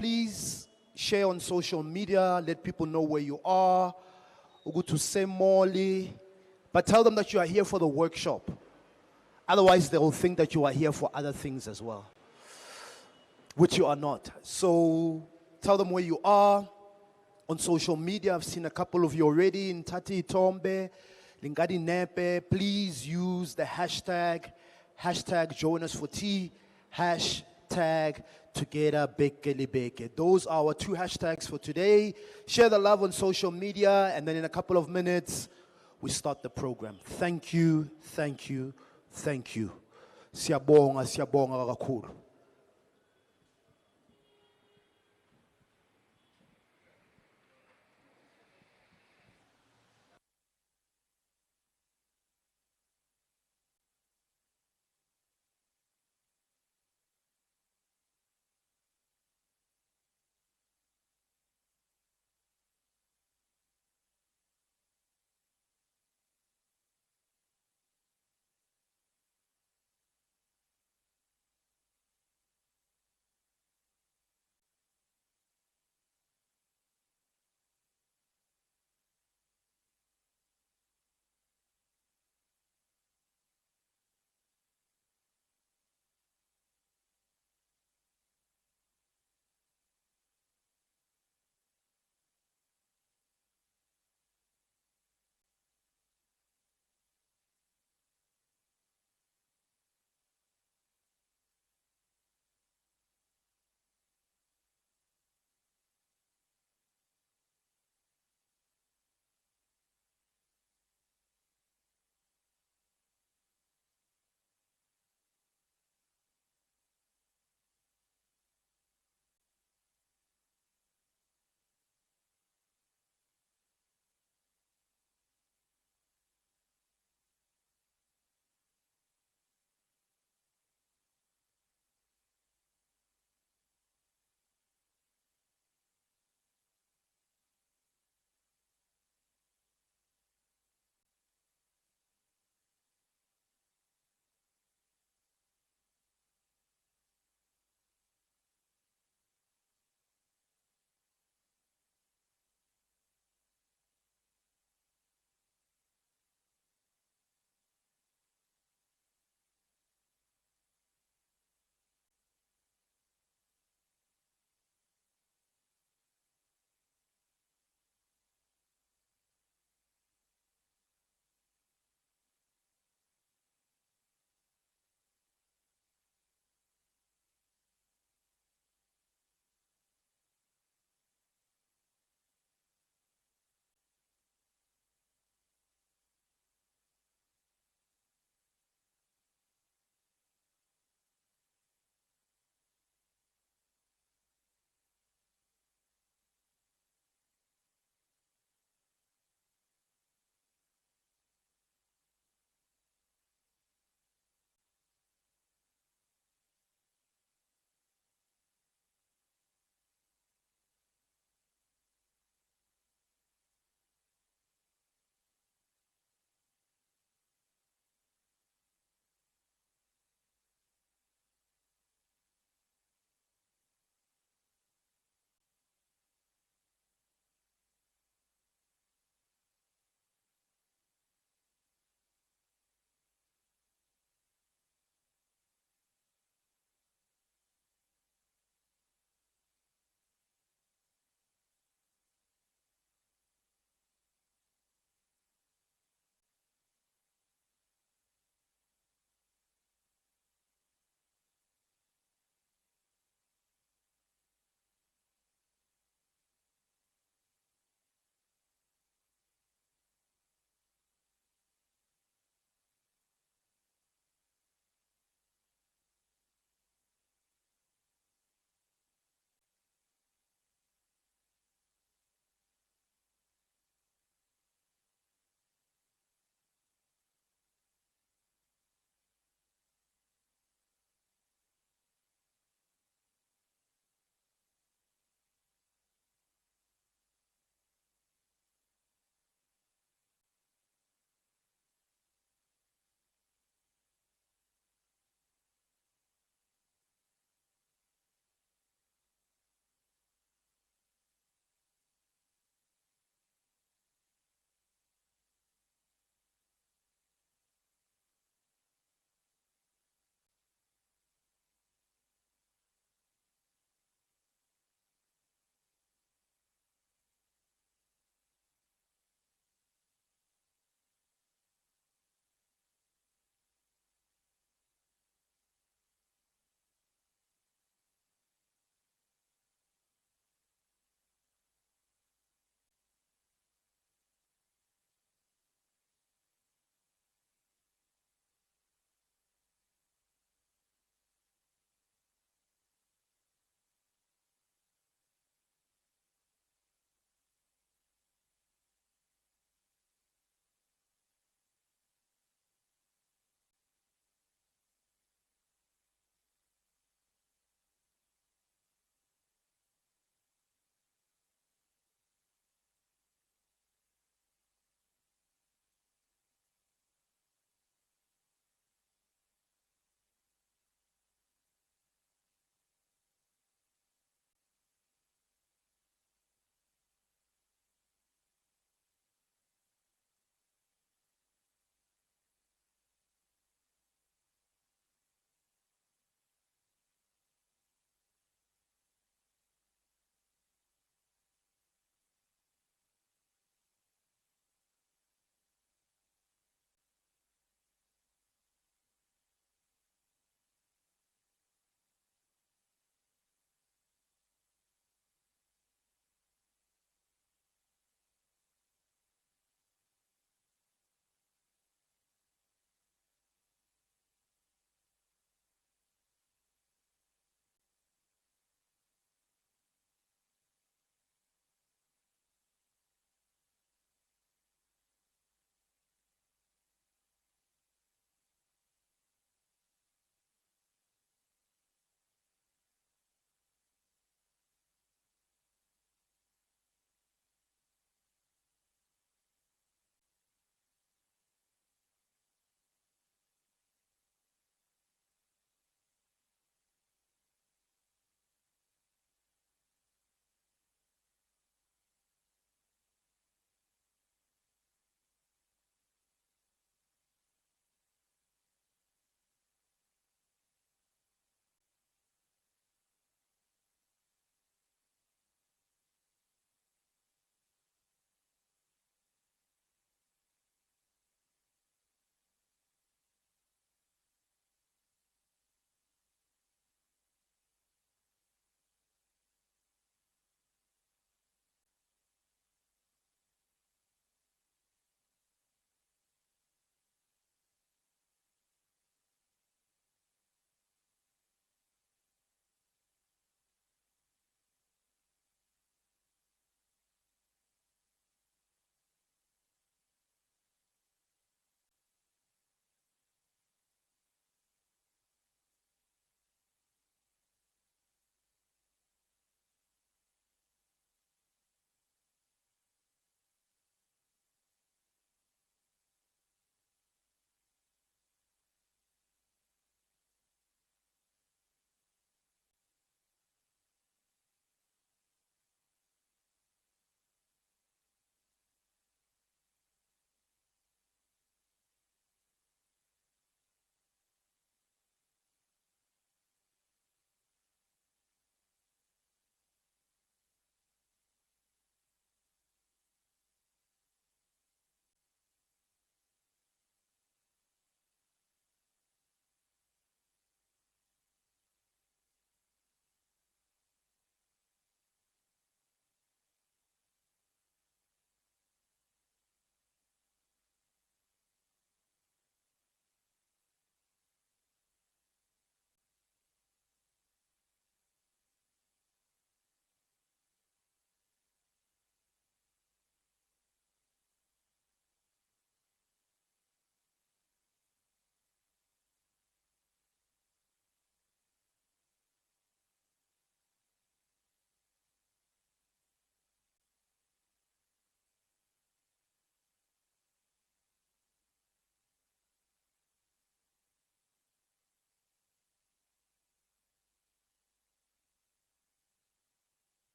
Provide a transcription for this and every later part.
please share on social media, let people know where you are. Go to Semoli, but tell them that you are here for the workshop. Otherwise, they will think that you are here for other things as well, which you are not. So tell them where you are on social media. I've seen a couple of you already in Tati Tombe, Lingadi Nepe. Please use the hashtag join us for tea, hashtag together Bekelibeke. Those are our 2 hashtags for today. Share the love on social media, and then in a couple of minutes, we start the program. Thank you, thank you, thank you. Siyabonga, siyabonga kakhulu.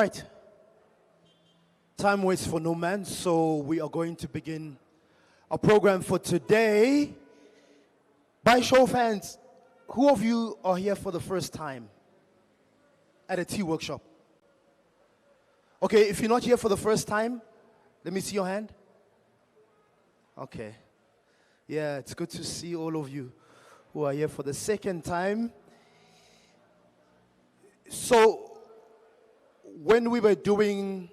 right. Time waits for no man, so we are going to begin our program for today. By show of hands, who of you are here for the first time at a tea workshop? Okay, if you're not here for the first time, let me see your hand. Okay. Yeah, it's good to see all of you who are here for the second time. So, when we were doing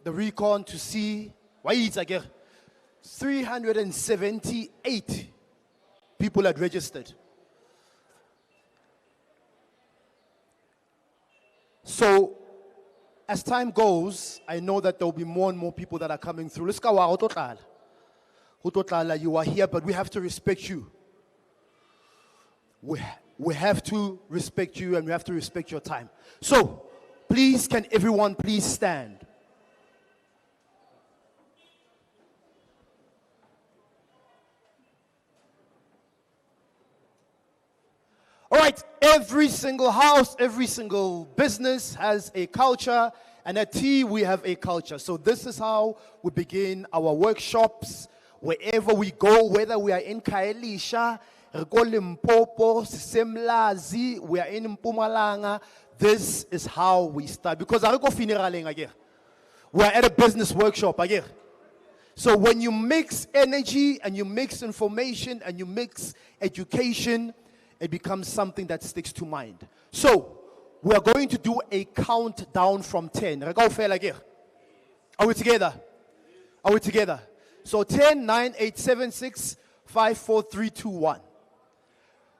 the recon to see, 378 people had registered. So, as time goes, I know that there will be more and more people that are coming through. Let's go. You are here, but we have to respect you. We have to respect you, and we have to respect your time. So, please, can everyone please stand? All right, every single house, every single business has a culture, and at Tea we have a culture. So this is how we begin our workshops. Wherever we go, whether we are in Kaelisha, Limpopo, Semlazi, we are in Mpumalanga, this is how we start. Because we are at a business workshop again. So when you mix energy and you mix information and you mix education, it becomes something that sticks to mind. So, we are going to do a countdown from 10. Are we together? Are we together? So 10, 9, 8, 7, 6, 5, 4, 3, 2, 1.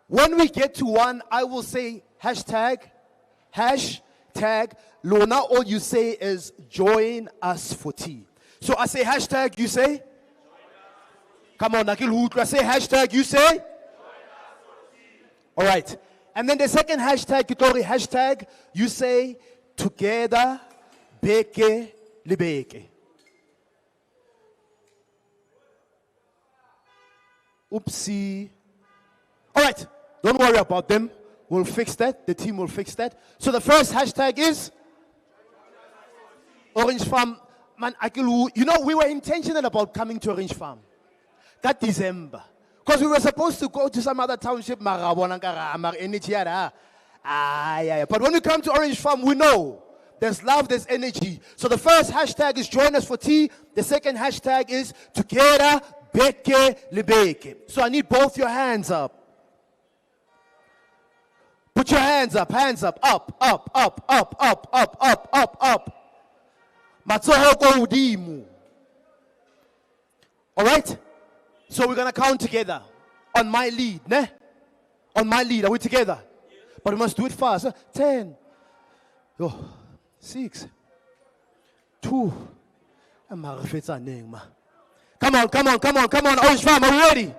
When we get to 1, I will say hashtag. Lona, all you say is join us for tea. So I say hashtag, you say? Come on, Nakil, I say hashtag, you say? All right. And then the second hashtag, hashtag, you say, together, beke, libeke. Oopsie. All right. Don't worry about them. We'll fix that. The team will fix that. So the first hashtag is Orange Farm. Man, you know, we were intentional about coming to Orange Farm. That December. Because we were supposed to go to some other township, but when we come to Orange Farm, we know there's love, there's energy. So the first hashtag is join us for tea. The second hashtag is together, beke, libeke. So I need both your hands up. Put your hands up, up, up, up, up, up, up, up, up. Matsohoko udimu. All right? So we're going to count together on my lead, ne? On my lead. Are we together? Yes. But we must do it fast. 10, 6, 2. Come on. Orange Farm, are we ready?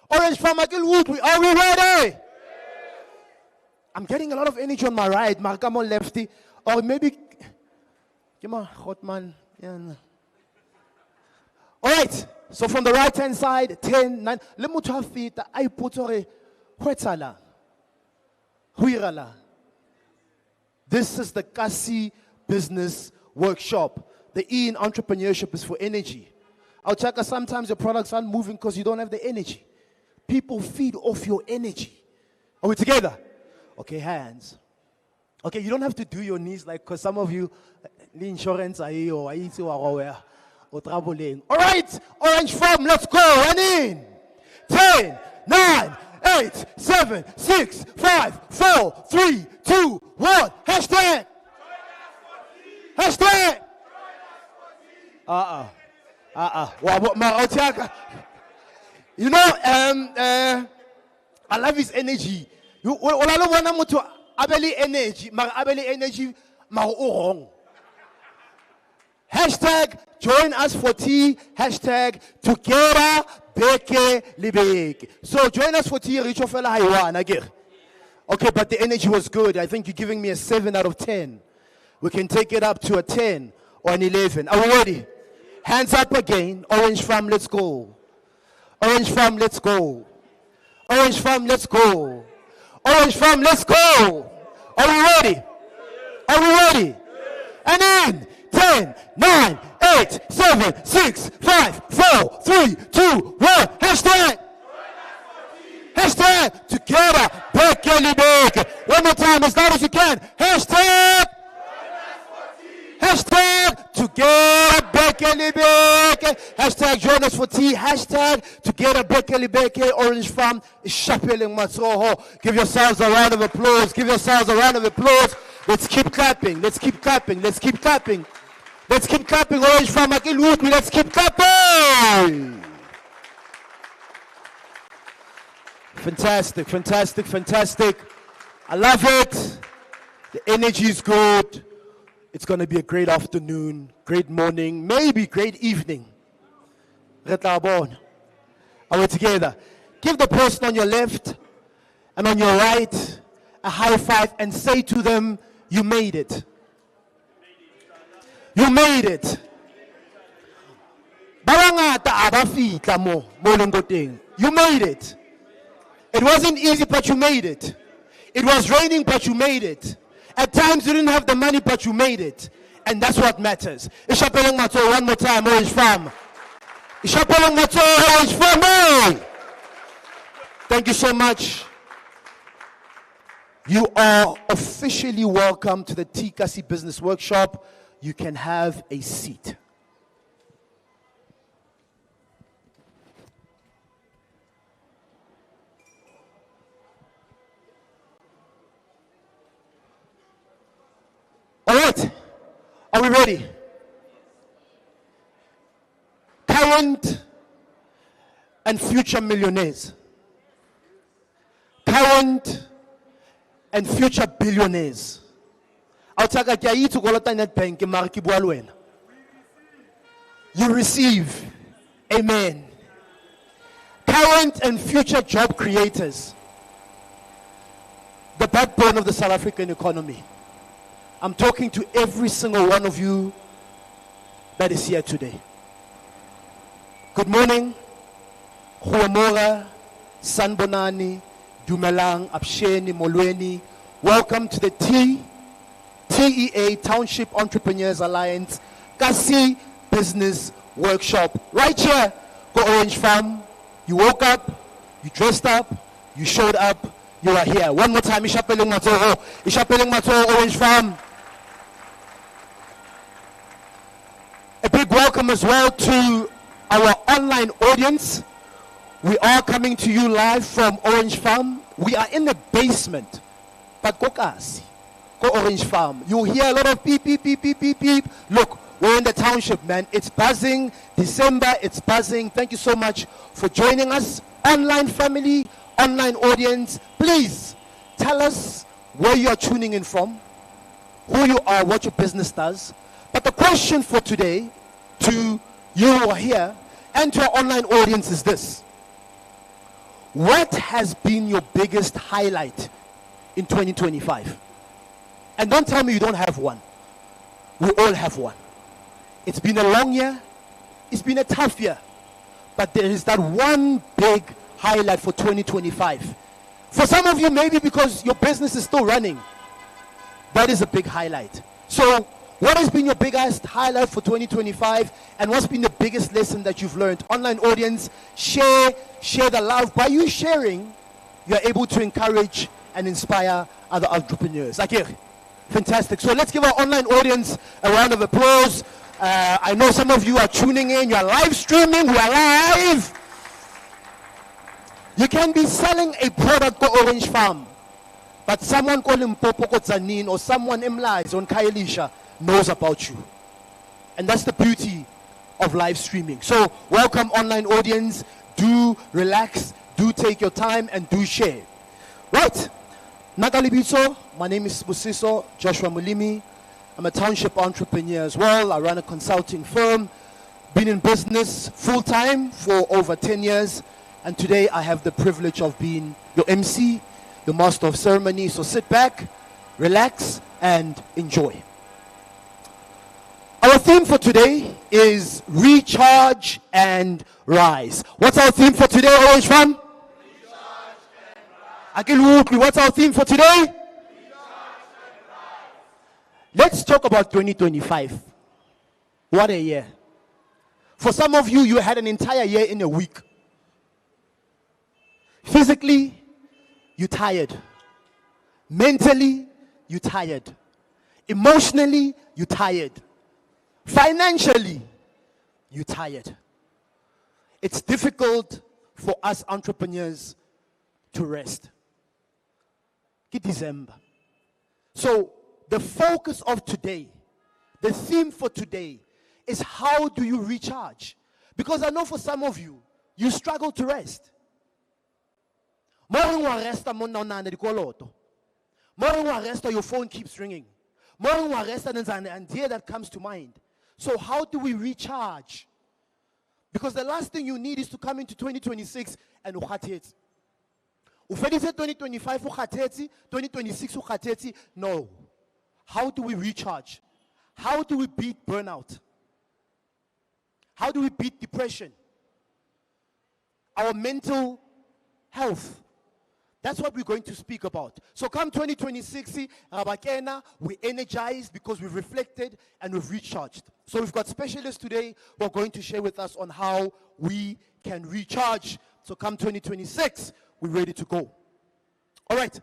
Orange Farm, Wood, are we ready? I'm getting a lot of energy on my right. Come on, lefty. Or maybe, come on, hot man. Yeah. All right. So from the right-hand side, 10, 9. Let me try feet. I put Huetala. Huirala. This is the Kasi Business Workshop. The E in entrepreneurship is for energy. I'll check sometimes your products aren't moving because you don't have the energy. People feed off your energy. Are we together? Okay, hands. Okay, you don't have to do your knees like, because some of you, the insurance are here or or traveling. All right, Orange Farm, let's go. And in 10, 9, 8, 7, 6, 5, 4, 3, 2, 1. Hashtag. Hashtag. You know, I love his energy. You want to abeli energy, wrong. Hashtag join us for tea. Hashtag together beke libeke. So join us for tea. Rich fella haiwan again. Okay, but the energy was good. I think you're giving me a 7 out of 10. We can take it up to a 10 or an 11. Are we ready? Hands up again. Orange Farm, let's go. Orange Farm, let's go. Orange Farm, let's go. Orange Farm, let's go. Are we ready? Are we ready? And in 10, 9, 8, 7, 6, 5, 4, 3, 2, 1. Hashtag. Hashtag together. One more time, as loud as you can. Hashtag. Hashtag together Bekelibeke. Hashtag join us for tea. Hashtag together Bekelibeke. Orange Farm is Shapeling Matsoho. Give yourselves a round of applause. Give yourselves a round of applause. Let's keep clapping. Let's keep clapping. Let's keep clapping. Let's keep clapping. Orange Farm Akilutmi. Let's keep clapping. Fantastic, fantastic, fantastic. I love it. The energy is good. It's going to be a great afternoon, great morning, maybe great evening. Are we together? Give the person on your left and on your right a high five and say to them, you made it. You made it. You made it. It wasn't easy, but you made it. It was raining, but you made it. At times you didn't have the money, but you made it. And that's what matters. Ishapeleng Mato, one more time, Orange Farm. Ishapeleng Mato, Orange Farm. Thank you so much. You are officially welcome to the Tikasi Business Workshop. You can have a seat. All right, are we ready? Current and future millionaires. Current and future billionaires. You receive. Amen. Current and future job creators. The backbone of the South African economy. I'm talking to every single one of you that is here today. Good morning. Goeiemorgen, Sanbonani, Dumelang, Absheni, Molweni. Welcome to the TEA, Township Entrepreneurs Alliance, Kasi Business Workshop. Right here, go Orange Farm. You woke up, you dressed up, you showed up, you are here. One more time, Ishapeleng Matoro. Ishapeleng Matoro, Orange Farm. A big welcome as well to our online audience. We are coming to you live from Orange Farm. We are in the basement, but Kokasi, go Orange Farm. You'll hear a lot of beep, beep, beep, beep, beep, beep. Look, we're in the township, man. It's buzzing. December, it's buzzing. Thank you so much for joining us. Online family, online audience, please tell us where you are tuning in from, who you are, what your business does. But the question for today, to you who are here, and to our online audience is this. What has been your biggest highlight in 2025? And don't tell me you don't have one. We all have one. It's been a long year. It's been a tough year. But there is that one big highlight for 2025. For some of you, maybe because your business is still running, that is a big highlight. So, what has been your biggest highlight for 2025? And what's been the biggest lesson that you've learned? Online audience, share the love. By you sharing, you're able to encourage and inspire other entrepreneurs. Okay, fantastic. So let's give our online audience a round of applause. I know some of you are tuning in. You're live streaming. We are live. You can be selling a product to Orange Farm, but someone called Mpopo Kotzanin or someone Mlies on Kailisha knows about you. And that's the beauty of live streaming. So welcome online audience. Do relax, do take your time, and do share. Right, Nakalibiso, my name is Busiso Joshua Mulimi. I'm a township entrepreneur as well. I run a consulting firm, been in business full-time for over 10 years, and today I have the privilege of being your MC, your master of ceremony. So sit back, relax, and enjoy. Our theme for today is recharge and rise. What's our theme for today, Orange Farm? What's our theme for today? Let's talk about 2025. What a year. For some of you, you had an entire year in a week. Physically, you're tired. Mentally, you're tired. Emotionally, you're tired. Financially, you're tired. It's difficult for us entrepreneurs to rest. It's December. So, the focus of today, the theme for today, is how do you recharge? Because I know for some of you, you struggle to rest. More rest, your phone keeps ringing. More rest, and an idea that comes to mind. So how do we recharge? Because the last thing you need is to come into 2026 and ukhateti. Ufedise 2025 ukhateti, 2026 ukhateti. No. How do we recharge? How do we beat burnout? How do we beat depression? Our mental health. That's what we're going to speak about. So come 2026, we're energized because we've reflected and we've recharged. So we've got specialists today who are going to share with us on how we can recharge. So come 2026, we're ready to go. All right.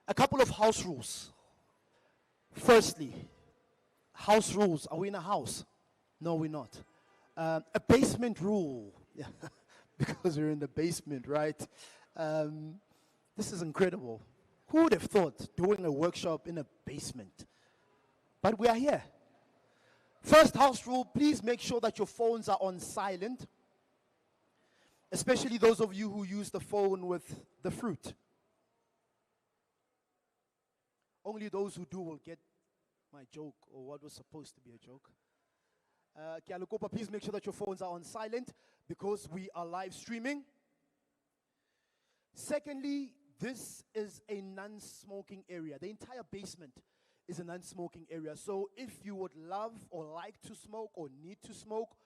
A couple of house rules. Firstly, house rules. Are we in a house? No, we're not. A basement rule. Yeah. Because we're in the basement, right? This is incredible. Who would have thought doing a workshop in a basement? But we are here. First house rule, please make sure that your phones are on silent. Especially those of you who use the phone with the fruit. Only those who do will get my joke, or what was supposed to be a joke. Kialukopa, please make sure that your phones are on silent because we are live streaming. Secondly, this is a non-smoking area. The entire basement is a non-smoking area. So if you would love or like to smoke or need to smoke,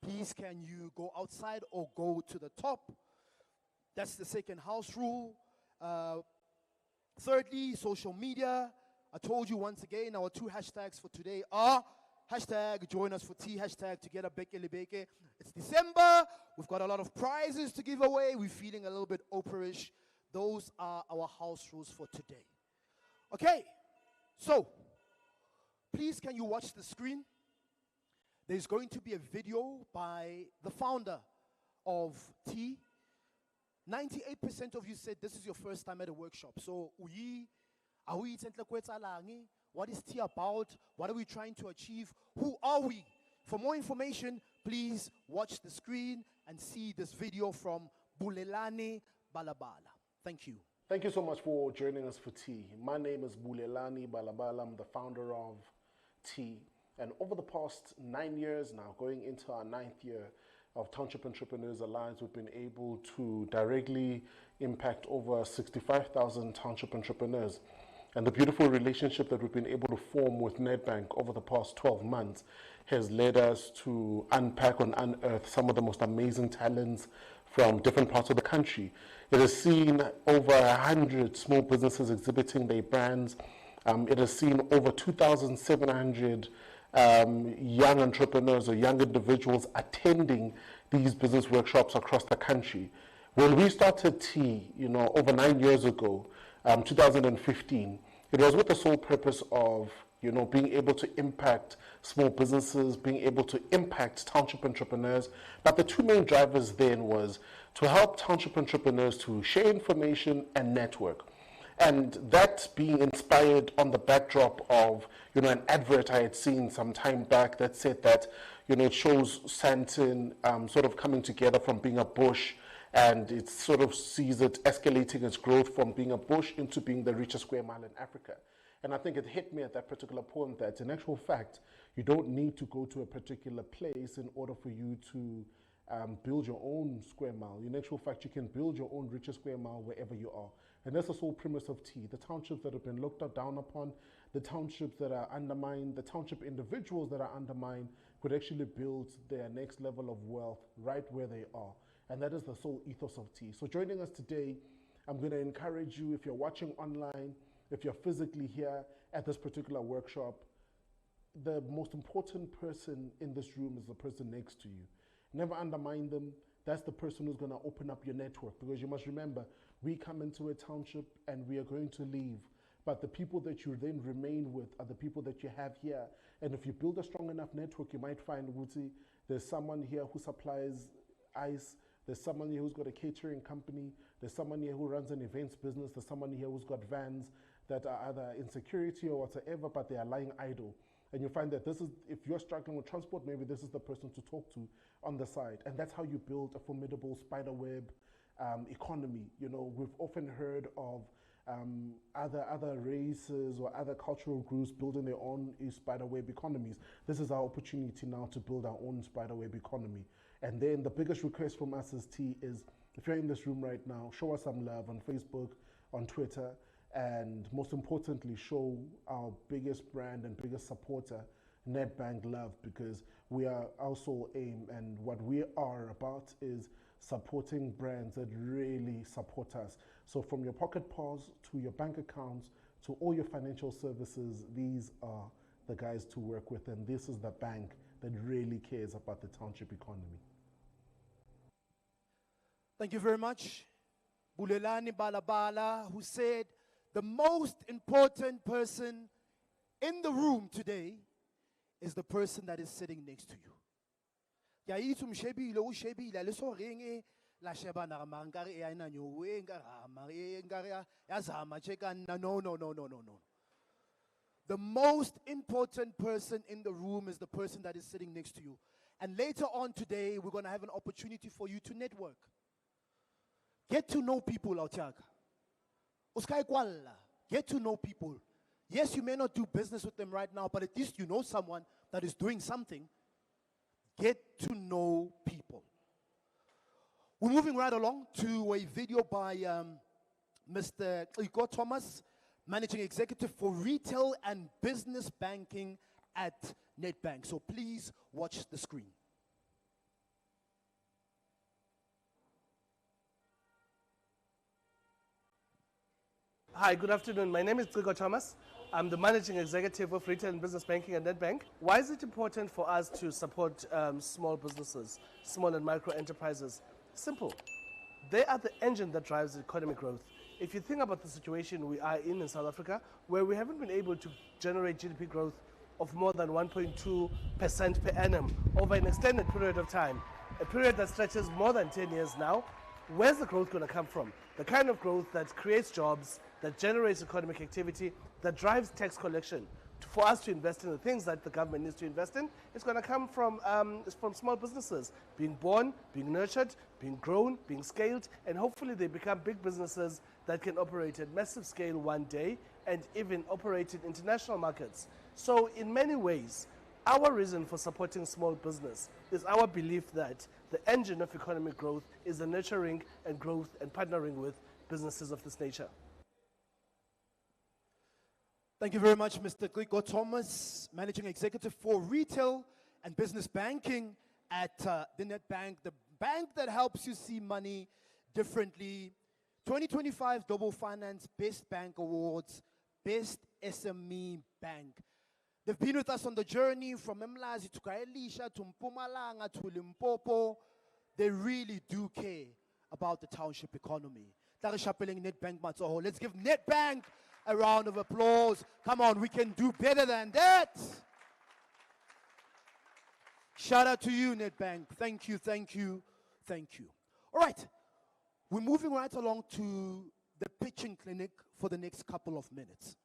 please can you go outside or go to the top. That's the second house rule. Thirdly, social media. I told you once again, our two hashtags for today are hashtag join us for tea, hashtag together bekele beke. It's December. We've got a lot of prizes to give away. We're feeling a little bit Oprah-ish. Those are our house rules for today. Okay, so please can you watch the screen? There's going to be a video by the founder of Tea. 98% of you said this is your first time at a workshop. So what is Tea about? What are we trying to achieve? Who are we? For more information, please watch the screen and see this video from Bulelani Balabala. Thank you. Thank you so much for joining us for Tea. My name is Bulelani Balabala. I'm the founder of Tea. And over the past 9 years now, going into our 9th year of Township Entrepreneurs Alliance, we've been able to directly impact over 65,000 township entrepreneurs. And the beautiful relationship that we've been able to form with Nedbank over the past 12 months has led us to unpack and unearth some of the most amazing talents from different parts of the country. It has seen over 100 small businesses exhibiting their brands. It has seen over 2,700 young entrepreneurs or young individuals attending these business workshops across the country. When we started Tea, over 9 years ago, 2015, it was with the sole purpose of, being able to impact small businesses, being able to impact township entrepreneurs. But the two main drivers then was to help township entrepreneurs to share information and network. And that being inspired on the backdrop of, an advert I had seen some time back that said that, it shows Sandton sort of coming together from being a bush, and it sort of sees it escalating its growth from being a bush into being the richest square mile in Africa. And I think it hit me at that particular point that in actual fact, you don't need to go to a particular place in order for you to build your own square mile. In actual fact, you can build your own richest square mile wherever you are. And that's the sole premise of Tea. The townships that have been looked down upon, the townships that are undermined, the township individuals that are undermined could actually build their next level of wealth right where they are. And that is the sole ethos of Tea. So joining us today, I'm going to encourage you, if you're watching online, if you're physically here, at this particular workshop, the most important person in this room is the person next to you. Never undermine them. That's the person who's going to open up your network, because you must remember, we come into a township and we are going to leave. But the people that you then remain with are the people that you have here. And if you build a strong enough network, you might find, Wuti, there's someone here who supplies ice, there's someone here who's got a catering company, there's someone here who runs an events business, there's someone here who's got vans that are either in security or whatsoever, but they are lying idle. And you find that this is, if you're struggling with transport, maybe this is the person to talk to on the side. And that's how you build a formidable spiderweb economy. You know, we've often heard of other races or other cultural groups building their own spiderweb economies. This is our opportunity now to build our own spiderweb economy. And then the biggest request from us as T is, if you're in this room right now, show us some love on Facebook, on Twitter, and most importantly, show our biggest brand and biggest supporter, Nedbank, love, because we are our sole aim, and what we are about is supporting brands that really support us. So from your pocket pause to your bank accounts to all your financial services, these are the guys to work with, and this is the bank that really cares about the township economy. Thank you very much. Bulelani Balabala, who said the most important person in the room today is the person that is sitting next to you. No. The most important person in the room is the person that is sitting next to you. And later on today, we're going to have an opportunity for you to network. Get to know people out here. Get to know people. Yes, you may not do business with them right now, but at least you know someone that is doing something. Get to know people. We're moving right along to a video by Mr. Igor Thomas, Managing Executive for Retail and Business Banking at Nedbank. So please watch the screen. Hi, good afternoon. My name is Igor Thomas. I'm the Managing Executive of Retail and Business Banking at Nedbank. Why is it important for us to support small businesses, small and micro enterprises? Simple. They are the engine that drives economic growth. If you think about the situation we are in South Africa, where we haven't been able to generate GDP growth of more than 1.2% per annum over an extended period of time, a period that stretches more than 10 years now, where's the growth going to come from? The kind of growth that creates jobs, that generates economic activity, that drives tax collection. For us to invest in the things that the government needs to invest in, it's going to come from small businesses being born, being nurtured, being grown, being scaled, and hopefully they become big businesses that can operate at massive scale one day and even operate in international markets. So in many ways, our reason for supporting small business is our belief that the engine of economic growth is the nurturing and growth and partnering with businesses of this nature. Thank you very much, Mr. Igor Thomas, Managing Executive for Retail and Business Banking at the Nedbank, the bank that helps you see money differently. 2025 Global Finance Best Bank Awards, Best SME Bank. They've been with us on the journey from Mlazi to Kaelisha to Mpumalanga to Limpopo. They really do care about the township economy. Let's give Nedbank a round of applause. Come on, we can do better than that. Shout out to you, Nedbank. Thank you, thank you, thank you. All right, we're moving right along to the pitching clinic for the next couple of minutes.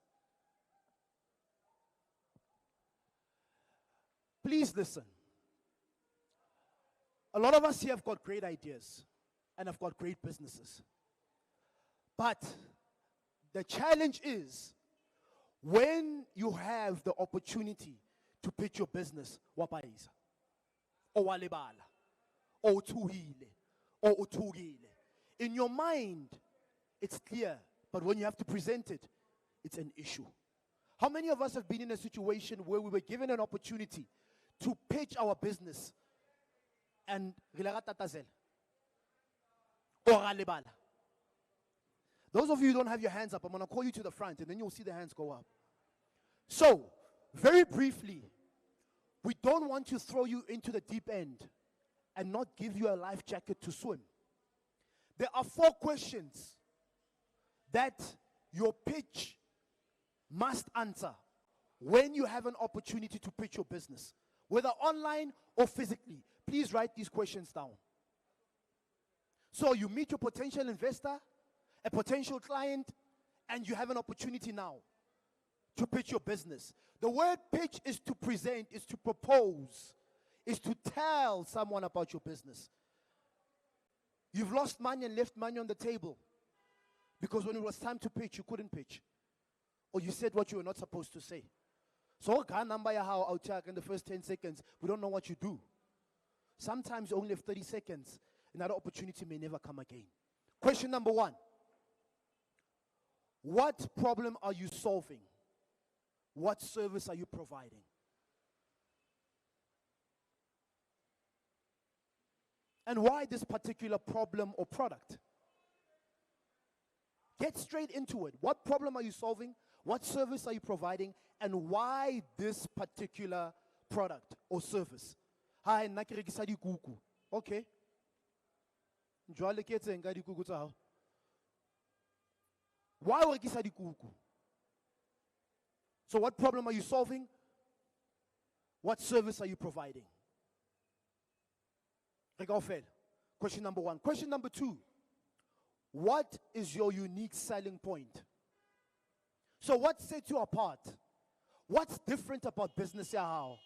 Please listen. A lot of us here have got great ideas and have got great businesses. But the challenge is when you have the opportunity to pitch your business, wapaisa, or walebala, or utuhile, or utugile. In your mind, it's clear, but when you have to present it, it's an issue. How many of us have been in a situation where we were given an opportunity to pitch our business and or walebala? Those of you who don't have your hands up, I'm going to call you to the front and then you'll see the hands go up. So, very briefly, we don't want to throw you into the deep end and not give you a life jacket to swim. There are 4 questions that your pitch must answer when you have an opportunity to pitch your business, whether online or physically. Please write these questions down. So you meet your potential investor, a potential client, and you have an opportunity now to pitch your business. The word pitch is to present, is to propose, is to tell someone about your business. You've lost money and left money on the table because when it was time to pitch, you couldn't pitch. Or you said what you were not supposed to say. So, number how I'll check in the first 10 seconds, we don't know what you do. Sometimes you only have 30 seconds. Another opportunity may never come again. Question number 1. What problem are you solving? What service are you providing? And why this particular problem or product? Get straight into it. What problem are you solving? What service are you providing? And why this particular product or service? Hi, nna ke rekisa dikuku. Okay. Jwale ke etseng ka dikuku tsa hao? Why o rekisa dikuku? So what problem are you solving? What service are you providing? Question number 1. Question number 2. What is your unique selling point? So what sets you apart? What's different about business? You are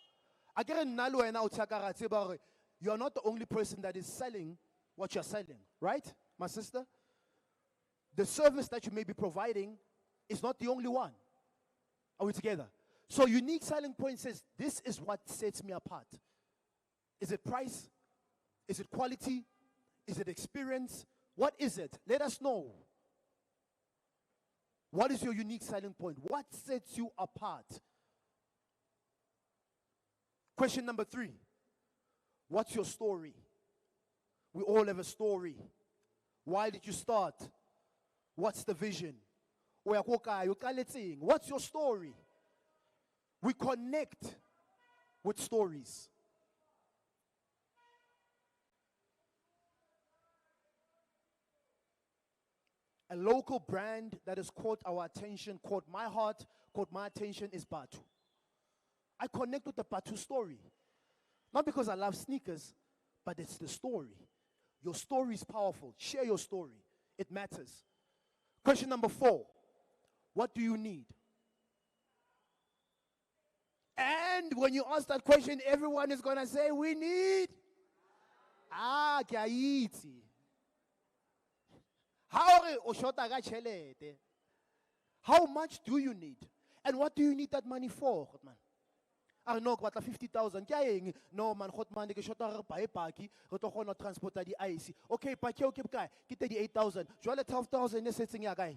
not the only person that is selling what you're selling, right, my sister? The service that you may be providing is not the only one. Are we together? So unique selling point says, this is what sets me apart. Is it price? Is it quality? Is it experience? What is it? Let us know. What is your unique selling point? What sets you apart? Question number 3. What's your story? We all have a story. Why did you start? What's the vision? What's your story? We connect with stories. A local brand that has caught our attention, caught my heart, caught my attention is Batu. I connect with the Batu story. Not because I love sneakers, but it's the story. Your story is powerful. Share your story. It matters. Question number 4. What do you need? And when you ask that question, everyone is going to say, we need. Kiaiti. How much do you need? And what do you need that money for, man? I know what 50,000. No man, hot man, they shot our paki, to transport the ice. Okay, paki, okay, get the 8,000. Joel 12,000 is sitting a guy.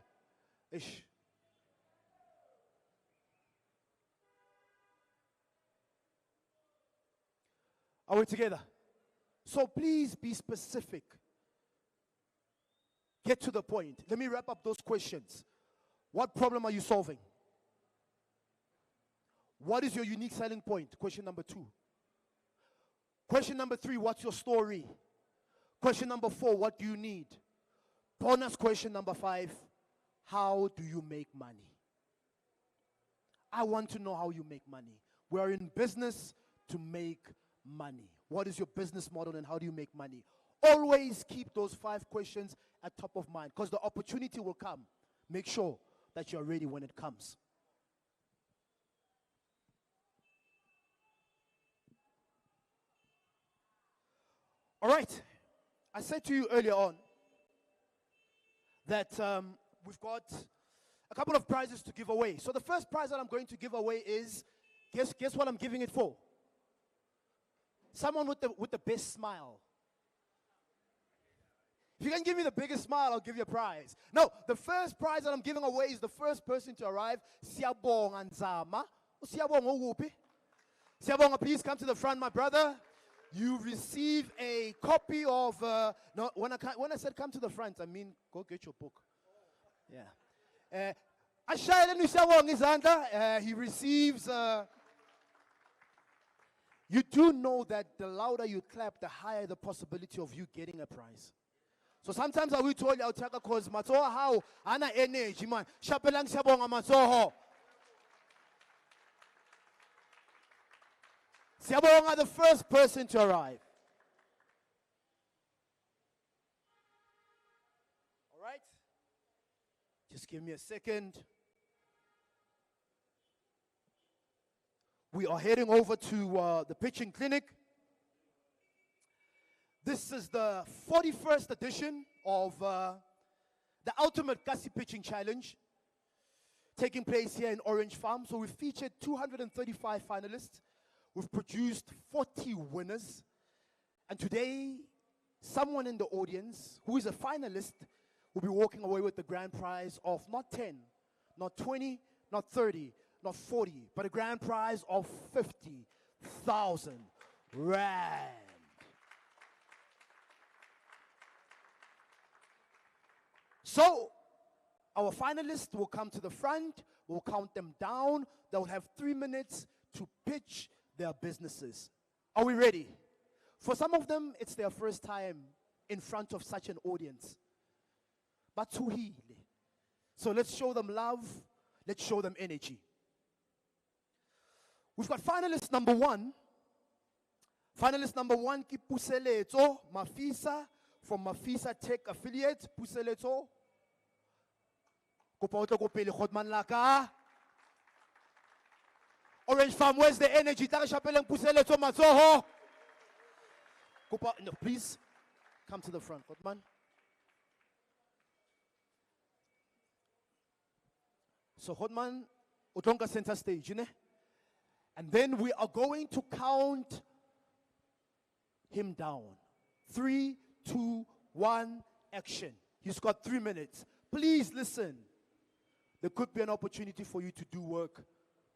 Ish. Are we together? So please be specific. Get to the point. Let me wrap up those questions. What problem are you solving? What is your unique selling point? Question number 2. Question number 3, what's your story? Question number 4, what do you need? Bonus question number 5, how do you make money? I want to know how you make money. We are in business to make money. What is your business model and how do you make money? Always keep those 5 questions at top of mind because the opportunity will come. Make sure that you're ready when it comes. All right. I said to you earlier on that we've got a couple of prizes to give away. So the first prize that I'm going to give away is, guess what I'm giving it for? Someone with the best smile. If you can give me the biggest smile, I'll give you a prize. No, the first prize that I'm giving away is the first person to arrive. Siyabonga Nzama. Siyabonga Wupi. Siyabonga, please come to the front, my brother. You receive a copy of, when I said come to the front, I mean go get your book. Yeah. He receives. You do know that the louder you clap, the higher the possibility of you getting a prize. So sometimes I will tell you, I'll take a cause, Matsoho, how? Ana energy, man. Shapelang Shabonga Matsoho. Siyabonga, the first person to arrive. All right? Just give me a second. We are heading over to the pitching clinic. This is the 41st edition of the Ultimate Kasi Pitching Challenge, taking place here in Orange Farm. So we've featured 235 finalists. We've produced 40 winners. And today, someone in the audience who is a finalist will be walking away with the grand prize of not 10, not 20, not 30, not 40, but a grand prize of 50,000 rand. So, our finalists will come to the front, we'll count them down, they'll have 3 minutes to pitch their businesses. Are we ready? For some of them, it's their first time in front of such an audience. But so let's show them love, let's show them energy. We've got finalist number 1. Finalist number 1, ki Puseletso Mafisa from Mafisa Tech Affiliate. Puseletso. Kopa otlo ko pele Godman laka. Orange Farm, where's the energy? Tara Shapeleng Puseletso Matsoho. Kopa, no, please come to the front, Godman. So Godman, utonga center stage, ne? And then we are going to count him down. 3, 2, 1, action. He's got 3 minutes. Please listen. There could be an opportunity for you to do work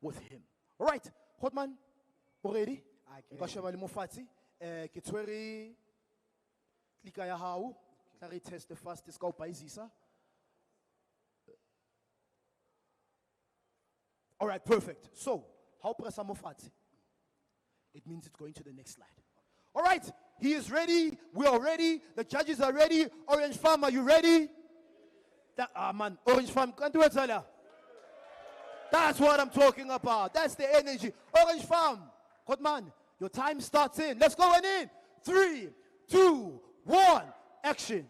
with him. All right, Hotman, already? Nkashemali mofati. Kitweri klika ya hau. Klari test the fastest go by Zisa. All right, perfect. So, how presa mofati? It means it's going to the next slide. All right, he is ready. We are ready. The judges are ready. Orange Farm, are you ready? Man, Orange Farm, can't do it, Salah. That's what I'm talking about. That's the energy. Orange Farm, good man, your time starts in. Let's go in. 3, 2, 1, action.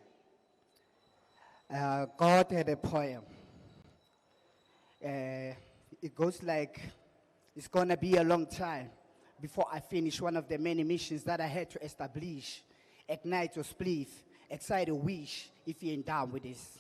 God had a poem. It goes like, it's gonna be a long time before I finish one of the many missions that I had to establish. Ignite your spliff, excite a wish if you're down with this.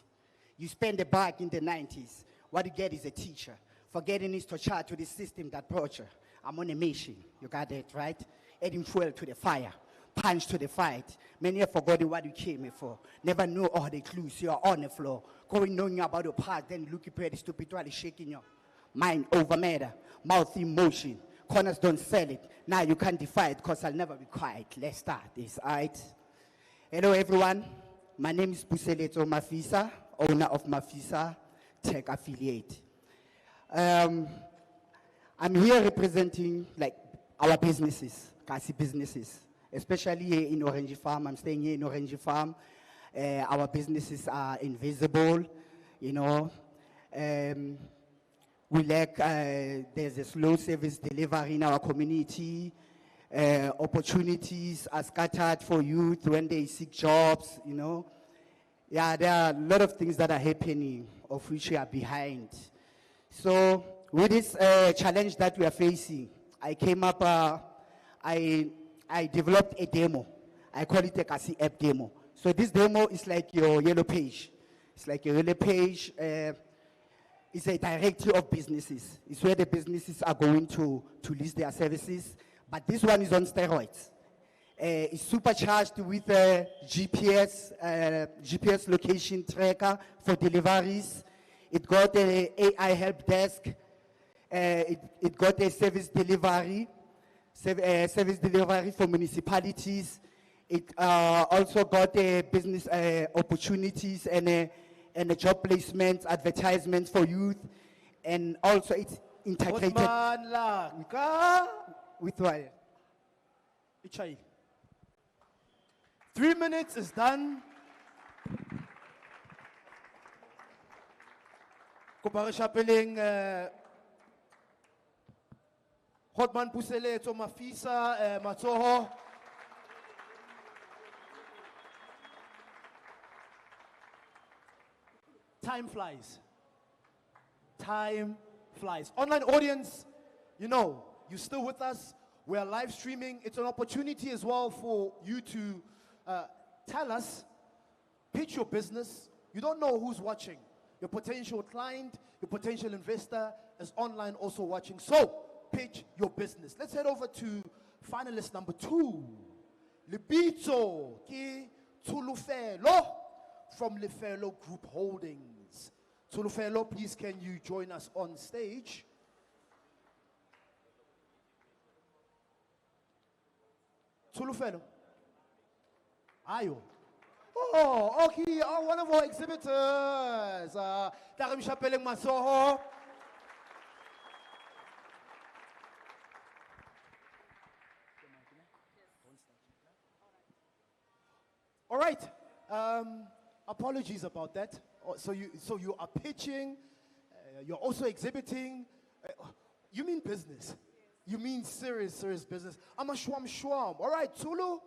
You spend the buck in the 90s. What you get is a teacher. Forgetting is to charge to the system that brought you. I'm on a mission. You got it, right? Adding fuel to the fire. Punch to the fight. Many have forgotten what you came here for. Never know all the clues. You're on the floor. Going knowing about your past, then looking pretty stupid while shaking your mind over matter. Mouth in motion. Corners don't sell it. Now you can't defy it because I'll never be quiet. Let's start this, all right? Hello, everyone. My name is Puseletso Mafisa, owner of Mafisa Tech Affiliate. I'm here representing like our businesses, Kasi businesses, especially here in Orange Farm. I'm staying here in Orange Farm. Our businesses are invisible, you know. We lack, there's a slow service delivery in our community. Opportunities are scattered for youth when they seek jobs, you know. Yeah, there are a lot of things that are happening of which we are behind. So with this challenge that we are facing, I came up, I developed a demo. I call it a Kasi app demo. So this demo is like your yellow page. It's like a yellow page. It's a directory of businesses. It's where the businesses are going to list their services. But this one is on steroids. It's supercharged with GPS location tracker for deliveries. It got an AI help desk. It got a service delivery for municipalities. It also got a business opportunities and a job placements, advertisements for youth. And also it's integrated Hotman Lanka. with what? Ichai. 3 minutes is done. Kuparisha peleng Hotman Pusele to Mafisa Matsoho. Time flies. Time flies. Online audience, you know, you're still with us. We are live streaming. It's an opportunity as well for you to tell us, pitch your business. You don't know who's watching. Your potential client, your potential investor is online also watching. So, pitch your business. Let's head over to finalist number 2. Libito Ki Tulufelo from Lefelo Group Holdings. Tulufelo, please can you join us on stage? Tulufelo. Ayo. Oh, okay. Oh, one of our exhibitors. Tarim Chapeleng Masoho. All right. Apologies about that. So you are pitching. You're also exhibiting. You mean business. You mean serious business. I'm a shwam. All right, Tulu,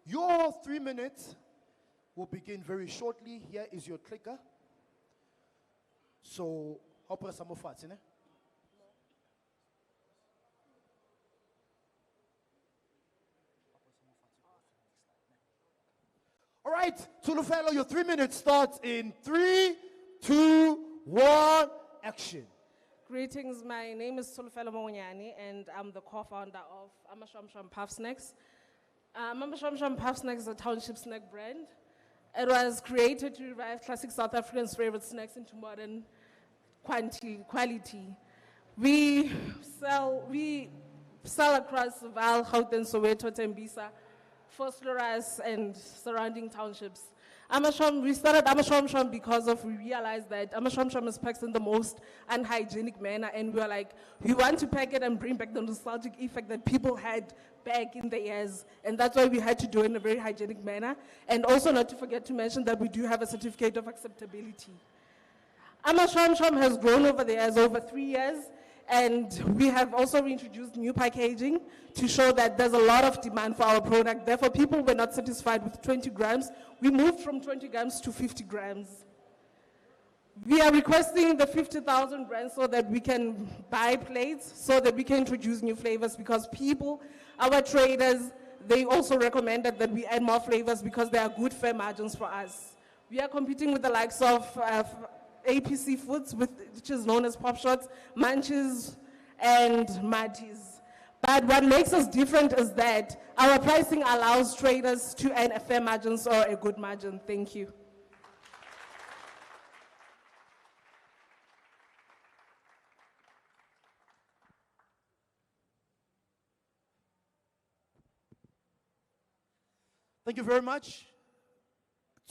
your 3 minutes will begin very shortly. Here is your clicker. So, hopra samofats, ne? All right, Tulu fellow, your 3 minutes starts in 3, 2, 1, action. Greetings, my name is Tulufelo Monyani and I'm the co-founder of Amashwamshwam Puff Snacks. Amashwamshwam Puff Snacks is a Township snack brand. It was created to revive classic South Africans' favorite snacks into modern quality. We sell across Val, Gauteng, Soweto, Tembisa, Vosloorus, and surrounding townships. We started Amashwamshwam because we realized that Amashwamshwam is packed in the most unhygienic manner, and we were like, we want to pack it and bring back the nostalgic effect that people had back in the years, and that's why we had to do it in a very hygienic manner, and also not to forget to mention that we do have a certificate of acceptability. Amashwamshwam has grown over the years, over 3 years, and we have also introduced new packaging to show that there's a lot of demand for our product. Therefore, people were not satisfied with 20 grams. We moved from 20 grams to 50 grams. We are requesting the 50,000 brands so that we can buy plates, so that we can introduce new flavors, because people, our traders, they also recommended that we add more flavors because there are good fair margins for us. We are competing with the likes of APC Foods, which is known as Pop Shots, Munches, and Marties. But what makes us different is that our pricing allows traders to earn a fair margins or a good margin. Thank you. Thank you very much.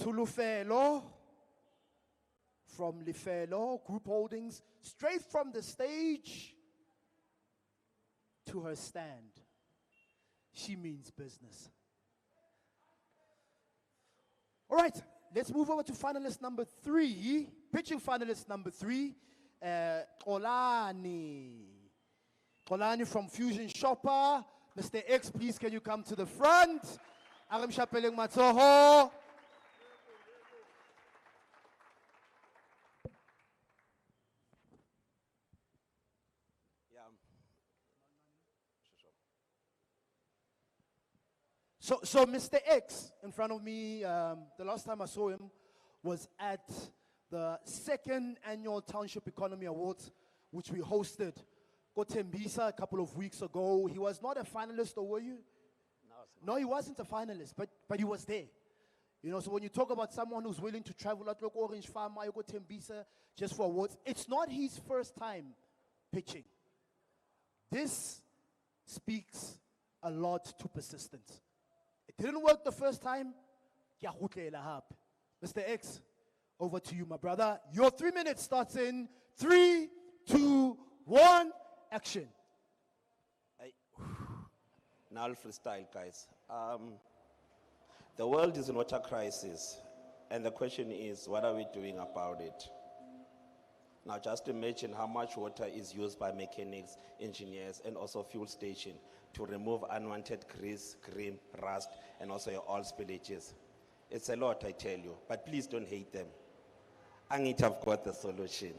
Tulufelo from Lefelo Group Holdings, straight from the stage to her stand. She means business. All right, let's move over to finalist number 3. Pitching finalist number 3, Kolani. Kolani from Fusion Shopper. Mr. X, please can you come to the front? Aram Chapeleng Matsoho. So Mr. X, in front of me, the last time I saw him was at the 2nd Annual Township Economy Awards, which we hosted Tembisa a couple of weeks ago. He was not a finalist, or were you? No, he wasn't a finalist, but he was there. You know, so when you talk about someone who's willing to travel out like Orange Farm, Tembisa, just for awards, it's not his first time pitching. This speaks a lot to persistence. It didn't work the first time. Mr. X, over to you, my brother. Your 3 minutes starts in 3, 2, 1, action. Now I'll freestyle, guys. The world is in water crisis, and the question is, what are we doing about it? Now just imagine how much water is used by mechanics, engineers, and also fuel station to remove unwanted grease, cream, rust, and also your oil spillages. It's a lot, I tell you, but please don't hate them. Angithi I've got the solution.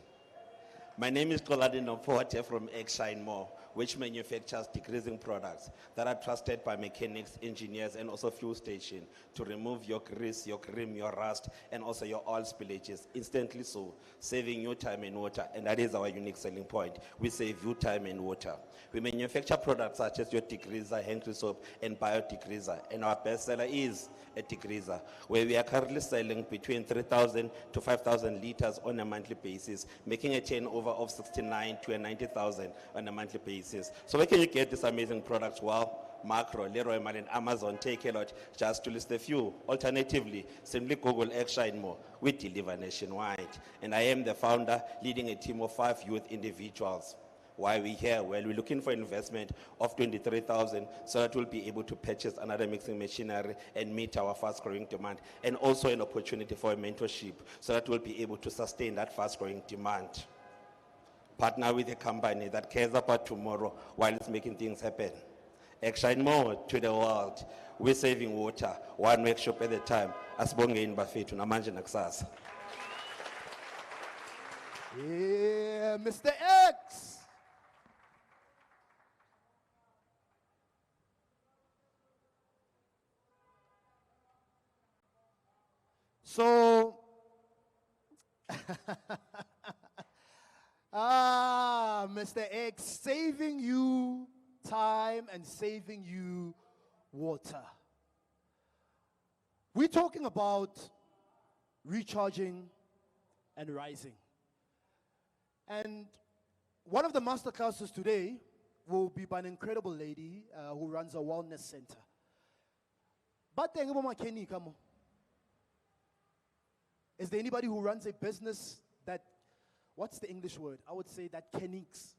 My name is Kolade Nomforte from Expo, which manufactures degreasing products that are trusted by mechanics, engineers, and also fuel station to remove your grease, your cream, your rust, and also your oil spillages instantly, so saving you time and water, and that is our unique selling point. We save you time and water. We manufacture products such as your degreaser, hanky soap, and bio-degreaser, and our best seller is a degreaser, where we are currently selling between 3,000 to 5,000 liters on a monthly basis, making a turnover of 69 to 90,000 on a monthly basis. So where can you get these amazing products? Well, Macro, Leroy Merlin, Amazon, Take a Lot, just to list a few. Alternatively, simply Google Expo. We deliver nationwide. And I am the founder, leading a team of 5 youth individuals. Why are we here? Well, we're looking for investment of 23,000 so that we'll be able to purchase another mixing machinery and meet our fast-growing demand, and also an opportunity for a mentorship so that we'll be able to sustain that fast-growing demand. Partner with a company that cares about tomorrow while it's making things happen. Shine more to the world. We're saving water, one workshop at a time. Asibongeni bafethu namanje nakusasa. Yeah, Mr. X. So, Mr. X, saving you time and saving you water. We're talking about recharging and rising. And one of the masterclasses today will be by an incredible lady who runs a wellness center. But is there anybody who runs a business that, what's the English word? I would say that canics.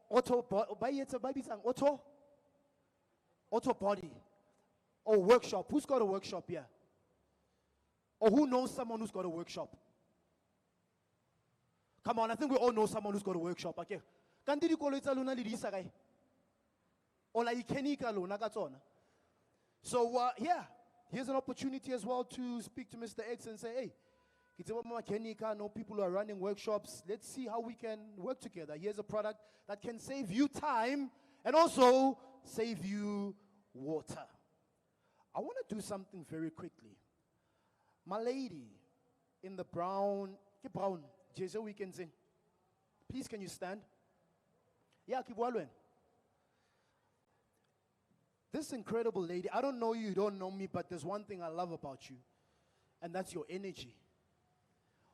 Auto body. Or workshop. Who's got a workshop here? Or who knows someone who's got a workshop? Come on, I think we all know someone who's got a workshop. Okay. So, yeah. Here's an opportunity as well to speak to Mr. X and say, hey, I know people who are running workshops. Let's see how we can work together. Here's a product that can save you time and also save you water. I want to do something very quickly. My lady in the brown, Jesu we can sing. Please, can you stand? Yeah, keep walking. This incredible lady, I don't know you don't know me, but there's one thing I love about you, and that's your energy.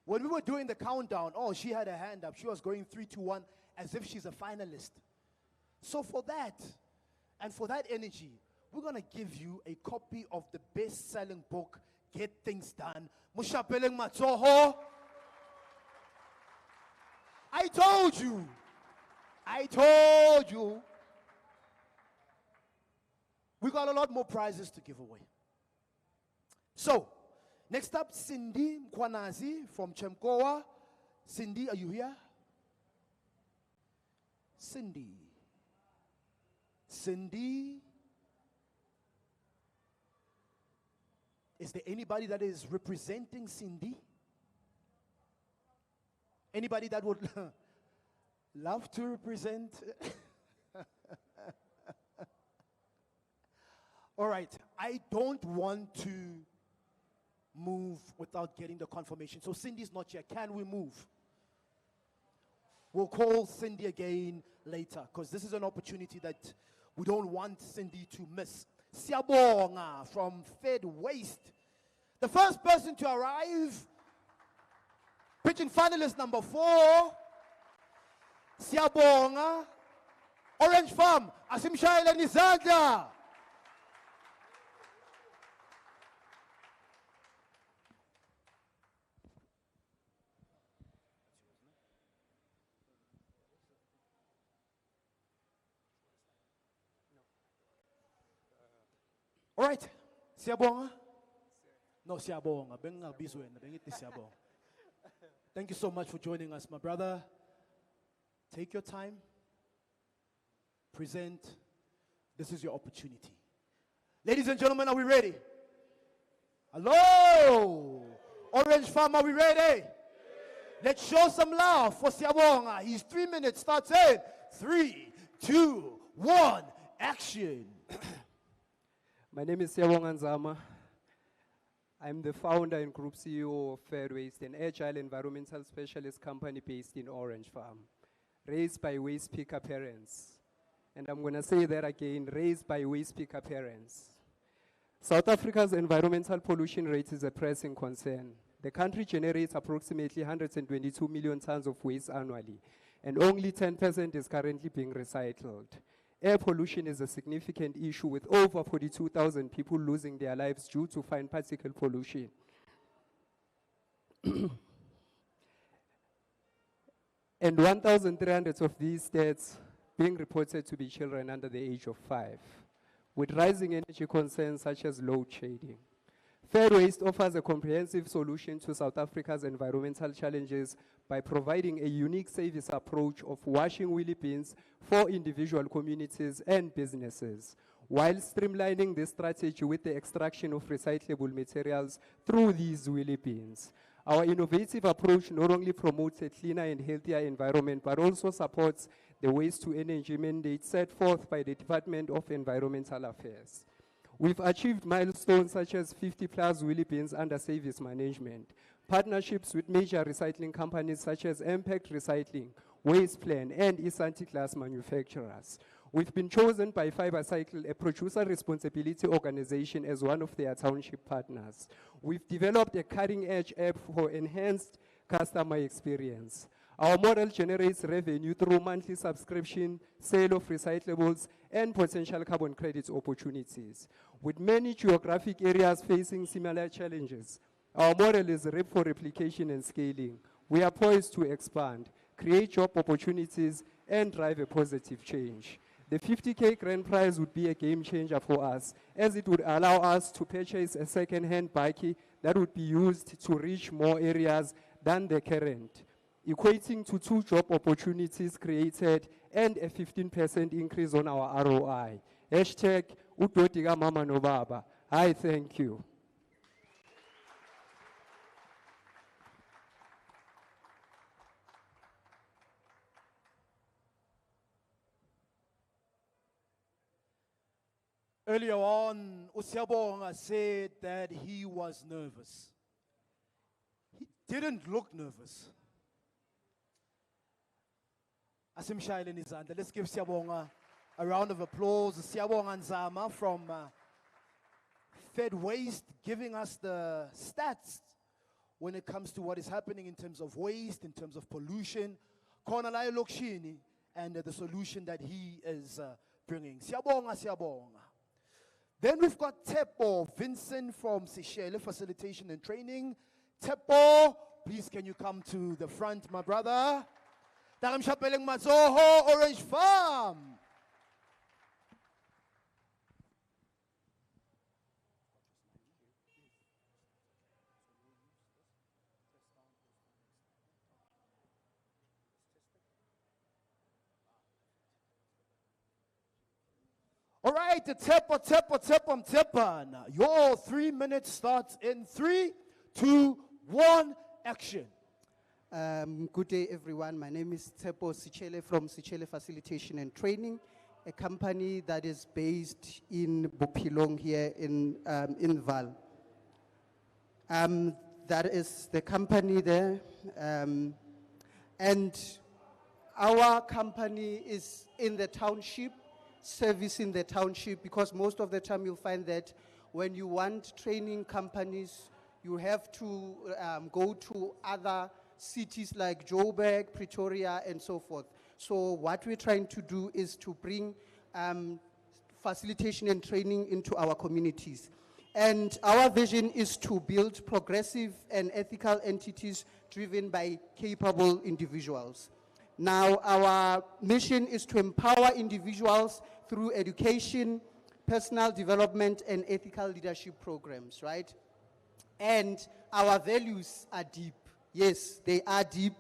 When we were doing the countdown, she had a hand up. She was going 3, 2, 1, as if she's a finalist. So for that, and for that energy, we're going to give you a copy of the best-selling book, Get Things Done. Mushapeleng Matsoho. I told you. We got a lot more prizes to give away. So, next up, Cindy Mkwanazi from Chemkoa. Cindy, are you here? Cindy. Is there anybody that is representing Cindy? Anybody that would love to represent? All right, I don't want to move without getting the confirmation. So Cindy's not here. Can we move? We'll call Cindy again later, because this is an opportunity that we don't want Cindy to miss. Siyabonga from Fed Waste. The first person to arrive, pitching finalist number 4, Siyabonga, Orange Farm, asimshayela nizandla. All right. Siyabonga. No, siyabonga. Bengingabizwa wena, bengithi siyabonga. Thank you so much for joining us, my brother. Take your time. Present. This is your opportunity. Ladies and gentlemen, are we ready? Hello! Orange Farm, are we ready? Let's show some love for Siyabonga. His 3 minutes starts in 3, 2, 1, action. My name is Siyabonga Nzama. I'm the founder and group CEO of Fair Waste, an agile environmental specialist company based in Orange Farm, raised by waste picker parents. And I'm going to say that again, raised by waste picker parents. South Africa's environmental pollution rate is a pressing concern. The country generates approximately 122 million tons of waste annually, and only 10% is currently being recycled. Air pollution is a significant issue, with over 42,000 people losing their lives due to fine particle pollution. And 1,300 of these deaths being reported to be children under the age of 5, with rising energy concerns such as load shedding. Fair Waste offers a comprehensive solution to South Africa's environmental challenges by providing a unique service approach of washing wheelie bins for individual communities and businesses, while streamlining this strategy with the extraction of recyclable materials through these wheelie bins. Our innovative approach not only promotes a cleaner and healthier environment, but also supports the waste to energy mandate set forth by the Department of Environmental Affairs. We've achieved milestones such as 50 plus wheelie bins under service management, partnerships with major recycling companies such as Impact Recycling, Waste Plan, and Isanti Glass manufacturers. We've been chosen by FiberCycle, a producer responsibility organization, as one of their township partners. We've developed a cutting-edge app for enhanced customer experience. Our model generates revenue through monthly subscription, sale of recyclables, and potential carbon credits opportunities. With many geographic areas facing similar challenges, our model is ripe for replication and scaling. We are poised to expand, create job opportunities, and drive a positive change. The 50K grand prize would be a game changer for us, as it would allow us to purchase a second-hand bike that would be used to reach more areas than the current, equating to 2 job opportunities created and a 15% increase on our ROI. Hashtag Udotiga Mama no Baba. I thank you. Earlier on, Siyabonga said that he was nervous. He didn't look nervous. Asimshayile Nizanda. Let's give Siyabonga a round of applause. Siyabonga Nzama from Fed Waste, giving us the stats when it comes to what is happening in terms of waste, in terms of pollution, Konalai Lokshini, and the solution that he is bringing. Siyabonga, Siyabonga. Then we've got Tepo Vincent from Seychelles Facilitation and Training. Tepo, please can you come to the front, my brother? Taram Shapeleng Mazoho, Orange Farm. All right, the Tepan. Your 3 minutes starts in 3, 2, 1, action. Good day, everyone. My name is Tepo Sichele from Sichele Facilitation and Training, a company that is based in Bopilong here in Val. That is the company there. And our company is in the township, servicing the township, because most of the time you'll find that when you want training companies, you have to go to other cities like Joburg, Pretoria, and so forth. So what we're trying to do is to bring facilitation and training into our communities. And our vision is to build progressive and ethical entities driven by capable individuals. Now, our mission is to empower individuals through education, personal development and ethical leadership programs, right? And our values are deep. Yes, they are deep.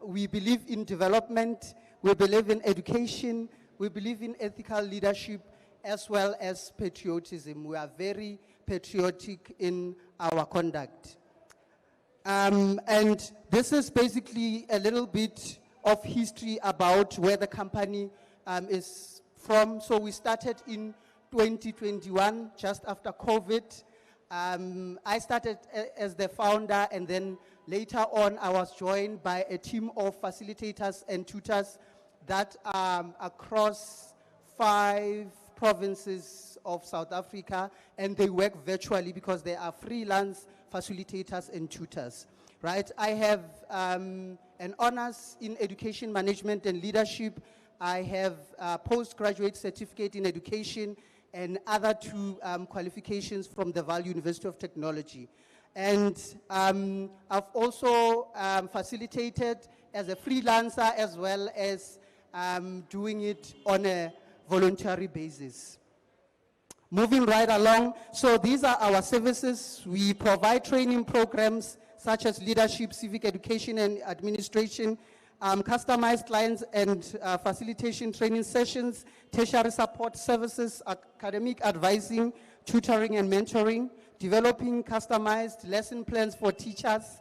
We believe in development, we believe in education, we believe in ethical leadership, as well as patriotism. We are very patriotic in our conduct. And this is basically a little bit of history about where the company is from. So we started in 2021, just after COVID. I started as the founder, and then later on I was joined by a team of facilitators and tutors that are across 5 provinces of South Africa, and they work virtually because they are freelance facilitators and tutors, right? I have an honors in education management and leadership. I have a postgraduate certificate in education and other 2 qualifications from the Vaal University of Technology. And I've also facilitated as a freelancer, as well as doing it on a voluntary basis. Moving right along, so these are our services. We provide training programs such as leadership, civic education, and administration, customized clients and facilitation training sessions, tertiary support services, academic advising, tutoring and mentoring, developing customized lesson plans for teachers,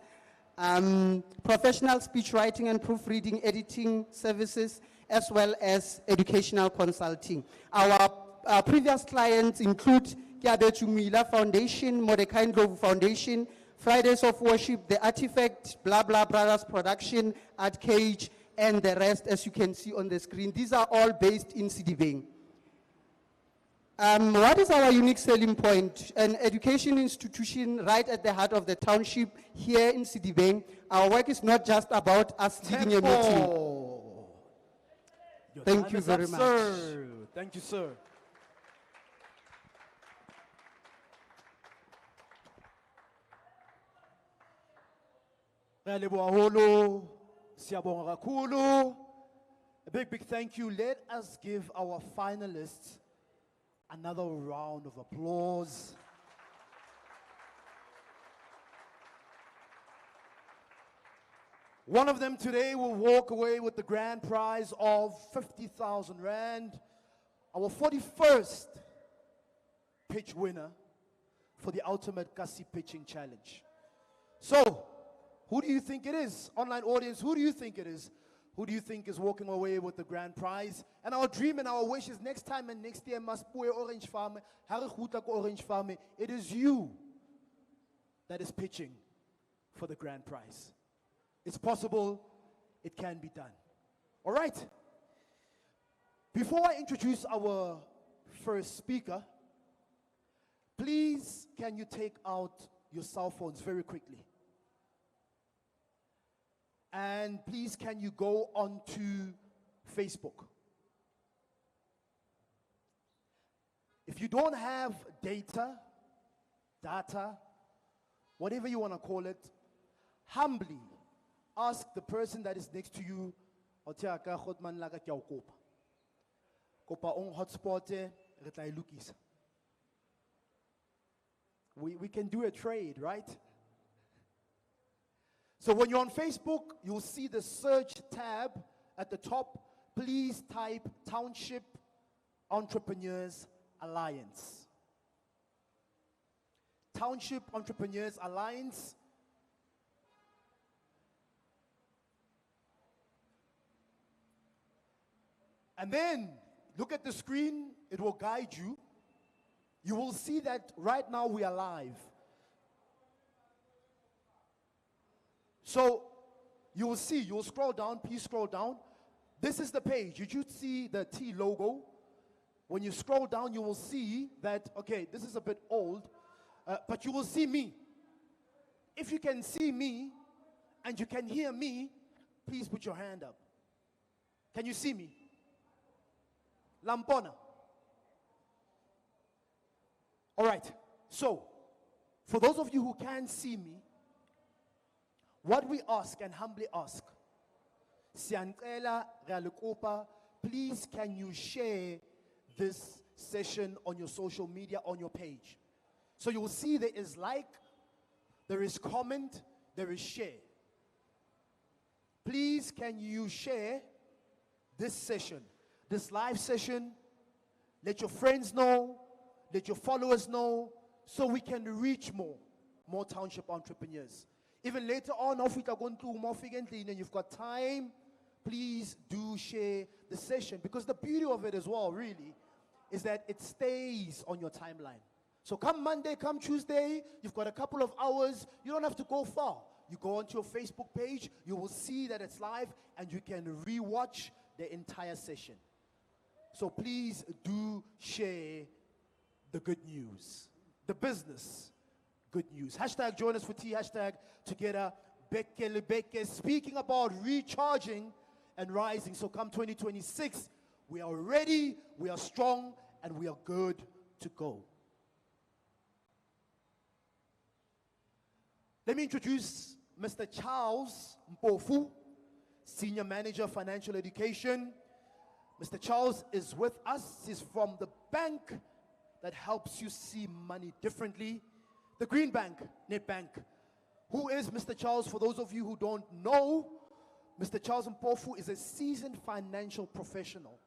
professional speech writing and proofreading editing services, as well as educational consulting. Our previous clients include Kiabetu Mila Foundation, Mordecai Ndlovu Foundation, Fridays of Worship, The Artifact, Blah Blah Brothers Production, Art Cage, and the rest, as you can see on the screen. These are all based in Sidibeng. What is our unique selling point? An education institution right at the heart of the township here in Sidibeng. Our work is not just about us leading a meeting. Thank you very much. Sir. Thank you, sir. A big thank you. Let us give our finalists another round of applause. One of them today will walk away with the grand prize of 50,000 Rand, our 41st pitch winner for the Ultimate Kasi Pitching Challenge. So, who do you think it is? Online audience, who do you think it is? Who do you think is walking away with the grand prize? And our dream and our wish is next time and next year, Maspoe Orange Farm, Harikutako Orange Farm, it is you that is pitching for the grand prize. It's possible, it can be done. All right. Before I introduce our first speaker, please can you take out your cell phones very quickly? And please can you go onto Facebook? If you don't have data, whatever you want to call it, humbly ask the person that is next to you, we can do a trade, right? So when you're on Facebook, you'll see the search tab at the top. Please type Township Entrepreneurs Alliance. Township Entrepreneurs Alliance. And then look at the screen, it will guide you. You will see that right now we are live. So you will see, you will scroll down, please scroll down. This is the page. You should see the T logo. When you scroll down, you will see that, okay, this is a bit old, but you will see me. If you can see me and you can hear me, please put your hand up. Can you see me? Lampona. All right, so for those of you who can see me, what we ask and humbly ask, Siancela Ralukopa, please can you share this session on your social media, on your page. So you will see there is like, there is comment, there is share. Please, can you share this session, this live session? Let your friends know, let your followers know, so we can reach more township entrepreneurs. Even later on, if we are going to more frequently and you've got time, please do share the session, because the beauty of it as well, really, is that it stays on your timeline. So come Monday, come Tuesday, you've got a couple of hours, you don't have to go far. You go onto your Facebook page, you will see that it's live, and you can re-watch the entire session. So please do share the good news, the business good news. Hashtag join us for tea, hashtag together, Beke, speaking about recharging and rising. So come 2026, we are ready, we are strong, and we are good to go. Let me introduce Mr. Charles Mpofu, Senior Manager, Financial Education. Mr. Charles is with us. He's from the bank that helps you see money differently, the Green Bank, Net Bank. Who is Mr. Charles? For those of you who don't know, Mr. Charles Mpofu is a seasoned financial professional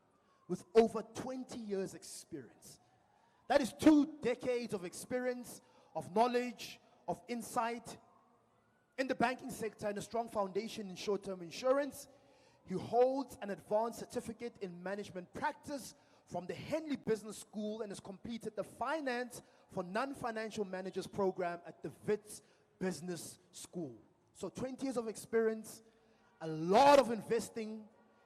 with over 20 years experience. That is 2 decades of experience, of knowledge, of insight in the banking sector, and a strong foundation in short-term insurance. He holds an advanced certificate in management practice from the Henley Business School and has completed the Finance for Non-Financial Managers program at the Wits Business School. So 20 years of experience, a lot of investing.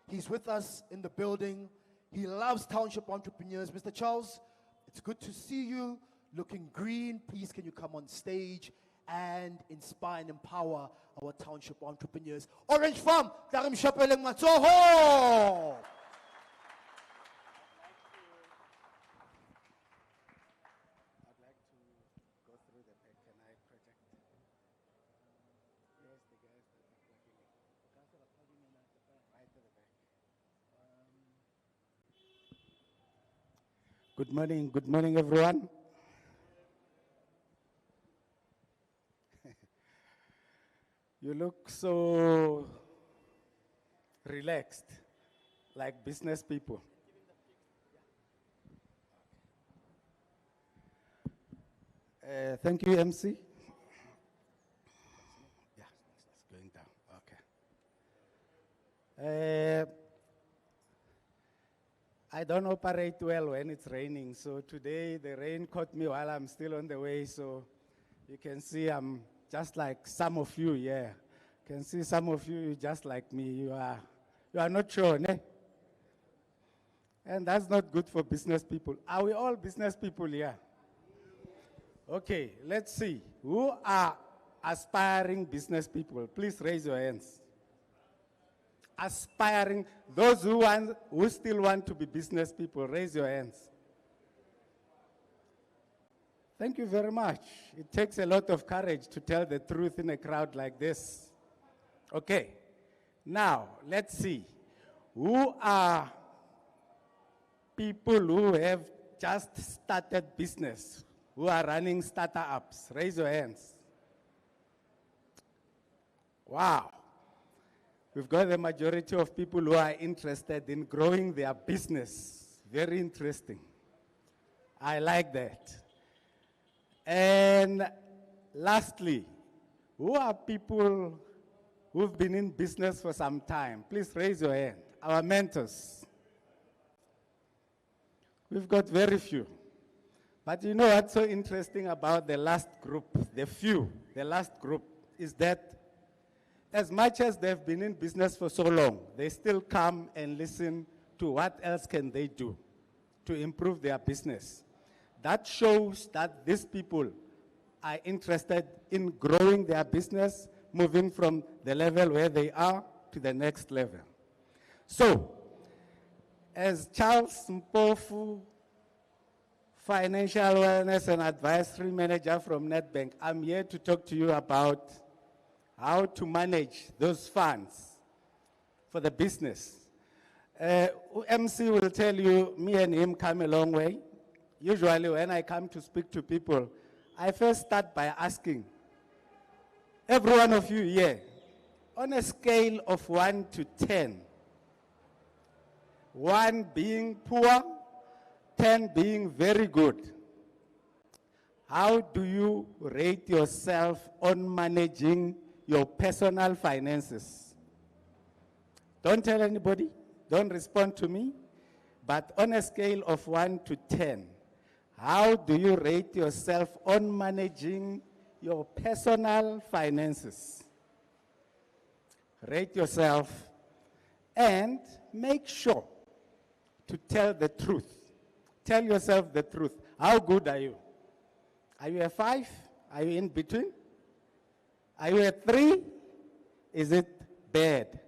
He's with us in the building. He loves township entrepreneurs. Mr. Charles, it's good to see you. Looking green. Please, can you come on stage and inspire and empower our township entrepreneurs? Orange Farm, Karim Shapeleng Matsoho. Good morning, everyone. You look so relaxed, like business people. Thank you, MC. Yeah, it's going down. Okay. I don't operate well when it's raining, so today the rain caught me while I'm still on the way, so you can see I'm just like some of you, yeah. Can see some of you just like me. You are not sure, ne? And that's not good for business people. Are we all business people here? Okay, let's see. Who are aspiring business people? Please raise your hands. Aspiring, those who still want to be business people, raise your hands. Thank you very much. It takes a lot of courage to tell the truth in a crowd like this. Okay, now let's see. Who are people who have just started business, who are running startups? Raise your hands. Wow. We've got the majority of people who are interested in growing their business. Very interesting. I like that. And lastly, who are people who've been in business for some time? Please raise your hand. Our mentors. We've got very few. But you know what's so interesting about the last group, the last group, is that as much as they've been in business for so long, they still come and listen to what else can they do to improve their business. That shows that these people are interested in growing their business, moving from the level where they are to the next level. So, as Charles Mpofu, Financial Wellness and Advisory Manager from Nedbank, I'm here to talk to you about how to manage those funds for the business. MC will tell you, me and him come a long way. usually when I come to speak to people, I first start by asking every one of you here, on a scale of 1 to 10, 1 being poor, 10 being very good, how do you rate yourself on managing your personal finances? Don't tell anybody, don't respond to me, but on a scale of 1 to 10, how do you rate yourself on managing your personal finances? Rate yourself and make sure to tell the truth. Tell yourself the truth. How good are you? Are you a 5? Are you in between? Are you a 3? Is it bad?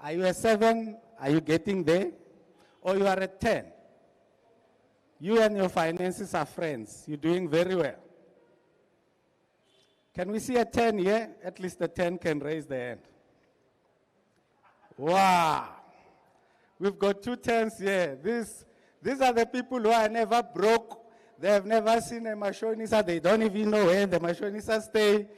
Are you a 7? Are you getting there? Or you are a 10? You and your finances are friends. You're doing very well. Can we see a 10 here? At least the 10 can raise their hand. Wow. We've got 2 10s here. These are the people who are never broke. They have never seen a mashonisa. They don't even know where the mashonisa stay.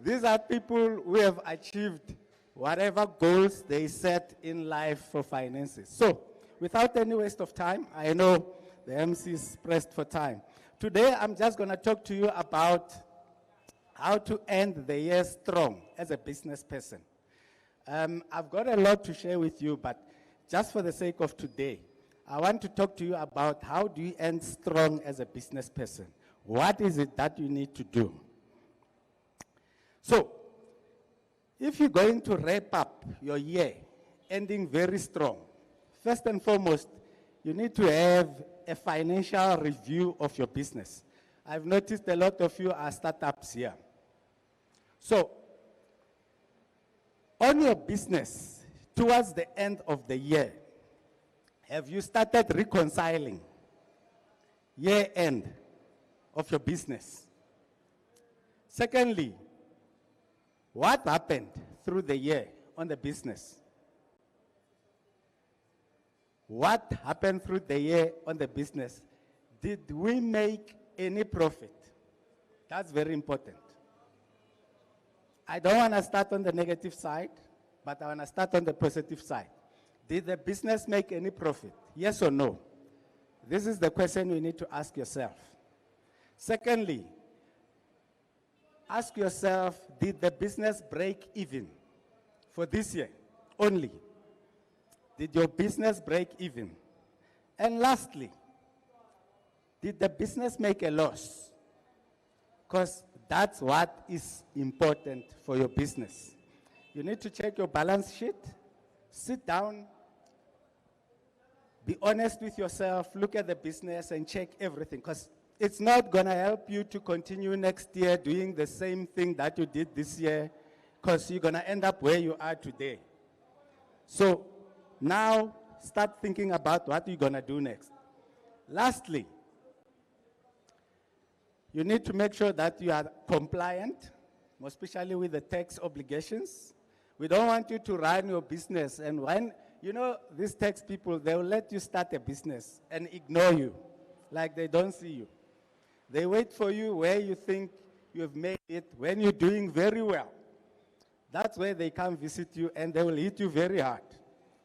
These are people who have achieved whatever goals they set in life for finances. So, without any waste of time, I know the MC is pressed for time. Today, I'm just going to talk to you about how to end the year strong as a business person. I've got a lot to share with you, but just for the sake of today, I want to talk to you about how do you end strong as a business person. What is it that you need to do? So, if you're going to wrap up your year ending very strong, first and foremost, you need to have a financial review of your business. I've noticed a lot of you are startups here. So, on your business, towards the end of the year, have you started reconciling year end of your business? Secondly, what happened through the year on the business? What happened through the year on the business? Did we make any profit? That's very important. I don't want to start on the negative side, but I want to start on the positive side. Did the business make any profit? Yes or no? This is the question you need to ask yourself. Secondly, ask yourself, did the business break even for this year only? Did your business break even? And lastly, did the business make a loss? Because that's what is important for your business. You need to check your balance sheet, sit down, be honest with yourself, look at the business and check everything, because it's not going to help you to continue next year doing the same thing that you did this year, because you're going to end up where you are today. So now start thinking about what you're going to do next. Lastly, you need to make sure that you are compliant, especially with the tax obligations. We don't want you to run your business, and when, you know, these tax people, they will let you start a business and ignore you, like they don't see you. They wait for you where you think you've made it, when you're doing very well. That's where they come visit you, and they will hit you very hard.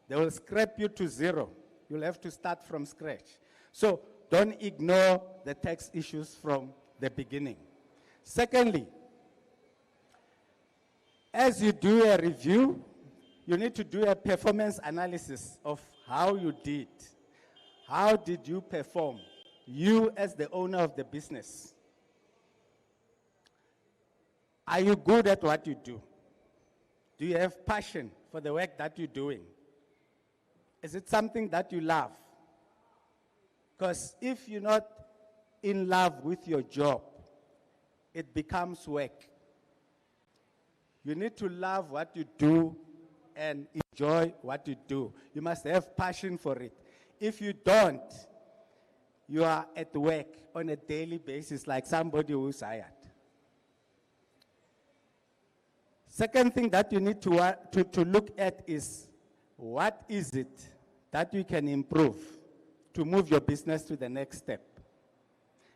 They will scrape you to zero. You'll have to start from scratch. So don't ignore the tax issues from the beginning. Secondly, as you do a review, you need to do a performance analysis of how you did. How did you perform? You as the owner of the business. Are you good at what you do? Do you have passion for the work that you're doing? Is it something that you love? Because if you're not in love with your job, it becomes work. You need to love what you do and enjoy what you do. You must have passion for it. If you don't, you are at work on a daily basis like somebody who's hired. Second thing that you need to look at is, what is it that you can improve to move your business to the next step?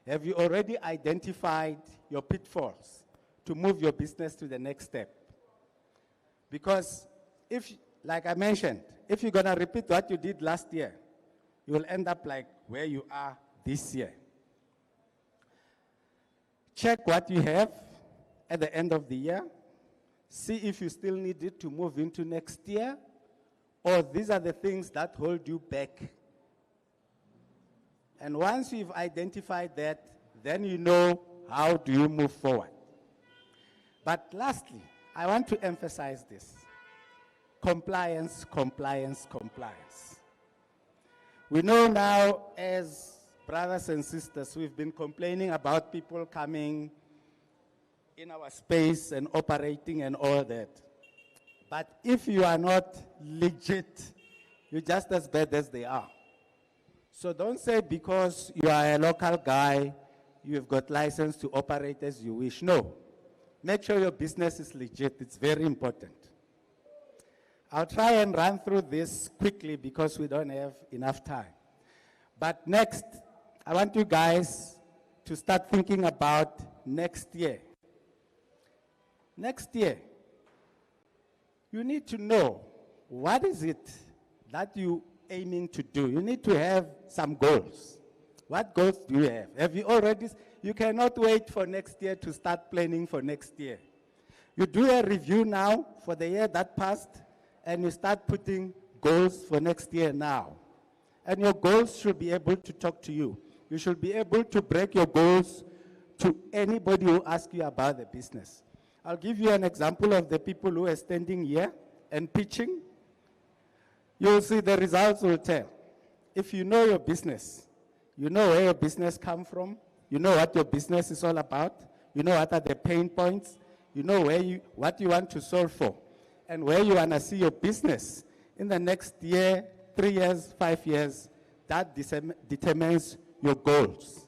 Have you already identified your pitfalls to move your business to the next step? Because if, like I mentioned, if you're going to repeat what you did last year, you will end up like where you are this year. Check what you have at the end of the year. See if you still need it to move into next year, or these are the things that hold you back. And once you've identified that, then you know how do you move forward. But lastly, I want to emphasize this. Compliance, compliance, compliance. We know now as brothers and sisters, we've been complaining about people coming in our space and operating and all that. But if you are not legit, you're just as bad as they are. So don't say because you are a local guy, you've got license to operate as you wish. No. Make sure your business is legit. It's very important. I'll try and run through this quickly because we don't have enough time. But next, I want you guys to start thinking about next year. Next year, you need to know what is it that you're aiming to do. You need to have some goals. What goals do you have? Have you already? You cannot wait for next year to start planning for next year. You do a review now for the year that passed, and you start putting goals for next year now. And your goals should be able to talk to you. You should be able to break your goals to anybody who asks you about the business. I'll give you an example of the people who are standing here and pitching. You'll see the results will tell. If you know your business, you know where your business comes from, you know what your business is all about, you know what are the pain points, you know what you want to solve for, and where you want to see your business in the next year, 3 years, 5 years. That determines your goals.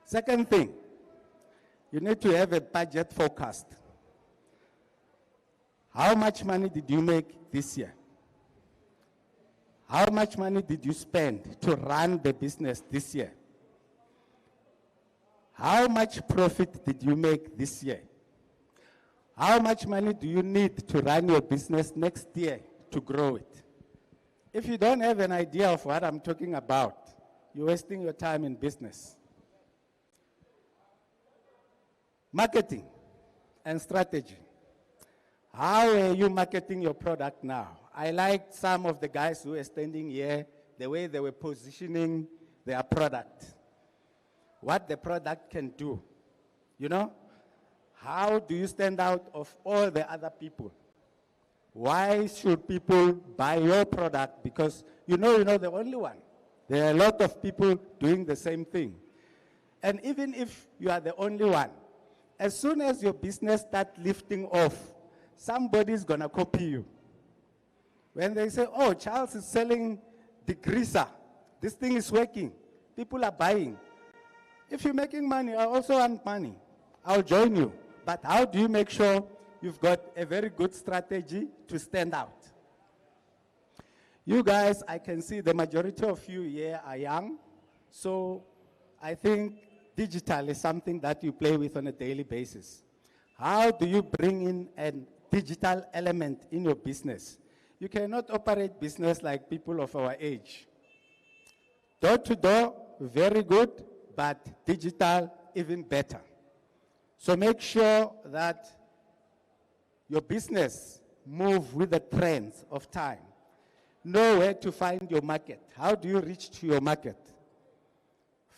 Second thing, you need to have a budget forecast. How much money did you make this year? How much money did you spend to run the business this year? How much profit did you make this year? How much money do you need to run your business next year to grow it? If you don't have an idea of what I'm talking about, you're wasting your time in business. Marketing and strategy. How are you marketing your product now? I liked some of the guys who are standing here, the way they were positioning their product. What the product can do. You know? How do you stand out of all the other people? Why should people buy your product? Because you're not the only one. There are a lot of people doing the same thing. And even if you are the only one, as soon as your business starts lifting off, somebody's going to copy you. When they say, oh, Charles is selling degreaser, this thing is working, people are buying. If you're making money, I also want money. I'll join you. But how do you make sure you've got a very good strategy to stand out? You guys, I can see the majority of you here are young, so I think digital is something that you play with on a daily basis. How do you bring in a digital element in your business? You cannot operate business like people of our age. Door to door, very good, but digital, even better. So make sure that your business moves with the trends of time. Know where to find your market. How do you reach to your market?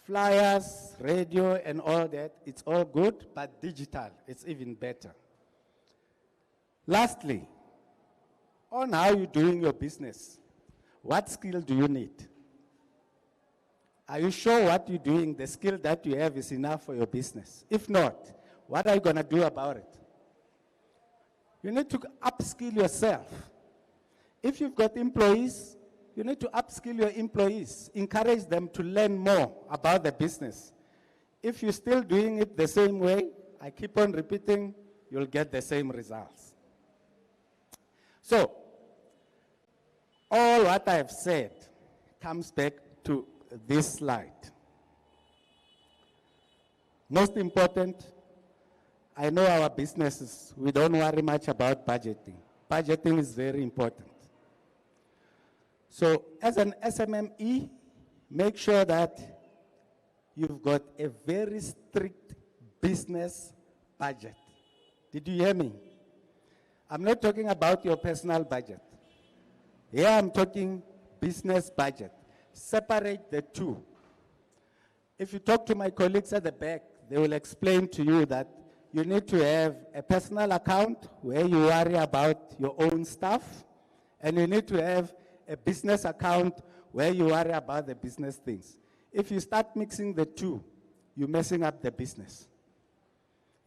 Flyers, radio, and all that, it's all good, but digital, it's even better. Lastly, on how you're doing your business, what skill do you need? Are you sure what you're doing, the skill that you have is enough for your business? If not, what are you going to do about it? You need to upskill yourself. If you've got employees, you need to upskill your employees. Encourage them to learn more about the business. If you're still doing it the same way, I keep on repeating, you'll get the same results. So, all what I've said comes back to this slide. Most important, I know our businesses, we don't worry much about budgeting. Budgeting is very important. So as an SMME, make sure that you've got a very strict business budget. Did you hear me? I'm not talking about your personal budget. Here I'm talking business budget. Separate the two. If you talk to my colleagues at the back, they will explain to you that you need to have a personal account where you worry about your own stuff, and you need to have a business account where you worry about the business things. If you start mixing the two, you're messing up the business.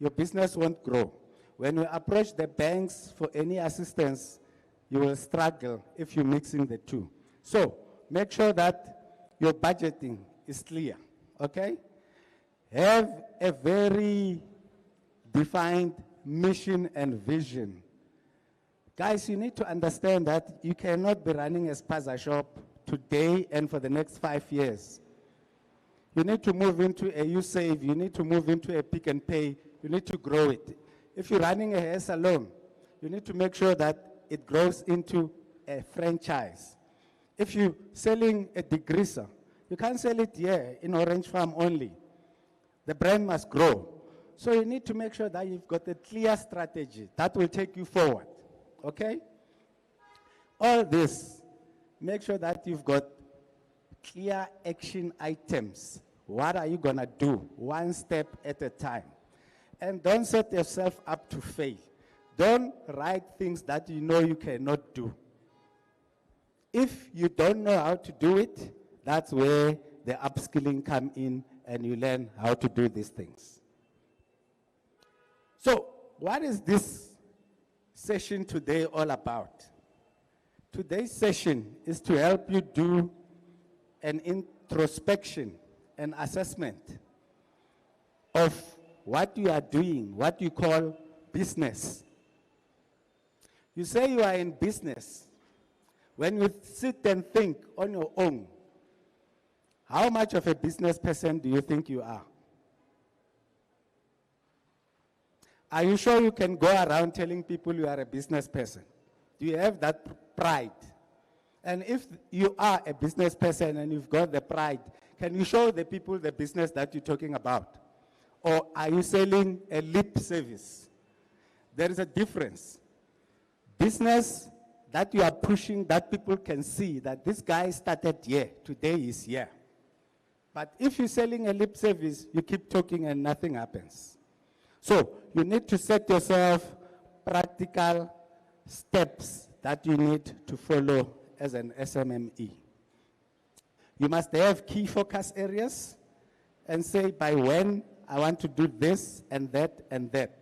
Your business won't grow. When you approach the banks for any assistance, you will struggle if you're mixing the two. So make sure that your budgeting is clear, okay? Have a very defined mission and vision. Guys, you need to understand that you cannot be running a spaza shop today and for the next 5 years. You need to move into a U-Save, you need to move into a Pick and Pay, you need to grow it. If you're running a hair salon, you need to make sure that it grows into a franchise. If you're selling a degreaser, you can't sell it here in Orange Farm only. The brand must grow. So you need to make sure that you've got a clear strategy that will take you forward, okay? All this, make sure that you've got clear action items. What are you gonna do? One step at a time. And don't set yourself up to fail. Don't write things that you know you cannot do. If you don't know how to do it, that's where the upskilling come in and you learn how to do these things. So, what is this session today all about? Today's session is to help you do an introspection, an assessment of what you are doing, what you call business. You say you are in business. When you sit and think on your own, how much of a business person do you think you are? Are you sure you can go around telling people you are a business person? Do you have that pride? And if you are a business person and you've got the pride, can you show the people the business that you're talking about? Or are you selling a lip service? There is a difference. Business that you are pushing, that people can see that this guy started here, today is here. But if you're selling a lip service, you keep talking and nothing happens. So you need to set yourself practical steps that you need to follow as an SMME. You must have key focus areas and say by when I want to do this and that and that.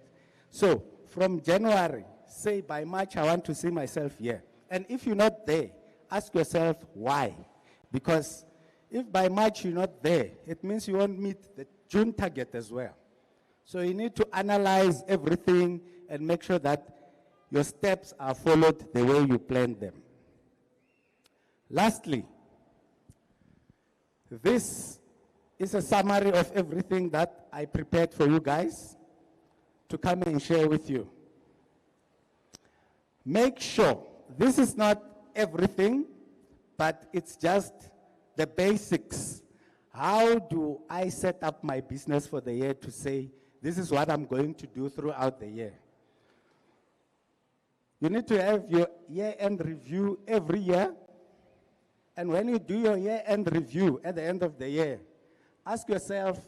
So from January, say by March I want to see myself here. And if you're not there, ask yourself why. Because if by March you're not there, it means you won't meet the June target as well. So you need to analyze everything and make sure that your steps are followed the way you planned them. Lastly, this is a summary of everything that I prepared for you guys to come and share with you. Make sure this is not everything, but it's just the basics. How do I set up my business for the year to say, this is what I'm going to do throughout the year? You need to have your year-end review every year. And when you do your year-end review at the end of the year, ask yourself,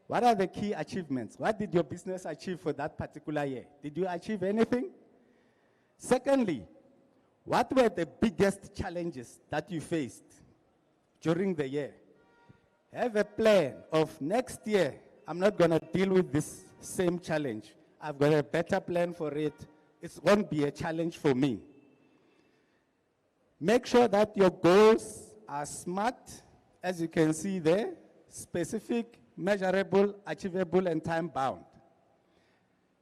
what are the key achievements? What did your business achieve for that particular year? Did you achieve anything? Secondly, what were the biggest challenges that you faced during the year? Have a plan of next year, I'm not going to deal with this same challenge. I've got a better plan for it. It won't be a challenge for me. Make sure that your goals are SMART, as you can see there, specific, measurable, achievable, and time-bound.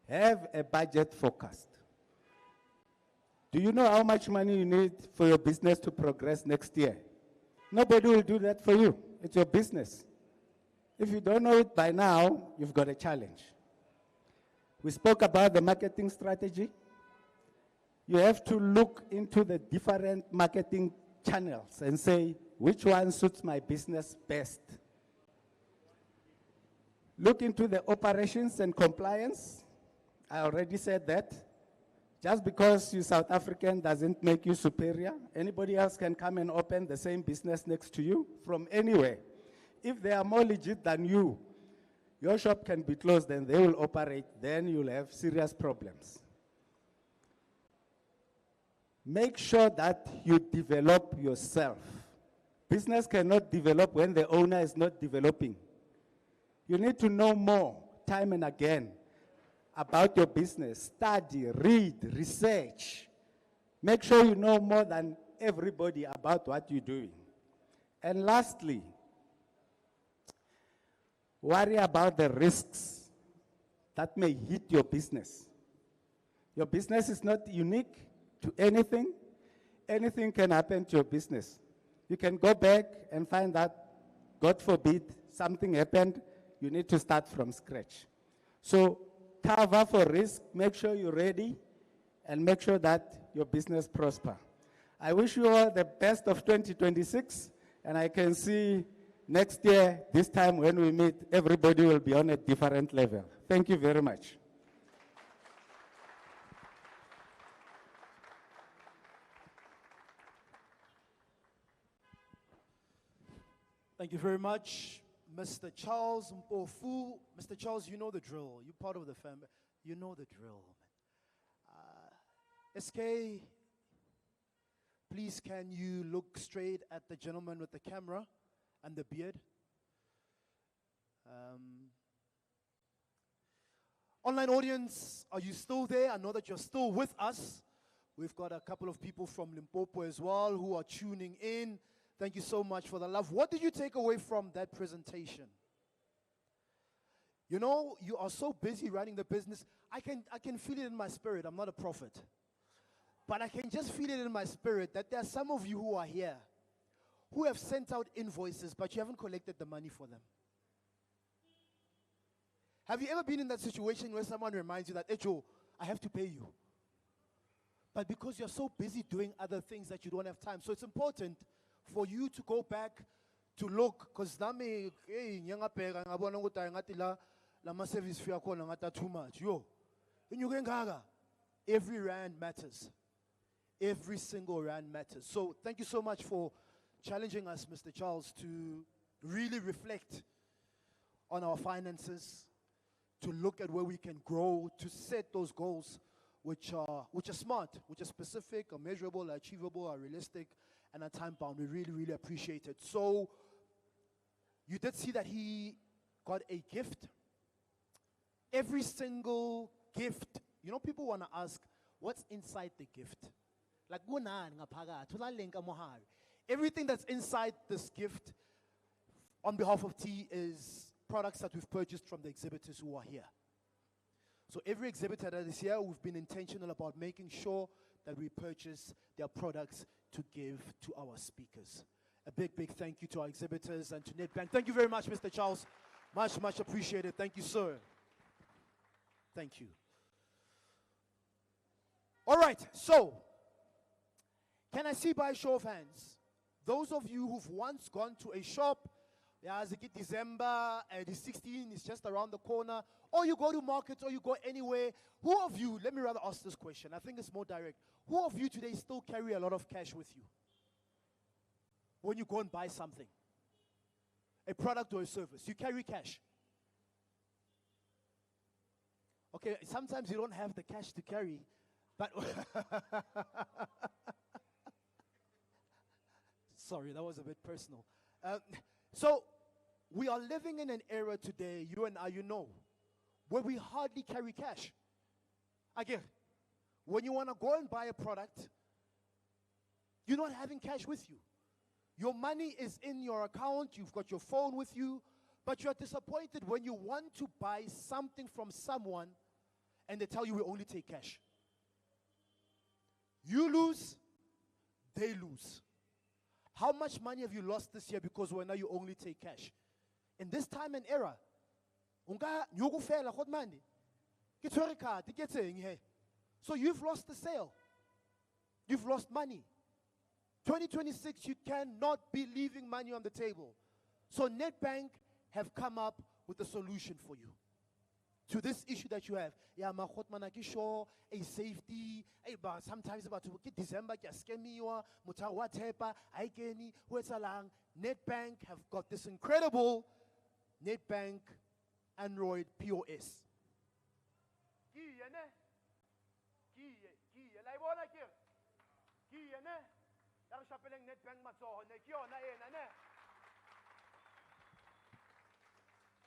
Have a budget forecast. Do you know how much money you need for your business to progress next year? Nobody will do that for you. It's your business. If you don't know it by now, you've got a challenge. We spoke about the marketing strategy. You have to look into the different marketing channels and say, which one suits my business best? Look into the operations and compliance. I already said that. Just because you're South African doesn't make you superior. Anybody else can come and open the same business next to you from anywhere. If they are more legit than you, your shop can be closed and they will operate, then you'll have serious problems. Make sure that you develop yourself. Business cannot develop when the owner is not developing. You need to know more, time and again, about your business. Study, read, research. Make sure you know more than everybody about what you're doing. And lastly, worry about the risks that may hit your business. Your business is not unique to anything. Anything can happen to your business. You can go back and find that, God forbid, something happened, you need to start from scratch. So cover for risk, make sure you're ready, and make sure that your business prosper. I wish you all the best of 2026, and I can see next year, this time when we meet, everybody will be on a different level. Thank you very much. Thank you very much, Mr. Charles Mpofu. Mr. Charles, you know the drill. You're part of the family. You know the drill. SK, please can you look straight at the gentleman with the camera and the beard? Online audience, are you still there? I know that you're still with us. We've got a couple of people from Limpopo as well who are tuning in. Thank you so much for the love. What did you take away from that presentation? You know, you are so busy running the business. I can feel it in my spirit. I'm not a prophet. But I can just feel it in my spirit that there are some of you who are here who have sent out invoices, but you haven't collected the money for them. Have you ever been in that situation where someone reminds you that, Echo, I have to pay you? But because you're so busy doing other things that you don't have time. So it's important for you to go back to look, because nami ngiyangabheka ngabona ukuthi ngathi la service fee akhona ngathi too much. Yo, every rand matters. Every single rand matters. So thank you so much for challenging us, Mr. Charles, to really reflect on our finances, to look at where we can grow, to set those goals which are smart, which are specific, are measurable, are achievable, are realistic, and are time-bound. We really, really appreciate it. So you did see that he got a gift. Every single gift, you know, people want to ask, what's inside the gift? Like, everything that's inside this gift, on behalf of T, is products that we've purchased from the exhibitors who are here. So every exhibitor that is here, we've been intentional about making sure that we purchase their products to give to our speakers. A big, big thank you to our exhibitors and to Nedbank. Thank you very much, Mr. Charles. Much, much appreciated. Thank you, sir. Thank you. All right, so can I see by show of hands, those of you who've once gone to a shop, as it December, the 16th is just around the corner, or you go to markets, or you go anywhere, who of you, let me rather ask this question, I think it's more direct, who of you today still carry a lot of cash with you when you go and buy something, a product or a service? You carry cash. Okay, sometimes you don't have the cash to carry, but sorry, that was a bit personal. So we are living in an era today, you and I, you know, where we hardly carry cash. Again, when you want to go and buy a product, you're not having cash with you. Your money is in your account, you've got your phone with you, but you're disappointed when you want to buy something from someone and they tell you we only take cash. You lose, they lose. How much money have you lost this year because now you only take cash? In this time and era, unga nyugu fela khot mandi. Ke tshwere card, ke tseng he. So you've lost the sale. You've lost money. 2026, you cannot be leaving money on the table. So Nedbank have come up with a solution for you to this issue that you have. Yeah, ma khot manaki sure a safety, but sometimes about to get December kya skemiwa, muta wa tepa, aikeni, wetsalang. Nedbank have got this incredible Nedbank Android POS.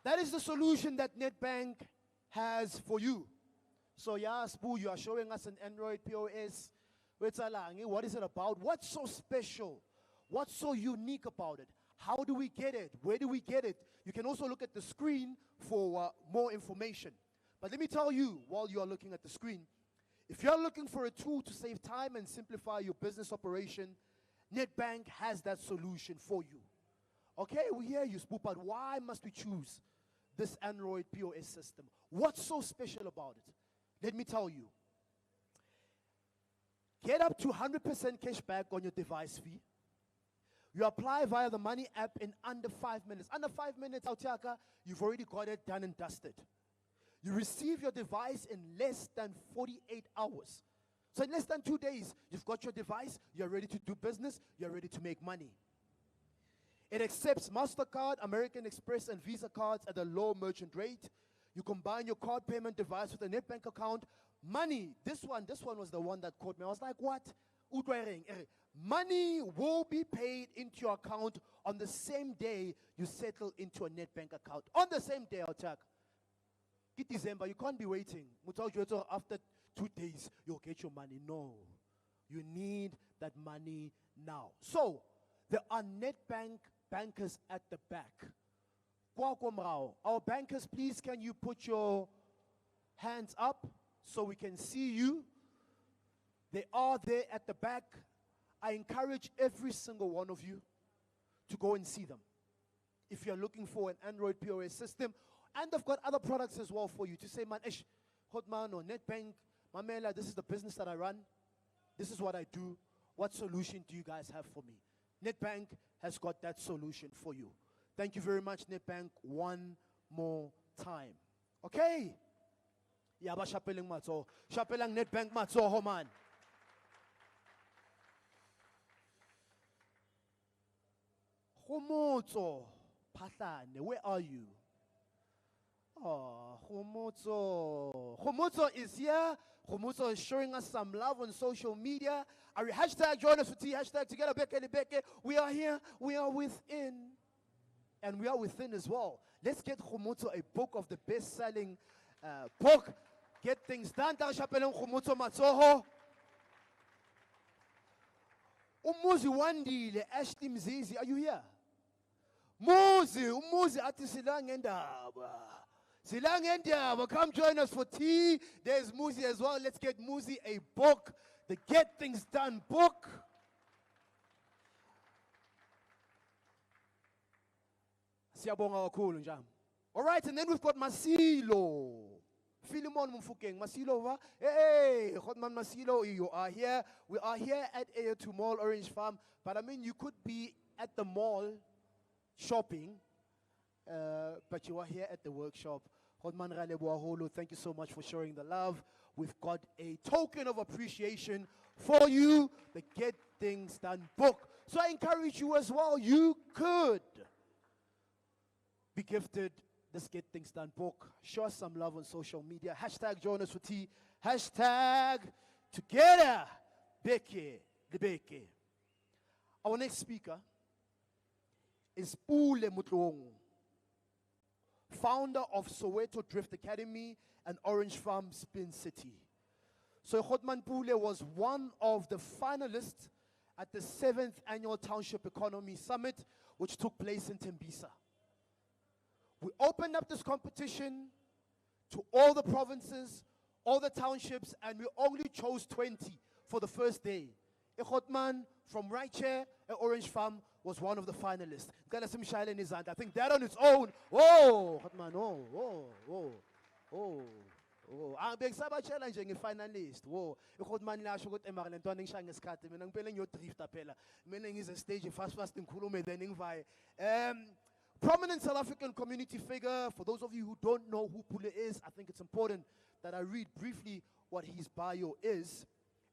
That is the solution that Nedbank has for you. So yeah, Spoo, you are showing us an Android POS. What is it about? What's so special? What's so unique about it? How do we get it? Where do we get it? You can also look at the screen for more information. But let me tell you, while you are looking at the screen, if you're looking for a tool to save time and simplify your business operation, Nedbank has that solution for you. Okay, we hear you, Spoo, but why must we choose this Android POS system? What's so special about it? Let me tell you. Get up to 100% cash back on your device fee. You apply via the Money app in under 5 minutes. Under 5 minutes, Autiaka, you've already got it done and dusted. You receive your device in less than 48 hours. So in less than 2 days, you've got your device, you're ready to do business, you're ready to make money. It accepts Mastercard, American Express, and Visa cards at a low merchant rate. You combine your card payment device with a Nedbank account. Money, this one was the one that caught me. I was like, what? Money will be paid into your account on the same day you settle into a Nedbank account. On the same day, I'll check. Get December, you can't be waiting. After 2 days, you'll get your money. No. You need that money now. So, there are Nedbank bankers at the back. Our bankers, please, can you put your hands up so we can see you? They are there at the back. I encourage every single one of you to go and see them. If you're looking for an Android POS system, and they've got other products as well for you to say, man, Hotman or Nedbank, Mamela, this is the business that I run. This is what I do. What solution do you guys have for me? Nedbank has got that solution for you. Thank you very much, Nedbank, one more time. Okay? Yaba shapelang matso. Shapelang Nedbank matso, homan. Homotso Patlane, where are you? Oh, Homotso is here. Homotso is showing us some love on social media. Hashtag join us for tea, hashtag together beke. We are here, we are within. And we are within as well. Let's get Homotso a book of the best-selling book. Get things done. Homotso Matsoho. Umuzi Wandile, Ashley Mzizi, are you here? Umuzi ati Silangendaba. Come join us for tea. There's Muzi as well. Let's get Muzi a book. The Get Things Done book. All right, and then we've got Masilo. Philemon Mufukeng. Masilo, hey, Hotman Masilo, you are here. We are here at A2 Mall, Orange Farm. But I mean, you could be at the mall shopping, but you are here at the workshop. Hotman Raleboaholo, thank you so much for showing the love. We've got a token of appreciation for you, the Get Things Done book. So I encourage you as well, you could be gifted this Get Things Done book. Show us some love on social media. Hashtag join us for tea. Hashtag together Beke the Beke. Our next speaker is Pule Mutlong, founder of Soweto Drift Academy and Orange Farm Spin City. So Hotman Pule was one of the finalists at the 7th Annual Township Economy Summit, which took place in Tembisa. We opened up this competition to all the provinces, all the townships, and we only chose 20 for the first day. Hotman, from right here at Orange Farm, was one of the finalists. Ngicela simshayele izandla. I think that on its own, oh, hot man, bengisabatshela nje ngi-finalist. Wo, uHotman lasho ukuthi emara le ntwana ngishaya ngesikhathi mina ngipele ngiyodrifta phela. Mina ngize stage fast ngikhulume then ngivaye. Prominent South African community figure. For those of you who don't know who Pule is, I think it's important that I read briefly what his bio is.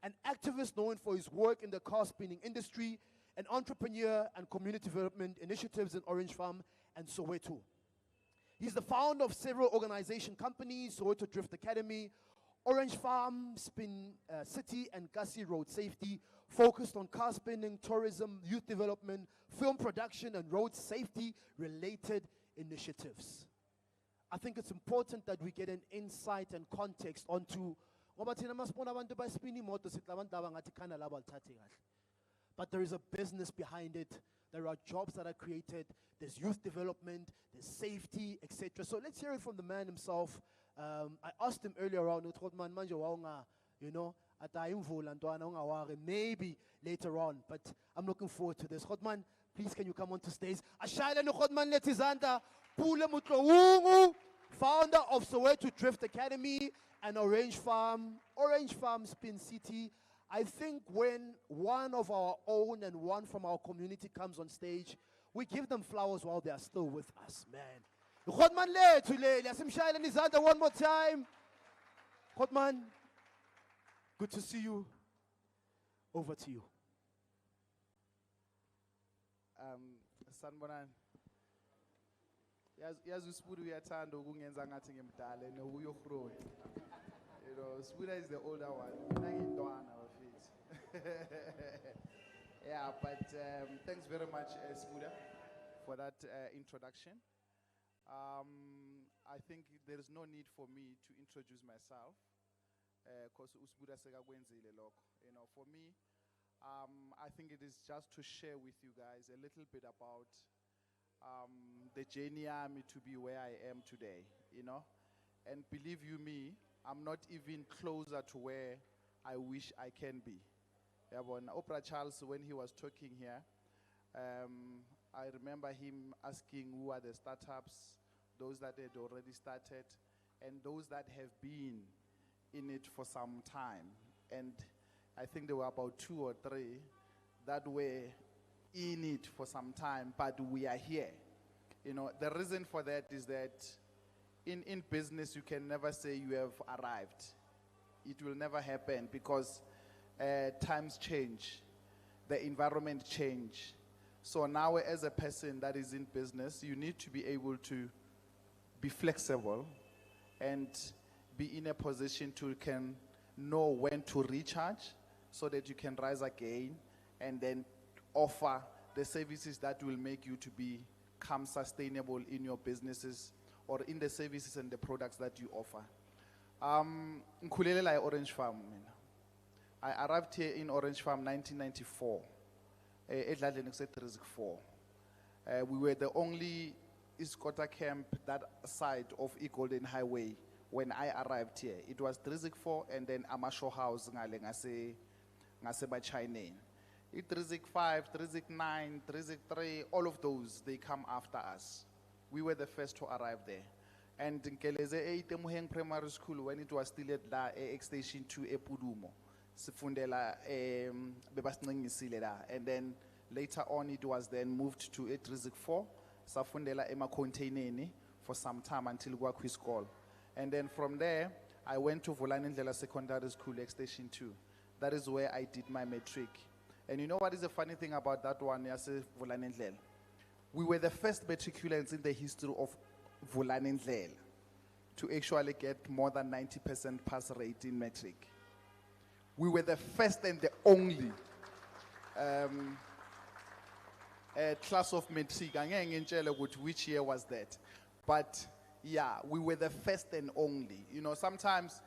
An activist known for his work in the car spinning industry, an entrepreneur and community development initiatives in Orange Farm and Soweto. He's the founder of several organization companies, Soweto Drift Academy, Orange Farm, Spin City, and Gussie Road Safety, focused on car spinning, tourism, youth development, film production, and road safety-related initiatives. I think it's important that we get an insight and context onto but there is a business behind it. There are jobs that are created. There's youth development. There's safety, etc. So let's hear it from the man himself. I asked him earlier on, you know, maybe later on. But I'm looking forward to this. Hotman, please can you come on to stage? Ashayla no Hotman letizanda Pule Mutlo, founder of Soweto Drift Academy and Orange Farm Spin City. I think when one of our own and one from our community comes on stage, we give them flowers while they are still with us, man. Godman one more time. Godman, good to see you. Over to you. Sanbonan. Yazi uSibudu uyathanda ukungenza ngathi ngimdala nokuyokhroya. You know, Spuda is the older one. Yeah, but thanks very much, Spuda, for that introduction. I think there is no need for me to introduce myself, because Usbuda sekakwenzile lokho. You know, for me, I think it is just to share with you guys a little bit about the journey army to be where I am today. You know, and believe you me, I'm not even closer to where I wish I can be. Oprah Charles, when he was talking here, I remember him asking who are the startups, those that had already started, and those that have been in it for some time. And I think there were about 2 or 3 that were in it for some time, but we are here. You know, the reason for that is that in business, you can never say you have arrived. It will never happen because times change, the environment change. So now as a person that is in business, you need to be able to be flexible and be in a position to can know when to recharge so that you can rise again and then offer the services that will make you to become sustainable in your businesses or in the services and the products that you offer. Nkhulele Orange Farm. I arrived here in Orange Farm 1994. We were the only escorter camp that side of Golden Highway when I arrived here. It was 304 and then Amasho House ngase Bachine. 305, 309, 303, all of those, they come after us. We were the first to arrive there. And in Keleze Temuheng Primary School, when it was still at La Extension 2 Epudumo, Sifundela Bebasningisile. And then later on, it was then moved to 304, Safundela Emma Containeni for some time until Gwakwi School. And then from there, I went to Volanindlela Secondary School, Extension 2. That is where I did my matric. And you know what is the funny thing about that one, Yase Volanindlela? We were the first matriculants in the history of Volanindlela to actually get more than 90% pass rate in matric. We were the first and the only class of matric. I can't tell which year was that. But yeah, we were the first and only. You know, sometimes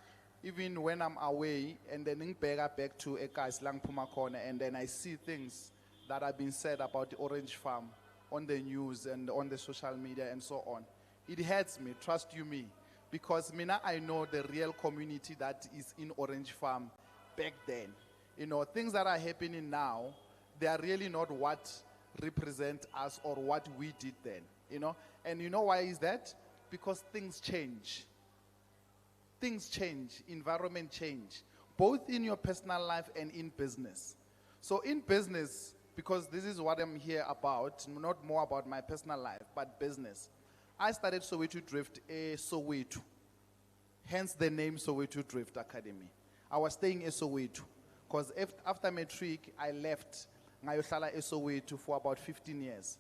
even when I'm away and then back to Ekas Lang Pumakona and then I see things that have been said about the Orange Farm on the news and on the social media and so on. It hurts me, trust you me, because I know the real community that is in Orange Farm back then. You know, things that are happening now, they are really not what represent us or what we did then, you know. And you know why is that? Because things change. Things change, environment change, both in your personal life and in business. So in business, because this is what I'm here about, not more about my personal life, but business. I started Soweto Drift a Soweto, hence the name Soweto Drift Academy. I was staying in Soweto, because after matric, I left Ngayoshala Soweto for about 15 years.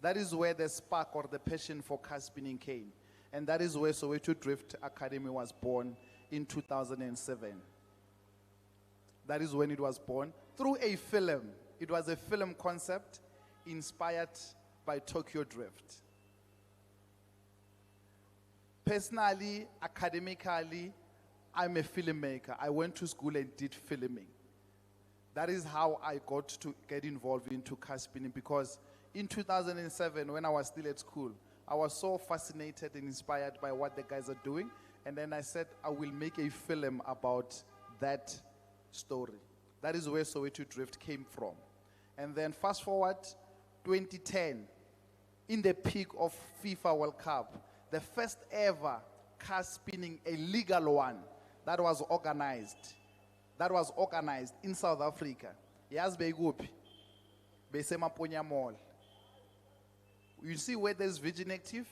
That is where the spark or the passion for car spinning came. And that is where Soweto Drift Academy was born in 2007. That is when it was born through a film. It was a film concept inspired by Tokyo Drift. Personally, academically, I'm a filmmaker. I went to school and did filming. That is how I got to get involved into car spinning, because in 2007, when I was still at school, I was so fascinated and inspired by what the guys are doing. And then I said, I will make a film about that story. That is where Soweto Drift came from. And then fast forward, 2010, in the peak of FIFA World Cup, the first ever car spinning, a legal one, that was organized in South Africa. Yes, Begupi, Besemaponya Mall. You see where there's Virgin Active?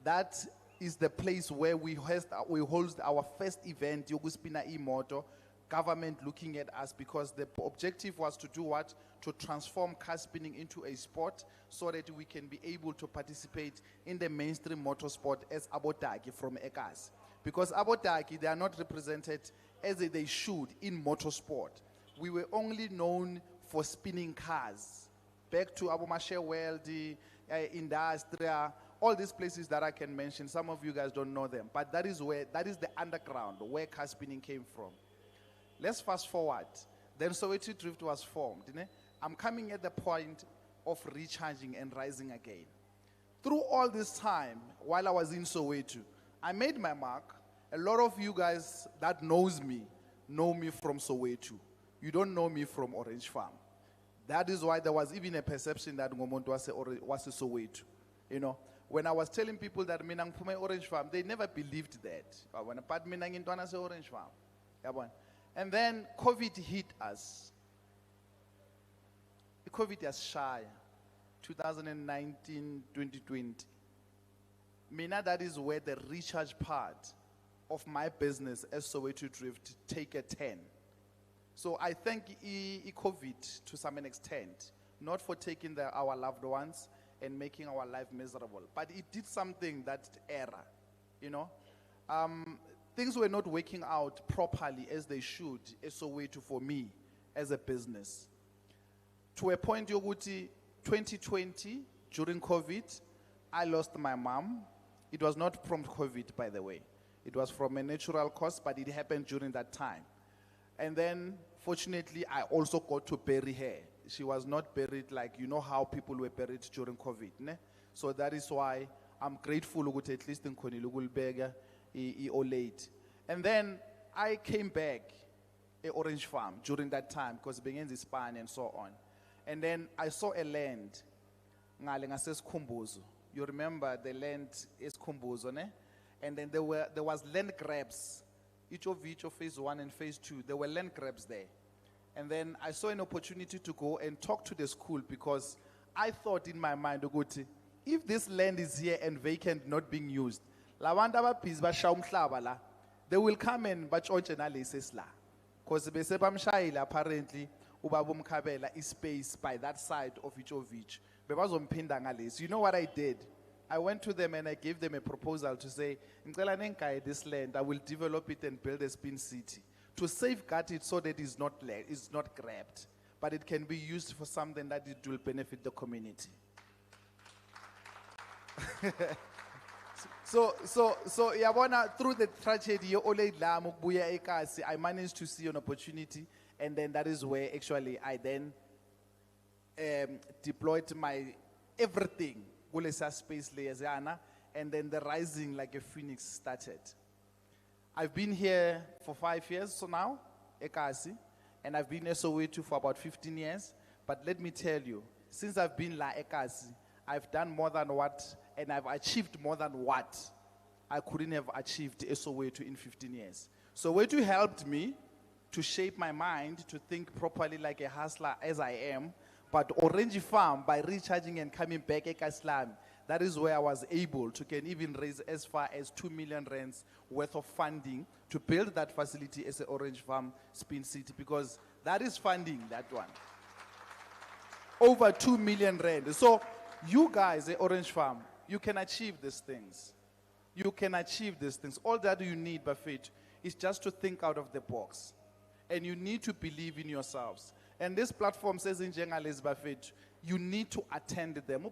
That is the place where we host our first event, Yoguspina E-Moto, government looking at us, because the objective was to do what? To transform car spinning into a sport so that we can be able to participate in the mainstream motorsport as Abotaki from Ekas. Because Abotaki, they are not represented as they should in motorsport. We were only known for spinning cars. Back to Abomashe World, Industria, all these places that I can mention. Some of you guys don't know them, but that is the underground where car spinning came from. Let's fast forward. Then Soweto Drift was formed. I'm coming at the point of recharging and rising again. Through all this time, while I was in Soweto, I made my mark. A lot of you guys that know me from Soweto. You don't know me from Orange Farm. That is why there was even a perception that Ngomuntu was a Soweto. You know, when I was telling people that Minang Pume Orange Farm, they never believed that. But when I Minang in Orange Farm. And then COVID hit us. COVID was shy, 2019, 2020. Mina, that is where the recharge part of my business as Soweto Drift take a 10. So I thank COVID to some extent, not for taking our loved ones and making our life miserable, but it did something that era, you know. Things were not working out properly as they should as Soweto for me as a business. To a point, Yoguti, 2020, during COVID, I lost my mom. It was not from COVID, by the way. It was from a natural cause, but it happened during that time. And then, fortunately, I also got to bury her. She was not buried like, you know how people were buried during COVID. Ne? So that is why I'm grateful at least in Konilugulbega, late. And then I came back at Orange Farm during that time because being in Spain and so on. And then I saw a land, you remember the land is Kumbuzo, ne? And then there was land grabs. Each of phase 1 and phase 2, there were land grabs there. And then I saw an opportunity to go and talk to the school because I thought in my mind, if this land is here and vacant, not being used, they will come and because apparently is space by that side of each. You know what I did? I went to them and I gave them a proposal to say, this land, I will develop it and build a spin city to safeguard it so that it's not grabbed, but it can be used for something that it will benefit the community. So Yabona, through the tragedy, I managed to see an opportunity, and then that is where actually I then deployed my everything. Space layers, and then the rising like a phoenix started. I've been here for 5 years so now, Ekasi, and I've been in Soweto for about 15 years. But let me tell you, since I've been la ekasi, I've done more than what, and I've achieved more than what I couldn't have achieved Soweto in 15 years. So Soweto helped me to shape my mind, to think properly like a hustler as I am. But Orange Farm, by recharging and coming back Ekaslam, that is where I was able to can even raise as far as 2 million rands worth of funding to build that facility as an Orange Farm Spin City, because that is funding, that one. Over 2 million rand. So you guys at Orange Farm, you can achieve these things. You can achieve these things. All that you need, Buffett, is just to think out of the box. And you need to believe in yourselves. And this platform says in Jengales Buffett, you need to attend them.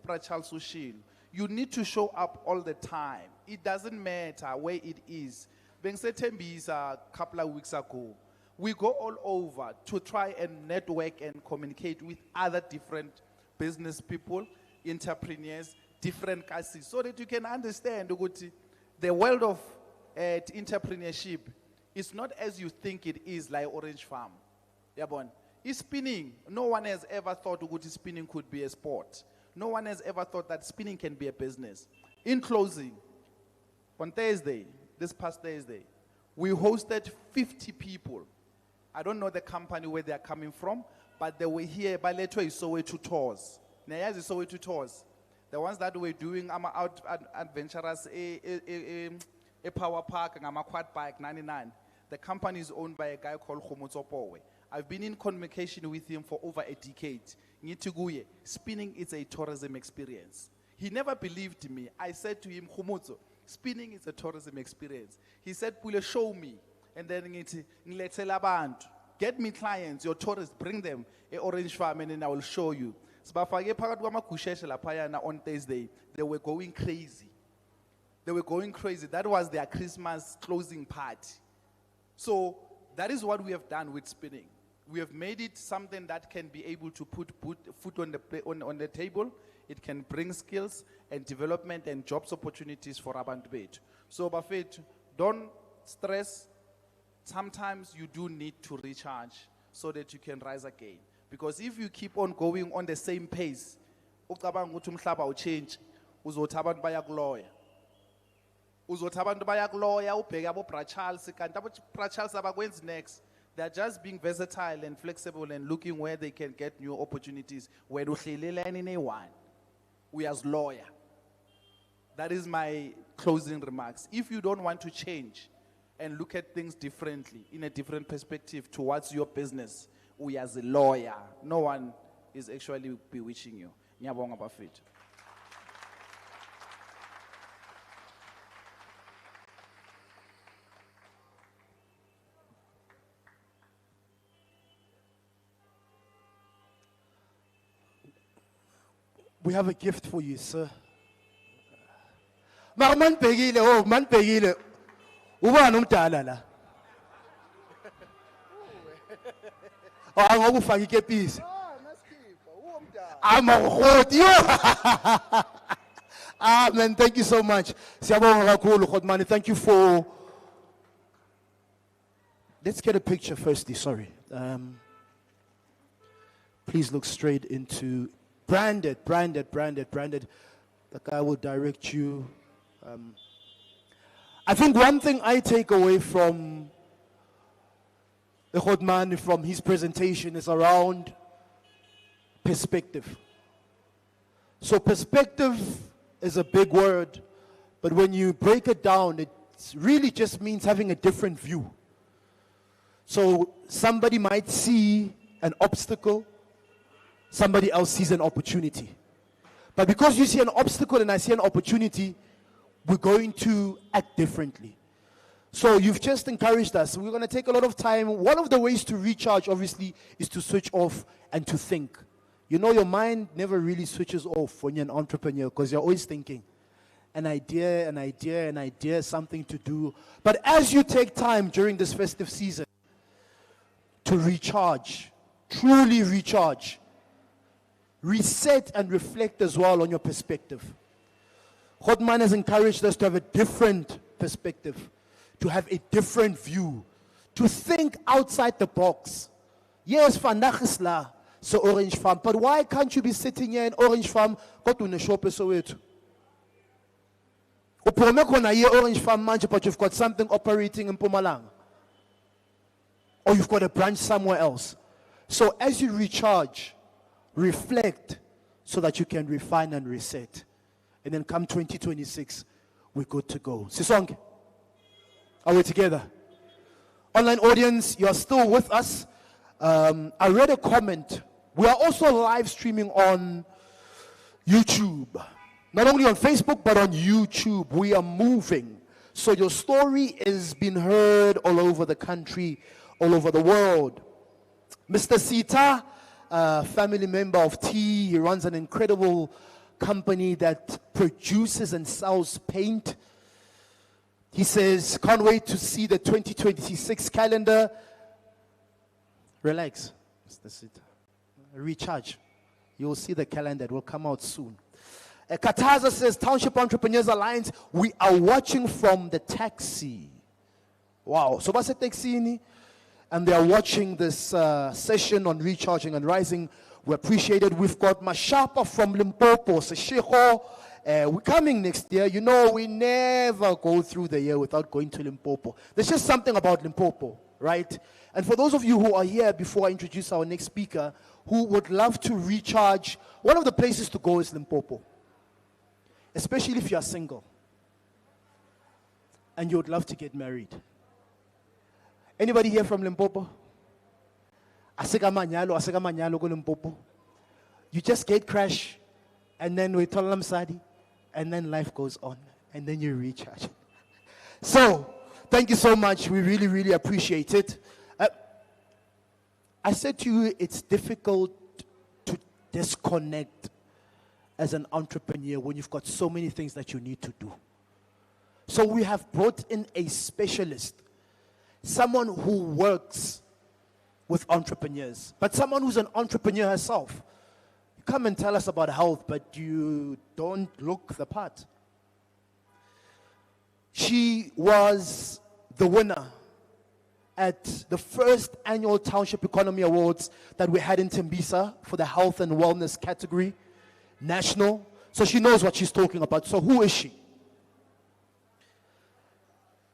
You need to show up all the time. It doesn't matter where it is. Being said a couple of weeks ago, we go all over to try and network and communicate with other different business people, entrepreneurs, different cases, so that you can understand the world of entrepreneurship is not as you think it is, like Orange Farm. It's spinning. No one has ever thought spinning could be a sport. No one has ever thought that spinning can be a business. In closing, on Thursday, this past Thursday, we hosted 50 people. I don't know the company where they are coming from, but they were here by Leto Soweto tours. Naya is Soweto tours. The ones that were doing out adventurous a power park and a quad bike 99. The company is owned by a guy called Khomotsopowe. I've been in communication with him for over a decade. Ngitiguye, spinning is a tourism experience. He never believed me. I said to him, Khomotso, spinning is a tourism experience. He said, Pule, show me. And then get me clients, your tourists, bring them a Orange Farm, and then I will show you. On Thursday, they were going crazy. They were going crazy. That was their Christmas closing party. So that is what we have done with spinning. We have made it something that can be able to put food on the table. It can bring skills and development and jobs opportunities for Abantu Bethu. So Buffett, don't stress. Sometimes you do need to recharge so that you can rise again. Because if you keep on going on the same pace, will change. Next. They're just being versatile and flexible and looking where they can get new opportunities. We as lawyer. That is my closing remarks. If you don't want to change and look at things differently, in a different perspective towards your business, we as a lawyer, no one is actually bewitching you. Ngiyabonga Buffett. We have a gift for you, sir. Man pegile, oh man pegile. Uba nomdala la. Oh, angokufaka ikepisi. I'm a hot. Ah man, thank you so much. Siyabonga kakhulu Khotmani. Thank you for. Let's get a picture firstly, sorry. Please look straight into branded. The guy will direct you. I think one thing I take away from the Khotmani, from his presentation, is around perspective. So perspective is a big word, but when you break it down, it really just means having a different view. So somebody might see an obstacle, somebody else sees an opportunity. But because you see an obstacle and I see an opportunity, we're going to act differently. So you've just encouraged us. We're going to take a lot of time. One of the ways to recharge, obviously, is to switch off and to think. You know, your mind never really switches off when you're an entrepreneur because you're always thinking. An idea, something to do. But as you take time during this festive season to recharge, truly recharge, reset and reflect as well on your perspective. Khotmani has encouraged us to have a different perspective, to have a different view, to think outside the box. Yes, vandag is la. So Orange Farm. But why can't you be sitting here in Orange Farm? Go to the shop so it. Orange Farm manje, but you've got something operating in Mpumalanga. Or you've got a branch somewhere else. So as you recharge, reflect so that you can refine and reset. And then come 2026, we're good to go. Sisonke, are we together? Online audience, you're still with us. I read a comment. We are also live streaming on YouTube. Not only on Facebook, but on YouTube. We are moving. So your story is being heard all over the country, all over the world. Mr. Sita, family member of T, he runs an incredible company that produces and sells paint. He says, can't wait to see the 2026 calendar. Relax, Mr. Sita. Recharge. You'll see the calendar. It will come out soon. Kataza says, Township Entrepreneurs Alliance, we are watching from the taxi. Wow. So what's a taxi? And they are watching this session on recharging and rising. We appreciate it. We've got Mashapa from Limpopo. Seshego, we're coming next year. You know, we never go through the year without going to Limpopo. There's just something about Limpopo, right? And for those of you who are here before I introduce our next speaker, who would love to recharge, one of the places to go is Limpopo. Especially if you are single and you would love to get married. Anybody here from Limpopo? Asika manyalo go Limpopo. You just gate crash, and then we tell them sadi, and then life goes on, and then you recharge. So, thank you so much. We really, really appreciate it. I said to you, it's difficult to disconnect as an entrepreneur when you've got so many things that you need to do. So we have brought in a specialist, someone who works with entrepreneurs, but someone who's an entrepreneur herself. You come and tell us about health, but you don't look the part. She was the winner at the first annual Township Economy Awards that we had in Tembisa for the health and wellness category, national. So she knows what she's talking about. So who is she?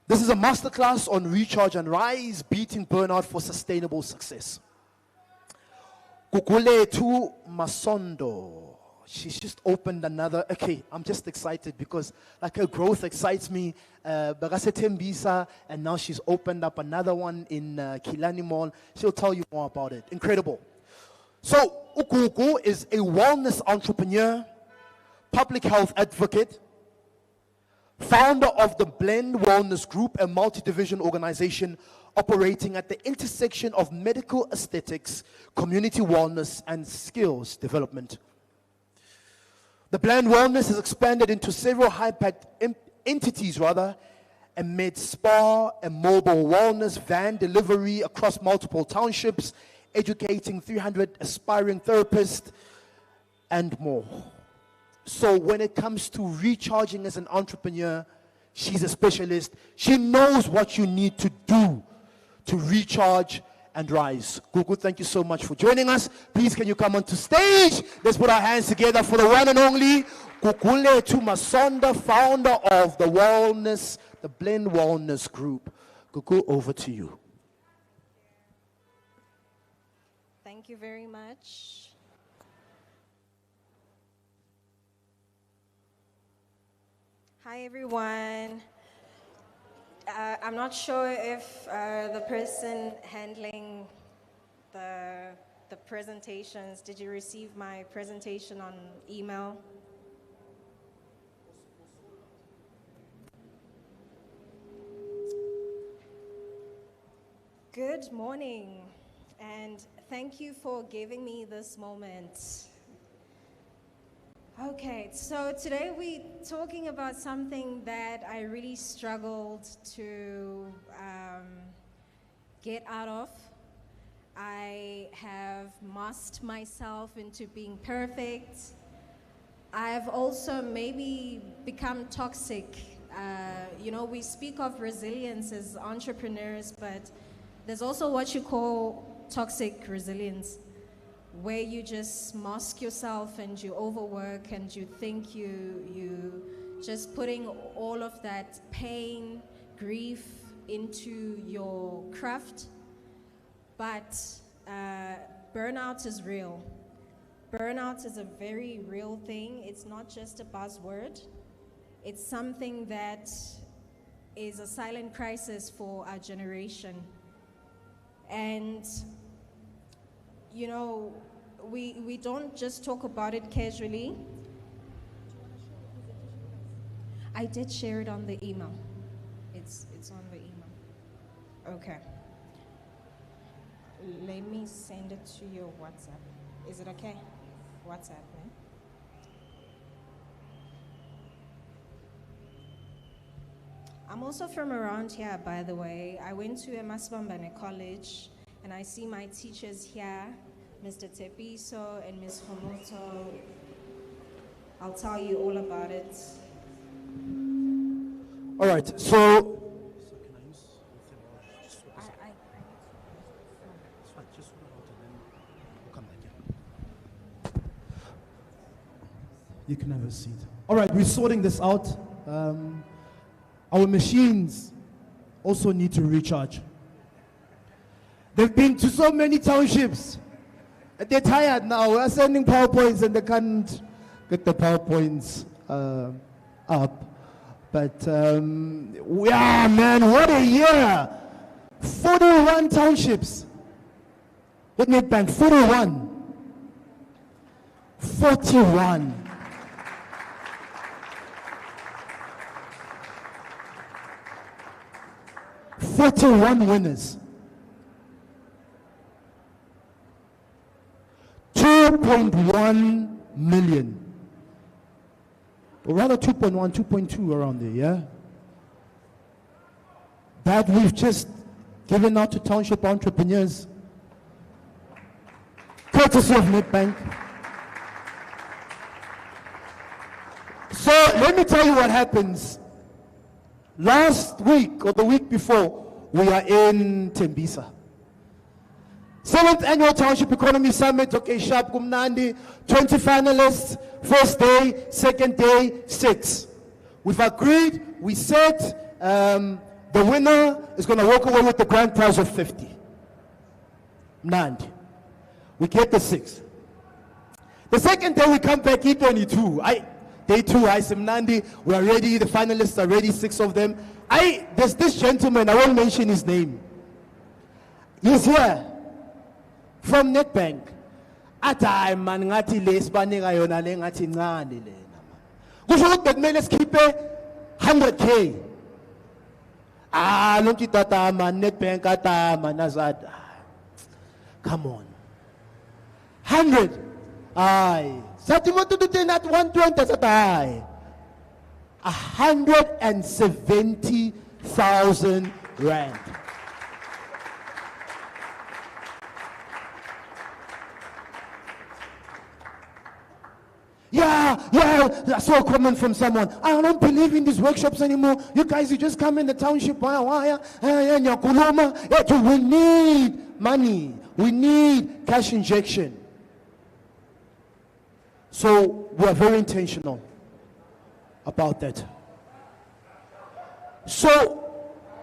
This is a masterclass on recharge and rise, beating burnout for sustainable success. Kukuletu Masondo. She's just opened another. Okay, I'm just excited because like her growth excites me. Bagase Tembisa, and now she's opened up another one in Kilani Mall. She'll tell you more about it. Incredible. So Ukuku is a wellness entrepreneur, public health advocate, founder of the Blend Wellness Group, a multi-division organization operating at the intersection of medical aesthetics, community wellness, and skills development. The Blend Wellness has expanded into several high-impact entities, a med spa, a mobile wellness van delivery across multiple townships, educating 300 aspiring therapists, and more. So when it comes to recharging as an entrepreneur, she's a specialist. She knows what you need to do to recharge and rise. Gugu, thank you so much for joining us. Please, can you come onto stage? Let's put our hands together for the one and only Kukule Tumasonda, founder of the Blend Wellness Group. Gugu, over to you. Thank you very much. Hi, everyone. I'm not sure if the person handling the presentations, did you receive my presentation on email? Good morning, and thank you for giving me this moment. Okay, so today we're talking about something that I really struggled to get out of. I have masked myself into being perfect. I've also maybe become toxic. We speak of resilience as entrepreneurs, but there's also what you call toxic resilience, where you just mask yourself and you overwork and you think you just putting all of that pain, grief into your craft. But burnout is real. Burnout is a very real thing. It's not just a buzzword. It's something that is a silent crisis for our generation. And, you know, we don't just talk about it casually. I did share it on the email. It's on the email. Okay. Let me send it to your WhatsApp. Is it okay? WhatsApp, man. I'm also from around here, by the way. I went to a Masbambane college, and I see my teachers here, Mr. Tepiso and Ms. Homoto. I'll tell you all about it. All right, so you can have a seat. All right, we're sorting this out. Our machines also need to recharge. They've been to so many townships. They're tired now. We're sending PowerPoints and they can't get the PowerPoints up. But yeah, man, what a year! 41 townships. With Nedbank, 41. 41. Forty-one winners. 2.1 million. Or rather 2.1, 2.2 around there, yeah? That we've just given out to township entrepreneurs. Courtesy of Nedbank. So let me tell you what happens. Last week or the week before, we are in Tembisa. 7th Annual Township Economy Summit, okay, sharp, kumnandi, 20 finalists, first day, second day, 6. We've agreed, we said the winner is going to walk away with the grand prize of 50. Nandi. We get the 6. The second day we come back, E22. Day 2, I Simnandi, we are ready, the finalists are ready, 6 of them. There's this gentleman, I won't mention his name. He's here, from Nedbank. Ata man ngati lesbaninga yona le ngati ncane lena. Kusho ukuthi bekumele sikhiphe 100K. Lonke tata man Nedbank atama nazad. Come on. 100. Aye. Sathi moto do not 120 sathi. 170,000 rand. Yeah, I saw a comment from someone. I don't believe in these workshops anymore. You guys, you just come in the township. We need money. We need cash injection. So we are very intentional about that. So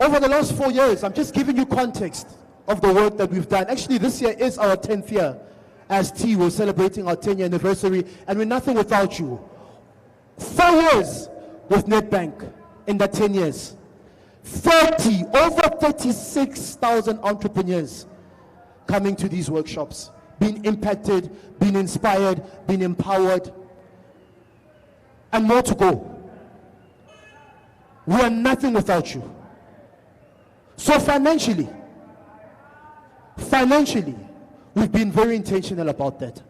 over the last 4 years, I'm just giving you context of the work that we've done. Actually, this year is our 10th year. As T, we're celebrating our 10-year anniversary, and we're nothing without you. 4 years with Nedbank in that 10 years. Over 36,000 entrepreneurs coming to these workshops, being impacted, being inspired, being empowered, and more to go. We are nothing without you. So financially, we've been very intentional about that.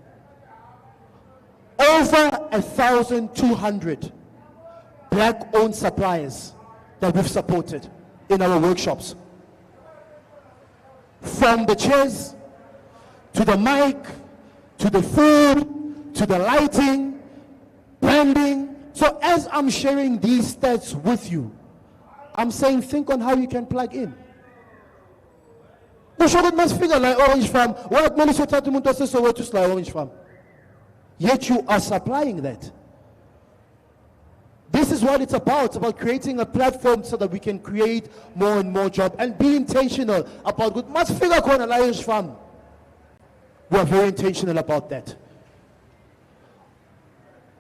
Over 1,200 black-owned suppliers that we've supported in our workshops. From the chairs, to the mic, to the food, to the lighting, branding. So as I'm sharing these stats with you, I'm saying think on how you can plug in. Usho must figure like Orange Farm. What money so tatu muntu ase so to slide Orange Farm. Yet you are supplying that. This is what it's about. It's about creating a platform so that we can create more and more jobs and be intentional about good. Must figure on Orange Farm. We are very intentional about that.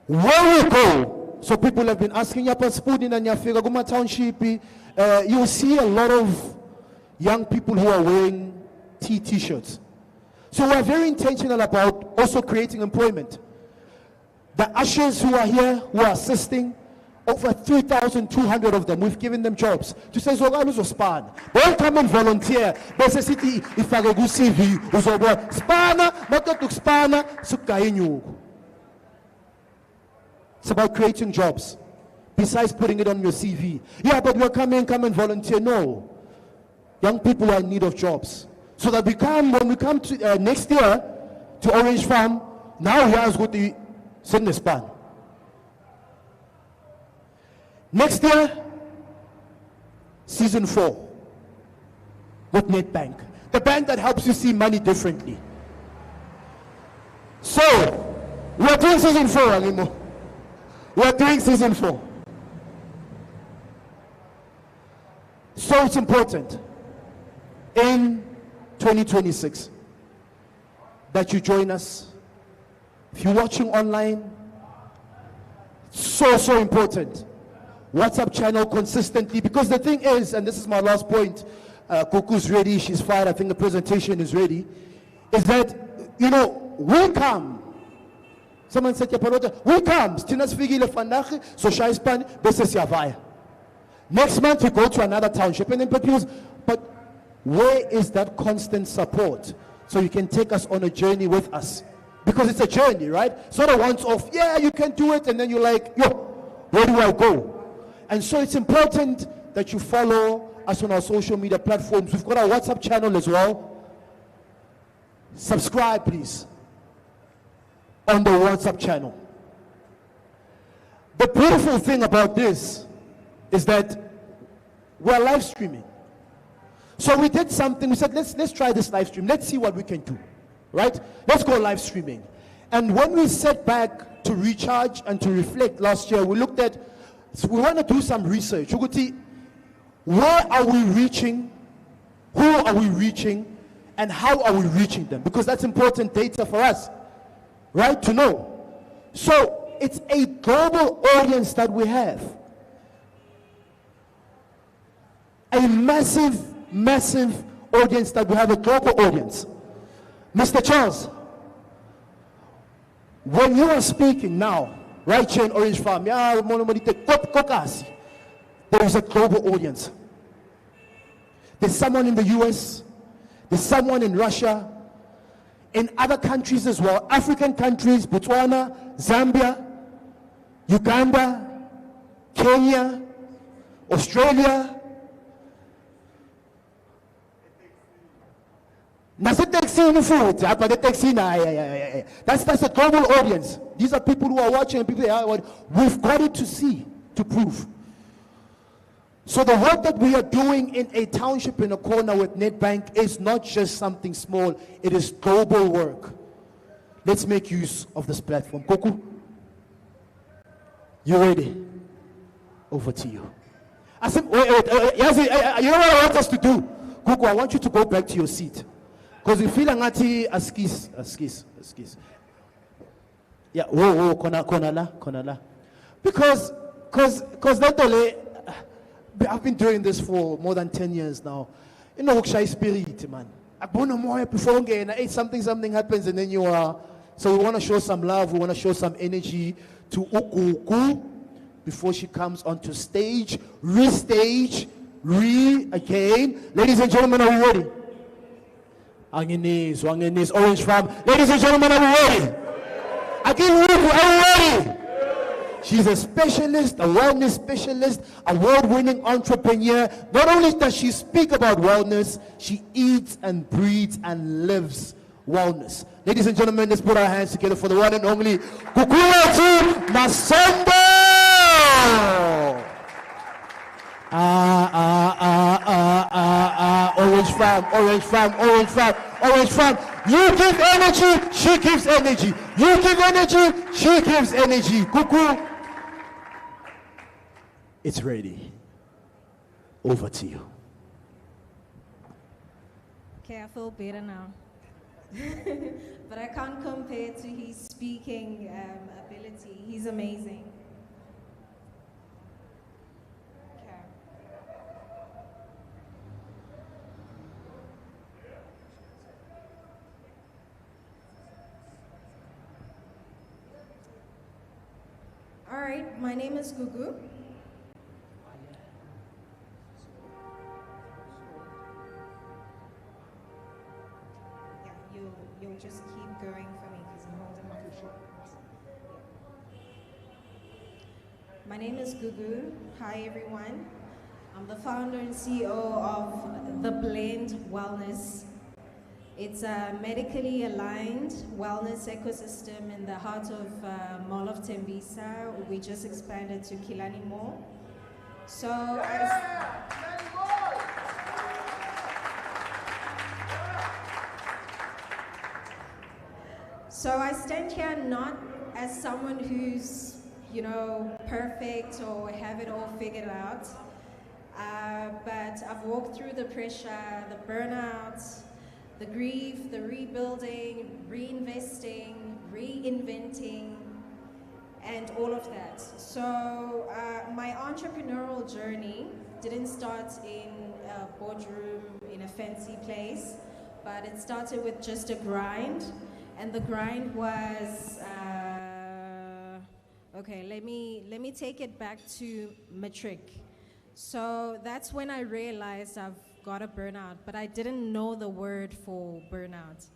Where we go, so people have been asking you about spoon in your figure, Guma Township, you'll see a lot of young people who are wearing t-shirts. So we're very intentional about also creating employment. The ushers who are here, who are assisting, over 3,200 of them, we've given them jobs. To say, don't come and volunteer. Bese city, if I go CV, spana, not to spana, sukainu. It's about creating jobs. Besides putting it on your CV. Yeah, but we're coming, come and volunteer. No. Young people are in need of jobs. So that when we come to next year to Orange Farm, now here's what the send span. Next year, season 4 with Nedbank, the bank that helps you see money differently. So, we're doing season 4 anymore. We're doing season 4. So it's important in 2026 that you join us. If you're watching online, so important. WhatsApp channel consistently, because the thing is, and this is my last point, Kuku's ready, she's fired, I think the presentation is ready, is that, we come. Someone said, we come. Stinas figile vandaag, so Shaispan, beses Yavaya. Next month we go to another township, and then people, but where is that constant support? So you can take us on a journey with us. Because it's a journey, right? Sort of once off, yeah, you can do it, and then you're like, yo, where do I go? And so it's important that you follow us on our social media platforms. We've got our WhatsApp channel as well. Subscribe, please, on the WhatsApp channel. The beautiful thing about this is that we're live streaming. So we did something, we said, let's try this live stream. Let's see what we can do, right? Let's go live streaming. And when we sat back to recharge and to reflect last year, we looked at, so we want to do some research. Where are we reaching? Who are we reaching? And how are we reaching them? Because that's important data for us, right? To know. So it's a global audience that we have. A massive audience that we have, a global audience. Mr. Charles, when you are speaking now, right here in Orange Farm, there is a global audience. There's someone in the US, there's someone in Russia, in other countries as well, African countries, Botswana, Zambia, Uganda, Kenya, Australia. That's a global audience. These are people who are watching and people we've got it to see, to prove. So the work that we are doing in a township in a corner with Nedbank is not just something small, it is global work. Let's make use of this platform. Koku, you ready? Over to you. I said, wait, you know what I want us to do? Koku, I want you to go back to your seat. Because you feel like askis. Yeah, konala. Because that I've been doing this for more than 10 years now. You know, shy spirit, man. Something happens and then you are. So we want to show some love, we want to show some energy to Ukuku before she comes onto stage. Restage, again. Ladies and gentlemen, are we ready? Anginis, Orange Farm. Ladies and gentlemen, are we ready? Again, are we ready? She's a specialist, a wellness specialist, award-winning entrepreneur. Not only does she speak about wellness, she eats and breathes and lives wellness. Ladies and gentlemen, let's put our hands together for the one and only Kukuatu Masombo! Orange Farm. fam, orange fam, orange fam, orange fam. You give energy, she gives energy. You give energy, she gives energy. Cuckoo. It's ready. Over to you. Okay, I feel better now. But I can't compare to his speaking ability. He's amazing. Okay. All right, my name is Gugu. You'll just keep going for me because I'm holding my phone. My name is Gugu. Hi everyone. I'm the founder and CEO of The Blend Wellness. It's a medically aligned wellness ecosystem in the heart of Mall of Tembisa. We just expanded to Kilani Mall. So I stand here not as someone who's, perfect or have it all figured out, but I've walked through the pressure, the burnout, the grief, the rebuilding, reinvesting, reinventing, and all of that. So my entrepreneurial journey didn't start in a boardroom in a fancy place, but it started with just a grind. And the grind was, okay, let me take it back to matric. So that's when I realized I've got a burnout, but I didn't know the word for burnout.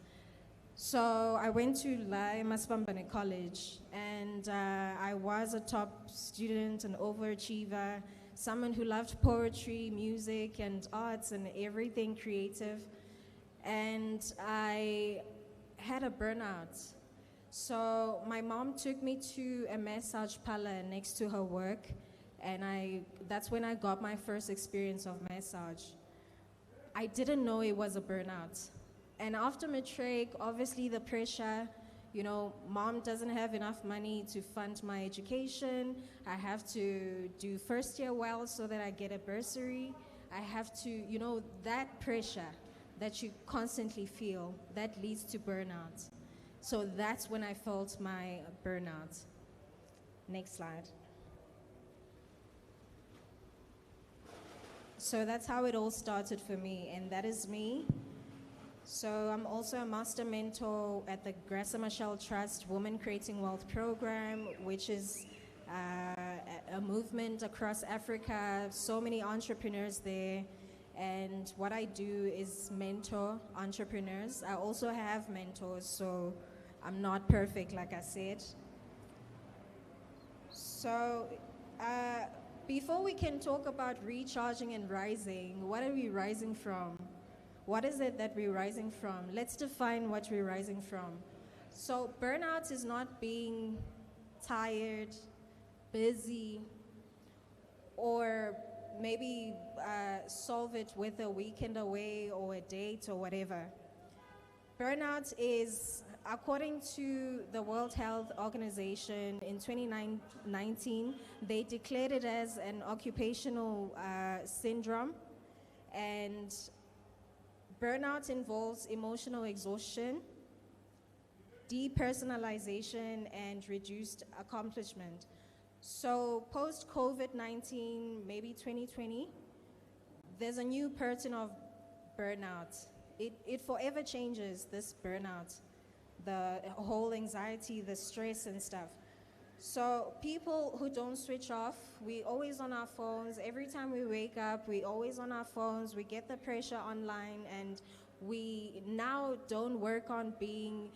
So I went to Lai Masbambane College, and I was a top student, an overachiever, someone who loved poetry, music, and arts, and everything creative. And I had a burnout. So my mom took me to a massage parlor next to her work, and that's when I got my first experience of massage. I didn't know it was a burnout. And after matric, obviously the pressure, mom doesn't have enough money to fund my education. I have to do first year well so that I get a bursary. I have to, that pressure that you constantly feel, that leads to burnout. So that's when I felt my burnout. Next slide. So that's how it all started for me, and that is me. So I'm also a master mentor at the Graça Machel Trust Women Creating Wealth program, which is a movement across Africa, so many entrepreneurs there. And what I do is mentor entrepreneurs. I also have mentors, so I'm not perfect, like I said. So before we can talk about recharging and rising, what are we rising from? What is it that we're rising from? Let's define what we're rising from. So burnout is not being tired, busy, or maybe solve it with a weekend away or a date or whatever. Burnout is, according to the World Health Organization in 2019, they declared it as an occupational syndrome. And burnout involves emotional exhaustion, depersonalization, and reduced accomplishment. So post-COVID-19, maybe 2020, there's a new pattern of burnout. It forever changes, this burnout, the whole anxiety, the stress and stuff. So people who don't switch off, we always on our phones. Every time we wake up, we always on our phones. We get the pressure online, and we now don't work on being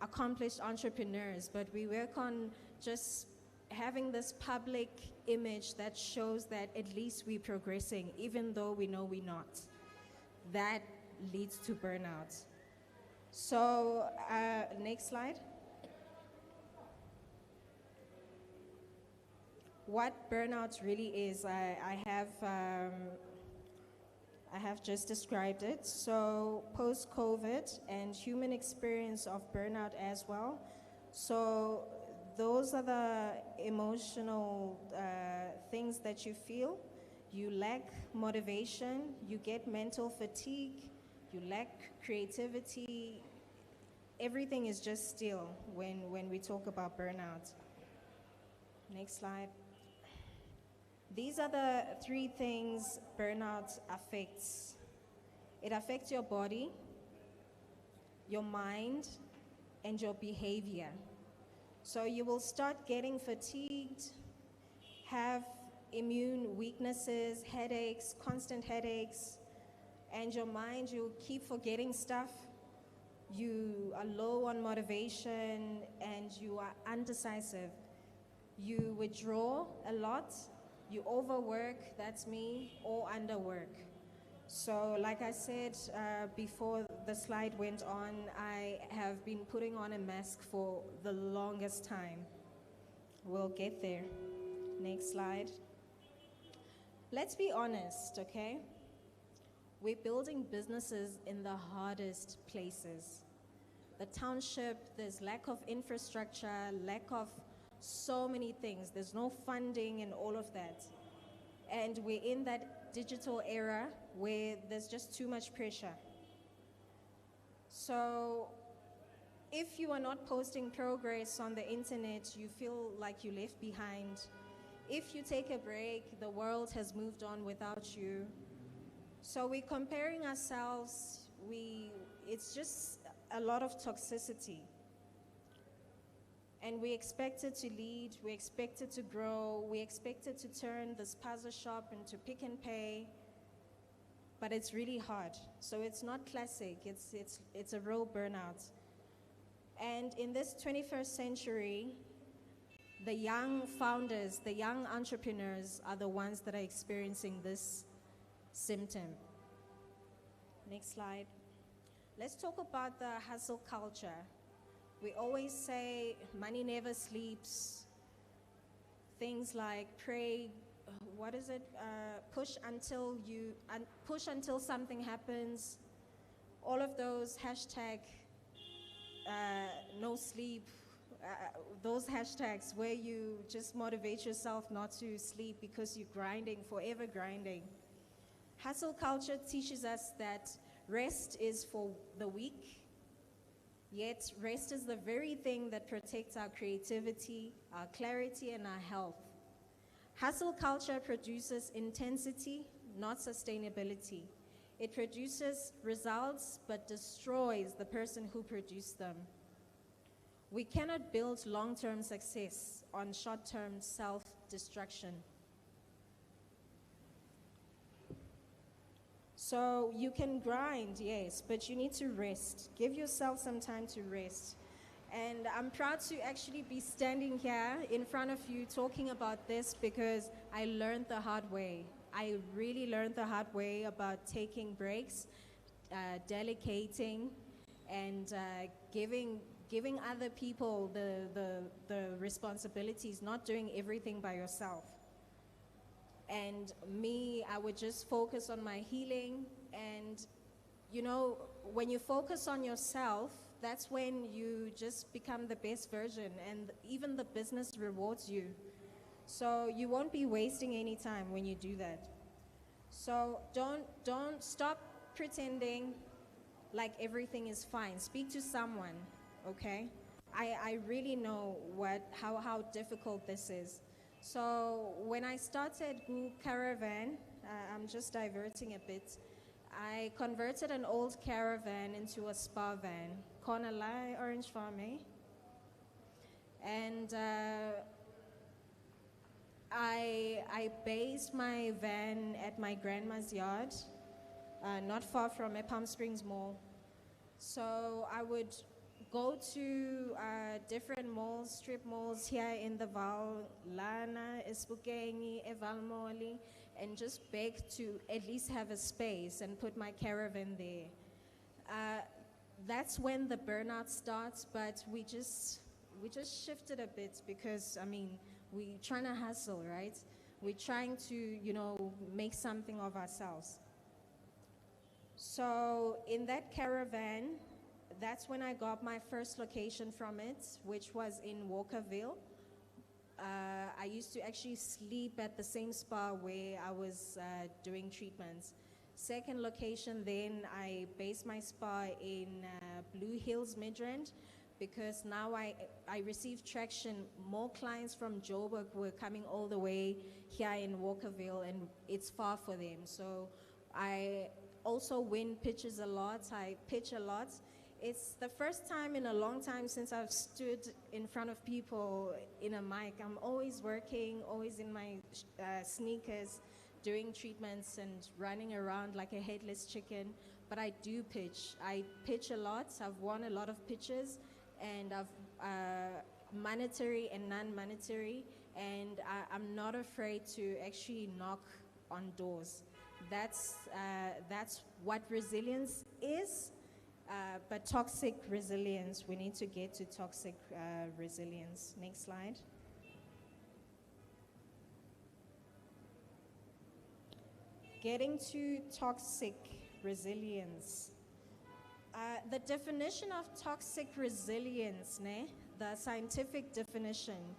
accomplished entrepreneurs, but we work on just having this public image that shows that at least we're progressing, even though we know we're not. That leads to burnout. So next slide. What burnout really is, I have just described it. So post-COVID and human experience of burnout as well. So those are the emotional things that you feel. You lack motivation, you get mental fatigue, you lack creativity. Everything is just still when we talk about burnout. Next slide. These are the 3 things burnout affects. It affects your body, your mind, and your behavior. So you will start getting fatigued, have immune weaknesses, headaches, constant headaches, and your mind, you'll keep forgetting stuff. You are low on motivation, and you are undecisive. You withdraw a lot. You overwork, that's me, or underwork. So like I said before the slide went on, I have been putting on a mask for the longest time. We'll get there. Next slide. Let's be honest, okay? We're building businesses in the hardest places. The township, there's lack of infrastructure, lack of so many things. There's no funding and all of that. And we're in that digital era where there's just too much pressure. So if you are not posting progress on the internet, you feel like you left behind. If you take a break, the world has moved on without you. So we're comparing ourselves. It's just a lot of toxicity. And we expected to lead, we expected to grow, we expected to turn this puzzle shop into Pick and Pay, but it's really hard. So it's not classic, it's a real burnout. And in this 21st century, the young founders, the young entrepreneurs are the ones that are experiencing this symptom. Next slide. Let's talk about the hustle culture. We always say money never sleeps. Things like pray, push until something happens. All of those hashtag no sleep, those hashtags where you just motivate yourself not to sleep because you're grinding, forever grinding. Hustle culture teaches us that rest is for the weak. Yet, rest is the very thing that protects our creativity, our clarity, and our health. Hustle culture produces intensity, not sustainability. It produces results, but destroys the person who produced them. We cannot build long-term success on short-term self-destruction. So you can grind, yes, but you need to rest. Give yourself some time to rest. And I'm proud to actually be standing here in front of you talking about this because I learned the hard way. I really learned the hard way about taking breaks, delegating, and giving other people the responsibilities, not doing everything by yourself. And me, I would just focus on my healing. And, you know, when you focus on yourself, that's when you just become the best version. And even the business rewards you. So you won't be wasting any time when you do that. So don't stop pretending like everything is fine. Speak to someone, okay? I really know how difficult this is. So when I started Goo Caravan, I'm just diverting a bit, I converted an old caravan into a spa van, Corner Lai Orange Farm, eh? And I based my van at my grandma's yard, not far from Palm Springs Mall. So I would go to different malls, strip malls here in the Val, Lana, Espukengi, Evalmoli, and just beg to at least have a space and put my caravan there. That's when the burnout starts, but we just shifted a bit because, I mean, we're trying to hustle, right? We're trying to, you know, make something of ourselves. So in that caravan, that's when I got my first location from it, which was in Walkerville. I used to actually sleep at the same spa where I was doing treatments. Second location, then I based my spa in Blue Hills, Midrand, because now I received traction. More clients from Joburg were coming all the way here in Walkerville, and it's far for them. So I also win pitches a lot. I pitch a lot. It's the first time in a long time since I've stood in front of people in a mic. I'm always working, always in my sneakers, doing treatments and running around like a headless chicken. But I do pitch. I pitch a lot. I've won a lot of pitches, and I've monetary and non-monetary. And I'm not afraid to actually knock on doors. That's what resilience is. But toxic resilience, we need to get to toxic resilience. Next slide. Getting to toxic resilience. The definition of toxic resilience, the scientific definition,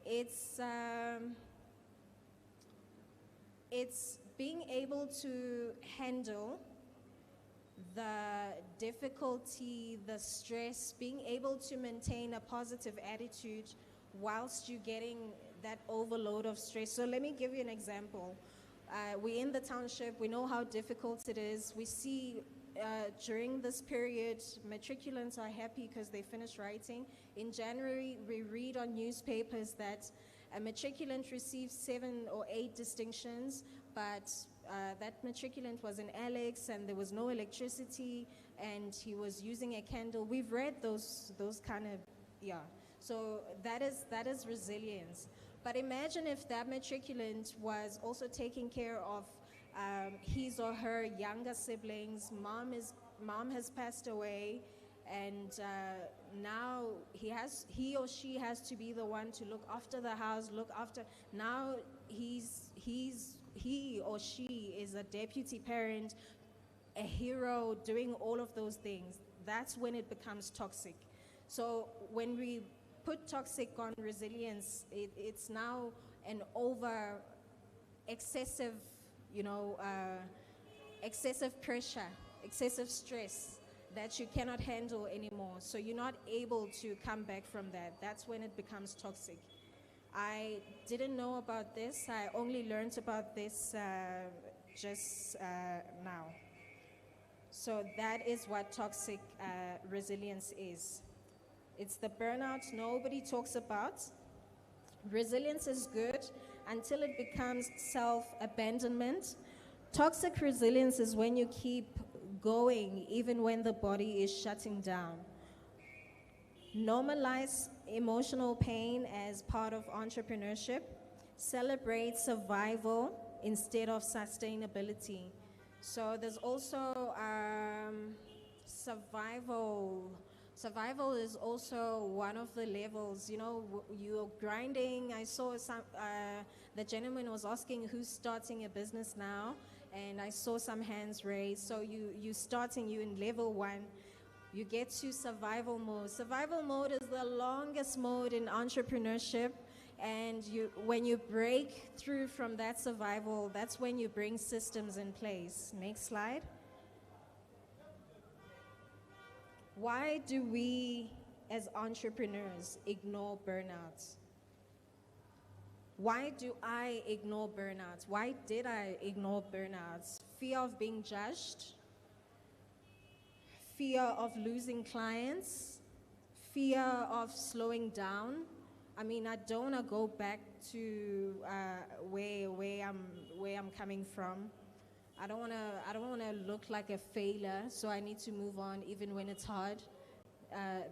it's being able to handle the difficulty, the stress, being able to maintain a positive attitude whilst you're getting that overload of stress. So let me give you an example. We're in the township, we know how difficult it is. We see during this period, matriculants are happy because they finish writing. In January, we read on newspapers that a matriculant received 7 or 8 distinctions, but that matriculant was in Alex and there was no electricity and he was using a candle. We've read those kind of, yeah. So that is resilience. But imagine if that matriculant was also taking care of his or her younger siblings. Mom has passed away, and now he or she has to be the one to look after the house, look after. Now he or she is a deputy parent, a hero, doing all of those things. That's when it becomes toxic. So when we put toxic on resilience, it's now an over excessive, excessive pressure, excessive stress that you cannot handle anymore. So you're not able to come back from that. That's when it becomes toxic. I didn't know about this. I only learned about this just now. So that is what toxic resilience is. It's the burnout nobody talks about. Resilience is good until it becomes self-abandonment. Toxic resilience is when you keep going even when the body is shutting down. Normalize emotional pain as part of entrepreneurship. Celebrate survival instead of sustainability. So there's also survival. Survival is also one of the levels. You're grinding. I saw the gentleman was asking who's starting a business now, and I saw some hands raised. So you're in level 1. You get to survival mode. Survival mode is the longest mode in entrepreneurship, and when you break through from that survival, that's when you bring systems in place. Next slide. Why do we, as entrepreneurs, ignore burnout? Why do I ignore burnout? Why did I ignore burnout? Fear of being judged, fear of losing clients, fear of slowing down. I mean, I don't want to go back to where I'm coming from. I don't want to look like a failure, so I need to move on even when it's hard.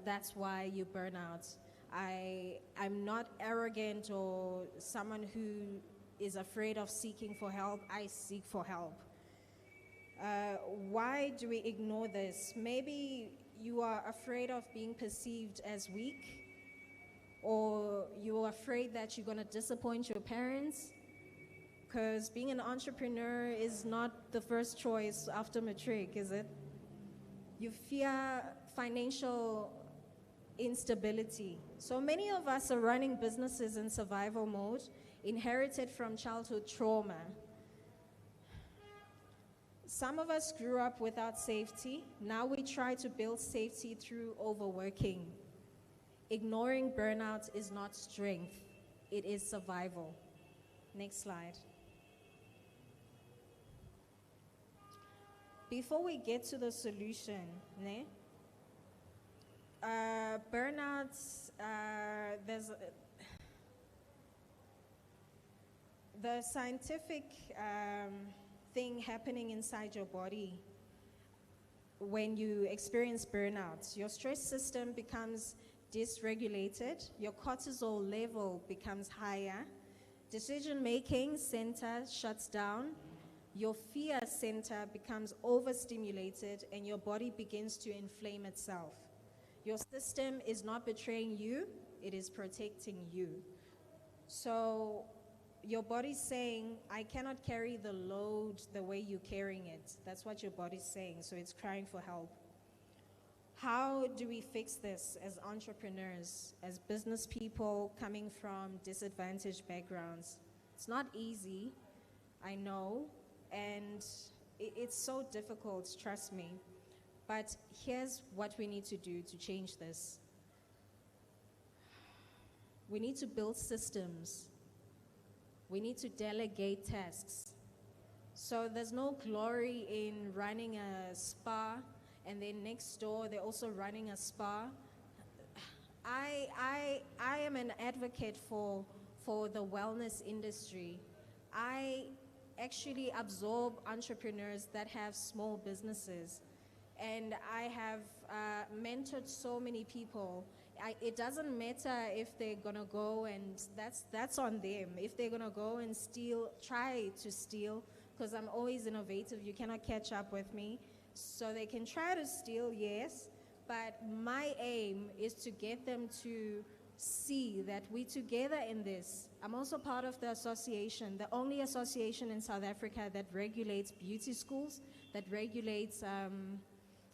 That's why you burn out. I'm not arrogant or someone who is afraid of seeking for help. I seek for help. Why do we ignore this? Maybe you are afraid of being perceived as weak, or you're afraid that you're going to disappoint your parents. Because being an entrepreneur is not the first choice after matric, is it? You fear financial instability. So many of us are running businesses in survival mode, inherited from childhood trauma. Some of us grew up without safety. Now we try to build safety through overworking. Ignoring burnout is not strength, it is survival. Next slide. Before we get to the solution, burnout, there's the scientific thing happening inside your body when you experience burnout. Your stress system becomes dysregulated, your cortisol level becomes higher, decision-making center shuts down, your fear center becomes overstimulated, and your body begins to inflame itself. Your system is not betraying you, it is protecting you. So your body's saying, I cannot carry the load the way you're carrying it. That's what your body's saying, so it's crying for help. How do we fix this as entrepreneurs, as business people coming from disadvantaged backgrounds? It's not easy, I know, and it's so difficult, trust me. But here's what we need to do to change this. We need to build systems. We need to delegate tasks. So there's no glory in running a spa, and then next door they're also running a spa. I am an advocate for the wellness industry. I actually absorb entrepreneurs that have small businesses, and I have mentored so many people. It doesn't matter if they're gonna go, and that's on them. If they're gonna go and steal, try to steal, because I'm always innovative, you cannot catch up with me. So they can try to steal, yes, but my aim is to get them to see that we're together in this. I'm also part of the association, the only association in South Africa that regulates beauty schools, that regulates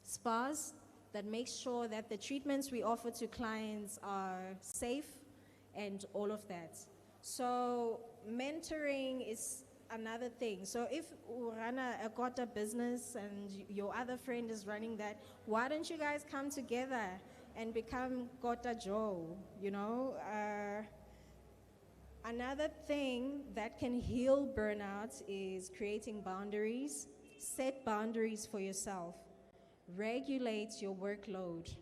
spas, that makes sure that the treatments we offer to clients are safe and all of that. So mentoring is another thing. So if you run a Kota business and your other friend is running that, why don't you guys come together and become Kota Joe, you know? Another thing that can heal burnout is creating boundaries. Set boundaries for yourself. Regulate your workload.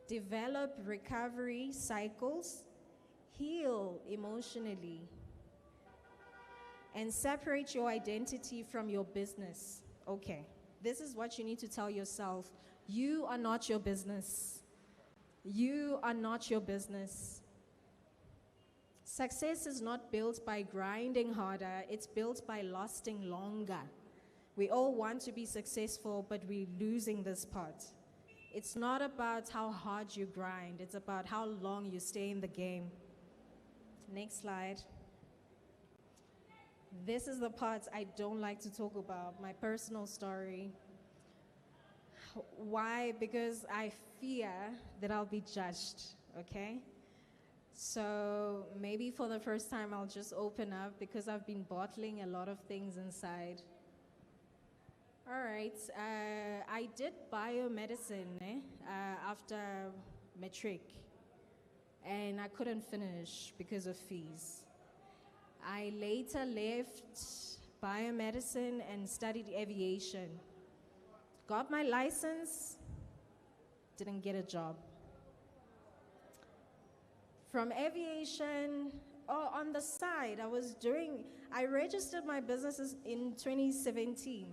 Develop recovery cycles. Heal emotionally. And separate your identity from your business. Okay, this is what you need to tell yourself. You are not your business. You are not your business. Success is not built by grinding harder, it's built by lasting longer. We all want to be successful, but we're losing this part. It's not about how hard you grind, it's about how long you stay in the game. Next slide. This is the part I don't like to talk about, my personal story. Why? Because I fear that I'll be judged, okay? So maybe for the first time I'll just open up because I've been bottling a lot of things inside. All right, I did biomedicine after matric, and I couldn't finish because of fees. I later left biomedicine and studied aviation. Got my license, didn't get a job. From aviation, on the side, I registered my businesses in 2017.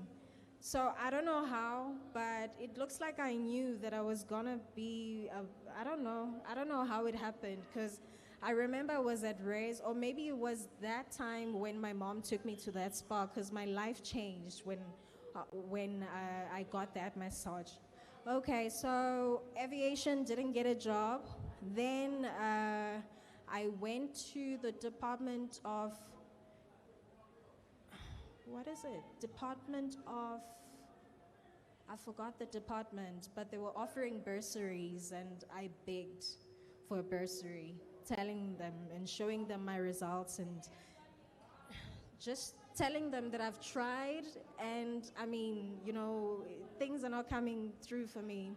So I don't know how, but it looks like I knew that I was gonna be, I don't know how it happened, because I remember I was at Ray's, or maybe it was that time when my mom took me to that spa, because my life changed when I got that massage. Okay, so aviation, didn't get a job. Then I went to the Department of what is it? Department of, I forgot the department, but they were offering bursaries, and I begged for a bursary, telling them and showing them my results and just telling them that I've tried, and I mean, you know, things are not coming through for me.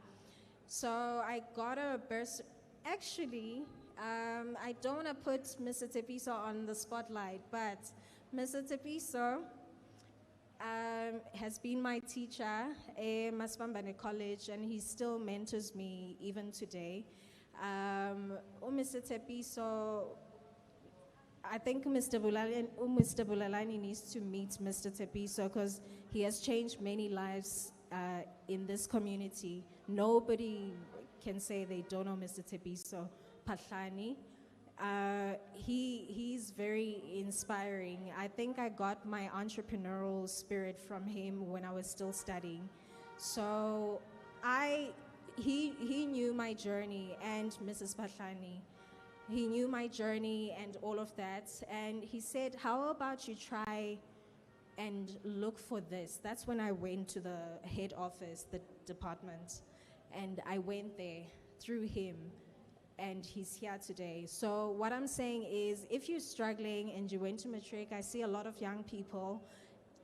So I got a bursary. Actually, I don't want to put Mr. Tepiso on the spotlight, but Mr. Tepiso has been my teacher at Masbambane College, and he still mentors me even today. Mr. Tepiso, I think Mr. Bulalani needs to meet Mr. Tepiso because he has changed many lives in this community. Nobody can say they don't know Mr. Tepiso Patlani. He's very inspiring. I think I got my entrepreneurial spirit from him when I was still studying. So he knew my journey, and Mrs. Patlani. He knew my journey and all of that. And he said, how about you try and look for this? That's when I went to the head office, the department. And I went there through him. And he's here today. So what I'm saying is, if you're struggling and you went to matric, I see a lot of young people.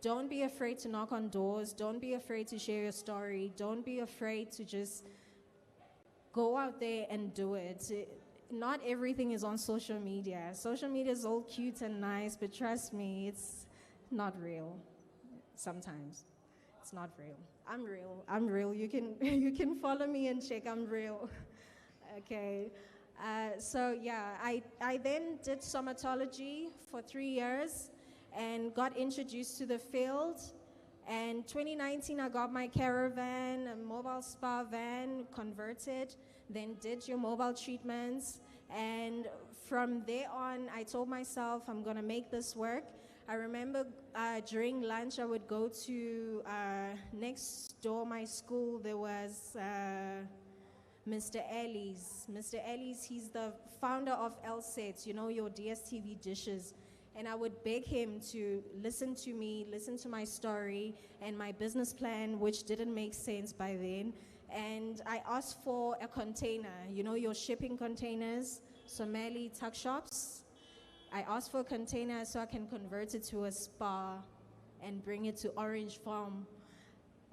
Don't be afraid to knock on doors. Don't be afraid to share your story. Don't be afraid to just go out there and do it. Not everything is on social media. Social media is all cute and nice, but trust me, it's not real. Sometimes it's not real. I'm real. I'm real. You can follow me and check. I'm real. Okay. So yeah, I then did somatology for 3 years and got introduced to the field. And 2019, I got my caravan, a mobile spa van, converted, then did your mobile treatments. And from there on, I told myself, I'm gonna make this work. I remember during lunch, I would go to next door my school, there was Mr. Ellis. Mr. Ellis, he's the founder of LSET, you know, your DSTV dishes. And I would beg him to listen to me, listen to my story and my business plan, which didn't make sense by then. And I asked for a container, you know, your shipping containers, Somali tuck shops. I asked for a container so I can convert it to a spa and bring it to Orange Farm.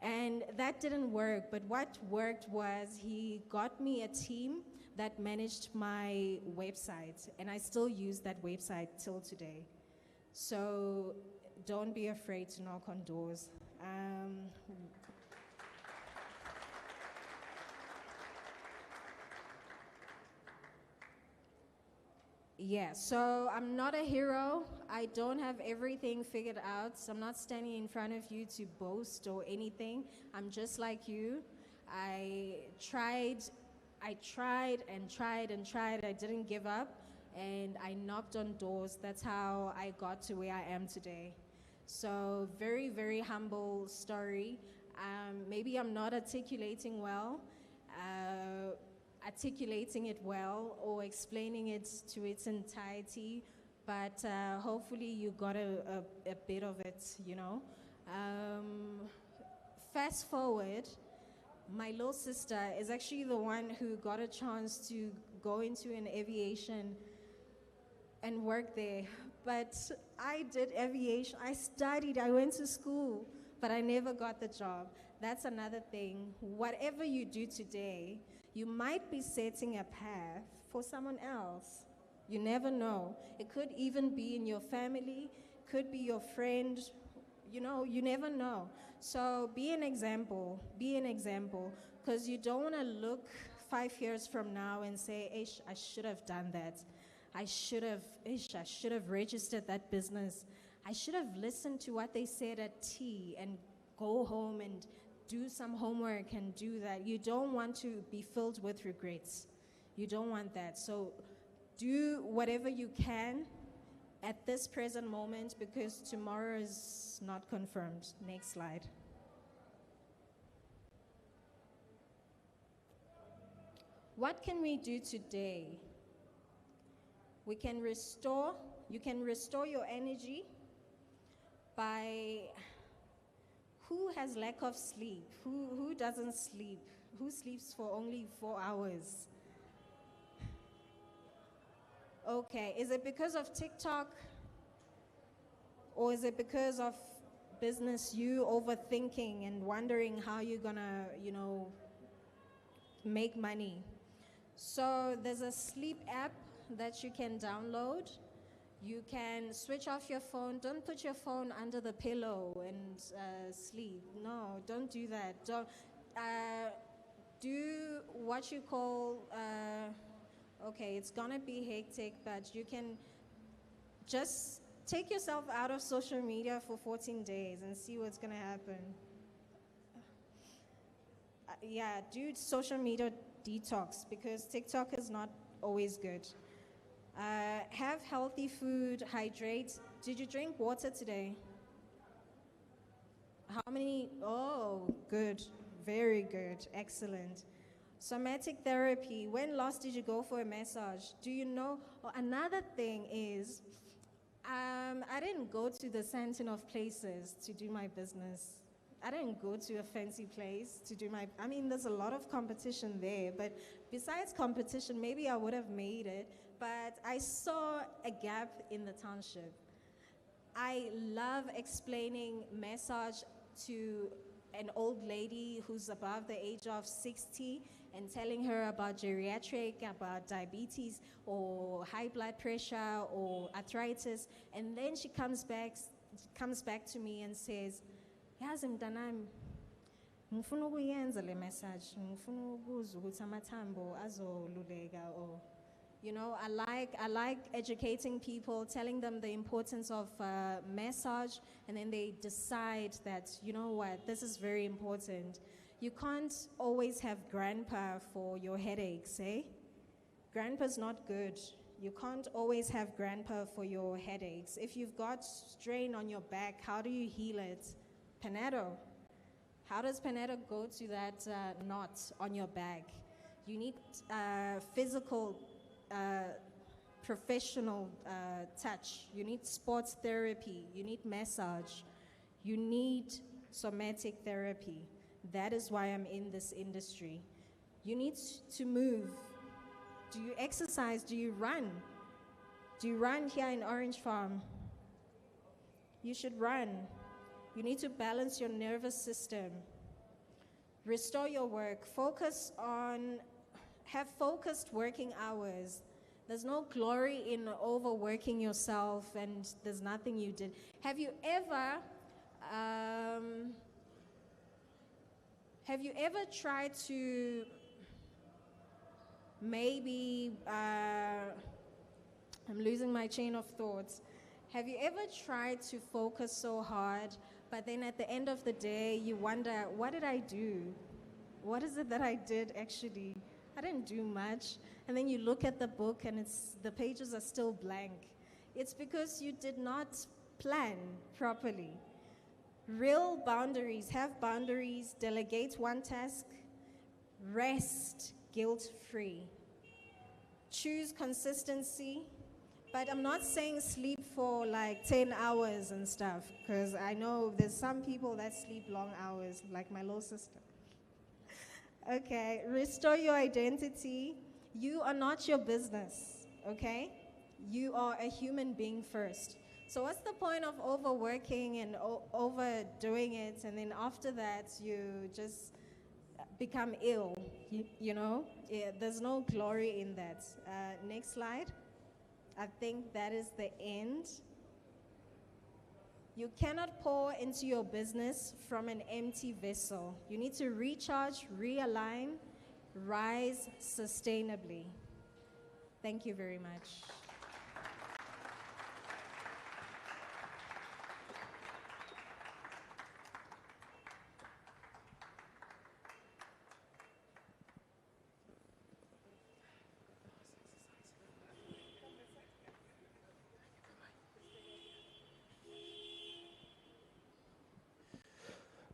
And that didn't work, but what worked was he got me a team that managed my website, and I still use that website till today. So don't be afraid to knock on doors. Yeah, so I'm not a hero. I don't have everything figured out. So I'm not standing in front of you to boast or anything. I'm just like you. I tried and tried and tried. I didn't give up, and I knocked on doors. That's how I got to where I am today. So very, very humble story. Maybe I'm not articulating it well or explaining it to its entirety, but hopefully you got a bit of it, you know. Fast forward, my little sister is actually the one who got a chance to go into an aviation and work there. But I did aviation, I studied, I went to school, but I never got the job. That's another thing. Whatever you do today, you might be setting a path for someone else. You never know. It could even be in your family, could be your friend, you know, you never know. So be an example, because you don't want to look 5 years from now and say, Ish, I should have done that. I should have registered that business. I should have listened to what they said at tea and go home and do some homework and do that. You don't want to be filled with regrets. You don't want that. So do whatever you can at this present moment, because tomorrow is not confirmed. Next slide. What can we do today? You can restore your energy. by who has lack of sleep? Who doesn't sleep? Who sleeps for only 4 hours? Okay, is it because of TikTok? Or is it because of business, you overthinking and wondering how you're gonna, make money? So there's a sleep app that you can download. You can switch off your phone. Don't put your phone under the pillow and sleep. No, don't do that. Don't do what you call. Okay, it's gonna be hectic, but you can just take yourself out of social media for 14 days and see what's gonna happen. Yeah, do social media detox because TikTok is not always good. Have healthy food, hydrate. Did you drink water today? How many? Oh, good. Very good. Excellent. Somatic therapy. When last did you go for a massage? Do you know? Oh, another thing is, I didn't go to the Santon of places to do my business. I didn't go to a fancy place to do my, there's a lot of competition there, but besides competition, maybe I would have made it, but I saw a gap in the township. I love explaining massage to an old lady who's above the age of 60 and telling her about geriatric, about diabetes or high blood pressure or arthritis, and then she comes back to me and says, yazi mntanami, ngifuna ukuyenza le massage, ngifuna ukuzwa ukuthi amathambo azoluleka or I like educating people, telling them the importance of massage, and then they decide that, you know what, this is very important. You can't always have grandpa for your headaches, eh? Grandpa's not good. You can't always have grandpa for your headaches. If you've got strain on your back, how do you heal it? Panado. How does Panado go to that knot on your back? You need physical professional touch. You need sports therapy. You need massage. You need somatic therapy. That is why I'm in this industry. You need to move. Do you exercise? Do you run? Do you run here in Orange Farm? You should run. You need to balance your nervous system. Restore your work. Have focused working hours. There's no glory in overworking yourself and there's nothing you did. Have you ever tried to maybe, I'm losing my chain of thoughts. Have you ever tried to focus so hard, but then at the end of the day, you wonder, what did I do? What is it that I did actually? I didn't do much. And then you look at the book and the pages are still blank. It's because you did not plan properly. Real boundaries, have boundaries, delegate one task, rest guilt-free. Choose consistency, but I'm not saying sleep for like 10 hours and stuff, because I know there's some people that sleep long hours, like my little sister. Okay, restore your identity. You are not your business, okay? You are a human being first. So what's the point of overworking and overdoing it, and then after that you just become ill, you know? Yeah, there's no glory in that. Next slide. I think that is the end. You cannot pour into your business from an empty vessel. You need to recharge, realign, rise sustainably. Thank you very much.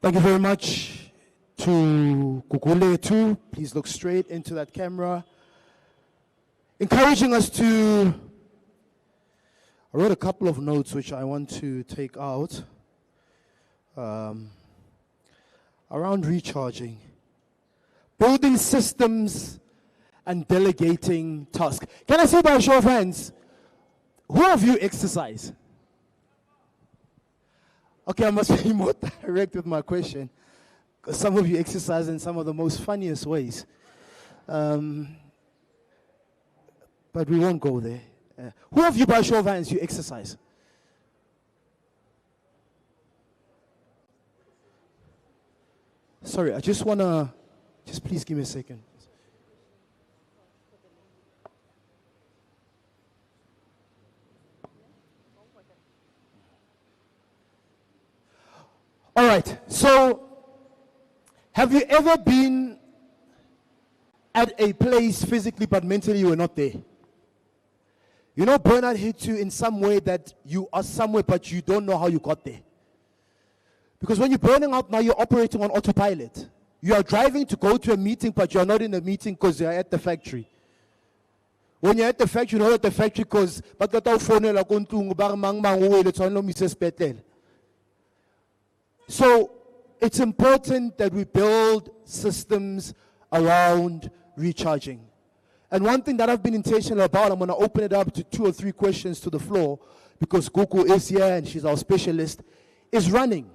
Thank you very much to Gugule too. Please look straight into that camera. Encouraging us to, I wrote a couple of notes which I want to take out. around recharging, building systems, and delegating tasks. Can I say by a show of hands, who of you exercise? Okay, I must be more direct with my question, because some of you exercise in some of the most funniest ways. But we won't go there. Who of you, by a show of hands, you exercise? Sorry, I just want to, just please give me a second. All right, so have you ever been at a place physically but mentally you were not there? You know, burnout hits you in some way that you are somewhere but you don't know how you got there. Because when you're burning out now, you're operating on autopilot. You are driving to go to a meeting but you're not in the meeting because you're at the factory. When you're at the factory, you're not at the factory because so it's important that we build systems around recharging. And one thing that I've been intentional about, I'm going to open it up to 2 or 3 questions to the floor, because Goku is here and she's our specialist, is running.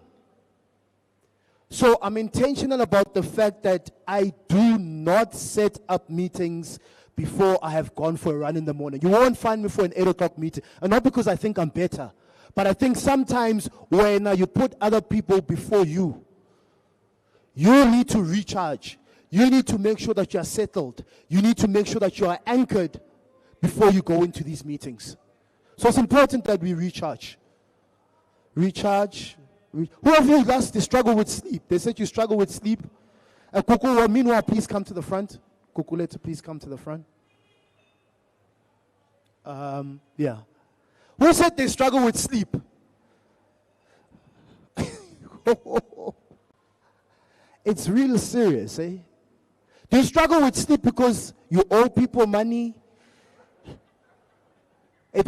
So I'm intentional about the fact that I do not set up meetings before I have gone for a run in the morning. You won't find me for an 8 o'clock meeting. And not because I think I'm better, but I think sometimes when you put other people before you, you need to recharge. You need to make sure that you are settled. You need to make sure that you are anchored before you go into these meetings. So it's important that we recharge. Recharge. Who of you last struggle with sleep? They said you struggle with sleep. Kuku, meanwhile, please come to the front. Kukuleta, please come to the front. Yeah. Who said they struggle with sleep? It's real serious, eh? Do you struggle with sleep because you owe people money? Right?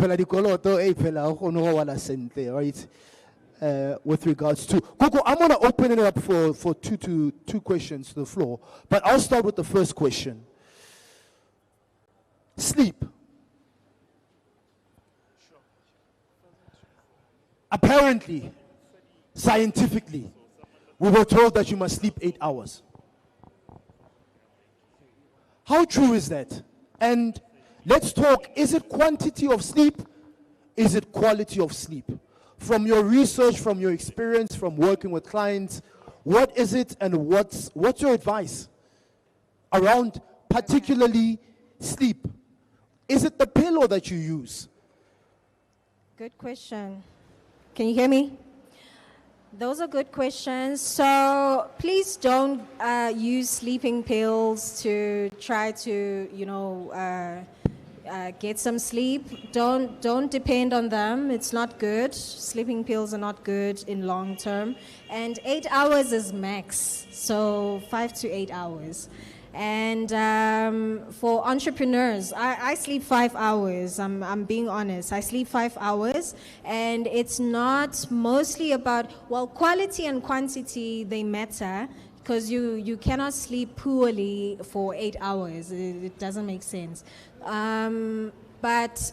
With regards to Coco, I'm going to open it up for two questions to the floor, but I'll start with the first question. Sleep. Apparently, scientifically, we were told that you must sleep 8 hours. How true is that? And let's talk, is it quantity of sleep? Is it quality of sleep? From your research, from your experience, from working with clients, what is it and what's your advice around particularly sleep? Is it the pillow that you use? Good question. Can you hear me? Those are good questions. So please don't use sleeping pills to try to, get some sleep. Don't depend on them. It's not good. Sleeping pills are not good in long term. And 8 hours is max. So 5 to 8 hours. And for entrepreneurs, I sleep 5 hours. I'm being honest. I sleep 5 hours, and it's not mostly about, well, quality and quantity, they matter, because you cannot sleep poorly for 8 hours. It doesn't make sense. But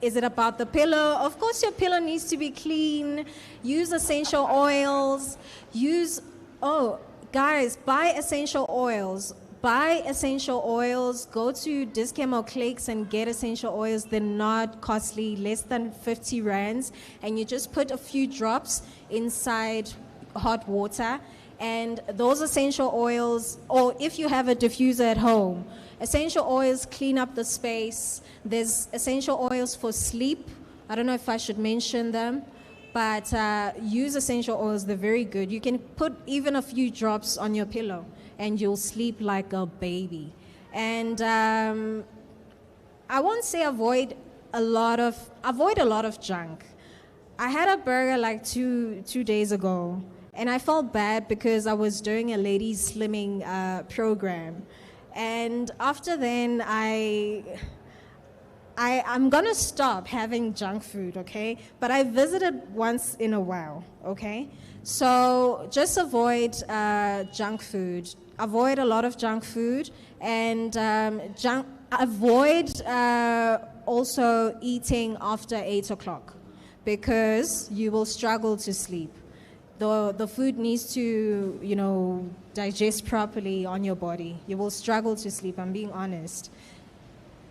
is it about the pillow? Of course, your pillow needs to be clean. Use essential oils. Guys, buy essential oils. Buy essential oils. Go to Dis-Chem or Clicks and get essential oils. They're not costly, less than 50 rands. And you just put a few drops inside hot water. And those essential oils, or if you have a diffuser at home, essential oils clean up the space. There's essential oils for sleep. I don't know if I should mention them, but use essential oils. They're very good. You can put even a few drops on your pillow, and you'll sleep like a baby. And I won't say avoid a lot of junk. I had a burger like two days ago, and I felt bad because I was doing a ladies slimming program. And after then, I I'm gonna stop having junk food, okay? But I visit it once in a while, okay? So just avoid junk food. Avoid a lot of junk food, and avoid also eating after 8 o'clock, because you will struggle to sleep. The food needs to, digest properly on your body. You will struggle to sleep, I'm being honest.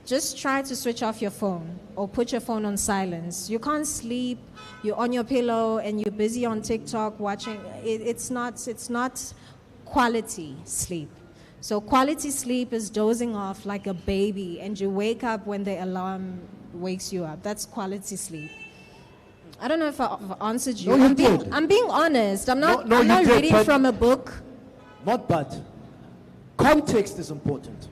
Just try to switch off your phone or put your phone on silence. You can't sleep, you're on your pillow and you're busy on TikTok watching. It's not quality sleep. So quality sleep is dozing off like a baby and you wake up when the alarm wakes you up. That's quality sleep. I don't know if I've answered you. No, you did. I'm being honest. I'm not you did, reading from a book. Not but. Context is important.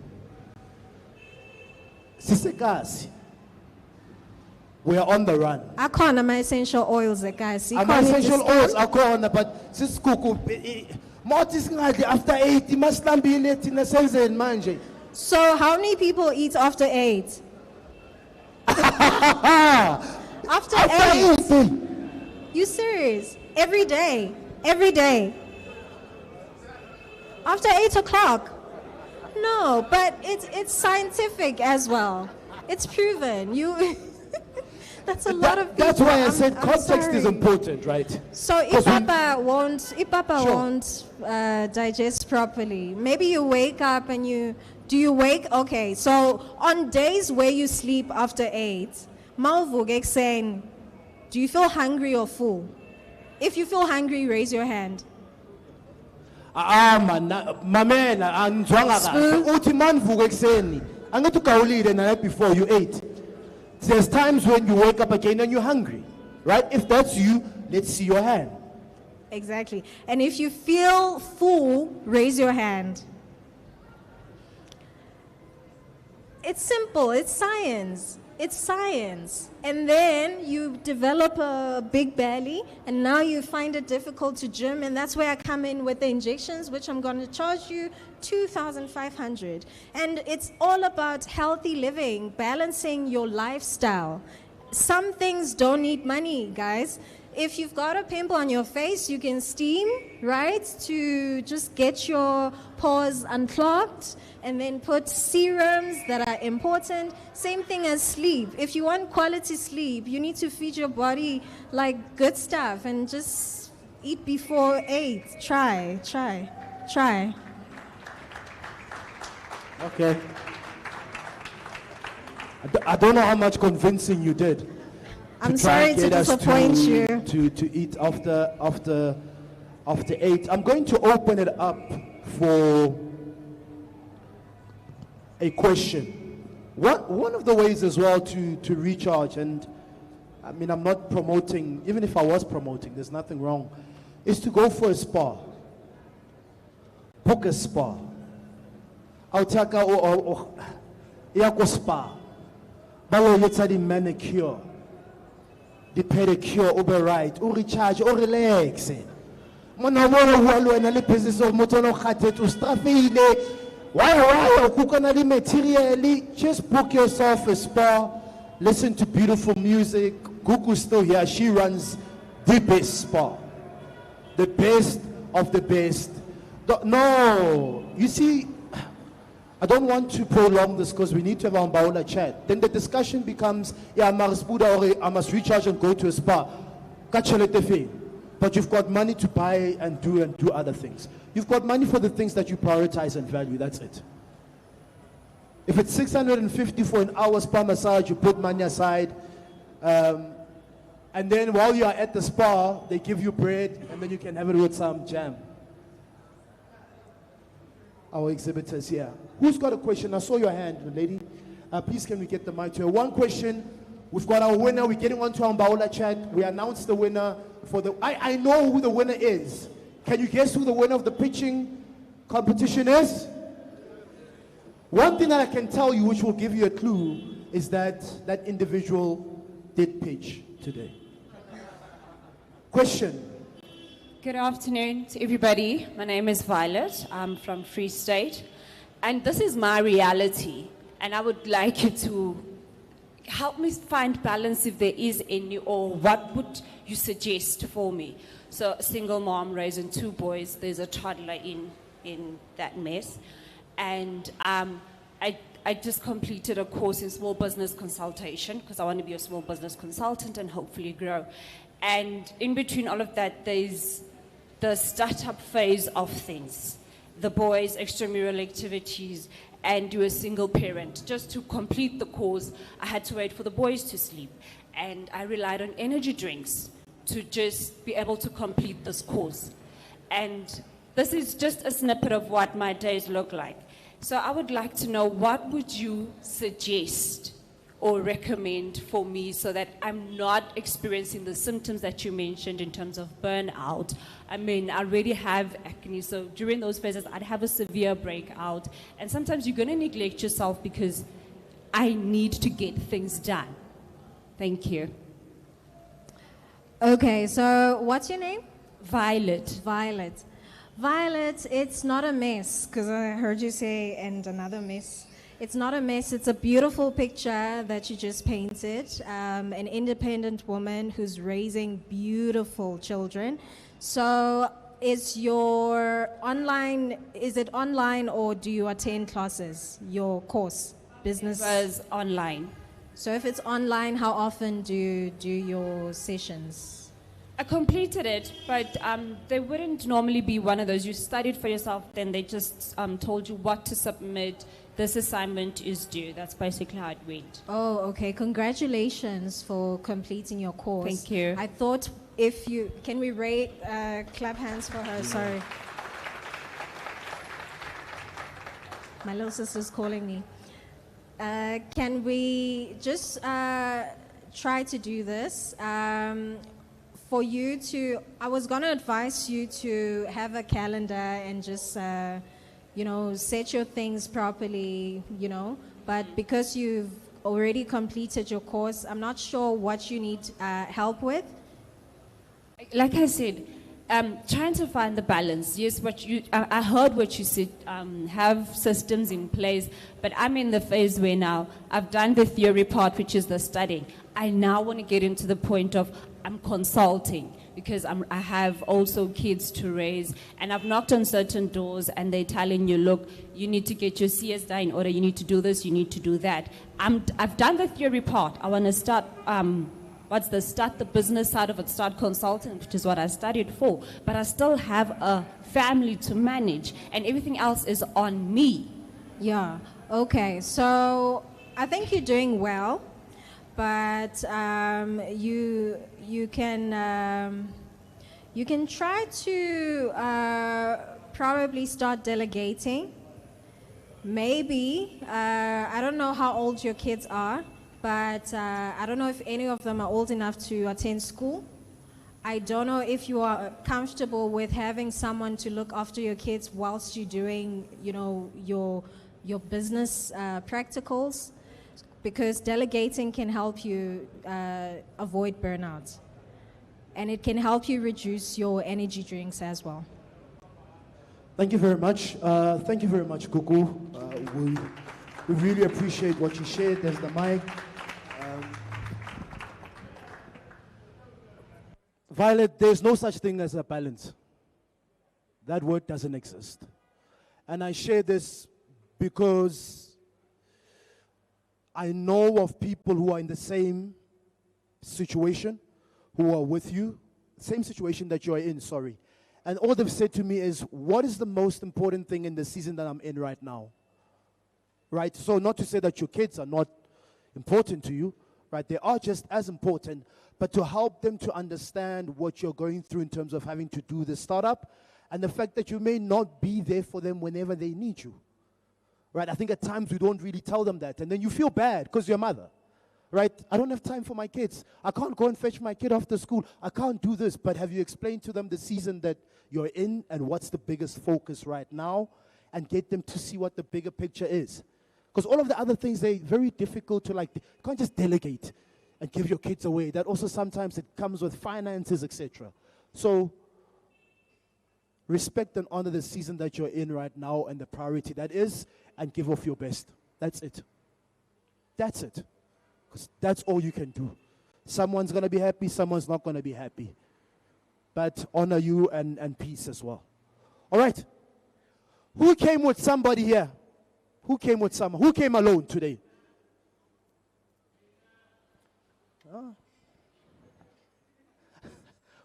Sisekasi. We are on the run. I can't. My essential oils, guys. My essential oils are on, but sis kuku. After 8, you must not be late in the sense in manje. So how many people eat after 8? After 8? You serious? Every day. Every day. After 8 o'clock? No, but it's scientific as well. It's proven. That's a lot of people. That's why I said context is important, right? So if Papa won't digest properly, maybe you wake up and do you wake? Okay, so on days where you sleep after 8, Malvugek saying, do you feel hungry or full? If you feel hungry, raise your hand. Mamela, uthi manvuka ekseni. Angathi ukawulile the night before you ate. There's times when you wake up again and you're hungry, right? If that's you, let's see your hand. Exactly. And if you feel full, raise your hand. It's simple. It's science. It's science. And then you develop a big belly, and now you find it difficult to gym, and that's where I come in with the injections, which I'm going to charge you 2,500. And it's all about healthy living, balancing your lifestyle. Some things don't need money, guys. If you've got a pimple on your face, you can steam, right, to just get your pores unclogged, and then put serums that are important. Same thing as sleep. If you want quality sleep, you need to feed your body like good stuff and just eat before 8. Try. Okay. I don't know how much convincing you did. I'm sorry to disappoint you. To eat after 8. I'm going to open it up for a question. One of the ways as well to recharge, and I mean, I'm not promoting, even if I was promoting, there's nothing wrong, is to go for a spa. Book a spa. Autaka or yako spa. Bawo yetsa di manicure, the pedicure, over right, or recharge, or relax. Mona wona walo na le business of motono khate to strafile. Why cook materially? Just book yourself a spa, listen to beautiful music. Gugu's still here. She runs the best spa. The best of the best. No, you see, I don't want to prolong this because we need to have our Mbawula Chat. Then the discussion becomes, yeah, I must recharge and go to a spa. But you've got money to buy and do other things. You've got money for the things that you prioritize and value. That's it. If it's 650 for an hour spa massage, you put money aside. And then while you are at the spa, they give you bread, and then you can have it with some jam. Our exhibitors here. Who's got a question? I saw your hand, lady. Please, can we get the mic to her? One question. We've got our winner. We're getting on to our Mbawula Chat. We announced the winner for the... I know who the winner is. Can you guess who the winner of the pitching competition is? One thing that I can tell you, which will give you a clue, is that that individual did pitch today. Question. Good afternoon to everybody. My name is Violet. I'm from Free State. And this is my reality. And I would like you to help me find balance if there is any, or what would you suggest for me? So, a single mom raising 2 boys, there's a toddler in that mess. And I just completed a course in small business consultation because I want to be a small business consultant and hopefully grow. And in between all of that, there's the startup phase of things. The boys' extramural activities, and you're a single parent. Just to complete the course, I had to wait for the boys to sleep. And I relied on energy drinks to just be able to complete this course. And this is just a snippet of what my days look like. So I would like to know, what would you suggest or recommend for me so that I'm not experiencing the symptoms that you mentioned in terms of burnout? I mean, I already have acne, so during those phases, I'd have a severe breakout. And sometimes you're going to neglect yourself because I need to get things done. Thank you. Okay, so what's your name? Violet. Violet. Violet, it's not a mess, because I heard you say, and another mess. It's not a mess. It's a beautiful picture that you just painted. An independent woman who's raising beautiful children. So is it online or do you attend classes, your course, business? It was online. So if it's online, how often do you do your sessions? I completed it, but they wouldn't normally be one of those. You studied for yourself, then they just told you what to submit. This assignment is due. That's basically how it went. Oh, okay. Congratulations for completing your course. Thank you. I thought can we rate, clap hands for her? Sorry. My little sister's calling me. Can we just try to do this? For you to, I was going to advise you to have a calendar and just, set your things properly, but because you've already completed your course, I'm not sure what you need help with. Like I said, trying to find the balance. Yes, I heard what you said, have systems in place, but I'm in the phase where now I've done the theory part, which is the studying. I now want to get into the point of I'm consulting because I have also kids to raise, and I've knocked on certain doors and they're telling you, look, you need to get your CSI in order, you need to do this, you need to do that. I've done the theory part. I want to start, start the business side of it, start consulting, which is what I studied for, but I still have a family to manage and everything else is on me. Yeah, okay, so I think you're doing well. But you can try to probably start delegating. Maybe I don't know how old your kids are, but I don't know if any of them are old enough to attend school. I don't know if you are comfortable with having someone to look after your kids whilst you're doing, your business practicals. Because delegating can help you avoid burnout. And it can help you reduce your energy drinks as well. Thank you very much. Thank you very much, Kuku. We really appreciate what you shared. There's the mic. Violet, there's no such thing as a balance. That word doesn't exist. And I share this because I know of people who are in the same situation, who are with you, same situation that you are in, sorry. And all they've said to me is, what is the most important thing in the season that I'm in right now? Right? So not to say that your kids are not important to you, right? They are just as important, but to help them to understand what you're going through in terms of having to do the startup and the fact that you may not be there for them whenever they need you. Right? I think at times we don't really tell them that. And then you feel bad because you're a mother. Right? I don't have time for my kids. I can't go and fetch my kid after school. I can't do this. But have you explained to them the season that you're in and what's the biggest focus right now? And get them to see what the bigger picture is. Because all of the other things, they're very difficult to you can't just delegate and give your kids away. That also sometimes it comes with finances, etc. So respect and honor the season that you're in right now and the priority that is, and give off your best. That's it. That's it. Because that's all you can do. Someone's going to be happy, someone's not going to be happy. But honor you and peace as well. All right. Who came with somebody here? Who came with someone? Who came alone today? Oh.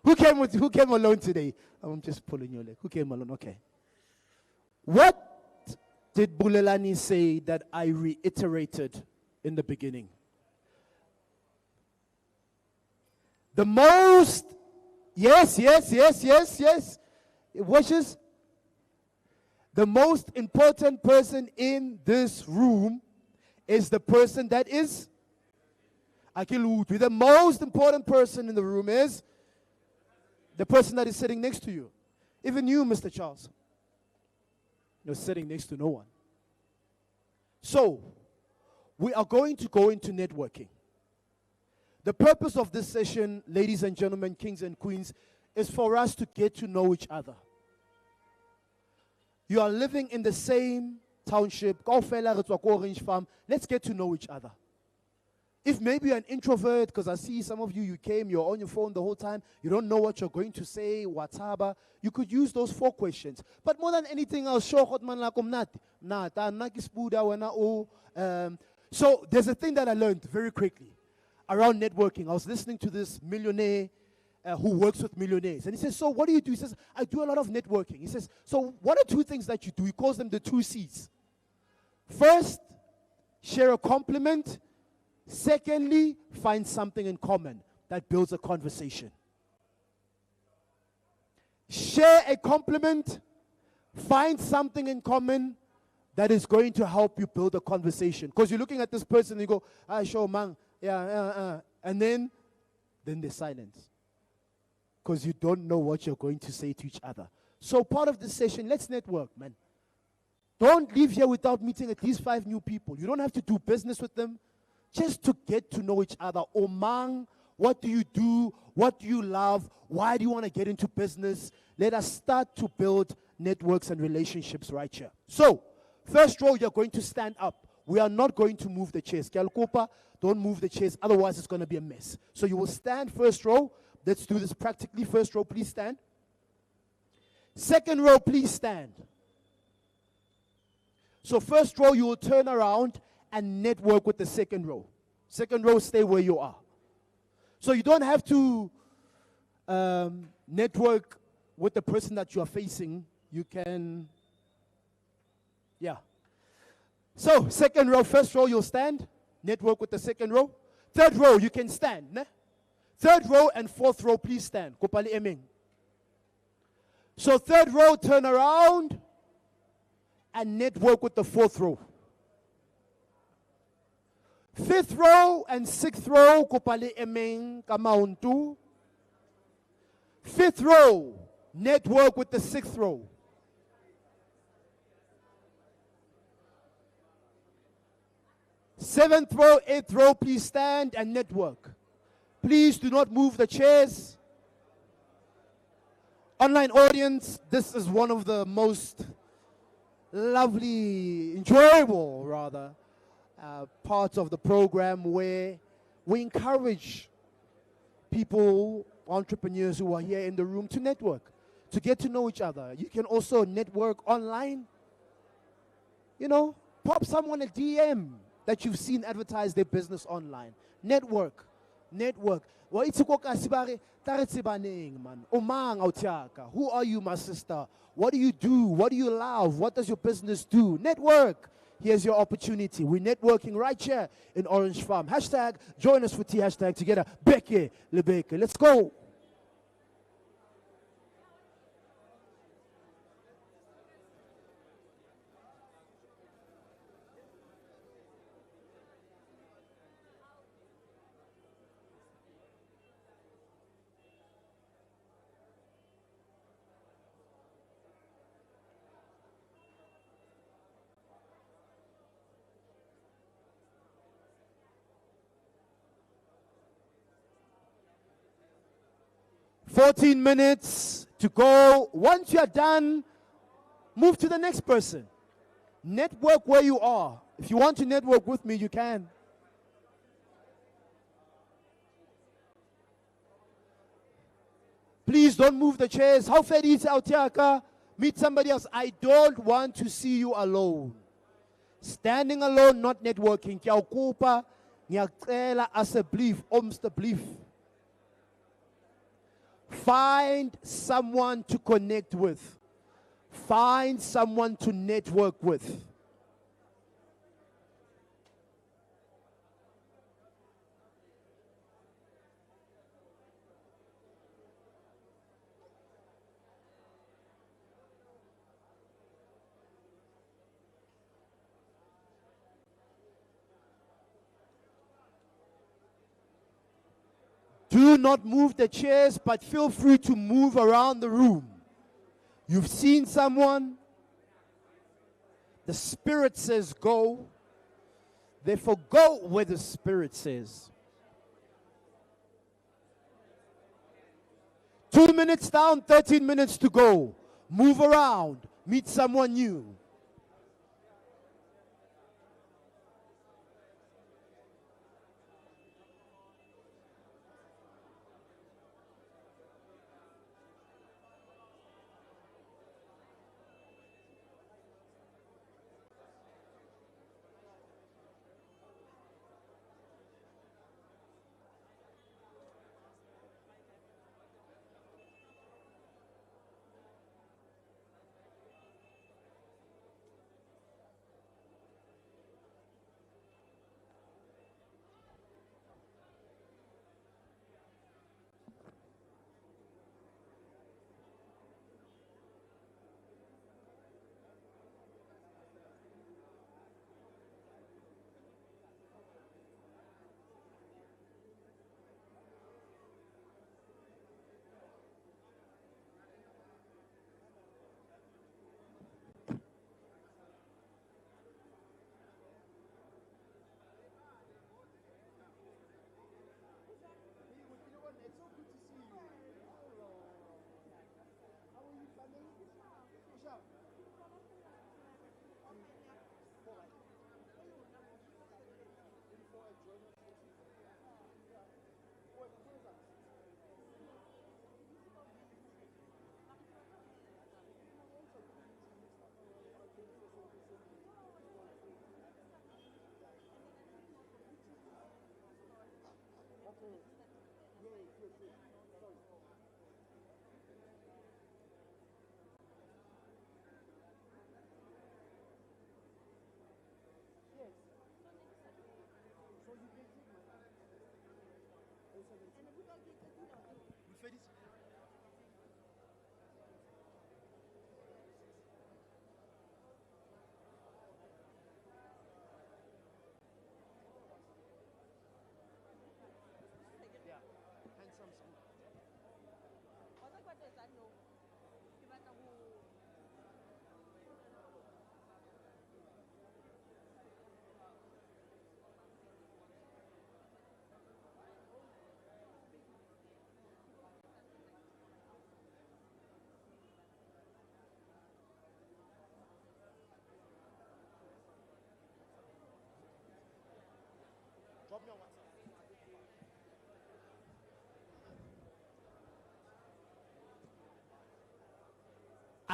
Who came alone today? I'm just pulling your leg. Who came alone? Okay. What did Bulelani say that I reiterated in the beginning? The most, yes. It wishes. The most important person in this room is the person that is Akilutu. The most important person in the room is the person that is sitting next to you. Even you, Mr. Charles. You're sitting next to no one. So, we are going to go into networking. The purpose of this session, ladies and gentlemen, kings and queens, is for us to get to know each other. You are living in the same township. Orange Farm. Let's get to know each other. If maybe you're an introvert, because I see some of you came, you're on your phone the whole time, you don't know what you're going to say, whatever, you could use those 4 questions. But more than anything else, so there's a thing that I learned very quickly around networking. I was listening to this millionaire who works with millionaires. And he says, so what do you do? He says, I do a lot of networking. He says, so what are 2 things that you do? He calls them the 2 C's. First, share a compliment. Secondly, find something in common that builds a conversation. Share a compliment. Find something in common that is going to help you build a conversation. Because you're looking at this person and you go, sure, man. And then there's silence. Because you don't know what you're going to say to each other. So part of this session, let's network, man. Don't leave here without meeting at least 5 new people. You don't have to do business with them. Just to get to know each other. Omang, what do you do? What do you love? Why do you want to get into business? Let us start to build networks and relationships right here. So, first row, you're going to stand up. We are not going to move the chairs. Kyalkopa, don't move the chairs, otherwise it's going to be a mess. So you will stand first row. Let's do this practically. First row, please stand. Second row, please stand. So first row, you will turn around and network with the second row. Second row, stay where you are. So you don't have to network with the person that you are facing. You can, So second row, first row, you'll stand. Network with the second row. Third row, you can stand. Ne? Third row and fourth row, please stand. Kopali eming. So third row, turn around and network with the fourth row. Fifth row and sixth row, kopali eming kamauntu. Fifth row, network with the sixth row. Seventh row, eighth row, please stand and network. Please do not move the chairs. Online audience, this is one of the most lovely, enjoyable rather, parts of the program where we encourage people, entrepreneurs who are here in the room to network, to get to know each other. You can also network online. You know, pop someone a DM that you've seen advertise their business online. Network. Well, it's man. Who are you, my sister? What do you do? What do you love? What does your business do? Network. Here's your opportunity. We're networking right here in Orange Farm. Hashtag join us for tea. Hashtag together. Beke Lebeke. Let's go. $14 minutes to go. Once you're done, move to the next person. Network where you are. If you want to network with me, you can. Please don't move the chairs. How far is out here? Meet somebody else. I don't want to see you alone. Standing alone, not networking. Kyaukupa, ngiyacela asseblief, omsteblief. Find someone to connect with. Find someone to network with. Do not move the chairs, but feel free to move around the room. You've seen someone. The Spirit says go. Therefore, go where the Spirit says. 2 minutes down, 13 minutes to go. Move around. Meet someone new.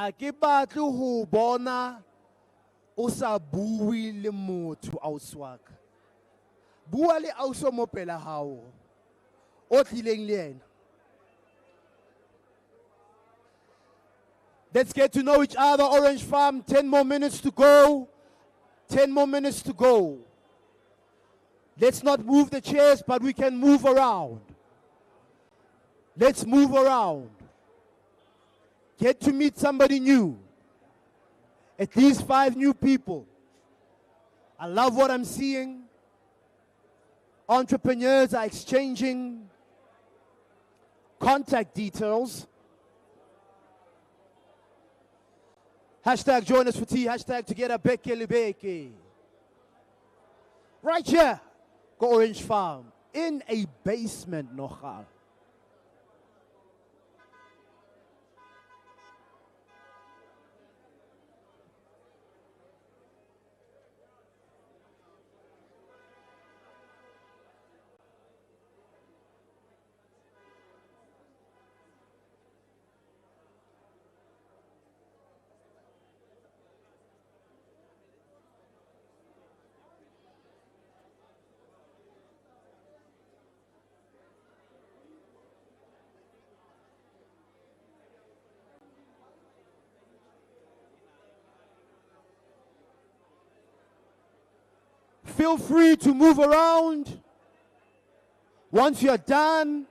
A ke batle ho bona o sa bue le motho ausi wa ka. Bua le ausi mo pela hao. O tlileng le yena. Let's get to know each other. Orange Farm, 10 more minutes to go. 10 more minutes to go. Let's not move the chairs, but we can move around. Let's move around. Get to meet somebody new. At least 5 new people. I love what I'm seeing. Entrepreneurs are exchanging contact details. Hashtag join us for tea. Hashtag together beke libeke. Right here, go Orange Farm. In a basement, nochal. Feel free to move around. Once you're done,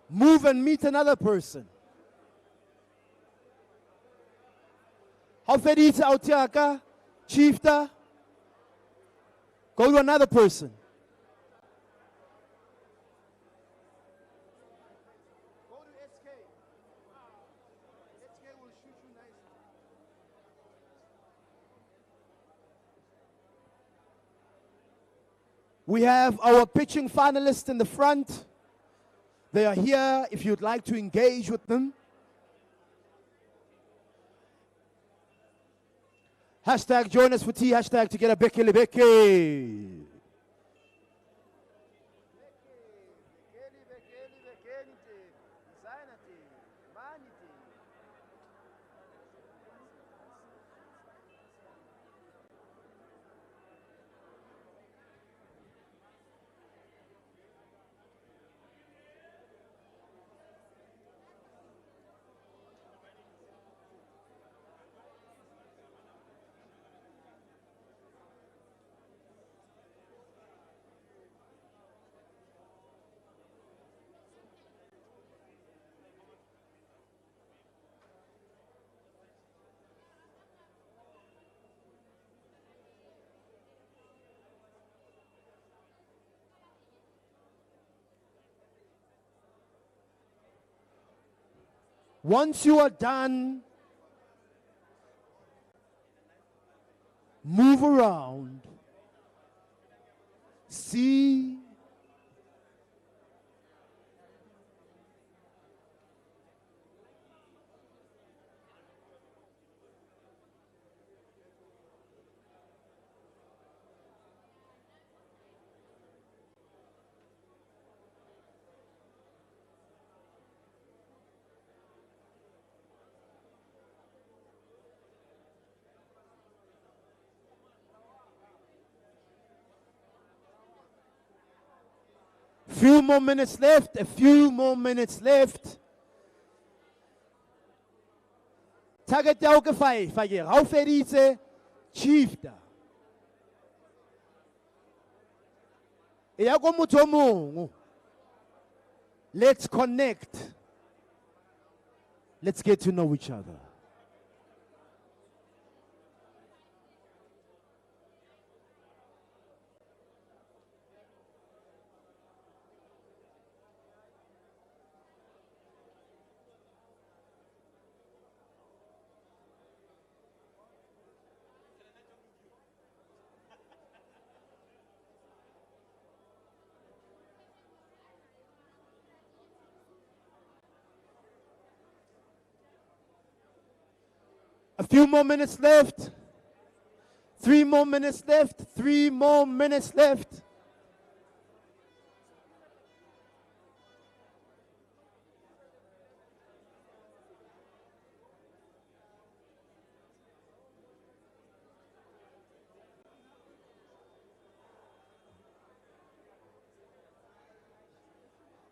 move and meet another person. How feditse out here, Chiefta? Go to another person. We have our pitching finalists in the front. They are here if you'd like to engage with them. Hashtag join us for tea, hashtag to get a Bekele Beke. Once you are done, move around, see, few more minutes left, a few more minutes left. Target ya ke five again. How feditse Chiefta. Ya ko motho o mongwe. Let's connect. Let's get to know each other. A few more minutes left. 3 more minutes left. 3 more minutes left.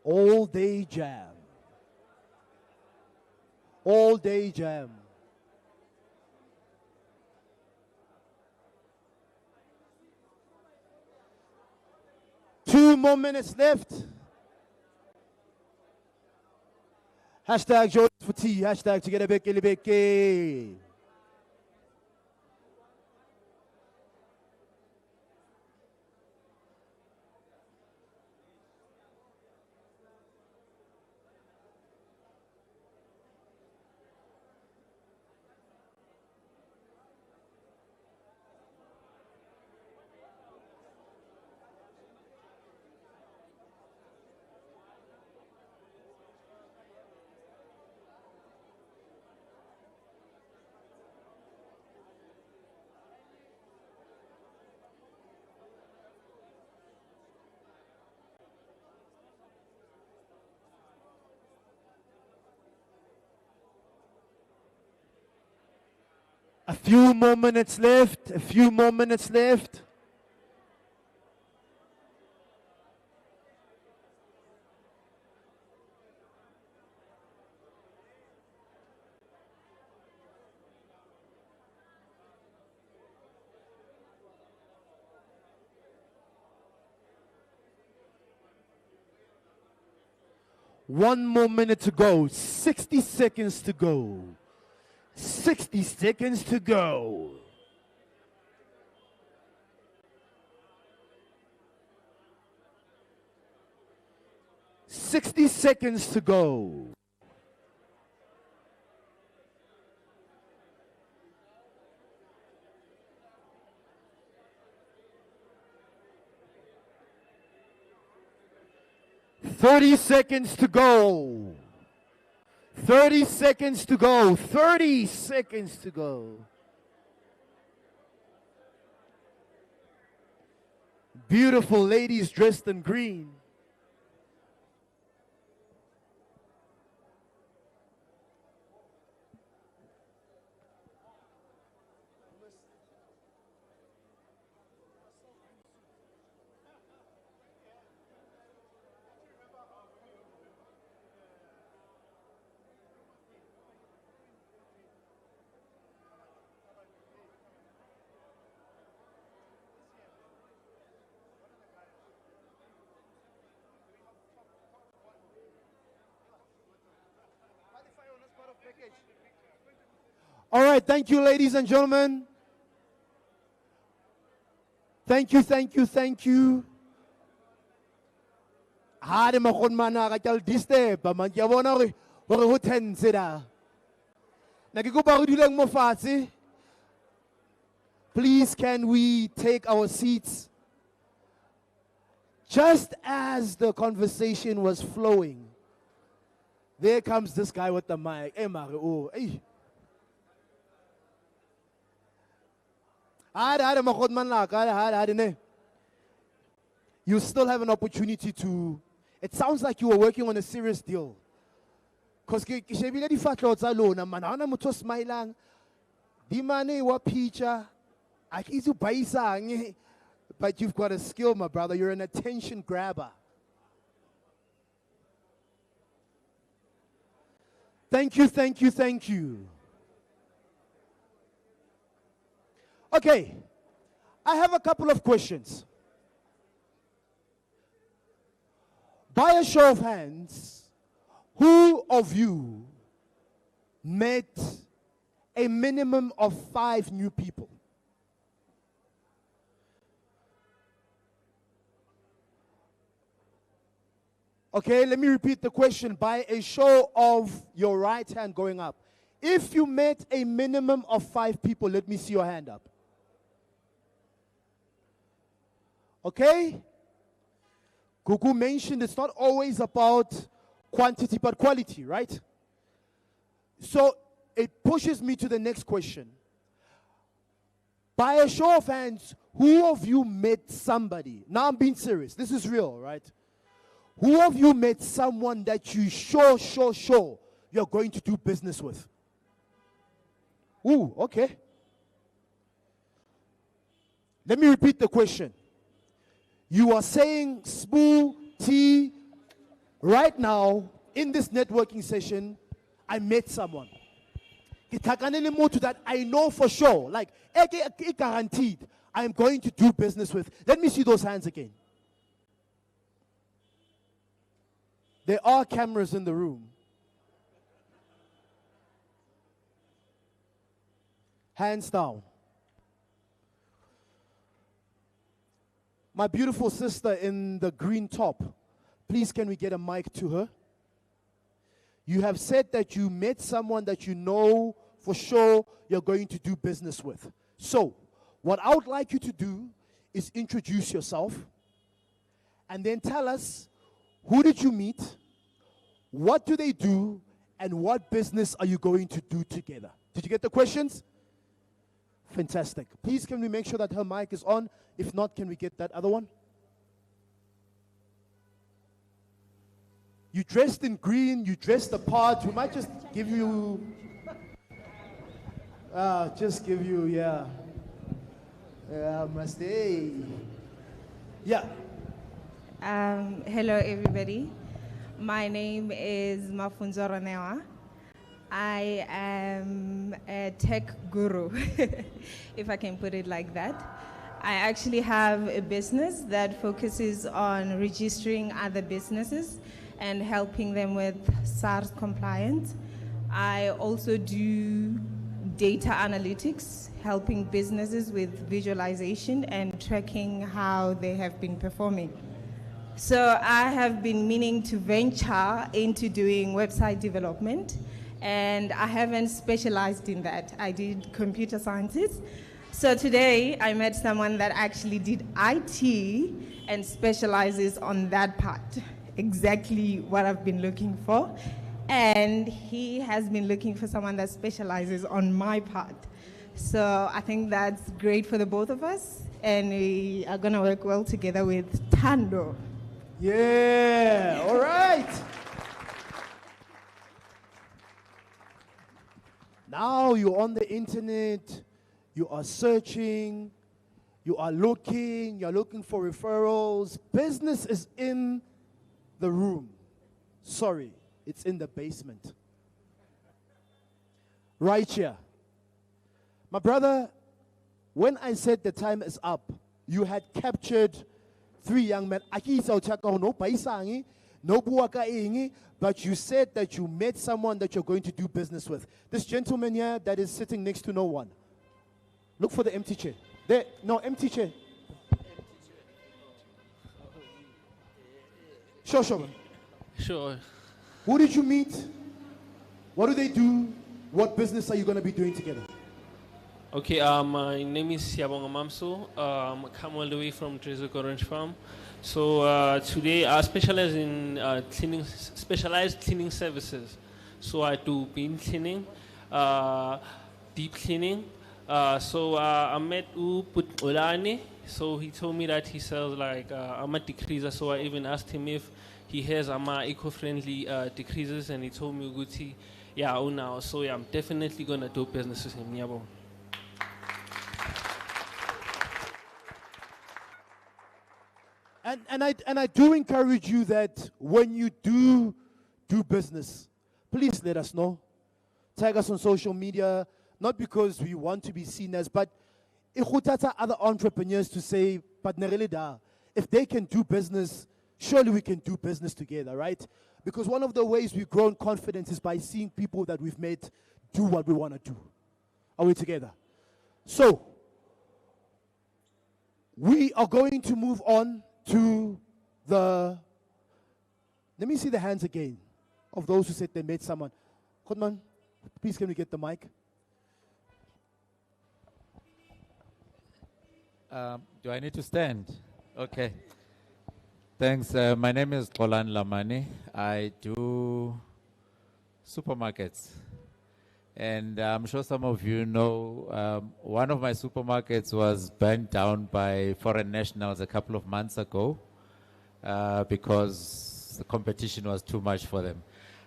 All day jam. All day jam. Two more minutes left. Hashtag join for tea. Hashtag to get a Beke. A few more minutes left. A few more minutes left. 1 more minute to go. 60 seconds to go. 60 seconds to go. Sixty seconds to go. Thirty seconds to go. 30 seconds to go. 30 seconds to go. Beautiful ladies dressed in green. All right, thank you, ladies and gentlemen. Thank you, thank you, thank you. Hade makgon mana ka tla disturb man ke bona gore ho tense da. Na ke kopa go duleng mo fatshe. Please can we take our seats? Just as the conversation was flowing, there comes this guy with the mic. Hey, Mare, oh, hey. You still have an opportunity to. It sounds like you were working on a serious deal. Because di fatlo tsa lona man ana motho smiling di mane wa picture akizu baisang, but you've got a skill, my brother. You're an attention grabber. Thank you, thank you, thank you. Okay, I have a couple of questions. By a show of hands, who of you met a minimum of 5 new people? Okay, let me repeat the question by a show of your right hand going up. If you met a minimum of 5 people, let me see your hand up. Okay? Gugu mentioned it's not always about quantity but quality, right? So it pushes me to the next question. By a show of hands, who of you met somebody? Now I'm being serious. This is real, right? Who of you met someone that you sure you're going to do business with? Ooh, okay. Let me repeat the question. You are saying, Spoo, T, right now, in this networking session, I met someone. More to that, I know for sure, like, guaranteed, I'm going to do business with. Let me see those hands again. There are cameras in the room. Hands down. My beautiful sister in the green top, please can we get a mic to her? You have said that you met someone that you know for sure you're going to do business with. So, what I would like you to do is introduce yourself and then tell us, who did you meet, what do they do, and what business are you going to do together? Did you get the questions? Fantastic. Please can we make sure that her mic is on? If not, can we get that other one? You dressed in green, you dressed the part. We might just give you, yeah. Namaste. Yeah. Hello, everybody. My name is Mafunzo Ronewa. I am a tech guru, if I can put it like that. I actually have a business that focuses on registering other businesses and helping them with SARS compliance. I also do data analytics, helping businesses with visualization and tracking how they have been performing. So I have been meaning to venture into doing website development, and I haven't specialized in that. I did computer sciences. So today I met someone that actually did IT and specializes on that part, exactly what I've been looking for. And he has been looking for someone that specializes on my part. So I think that's great for the both of us, and we are gonna work well together with Tando. Yeah, all right. Now you're on the internet, you are searching, you are looking, you're looking for referrals. Business is in the room. Sorry, it's in the basement. Right here. My brother, when I said the time is up, you had captured 3 young men. But you said that you met someone that you're going to do business with. This gentleman here that is sitting next to no one. Look for the empty chair. There, no, empty chair. Sure. Sure. Who did you meet? What do they do? What business are you going to be doing together? Okay, my name is Siabonga Mamso. I come all the way from Trezo Orange Farm. So today I specialize in specialized cleaning services. So I do bean cleaning, deep cleaning. So I met Uput Olani. So he told me that he sells like I'm a decreaser. So I even asked him if he has eco-friendly decreasers, and he told me Guti, yeah, oh now. So yeah, I'm definitely gonna do business with him. Yabo. And I do encourage you that when you do business, please let us know. Tag us on social media, not because we want to be seen as, but other entrepreneurs to say, but if they can do business, surely we can do business together, right? Because one of the ways we've grown confidence is by seeing people that we've met do what we want to do. Are we together? So, we are going to move on to the, let me see the hands again of those who said they met someone. Kodman, please can we get the mic? Do I need to stand? Okay. Thanks. My name is Kolan Lamani. I do supermarkets. And I'm sure some of you know one of my supermarkets was burnt down by foreign nationals a couple of months ago because the competition was too much for them.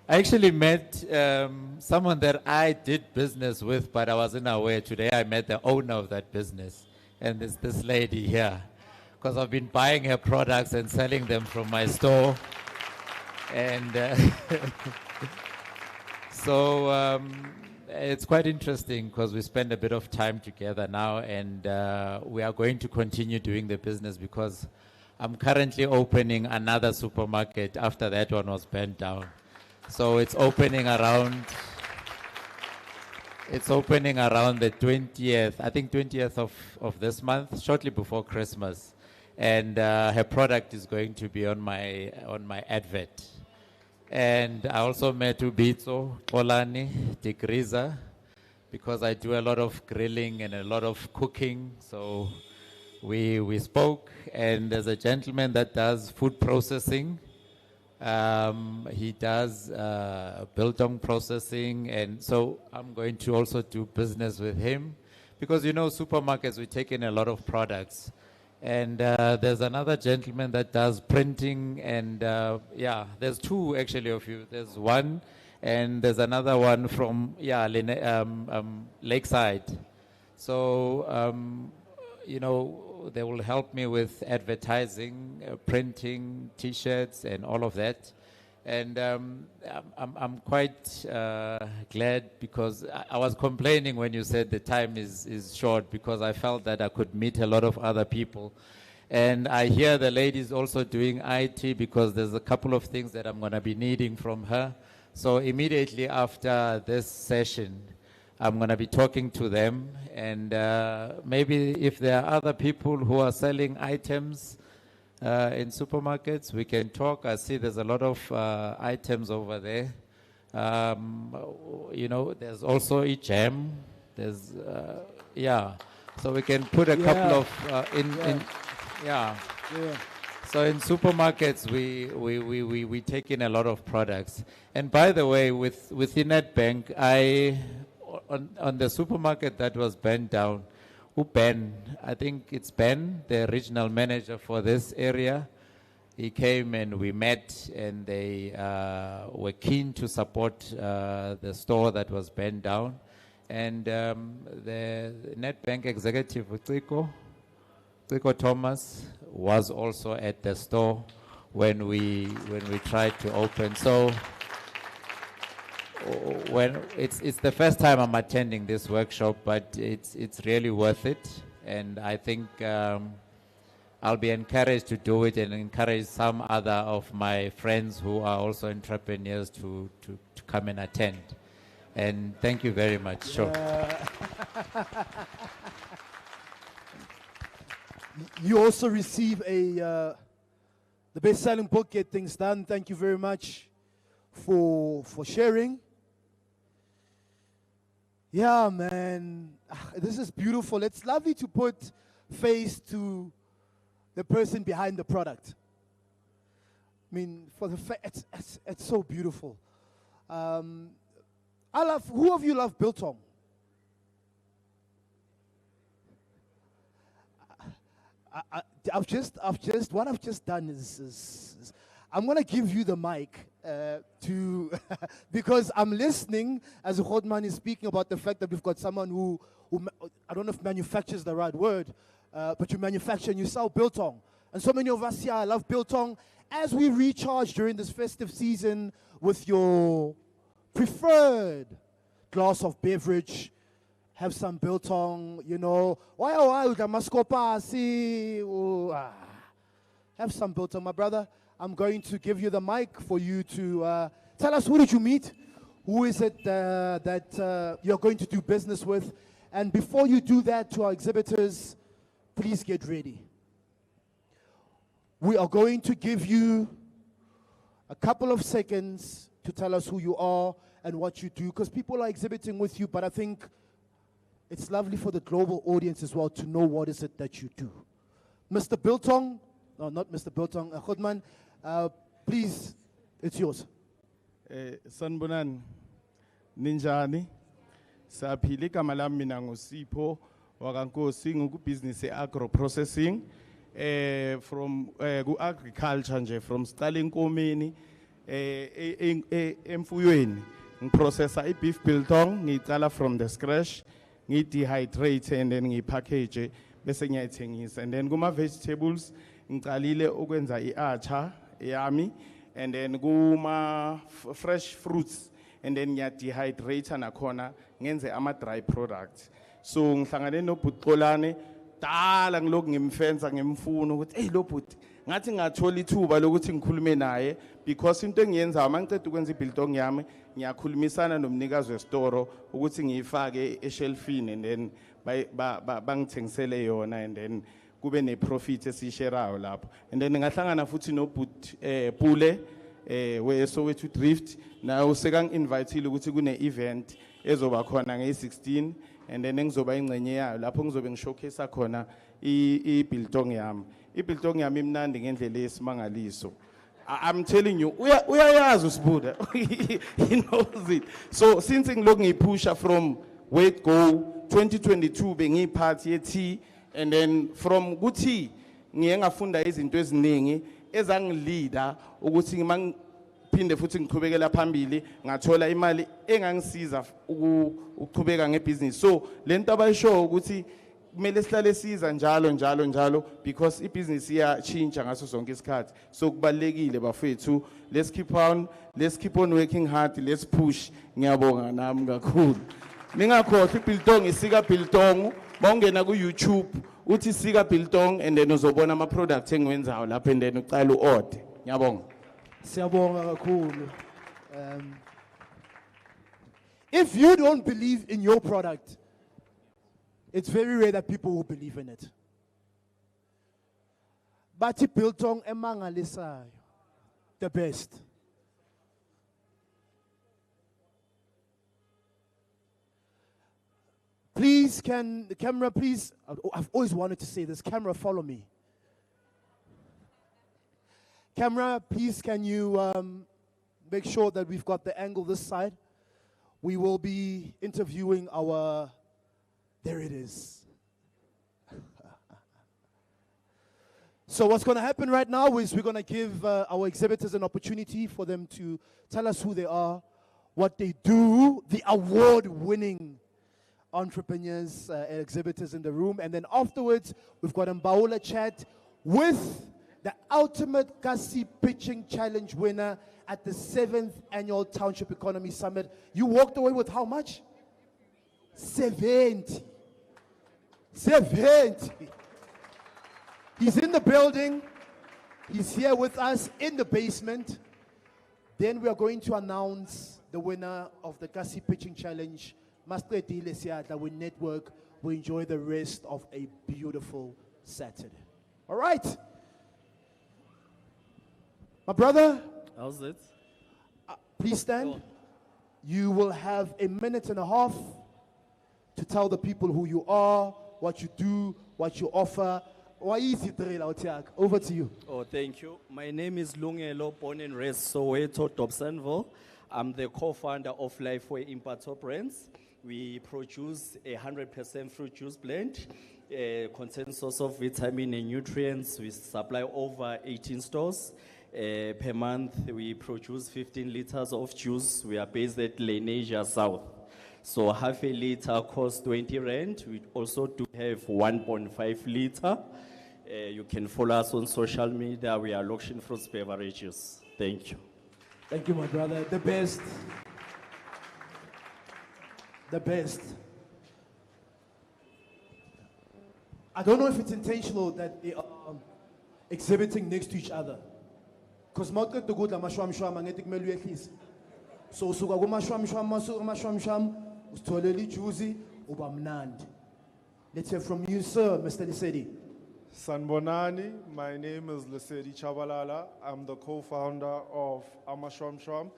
I actually met someone that I did business with, but I wasn't aware. Today I met the owner of that business, and it's this lady here, because I've been buying her products and selling them from my store. And so it's quite interesting because we spend a bit of time together now, and we are going to continue doing the business because I'm currently opening another supermarket after that one was burnt down. So it's opening around the 20th, I think 20th of this month, shortly before Christmas. And her product is going to be on my advert. And I also met Ubito Olani Tigriza because I do a lot of grilling and a lot of cooking. So we spoke, and there's a gentleman that does food processing. He does biltong processing, and so I'm going to also do business with him because, you know, supermarkets, we take in a lot of products. And there's another gentleman that does printing, and yeah, there's two actually of you. There's one, and there's another one from Lakeside. So you know, they will help me with advertising, printing, T-shirts, and all of that. And I'm quite glad because I was complaining when you said the time is short because I felt that I could meet a lot of other people. And I hear the ladies also doing IT because there's a couple of things that I'm going to be needing from her. So immediately after this session, I'm going to be talking to them. And maybe if there are other people who are selling items in supermarkets, we can talk. I see there's a lot of items over there. You know, there's also a jam. There's, yeah. So we can put a couple of yeah. So in supermarkets, we take in a lot of products. And by the way, within Nedbank, on the supermarket that was burned down, Ben, I think it's Ben, the regional manager for this area. He came and we met, and they were keen to support the store that was burned down. And the Nedbank executive, Tiko Thomas, was also at the store when we tried to open. So when it's the first time I'm attending this workshop, but it's really worth it, and I think I'll be encouraged to do it and encourage some other of my friends who are also entrepreneurs to come and attend. And thank you very much. Sure. You also receive the best-selling book, Get Things Done. Thank you very much for sharing. Yeah, man, this is beautiful. It's lovely to put face to the person behind the product. I mean, it's so beautiful. Who of you love biltong? What I've just done is I'm going to give you the mic because I'm listening as Rodman is speaking about the fact that we've got someone who I don't know if manufactures the right word, but you manufacture and you sell biltong. And so many of us here love biltong. As we recharge during this festive season with your preferred glass of beverage, have some biltong, you know. Have some biltong, my brother. I'm going to give you the mic for you to tell us, who did you meet? Who is it that you're going to do business with? And before you do that, to our exhibitors, please get ready. We are going to give you a couple of seconds to tell us who you are and what you do, because people are exhibiting with you, but I think it's lovely for the global audience as well to know what is it that you do. Mr. Biltong, no, not Mr. Biltong, Khudman, please, it's yours. Sanbunan Ninjani, Sapili Kamalam Minangosipo, Wagankosi, business agro processing, from agriculture, from Stalin Komini, Mfuyeni, processor beef biltong, Nitala from the scratch. Ngi dehydrate and then ngi package bese ngiyayithengisa, and then kuma vegetables ngiqalile ukwenza iacha yami, and then kuma fresh fruits, and then ngiya dehydrate nakhona ngenze ama dry products. So ngihlangane noBhutqolane dala ngiloku ngimfenza ngimfuna ukuthi hey lo bhuti ngathi ngathola ithuba lokuthi ngikhulume naye, because into engiyenza mangiceda ukwenza ibiltong yami ngiyakhulumisana nomnikazi westoro ukuthi ngiyifake eshelfini, and then bangithengisele yona, and then kube ne profit esisherayo lapho. And then ngahlangana futhi noBhut Pule weSoweto Drift, nayo sekangi-inviteile ukuthi kune event ezoba khona nge-16, and then ngizoba ingcenye yayo lapho ngizobe ngishowcase khona ibiltong yami. Ibiltong yami imnandi ngendlela esimangaliso. I'm telling you, uyayazi uSibuda. He knows it. So since ngiloku ngipusha from Weight Go 2022 bengiyiphathi ye-tea, and then from ku-tea ngiye ngafunda izinto eziningi ezangilida ukuthi ngiphinde futhi ngiqhubekela phambili, ngathola imali engangisiza ukuqhubeka ngebusiness. So lento abayisho ukuthi kumele sihlale siza njalo because ibusiness iyachinja ngaso sonke isikhathi. So kubalekile bafethu, let's keep on working hard, let's push. Ngiyabonga nami kakhulu. Ningakhohlwa ibiltong isika biltong, bawungena ku YouTube Uthi sika biltong and then uzobona ama products engiwenzayo lapha and then uqala uorder. Ngiyabonga. Siyabonga kakhulu. If you don't believe in your product, it's very rare that people will believe in it. Bathi biltong emangalisayo, the best. Please, can the camera please, I've always wanted to say this, camera follow me. Camera, please can you make sure that we've got the angle this side? We will be interviewing our, there it is. So what's going to happen right now is we're going to give our exhibitors an opportunity for them to tell us who they are, what they do, the award-winning entrepreneurs and exhibitors in the room. And then afterwards, we've got Mbawula Chat with the Ultimate Kasi Pitching Challenge winner at the 7th Annual Township Economy Summit. You walked away with how much? 70. 70. He's in the building. He's here with us in the basement. Then we are going to announce the winner of the Kasi Pitching Challenge. Masterclass, we network. We enjoy the rest of a beautiful Saturday. All right. My brother. How's it? Please stand. You will have a minute and a half to tell the people who you are, what you do, what you offer. Why is it real, Otiak? Over to you. Oh, thank you. My name is Lungelo, born and raised Soweto, Dobsonville. I'm the co-founder of Lifeway Impacto Brands. We produce a 100% fruit juice blend, a contains source of vitamin and nutrients. We supply over 18 stores. Per month, we produce 15 liters of juice. We are based at Lenasia South. So half a liter costs 20 rand. We also do have 1.5 liter. You can follow us on social media. We are Lokshin Fruits Beverages. Thank you. Thank you, my brother. The best. The best. I don't know if it's intentional that they are exhibiting next to each other. Because Market to good mashwam shwam angetik melu ehlisi. So usuka kumashwam shwam masuka mashwam shwam usitholeli juicy uba mnandi. Let's hear from you, sir, Mr. Lesedi. Sanbonani, my name is Lesedi Chabalala. I'm the co-founder of Amashwam Shwam.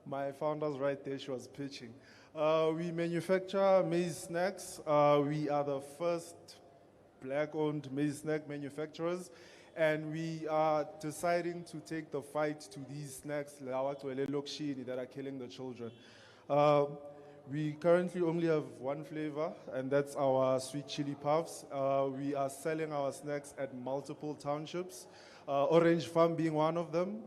My founder's right there, she was pitching. We manufacture maize snacks. We are the first black-owned maize snack manufacturers, and we are deciding to take the fight to these snacks that are killing the children. We currently only have one flavor, and that's our sweet chili puffs. We are selling our snacks at multiple townships, Orange Farm being one of them.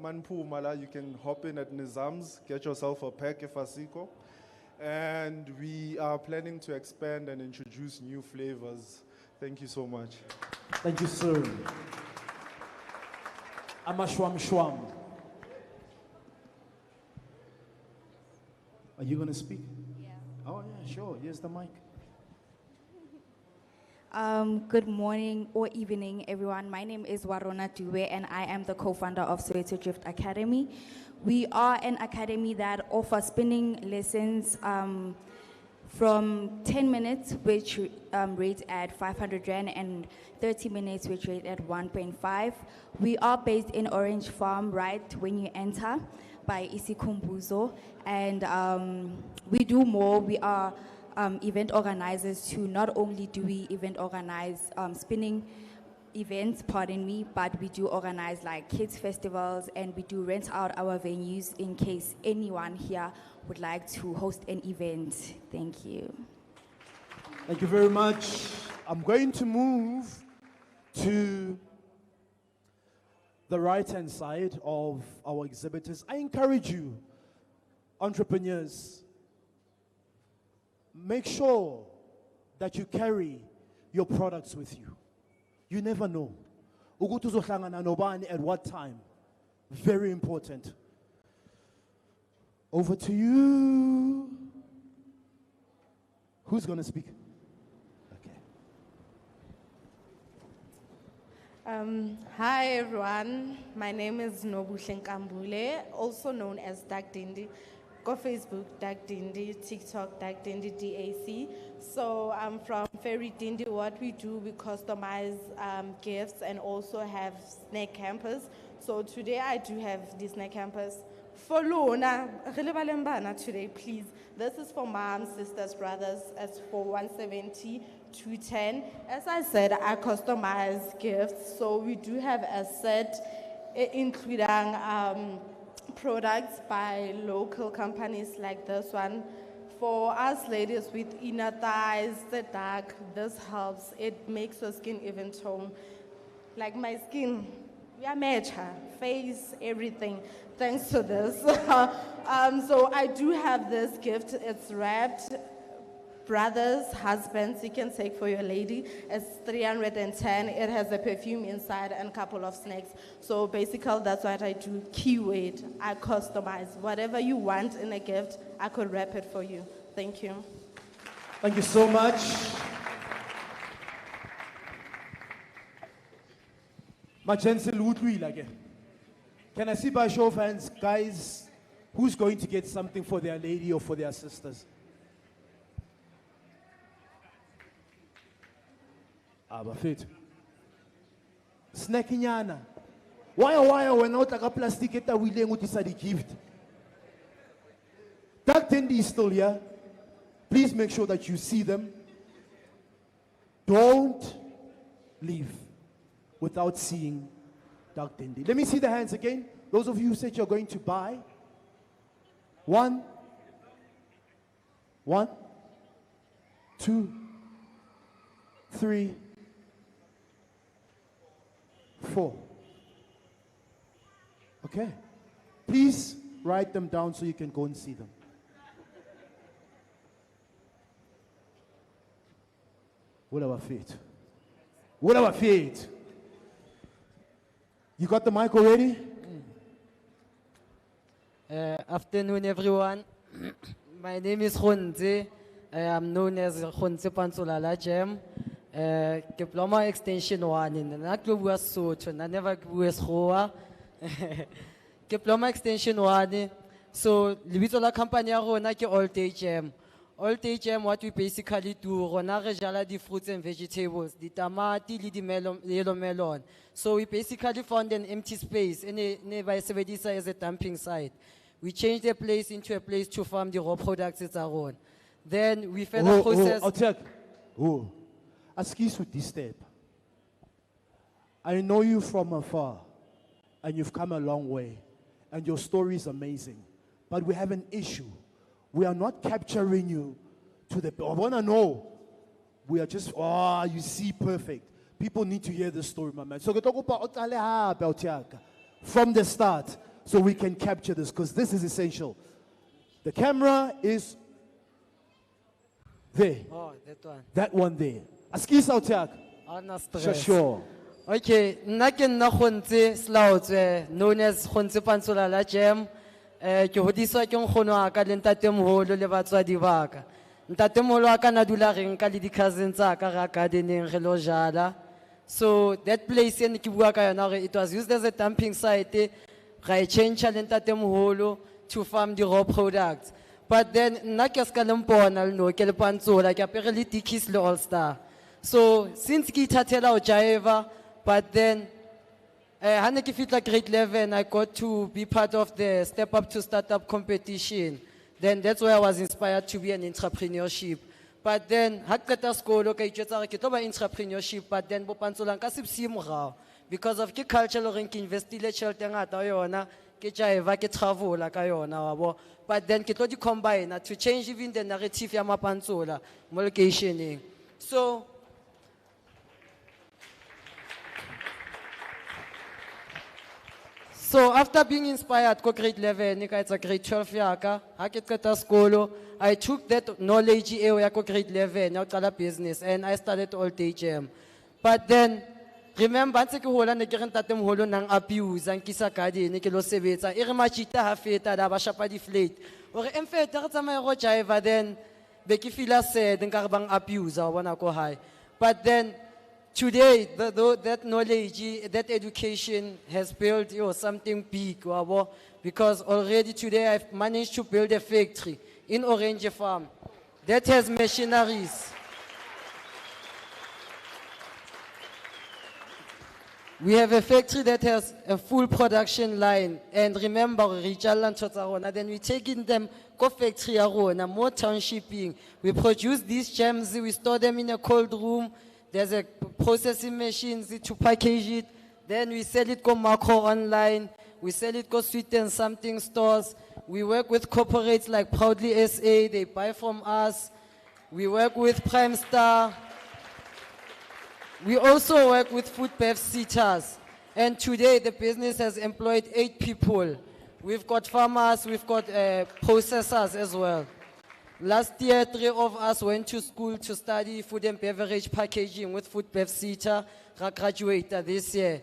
Manpu Mala, you can hop in at Nizam's, get yourself a pack if asiko. And we are planning to expand and introduce new flavors. Thank you so much. Thank you, sir. Amashwam Shwam. Are you going to speak? Yeah. Oh, yeah, sure. Here's the mic. Good morning or evening, everyone. My name is Warona Dube, and I am the co-founder of Soweto Drift Academy. We are an academy that offers spinning lessons from 10 minutes, which rates at 500 Rand, and 30 minutes, which rate at 1.5. We are based in Orange Farm, right when you enter, by Isikhumbuzo, and we do more. We are event organizers too. Not only do we event organize spinning events, pardon me, but we do organize like kids festivals, and we do rent out our venues in case anyone here would like to host an event. Thank you. Thank you very much. I'm going to move to the right-hand side of our exhibitors. I encourage you, entrepreneurs, make sure that you carry your products with you. You never know. Ukuthi uzohlangana nobani at what time. Very important. Over to you. Who's going to speak? Okay. Hi everyone, my name is Nobuhle Nkambule, also known as Dak Dindi. Go Facebook, Dak Dindi, TikTok, Dak Dindi DAC. So I'm from Ferry Dindi. What we do, we customize gifts and also have snack hampers. So today I do have these snack hampers. For Luna, today, please. This is for moms, sisters, brothers. It's for 170, 210. As I said, I customize gifts. So we do have a set including products by local companies like this one. For us ladies with inner thighs, the dark, this helps. It makes your skin even tone. Like my skin, we are mature, face, everything, thanks to this. So I do have this gift. It's wrapped. Brothers, husbands, you can take for your lady. It's 310. It has a perfume inside and a couple of snacks. So basically, that's what I do. Keyword, I customize. Whatever you want in a gift, I could wrap it for you. Thank you. Thank you so much. Can I see by show of hands, guys, who's going to get something for their lady or for their sisters? Bafethu. Snackinyana. Why when out like a plastic eta willing to decide the gift? That Tendi is still here. Please make sure that you see them. Don't leave without seeing Dark Tendi. Let me see the hands again. Those of you who said you're going to buy. 1, 2, 3, 4. Okay. Please write them down so you can go and see them. What about faith? What about faith? You got the mic already? Afternoon, everyone. My name is Khonze. I am known as Khonze Pantsolala Jam. Diploma extension 1 in the Naklu was so to never was Hoa. Diploma extension 1. So, Libitola company are like all day jam. All day jam, what we basically do, Ronare the fruits and vegetables, the tamati, the melon, yellow melon. So we basically found an empty space in nearby Sebedisa as a dumping site. We changed the place into a place to farm the raw products it's our own. Then we further process. Excuse with this step. I know you from afar, and you've come a long way, and your story is amazing. But we have an issue. We are not capturing you to the. I want to know. We are just, you see, perfect. People need to hear this story, my man. So from the start, so we can capture this, because this is essential. The camera is there. Oh, that one. That one there. Askis out sure. Okay, nakin na Khonze Slautse, known as Khonze Pantsolala Jam. Ke hodiswa ke nkgono wa ka le ntatemoholo le batswadi ba ka. Ntatemoholo wa ka na dula re nka le di-cousins tsa ka ra gardeneng re lo jala. So that place e ne ke bua ka yona gore it was used as a dumping site. Ra e change le ntatemoholo to farm the raw products. But then nna ke ska le mpona le no ke le Pantsola ke apere le dikis le All Star. So since ke ithathela o jive, but then when I fitla grade 11, I got to be part of the Step Up to Startup competition. Then that's why I was inspired to be an entrepreneurship. But then, hakata school, okay, entrepreneurship, but then Bopantsola nka sipsi morao because of ke cultural rank investile tšhelete ngata yona ke jive ke travel ka yona wa bo. But then ke tlo di combine to change even the narrative ya Mapantsola mo locationeng. So after being inspired, go grade 11, it's a grade 12 yaka, I took that knowledge area go grade 11, now kala business, and I started all day jam. But then, remember, I take a whole and I get them whole and abuse and kisa kadi, Nikolo Sebeta, Irmachita Hafeta, Dabashapa deflate. Or in fact, that's my rojiva, then Becky Fila said, and Garbang abuse, I wanna go high. But then, today, that knowledge, that education has built something big, wabo, because already today I've managed to build a factory in Orange Farm that has machineries. We have a factory that has a full production line, and remember, then we taking them go factory arona, more townshipping. We produce these gems, we store them in a cold room. There's a processing machines to package it. Then we sell it go macro online. We sell it go sweet and something stores. We work with corporates like Proudly SA. They buy from us. We work with Prime Star. We also work with food bev sitters. And today the business has employed 8 people. We've got farmers, we've got processors as well. Last year, 3 of us went to school to study food and beverage packaging with food bev sitter. I graduated this year.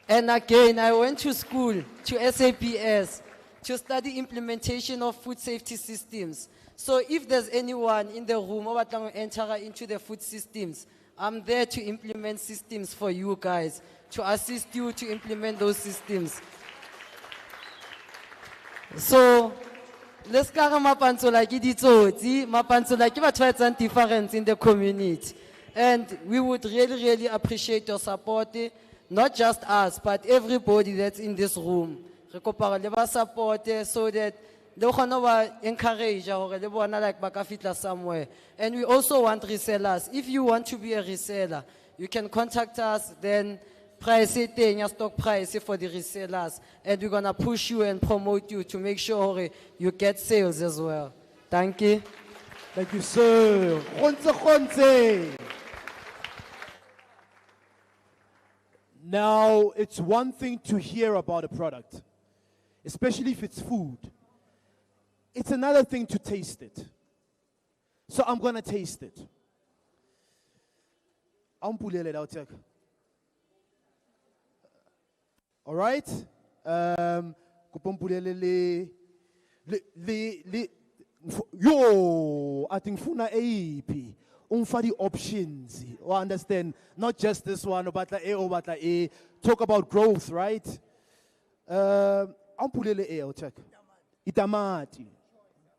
And again, I went to school, to SAPS, to study implementation of food safety systems. So if there's anyone in the room who wants to enter into the food systems, I'm there to implement systems for you guys, to assist you to implement those systems. So, let's go mapansola ki ditsotsi, mapansola ki batho ba etsang difference in the community. And we would really, really appreciate your support, not just us, but everybody that's in this room. Re kopa le ba support so that they can encourage or they want like baka fitla somewhere. And we also want resellers. If you want to be a reseller, you can contact us, then price it in stock price for the resellers. And we're gonna push you and promote you to make sure you get sales as well. Thank you. Thank you, sir. Khonse. Now, it's one thing to hear about a product, especially if it's food. It's another thing to taste it. So I'm going to taste it. All right? Yo, I think funa AP. For the options, or understand, not just this one, but like A or but like A. Talk about growth, right? Itamati.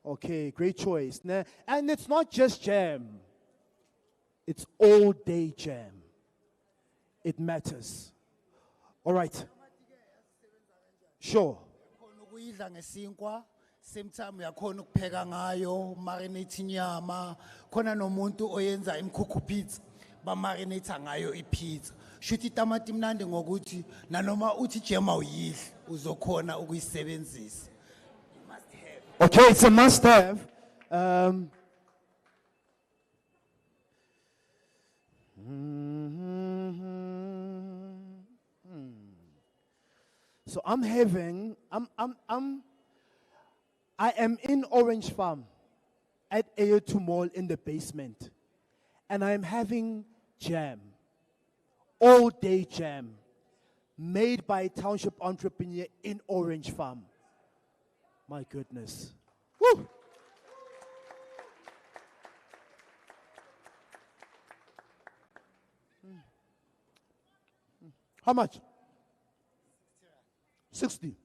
Okay, great choice. And it's not just jam. It's all day jam. It matters. All right. Sure. Same time uyakhona ukupheka ngayo, marinate inyama, khona nomuntu oyenza imkhukhu pizza, ba marinate ngayo ipizza. Shuthi itamati mnandi ngokuthi nanoma uthi jam awuyidli uzokhona ukuyisebenzisa. Okay, it's a must have. So I am in Orange Farm at AO2 Mall in the basement. And I'm having jam, all day jam, made by a township entrepreneur in Orange Farm. My goodness. Woo! How much? 60.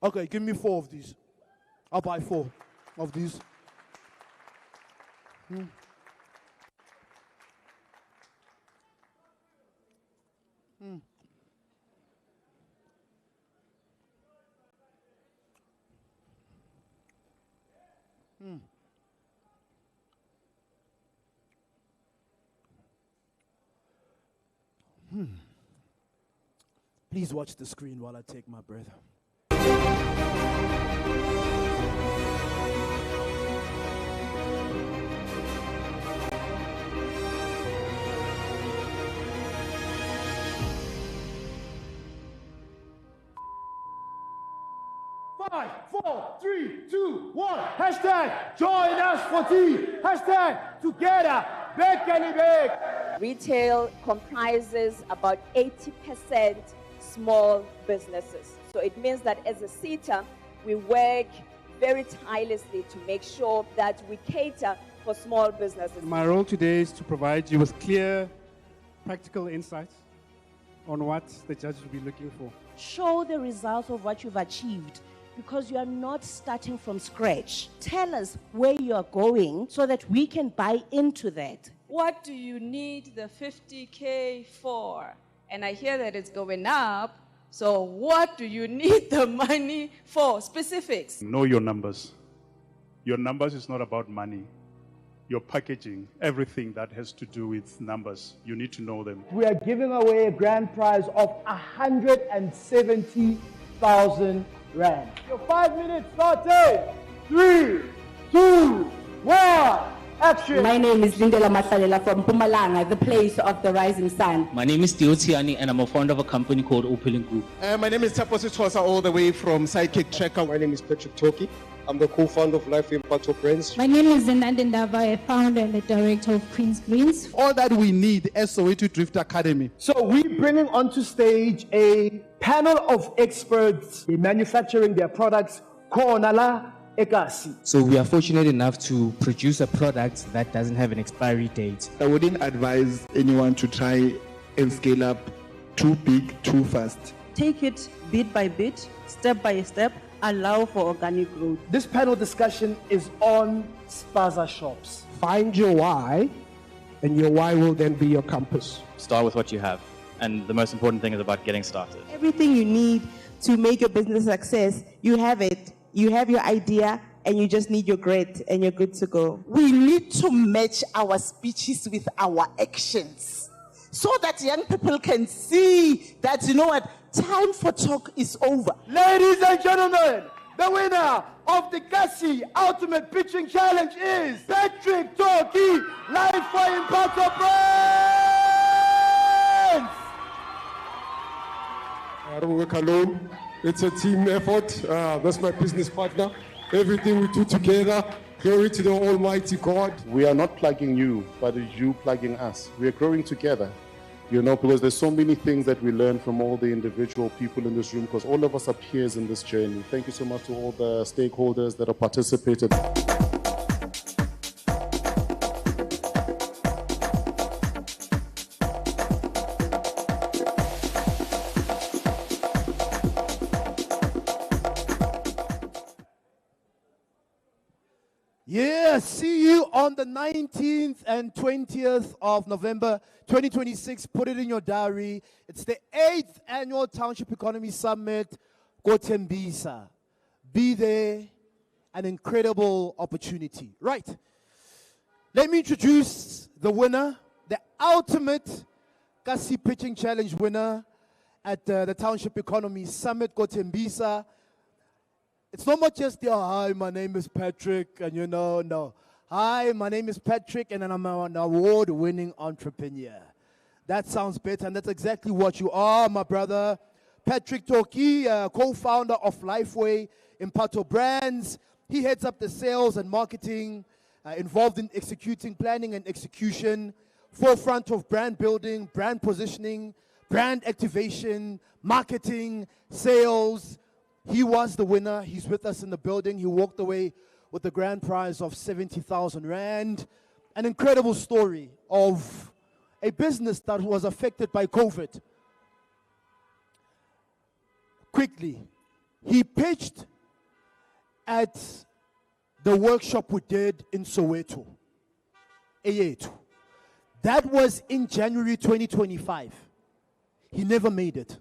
Okay, give me 4 of these. I'll buy 4 of these. Please watch the screen while I take my breath. Five, 4, 3, 2, 1. Hashtag join us for tea. Hashtag together. Big and big. Retail comprises about 80% small businesses. So it means that as a SETA, we work very tirelessly to make sure that we cater for small businesses. My role today is to provide you with clear, practical insights on what the judge will be looking for. Show the results of what you've achieved, because you are not starting from scratch. Tell us where you are going so that we can buy into that. What do you need the 50K for? And I hear that it's going up. So what do you need the money for? Specifics. Know your numbers. Your numbers is not about money. Your packaging, everything that has to do with numbers, you need to know them. We are giving away a grand prize of 170,000 Rand. Your 5 minutes started. 3, 2, 1. Action. My name is Lindela Masalela from Mpumalanga, the place of the rising sun. My name is Teotiani and I'm a founder of a company called Opening Group. My name is Taposi Tosa, all the way from Sidekick Tracker. My name is Patrick Toki. I'm the co-founder of Life Impact Brands. My name is Zinandindava, a founder and the director of Queen's Greens. All that we need as Soweto Drift Academy. So we're bringing onto stage a panel of experts in manufacturing their products. Koonala Ekasi. So we are fortunate enough to produce a product that doesn't have an expiry date. I wouldn't advise anyone to try and scale up too big, too fast. Take it bit by bit, step by step. Allow for organic growth. This panel discussion is on spaza shops. Find your why, and your why will then be your compass. Start with what you have. And the most important thing is about getting started. Everything you need to make your business a success, you have it. You have your idea, and you just need your grit, and you're good to go. We need to match our speeches with our actions so that young people can see that, you know what, time for talk is over. Ladies and gentlemen, the winner of the Kasi Ultimate Pitching Challenge is Patrick Toki, Life for Impact Brands. I don't work alone. It's a team effort. That's my business partner. Everything we do together, glory to the Almighty God. We are not plugging you, but it's you plugging us. We are growing together. You know, because there's so many things that we learn from all the individual people in this room, because all of us are peers in this journey. Thank you so much to all the stakeholders that have participated. Yeah, see you on the 19th and 20th of November 2026. Put it in your diary. It's the 8th Annual Township Economy Summit, Gauteng. Be there, an incredible opportunity. Right. Let me introduce the winner, the ultimate Kasi Pitching Challenge winner at the Township Economy Summit, Gauteng. It's not much just, hi, my name is Patrick, and no. Hi, my name is Patrick, and I'm an award-winning entrepreneur. That sounds better, and that's exactly what you are, my brother. Patrick Toki, co-founder of Lifeway Impact Brands. He heads up the sales and marketing, involved in executing, planning and execution, forefront of brand building, brand positioning, brand activation, marketing, sales. He was the winner. He's with us in the building. He walked away with the grand prize of 70,000 Rand. An incredible story of a business that was affected by COVID. Quickly, he pitched at the workshop we did in Soweto. That was in January 2025. He never made it.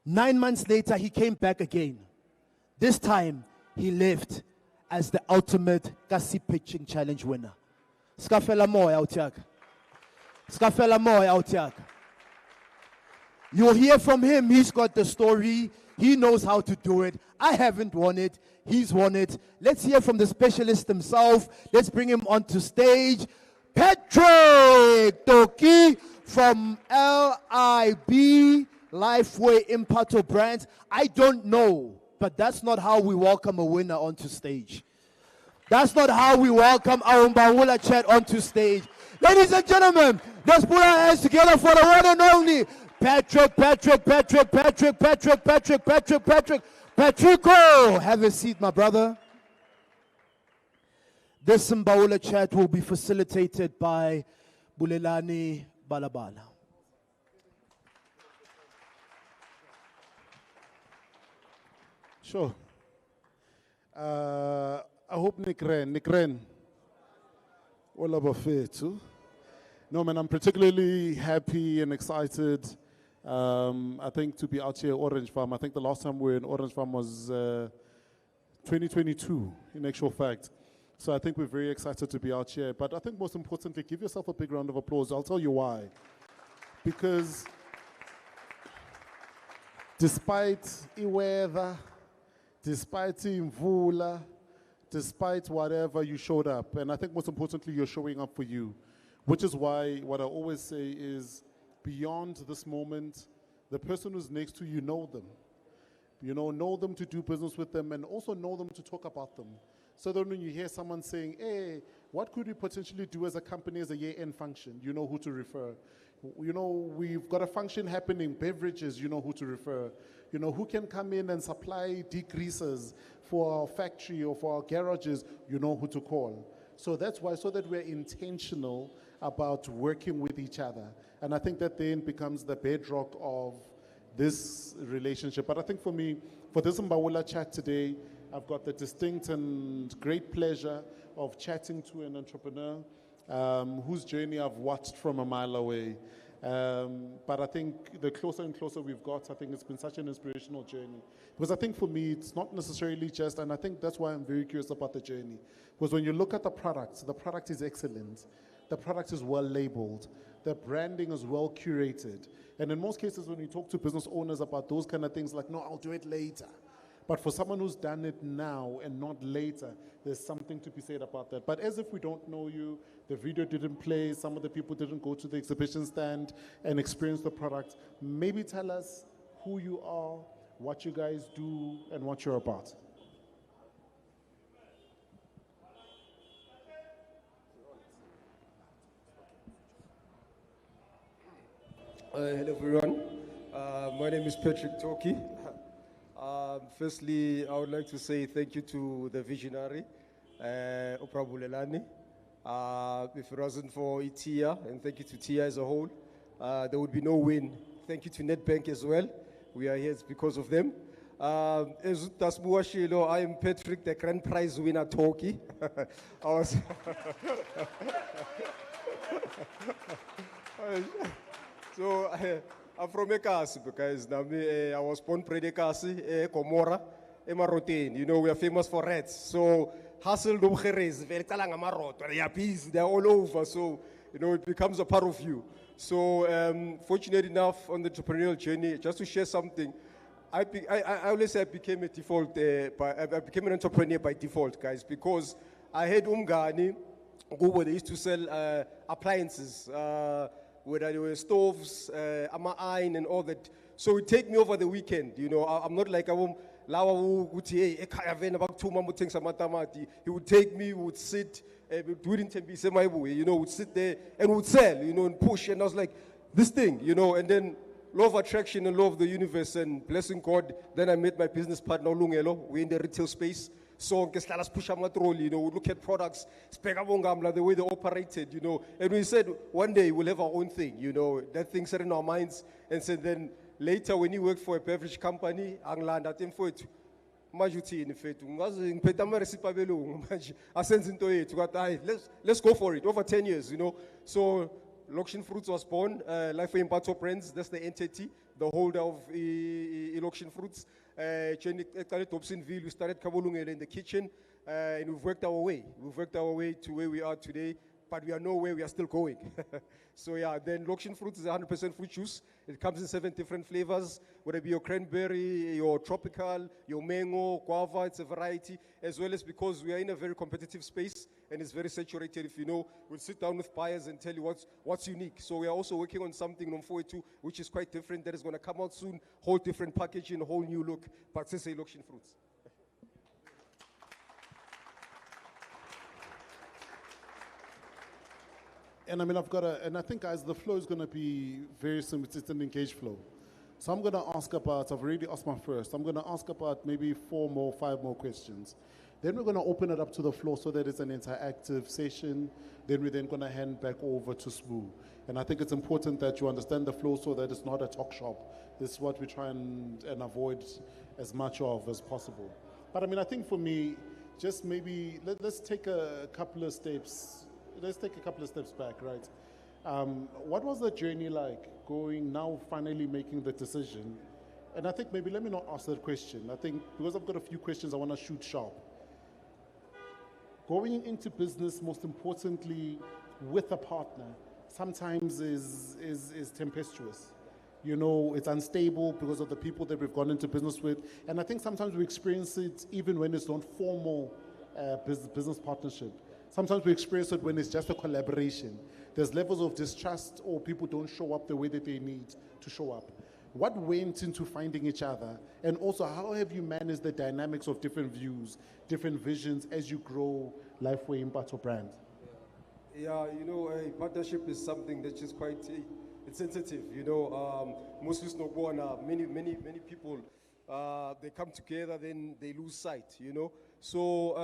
9 months later, he came back again. This time, he left as the ultimate Kasi Pitching Challenge winner. Skafela moy out. You'll hear from him. He's got the story. He knows how to do it. I haven't won it. He's won it. Let's hear from the specialist himself. Let's bring him onto stage. Patrick Toki from LIB. Lifeway Impact Brands. I don't know, but that's not how we welcome a winner onto stage. That's not how we welcome our Mbawula Chat onto stage. Ladies and gentlemen, let's put our hands together for the one and only Patrick. Patrico, have a seat, my brother. This Mbawula Chat will be facilitated by Bulelani Balabala. Sure. I hope Nikren. All about fair too. No, man, I'm particularly happy and excited. I think to be out here at Orange Farm. I think the last time we were in Orange Farm was 2022, in actual fact. So I think we're very excited to be out here. But I think most importantly, give yourself a big round of applause. I'll tell you why. Because despite the weather, despite Mbawula, despite whatever, you showed up. And I think most importantly, you're showing up for you. Which is why what I always say is, beyond this moment, the person who's next to you, know them. You know them to do business with them, and also know them to talk about them. So that when you hear someone saying, hey, what could we potentially do as a company as a year-end function? You know who to refer. You know, we've got a function happening, beverages, you know who to refer. You know, who can come in and supply degreasers for our factory or for our garages, you know who to call. So that's why, so that we're intentional about working with each other. And I think that then becomes the bedrock of this relationship. But I think for me, for this Mbawula Chat today, I've got the distinct and great pleasure of chatting to an entrepreneur whose journey I've watched from a mile away. But I think the closer and closer we've got, I think it's been such an inspirational journey. Because I think for me, it's not necessarily just, and I think that's why I'm very curious about the journey. Because when you look at the product is excellent. The product is well labeled. The branding is well curated. And in most cases, when you talk to business owners about those kind of things, like, no, I'll do it later. But for someone who's done it now and not later, there's something to be said about that. But as if we don't know you, the video didn't play, some of the people didn't go to the exhibition stand and experience the product, maybe tell us who you are, what you guys do, and what you're about. Hello everyone, my name is Patrick Toki. Firstly, I would like to say thank you to the visionary, Oprah Bulelani. If it wasn't for Tia, and thank you to Tia as a whole, there would be no win. Thank you to NetBank as well. We are here because of them. As I am Patrick, the grand prize winner Toki. I was so I'm from Ekasi because I was born Predekasi, Komora, Emarotin. You know, we are famous for rats. So hustle no kheres, they're all over. So, you know, it becomes a part of you. So fortunate enough on the entrepreneurial journey, just to share something, I always say I became a default, I became an entrepreneur by default, guys, because I had Umgani, where they used to sell appliances, whether they were stoves, iron and all that. So it take me over the weekend, you know. I'm not like he would take me, would sit, you know, would sit there and would sell, you know, and push. And I was like, this thing, you know, and then law of attraction and law of the universe and blessing God. Then I met my business partner, Lungelo. We're in the retail space. So push you know, we look at products, the way they operated, you know. And we said, one day we'll have our own thing, you know. That thing set in our minds. And so then later when you work for a beverage company, let's go for it, over 10 years, you know. So Loction Fruits was born, Life for Impato Brands, that's the entity, the holder of Loction Fruits. We started Kabulungele in the kitchen, and we've worked our way. We've worked our way to where we are today, but we are nowhere, we are still going. So yeah, then Loction Fruits is 100% fruit juice. It comes in 7 different flavors, whether it be your cranberry, your tropical, your mango, guava, it's a variety, as well as because we are in a very competitive space and it's very saturated. If you know, we'll sit down with buyers and tell you what's unique. So we are also working on something on 482, which is quite different, that is going to come out soon, whole different packaging, a whole new look, but say Loction Fruits. And I mean, and I think, guys, the flow is going to be very similar. It's an engaged flow. So I'm going to ask about, I've already asked my first. I'm going to ask about maybe 4 more, 5 more questions. Then we're going to open it up to the floor so that it's an interactive session. Then we're going to hand back over to Smoo. And I think it's important that you understand the flow so that it's not a talk shop. This is what we try and avoid as much of as possible. But I mean, I think for me, just maybe let's take a couple of steps. Let's take a couple of steps back, right? What was the journey like going now, finally making the decision? And I think maybe let me not ask that question. I think because I've got a few questions, I want to shoot sharp. Going into business, most importantly, with a partner, sometimes is tempestuous. You know, it's unstable because of the people that we've gone into business with. And I think sometimes we experience it even when it's not formal business partnership. Sometimes we experience it when it's just a collaboration. There's levels of distrust or people don't show up the way that they need to show up. What went into finding each other? And also, how have you managed the dynamics of different views, different visions as you grow Lifeway Mpato brand? Yeah, you know, a partnership is something that's just quite it's sensitive. You know, most many people they come together, then they lose sight. You know, so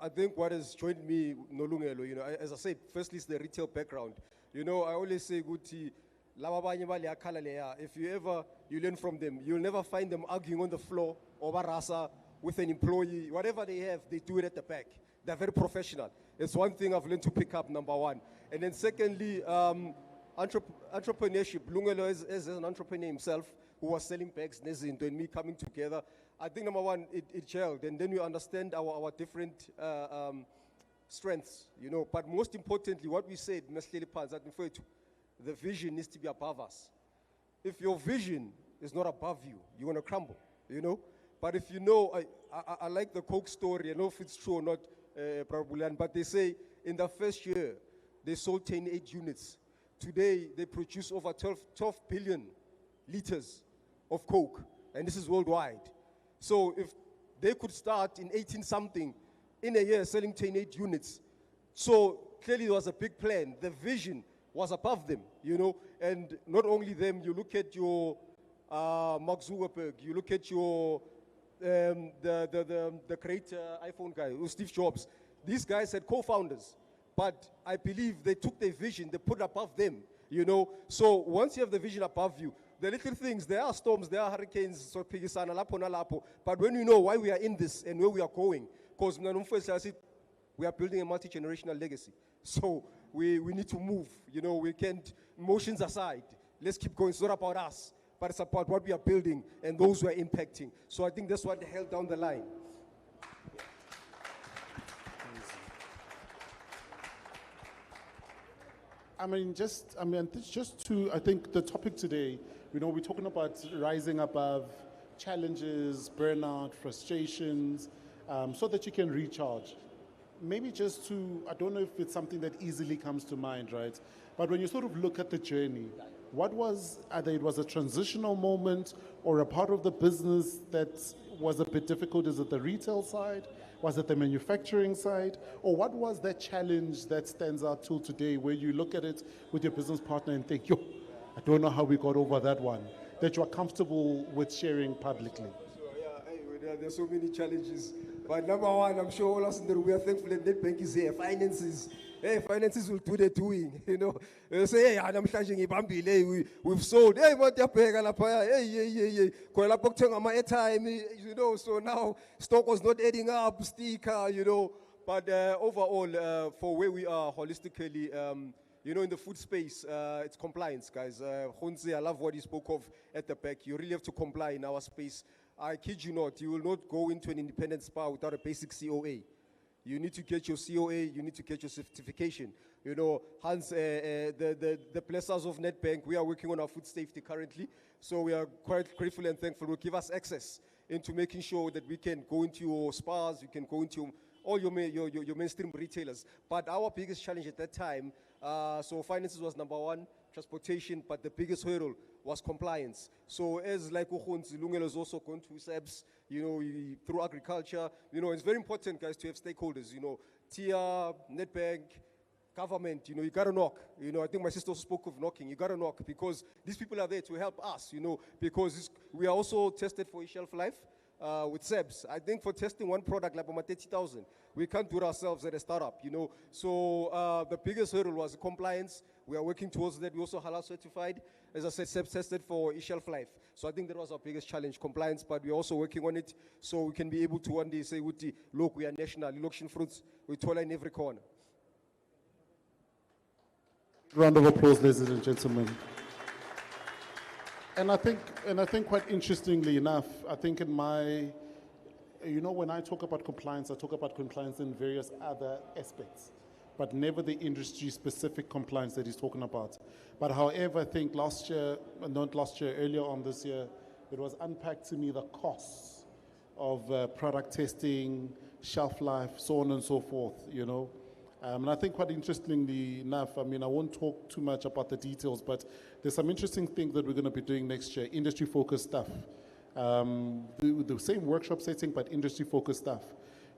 I think what has joined me, Nolungelo, you know, as I said, firstly, it's the retail background. You know, I always say, Guti, if you learn from them, you'll never find them arguing on the floor or barasa with an employee. Whatever they have, they do it at the back. They're very professional. It's one thing I've learned to pick up, number one. And then secondly, entrepreneurship. Lungelo is an entrepreneur himself who was selling bags, and me coming together. I think number one, it gelled. And then we understand our different strengths, you know. But most importantly, what we said, the vision needs to be above us. If your vision is not above you, you're going to crumble, you know. But if you know, I like the Coke story. I don't know if it's true or not, but they say in the first year, they sold 10 units. Today, they produce over 12 billion liters of Coke, and this is worldwide. So if they could start in 18-something, in a year selling 10 units, so clearly there was a big plan. The vision was above them, you know, and not only them, you look at your Mark Zuckerberg, you look at your the great iPhone guy, Steve Jobs. These guys had co-founders, but I believe they took their vision, they put it above them, you know. So once you have the vision above you, the little things, there are storms, there are hurricanes, so but when you know why we are in this and where we are going, because we are building a multi-generational legacy. So we need to move, you know, we can't, emotions aside, let's keep going. It's not about us, but it's about what we are building and those who are impacting. So I think that's what held down the line. I think the topic today, you know, we're talking about rising above challenges, burnout, frustrations, so that you can recharge. Maybe just to, I don't know if it's something that easily comes to mind, right? But when you sort of look at the journey, what was, either it was a transitional moment or a part of the business that was a bit difficult? Is it the retail side? Was it the manufacturing side? Or what was that challenge that stands out till today where you look at it with your business partner and think, yo, I don't know how we got over that one, that you are comfortable with sharing publicly? Yeah, there's so many challenges. But number one, I'm sure all of us in the room, we are thankful that NetBank is here. Finances, finances will do the doing, you know. They say, hey, we've sold, hey, you know, so now stock was not adding up, sticker, you know. But overall, for where we are holistically, you know, in the food space, it's compliance, guys. Khonze, I love what he spoke of at the back. You really have to comply in our space. I kid you not, you will not go into an independent spa without a basic COA. You need to get your COA, you need to get your certification. You know, Hans, the blessers of NetBank, we are working on our food safety currently. So we are quite grateful and thankful. Will give us access into making sure that we can go into your spas, you can go into all your mainstream retailers. But our biggest challenge at that time, so finances was number one, transportation, but the biggest hurdle was compliance. So as like Lungelo has also gone to SEBS, you know, through agriculture, you know, it's very important, guys, to have stakeholders, you know, TIA, NetBank, government, you know, you gotta knock. You know, I think my sister spoke of knocking. You gotta knock because these people are there to help us, you know, because we are also tested for a shelf life. with SEBS. I think for testing one product like 30,000, we can't do it ourselves at a startup, you know. So the biggest hurdle was compliance. We are working towards that. We also halal certified. As I said, SEBS tested for shelf life. So I think that was our biggest challenge, compliance, but we're also working on it so we can be able to one day say, look, we are national, election fruits, we toil in every corner. Round of applause, ladies and gentlemen. And I think quite interestingly enough, I think in my, you know, when I talk about compliance, I talk about compliance in various other aspects, but never the industry-specific compliance that he's talking about. But however, I think earlier on this year, it was unpacked to me the costs of product testing, shelf life, so on and so forth, you know. And I think quite interestingly enough, I mean, I won't talk too much about the details, but there's some interesting things that we're going to be doing next year, industry-focused stuff. The same workshop setting, but industry-focused stuff,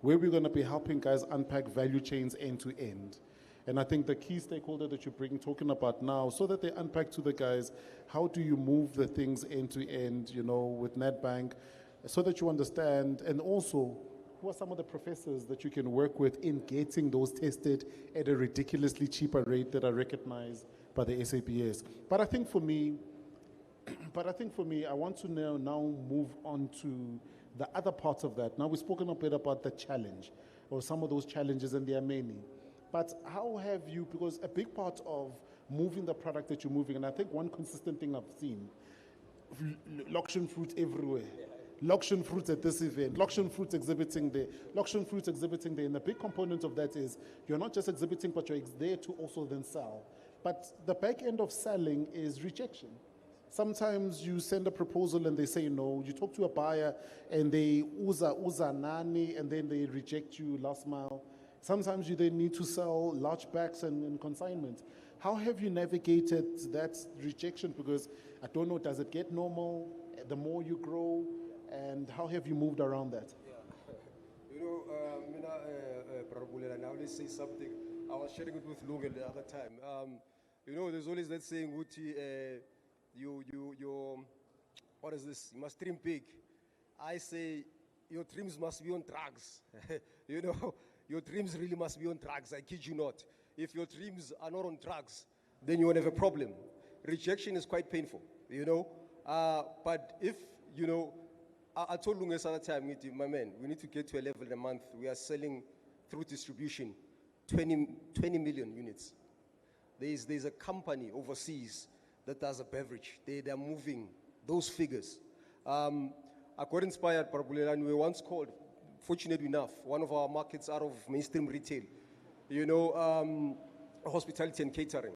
where we're going to be helping guys unpack value chains end to end. And I think the key stakeholder that you're talking about now, so that they unpack to the guys, how do you move the things end to end, you know, with NetBank, so that you understand, and also, who are some of the professors that you can work with in getting those tested at a ridiculously cheaper rate that are recognized by the SABS. But I think for me, I want to now move on to the other parts of that. Now we've spoken a bit about the challenge, or some of those challenges, and there are many. But how have you, because a big part of moving the product that you're moving, and I think one consistent thing I've seen, Loction fruit everywhere. Loction fruits at this event, Loction fruits exhibiting there, Loction fruits exhibiting there. And the big component of that is you're not just exhibiting, but you're there to also then sell. But the back end of selling is rejection. Sometimes you send a proposal and they say no. You talk to a buyer and they uza nani, and then they reject you last mile. Sometimes you then need to sell large bags and consignment. How have you navigated that rejection? Because I don't know, does it get normal the more you grow? And how have you moved around that? You know, I always say something. I was sharing it with Lunga the other time. You know, there's always that saying, what is this? You must dream big. I say, your dreams must be on drugs. You know, your dreams really must be on drugs. I kid you not. If your dreams are not on drugs, then you won't have a problem. Rejection is quite painful, you know. But if, you know, I told Lunga other time, my man, we need to get to a level in a month. We are selling through distribution 20 million units. There's a company overseas that does a beverage. They're moving those figures. I got inspired, and we were once called, fortunate enough, one of our markets out of mainstream retail, you know, hospitality and catering.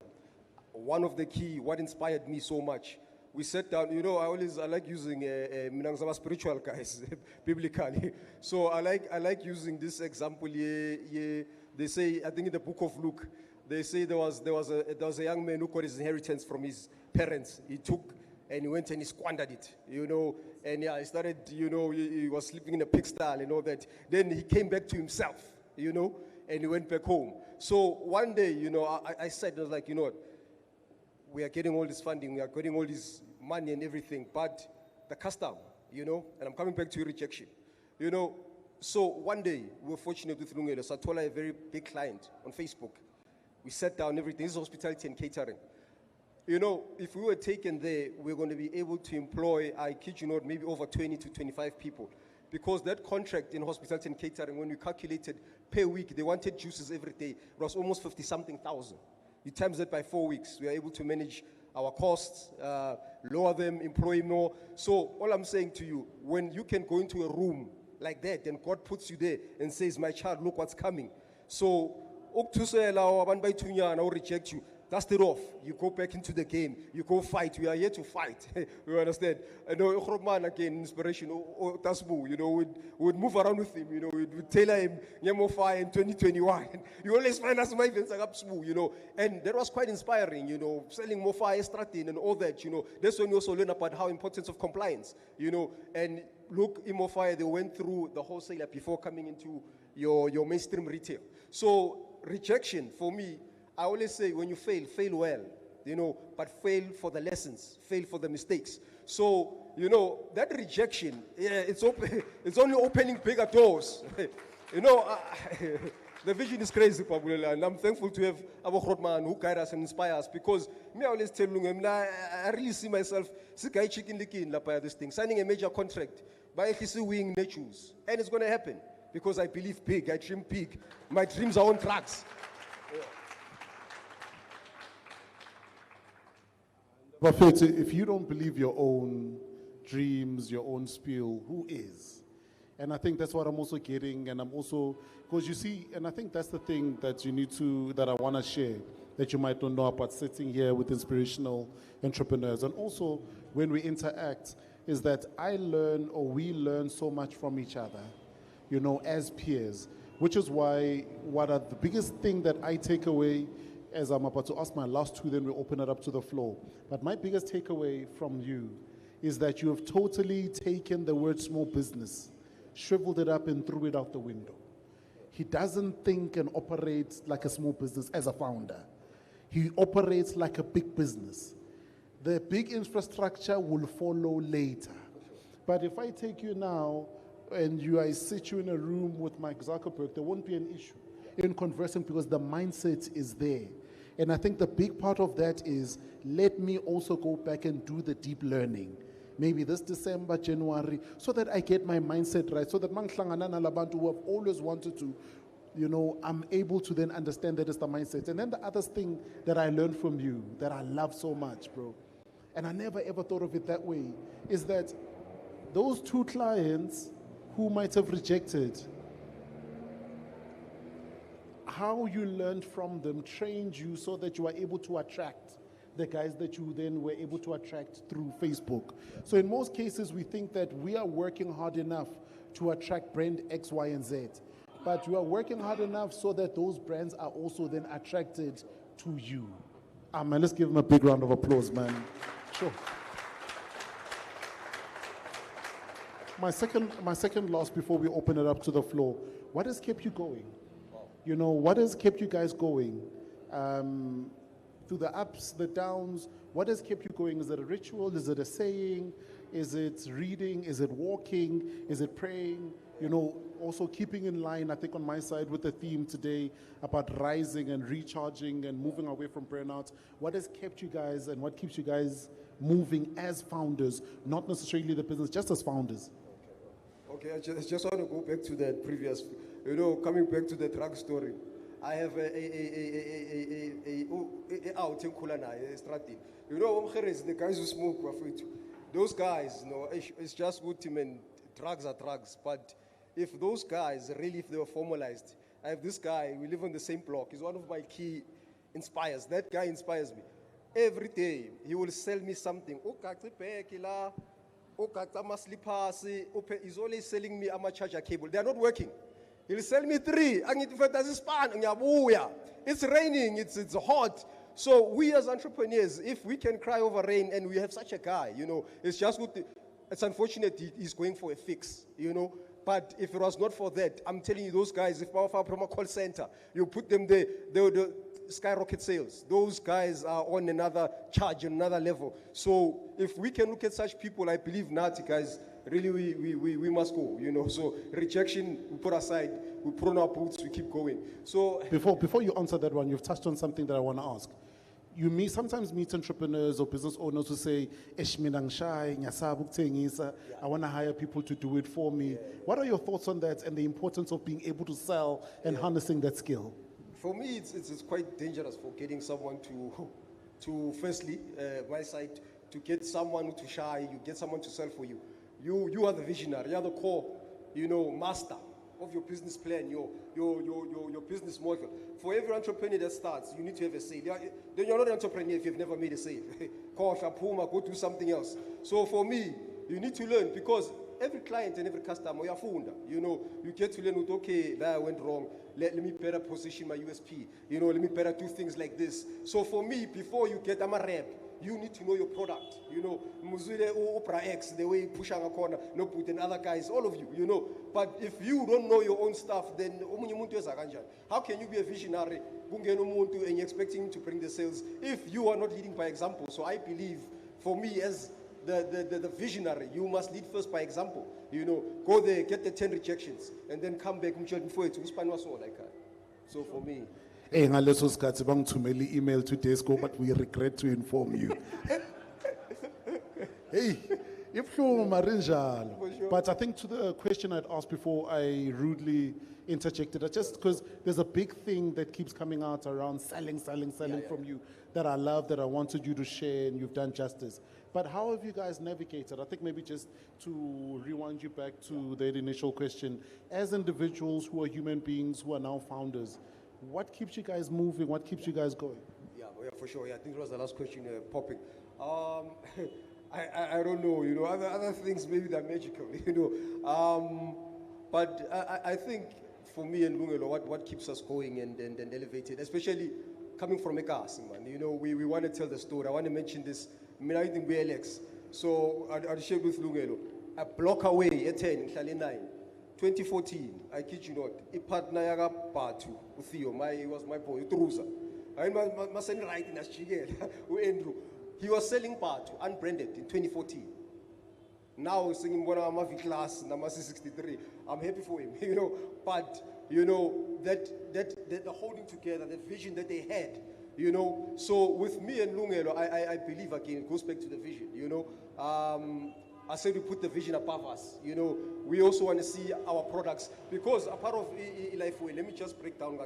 One of the key, what inspired me so much, we sat down, you know, I like using spiritual guys, biblically. So I like using this example. They say, I think in the book of Luke, they say there was a young man who got his inheritance from his parents. He took and he went and he squandered it, you know. And he started, you know, he was sleeping in a pigsty and all that. Then he came back to himself, you know, and he went back home. So one day, you know, I said, I was like, you know what? We are getting all this funding, we are getting all this money and everything, but the custom, you know, and I'm coming back to rejection, you know. So one day, we were fortunate with Lungelo, Satola, a very big client on Facebook. We sat down, everything, this is hospitality and catering. You know, if we were taken there, we're going to be able to employ, I kid you not, maybe over 20 to 25 people. Because that contract in hospitality and catering, when we calculated per week, they wanted juices every day, it was almost 50-something thousand. You times that by 4 weeks, we are able to manage our costs, lower them, employ more. So all I'm saying to you, when you can go into a room like that and God puts you there and says, my child, look what's coming. So, I'll reject you. Dust it off. You go back into the game. You go fight. We are here to fight. You understand? I know Roman again, inspiration. You know, we'd move around with him. You know, we'd tailor him. Fire in 2021. You always find us my events like Expo, you know. And that was quite inspiring. You know, selling more fire, Stratin, and all that. You know, that's when we also learn about how importance of compliance. You know, and look, in Fire, they went through the wholesaler before coming into your mainstream retail. So rejection for me. I always say, when you fail well. but fail for the lessons, fail for the mistakes. So, that rejection, it's only opening bigger doors. The vision is crazy, Mbawula, and I'm thankful to have Abu Khrotman who guide us and inspire us, because me, I always tell you, I really see myself, chicken licking this thing, signing a major contract, by wing choose, and it's going to happen, because I believe big, I dream big, my dreams are on tracks. But if you don't believe your own dreams, your own spiel, who is? And I think that's what I'm also getting, and I'm also, because you see, and I think that's the thing that that I want to share, that you might not know about sitting here with inspirational entrepreneurs. And also, when we interact, is that we learn so much from each other, as peers, which is why the biggest thing that I take away, as I'm about to ask my last two, then we open it up to the floor. But my biggest takeaway from you is that you have totally taken the word small business, shriveled it up and threw it out the window. He doesn't think and operate like a small business as a founder. He operates like a big business. The big infrastructure will follow later. But if I take you now and I sit you in a room with Mike Zuckerberg, there won't be an issue in conversing, because the mindset is there. And I think the big part of that is, let me also go back and do the deep learning. Maybe this December, January, so that I get my mindset right, so that who have always wanted to, I'm able to then understand that it's the mindset. And then the other thing that I learned from you, that I love so much, bro, and I never ever thought of it that way, is that those two clients who might have rejected, how you learned from them trained you so that you are able to attract the guys that you then were able to attract through Facebook. So in most cases, we think that we are working hard enough to attract brand X, Y, and Z. But you are working hard enough so that those brands are also then attracted to you. Man, let's give them a big round of applause, man. Sure. My second last before we open it up to the floor. What has kept you going? What has kept you guys going? Through the ups, the downs, what has kept you going? Is it a ritual? Is it a saying? Is it reading? Is it walking? Is it praying? Also keeping in line, I think on my side, with the theme today about rising and recharging and moving away from burnout. What has kept you guys and what keeps you guys moving as founders, not necessarily the business, just as founders? Okay, I just want to go back to that previous, coming back to the drug story. I have out in Kulana, Strati. The guys who smoke, those guys, it's just good to mean drugs are drugs. But if those guys really, if they were formalized, I have this guy, we live on the same block. He's one of my key inspires. That guy inspires me. Every day, he will sell me something. He's always selling me a charger cable. They are not working. He'll sell me 3. It's raining, it's hot. So we as entrepreneurs, if we can cry over rain and we have such a guy, it's just good. It's unfortunate he's going for a fix, But if it was not for that, I'm telling you, those guys, if Power from a call center, you put them there, they would skyrocket sales. Those guys are on another charge, another level. So if we can look at such people, I believe Nati, guys, really we must go, So rejection, we put aside, we put on our boots, we keep going. So before you answer that one, you've touched on something that I want to ask. You sometimes meet entrepreneurs or business owners who say, I want to hire people to do it for me. What are your thoughts on that and the importance of being able to sell and harnessing that skill? For me, it's quite dangerous for getting someone to firstly, my side, to get someone to shy, you get someone to sell for you. You are the visionary, you are the core, master of your business plan, your business model. For every entrepreneur that starts, you need to have a sale. Then you're not an entrepreneur if you've never made a sale. Go do something else. So for me, you need to learn, because every client and every customer, you're founder. You get to learn with, okay, that went wrong. Let me better position my USP. Let me better do things like this. So for me, before you get, I'm a rep. you need to know your product. You know, Muzile Opera X, the way Pushanga Corner, no put and other guys, all of you, you know. But if you don't know your own stuff, then how can you be a visionary and you're expecting him to bring the sales if you are not leading by example? So I believe, for me as the visionary, you must lead first by example. You know, go there, get the 10 rejections, and then come back before it. So for me. Hey, ngaleso sikhathi bangithumela email to Desco, but we regret to inform you. Hey, but I think to the question I'd asked before, I rudely interjected. Just because there's a big thing that keeps coming out around selling from you that I love, that I wanted you to share, and you've done justice. But how have you guys navigated? I think maybe just to rewind you back to that initial question, as individuals who are human beings who are now founders, what keeps you guys moving? What keeps you guys going? Yeah, for sure. Yeah, I think that was the last question popping. I don't know, you know, other things maybe they're magical, you know. But I think for me and Lungelo, what keeps us going and elevated, especially coming from a casting, man. You know, we want to tell the story. I want to mention this. I mean, I think we're Alex. So I'll share with Lungelo. A block away at 10, 2014, I kid you not, a partner yaga Batu, Theo, he was my boy, Truza. I must send right in as Andrew. He was selling Batu, unbranded, in 2014. Now singing one of my class, number 63. I'm happy for him, you know. But you know that the holding together, the vision that they had, you know. So with me and Lungelo, I believe again it goes back to the vision, you know. I said we put the vision above us. You know, we also want to see our products because a part of Lifeway, let me just break down.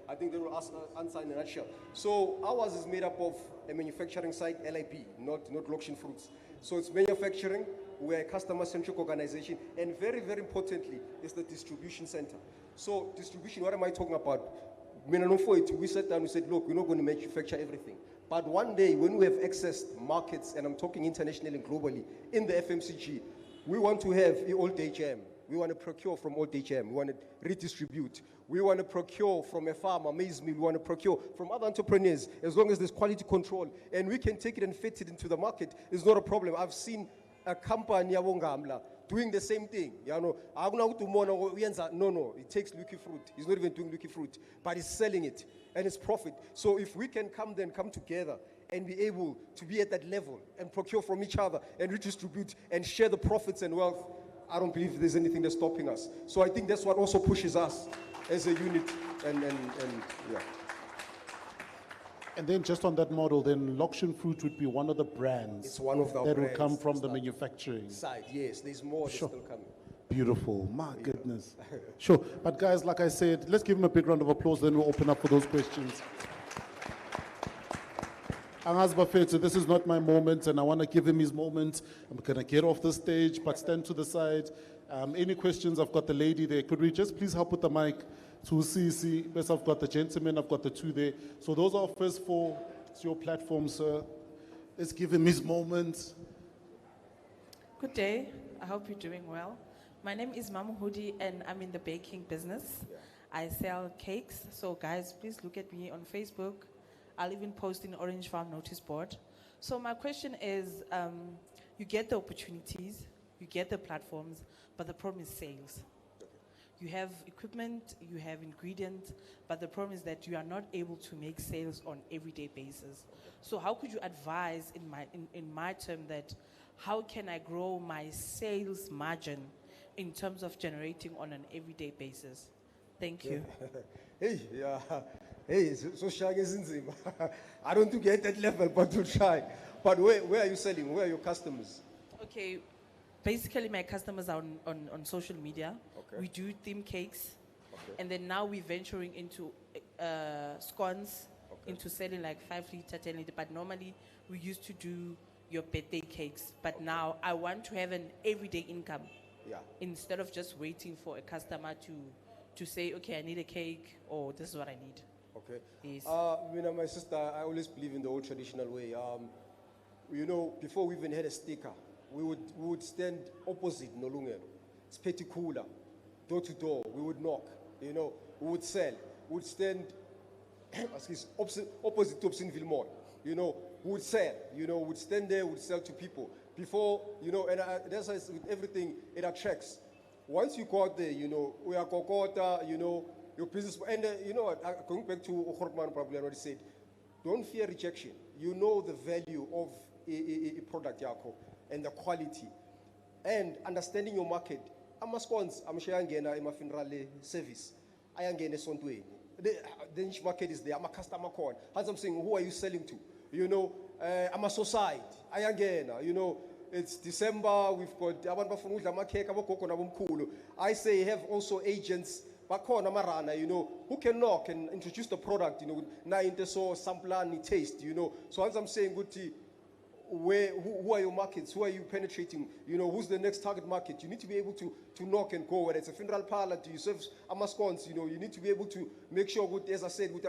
I think they will answer in a nutshell. So ours is made up of a manufacturing site, LIP, not Loction Fruits. So it's manufacturing, we're a customer-centric organization, and very, very importantly, is the distribution center. So distribution, what am I talking about? We sat down, we said, look, we're not going to manufacture everything. But one day, when we have accessed markets, and I'm talking internationally and globally, in the FMCG, we want to have the old day jam. We want to procure from old day jam. We want to redistribute. We want to procure from a farmer, maize mill. We want to procure from other entrepreneurs, as long as there's quality control. And we can take it and fit it into the market. It's not a problem. I've seen a company doing the same thing. No, it takes Lucky Fruit. He's not even doing Lucky Fruit, but he's selling it, and it's profit. So if we can come together and be able to be at that level and procure from each other and redistribute and share the profits and wealth, I don't believe there's anything that's stopping us. So I think that's what also pushes us as a unit, and yeah. And then just on that model, then Loction Fruit would be one of the brands. It's one of the that brands will come from the manufacturing side. Yes, there's more that's still coming. Beautiful, my goodness. Sure, but guys, like I said, let's give him a big round of applause, then we'll open up for those questions. Angazbafethu, this is not my moment, and I want to give him his moment. I'm going to get off the stage, but stand to the side. Any questions? I've got the lady there. Could we just please help with the mic to CC? Yes, I've got the gentleman, I've got the two there. So those are first four. It's your platform, sir. Let's give him his moment. Good day. I hope you're doing well. My name is Mamu Hudi, and I'm in the baking business. I sell cakes. So guys, please look at me on Facebook. I'll even post in Orange Farm notice board. So my question is, you get the opportunities, you get the platforms, but the problem is sales. You have equipment, you have ingredients, but the problem is that you are not able to make sales on everyday basis. So how could you advise in my term that how can I grow my sales margin in terms of generating on an everyday basis? Thank you. Hey, yeah. Hey, so shy is I don't think you're at that level, but to try. But where are you selling? Where are your customers? Okay, basically my customers are on social media. Okay. We do theme cakes, and then now we're venturing into scones, into selling like 5 liter, 10 liter. But normally we used to do your birthday cakes. But now I want to have an everyday income. Yeah. Instead of just waiting for a customer to say, okay, I need a cake, or this is what I need. Okay. Yes. My sister, I always believe in the old traditional way. You know, before we even had a sticker, we would stand opposite Nolungelo. It's petty cooler, door to door. We would knock. You know, we would sell. We would stand opposite to Opsinville Mall, you know, would sell, you know, would stand there, would sell to people. Before, you know, and that's why with everything, it attracts. Once you go out there, you know, we are Kokota, you know, your business, and you know what, going back to Okhorman probably already said, don't fear rejection. You know the value of a product, Yako, and the quality, and understanding your market. I'm sharing a funeral service. I am getting a sontwe. The niche market is there. I'm a customer call. As I'm saying, who are you selling to? You know, I'm a society. I am getting, you know, it's December. We've got I say have also agents. You know, who can knock and introduce the product, you know, na inte so sampler ni taste, you know. So as I'm saying, good who are your markets? Who are you penetrating? You know, who's the next target market? You need to be able to knock and go. Whether it's a funeral parlor, do you serve Amascons? You know, you need to be able to make sure, good, as I said, with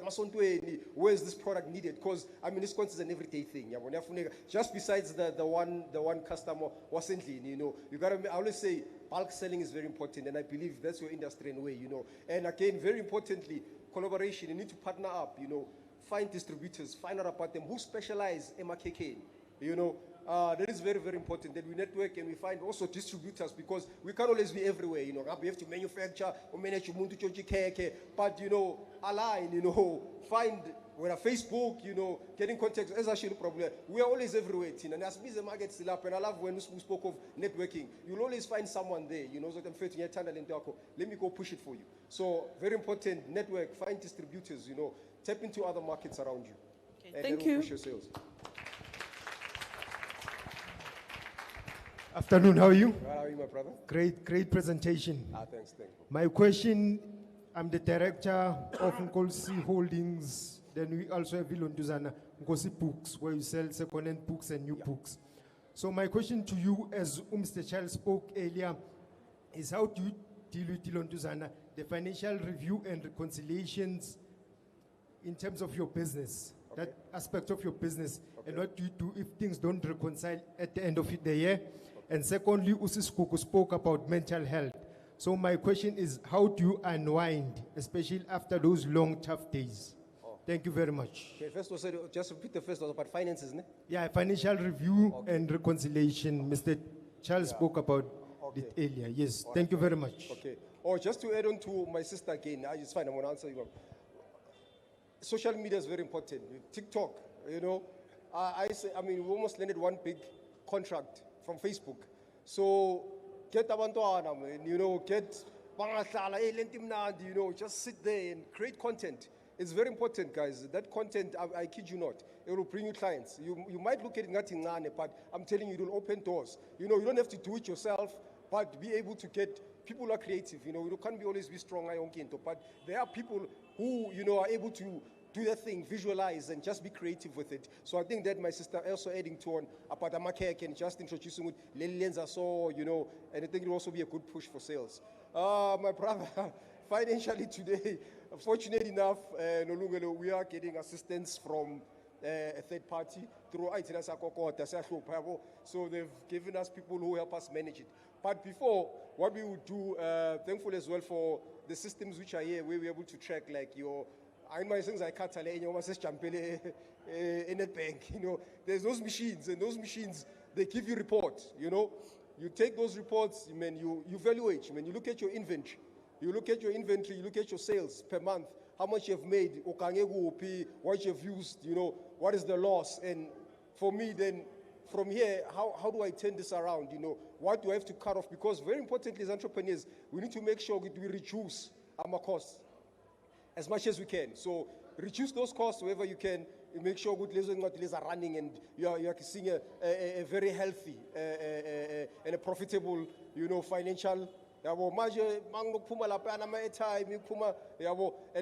where is this product needed? Because I mean, this is an everyday thing. Just besides the one customer wasn't, you know, you gotta. I always say bulk selling is very important, and I believe that's your industry in a way, you know. And again, very importantly, collaboration. You need to partner up. You know, find distributors, find out about them who specialize in MKK. You know, that is very, very important that we network and we find also distributors, because we can't always be everywhere. You know, we have to manufacture or manage, but you know, align. You know, find whether Facebook. You know, getting contacts. As actually problem. We are always everywhere. And as the market still up, and I love when we spoke of networking. You'll always find someone there. You know, so let me go push it for you. So very important. Network. Find distributors. You know, tap into other markets around you. Okay, and thank then you. Push your sales. Afternoon, how are you? How are you, my brother? Great presentation. Thanks. My question, I'm the director of Nkosi Holdings. Then we also have Vilonduzana Nkosi Books, where you sell second-hand books and new books. So my question to you, as Mr. Charles spoke earlier, is how do you deal with Vilonduzana, the financial review and reconciliations in terms of your business, that aspect of your business, and what do you do if things don't reconcile at the end of the year? And secondly, Usis Kuku spoke about mental health. So my question is, how do you unwind, especially after those long, tough days? Thank you very much. Okay, first was just repeat the first was about finances, ne? Yeah, financial review and reconciliation. Mr. Charles spoke about it earlier. Yes, thank you very much. Okay. Or just to add on to my sister again, it's fine, I'm going to answer you. Social media is very important. TikTok, you know, I mean, we almost landed one big contract from Facebook. So get abantwana, you know, you know, just sit there and create content. It's very important, guys. That content, I kid you not, it will bring you clients. You might look at it nothing, but I'm telling you, it will open doors. You know, you don't have to do it yourself, but be able to get people who are creative. You know, you can't always be strong, but there are people who, you know, are able to do that thing, visualize, and just be creative with it. So I think that my sister also adding to on about Amakek and just introducing with Lilians so, you know, and I think it will also be a good push for sales. My brother, financially today, fortunate enough, we are getting assistance from a third party through so they've given us people who help us manage it. But before, what we would do, thankful as well for the systems which are here, where we're able to track like your I my things I can't tell you in a bank, you know. There's those machines, and those machines they give you reports, you know. You take those reports, man, you evaluate, man, you look at your inventory. You look at your inventory, you look at your sales per month, how much you've made, what you've used, you know, what is the loss. And for me then, from here, how do I turn this around, you know? What do I have to cut off? Because very importantly as entrepreneurs, we need to make sure we reduce our costs as much as we can. So reduce those costs wherever you can. Make sure good lasers are running and you are seeing a very healthy and a profitable, you know, financial. And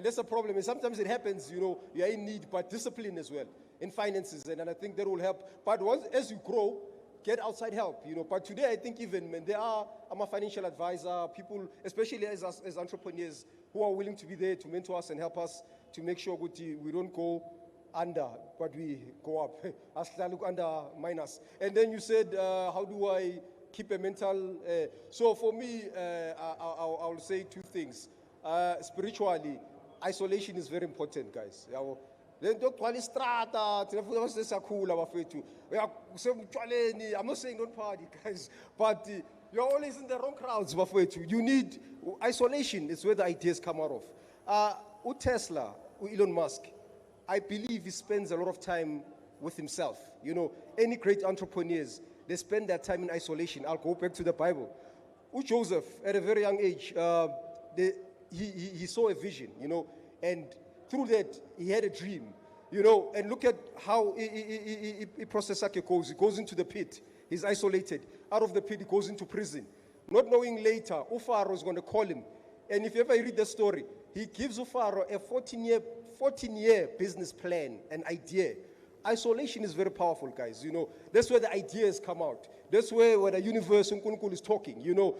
that's a problem. And sometimes it happens, you know, you are in need, but discipline as well in finances. And I think that will help. But as you grow, get outside help, you know. But today I think even when I'm a financial advisor, people, especially as entrepreneurs, who are willing to be there to mentor us and help us to make sure we don't go under, but we go up. As I look under minus. And then you said, how do I keep a mental? So for me, I'll say two things. Spiritually, isolation is very important, guys. Yabo. Le nto gcwala istrata, thina futhi abasisakhula bafethu. Uyakusemtshwaleni, I'm not saying don't party, guys, but you're always in the wrong crowds, bafethu. You need isolation. It's where the ideas come out of. Tesla, Elon Musk, I believe he spends a lot of time with himself. You know, any great entrepreneurs, they spend their time in isolation. I'll go back to the Bible. Joseph, at a very young age, he saw a vision, you know, and through that, he had a dream, you know, and look at how Prosesake goes. He goes into the pit. He's isolated. Out of the pit, he goes into prison. Not knowing later, Pharaoh is going to call him. And if you ever read the story, he gives Pharaoh a 14-year business plan, an idea. Isolation is very powerful, guys. You know, that's where the ideas come out. That's where the universe is talking. You know,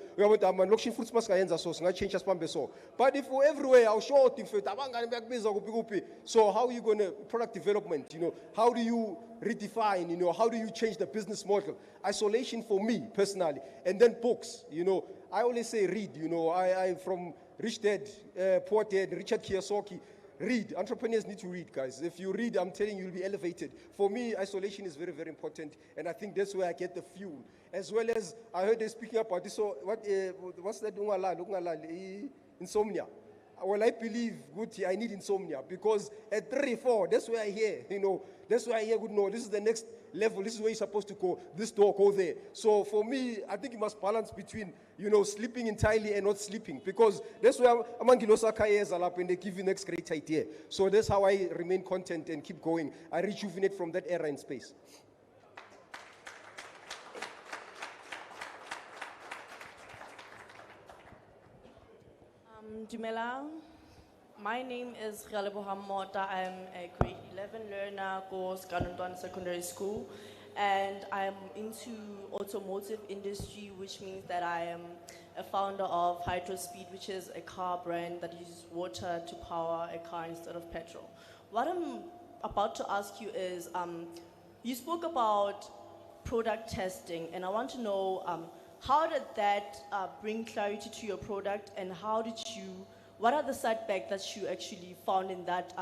but if we're everywhere, I'll show it. So how are you going to product development? You know, how do you redefine? You know, how do you change the business model? Isolation for me personally, and then books. You know, I always say read. You know, I from Rich Dad, Poor Dad, Richard Kiyosaki. Read. Entrepreneurs need to read, guys. If you read, I'm telling you, you'll be elevated. For me, isolation is very, very important, and I think that's where I get the fuel. As well as I heard they speaking about this. So what's that? Insomnia. Well, I believe I need insomnia because at 3, 4, that's where I hear. You know, that's where I hear. Good, no, this is the next level. This is where you're supposed to go. This door, go there. So for me, I think you must balance between, you know, sleeping entirely and not sleeping, because that's where Amangilosa Kayes are up and they give you next great idea. So that's how I remain content and keep going. I rejuvenate from that era in space. Dumela, my name is Galeboha Mota. I'm a grade 11 learner, goes Ganondwan Secondary School, and I'm into automotive industry, which means that I am a founder of Hydrospeed, which is a car brand that uses water to power a car instead of petrol. What I'm about to ask you is, you spoke about product testing, and I want to know how did that bring clarity to your product, and what are the setbacks that you actually found in that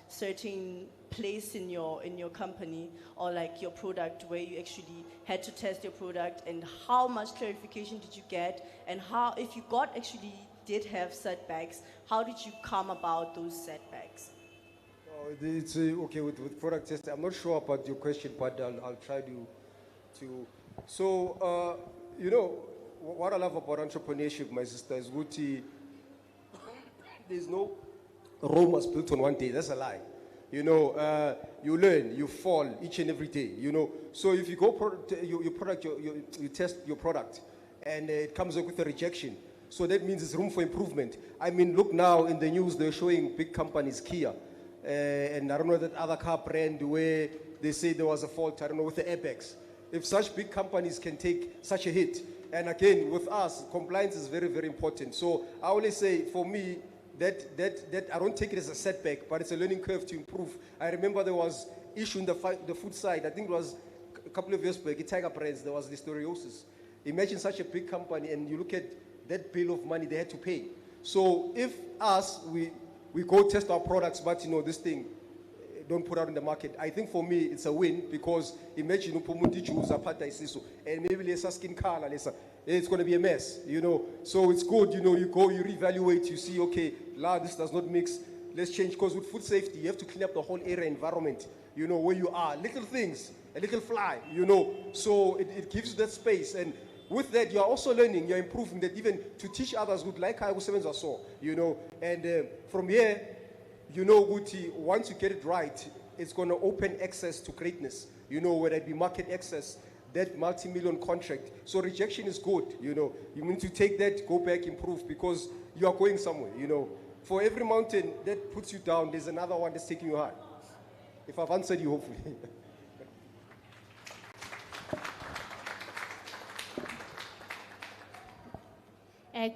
certain place in your company or like your product where you actually had to test your product, and how much clarification did you get, and how, if you did have setbacks, how did you come about those setbacks? It's okay with product testing. I'm not sure about your question, but I'll try to. So, you know, what I love about entrepreneurship, my sister, is there's no Rome was built on one day. That's a lie. You know, you learn, you fall each and every day. You know, so if you go you test your product, and it comes up with a rejection. So that means there's room for improvement. I mean, look now in the news, they're showing big companies, Kia, and I don't know that other car brand where they say there was a fault. I don't know with the airbags. If such big companies can take such a hit, and again with us, compliance is very, very important. So I always say, for me, that I don't take it as a setback, but it's a learning curve to improve. I remember there was issue in the food side. I think it was a couple of years back, Tiger Brands, there was listeriosis. Imagine such a big company, and you look at that bill of money they had to pay. So if we go test our products, but you know, this thing, don't put out in the market. I think for me, it's a win, because imagine and maybe less skin color, it's going to be a mess, you know. So it's good, you know, you go, you reevaluate, you see, okay, this does not mix, let's change. Because with food safety, you have to clean up the whole area environment, you know, where you are. Little things, a little fly, you know. So it gives you that space. And with that, you're also learning, you're improving that, even to teach others good, like I was saying, you know. And from here, you know, once you get it right, it's going to open access to greatness, you know, whether it be market access, that multi-million contract. So rejection is good, you know. You need to take that, go back, improve, because you are going somewhere, you know. For every mountain that puts you down, there's another one that's taking you high. If I've answered you, hopefully.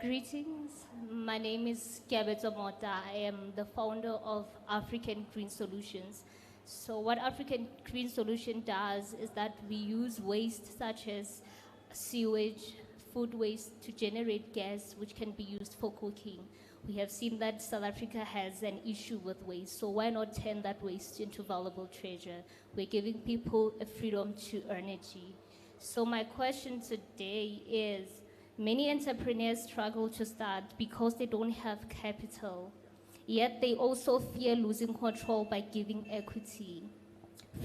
Greetings. My name is Kebeto Mota. I am the founder of African Green Solutions. So what African Green Solution does is that we use waste such as sewage, food waste to generate gas which can be used for cooking. We have seen that South Africa has an issue with waste, so why not turn that waste into valuable treasure? We're giving people a freedom to energy. So my question today is, many entrepreneurs struggle to start because they don't have capital, yet they also fear losing control by giving equity.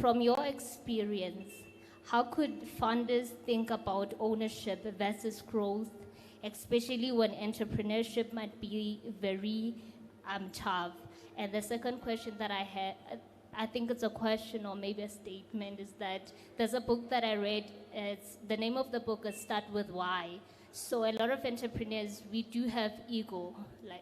From your experience, how could funders think about ownership versus growth, especially when entrepreneurship might be very tough? And the second question that I had, I think it's a question or maybe a statement, is that there's a book that I read, the name of the book is Start With Why. So a lot of entrepreneurs, we do have ego, like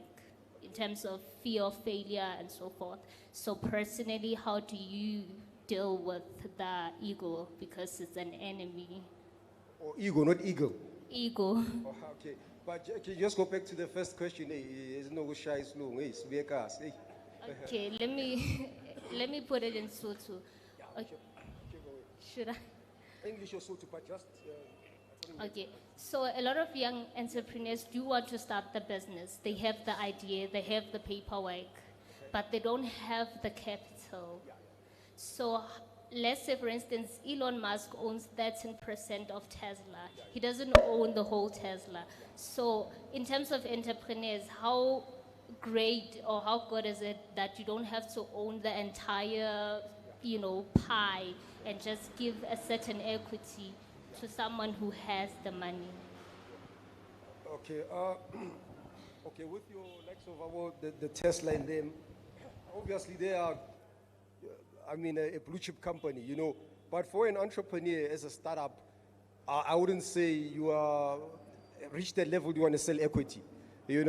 in terms of fear of failure and so forth. So personally, how do you deal with the ego, because it's an enemy? Or ego, not ego. Ego. Oh, okay, but can you just go back to the first question? Okay, let me put it in Sotho. Okay. Should I? English or Sotho, but just. Okay, so a lot of young entrepreneurs do want to start the business. They have the idea, they have the paperwork, but they don't have the capital. So let's say, for instance, Elon Musk owns 13% of Tesla. He doesn't own the whole Tesla. So in terms of entrepreneurs, how great or how good is it that you don't have to own the entire, pie and just give a certain equity to someone who has the money? Okay, okay, with your likes of the Tesla and them, obviously they are, a blue chip company, but for an entrepreneur as a startup, I wouldn't say you are reached that level you want to sell equity. You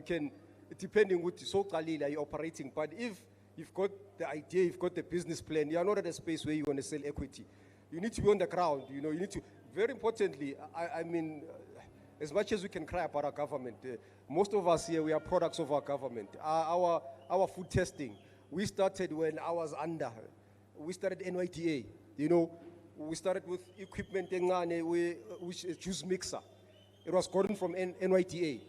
can, depending what so you're operating, but if you've got the idea, you've got the business plan, you're not at a space where you want to sell equity. You need to be on the ground, you need to, very importantly, as much as we can cry about our government, most of us here, we are products of our government. Our food testing, we started when I was under, we started NYTA, we started with equipment, which is juice mixer. It was gotten from NYTA,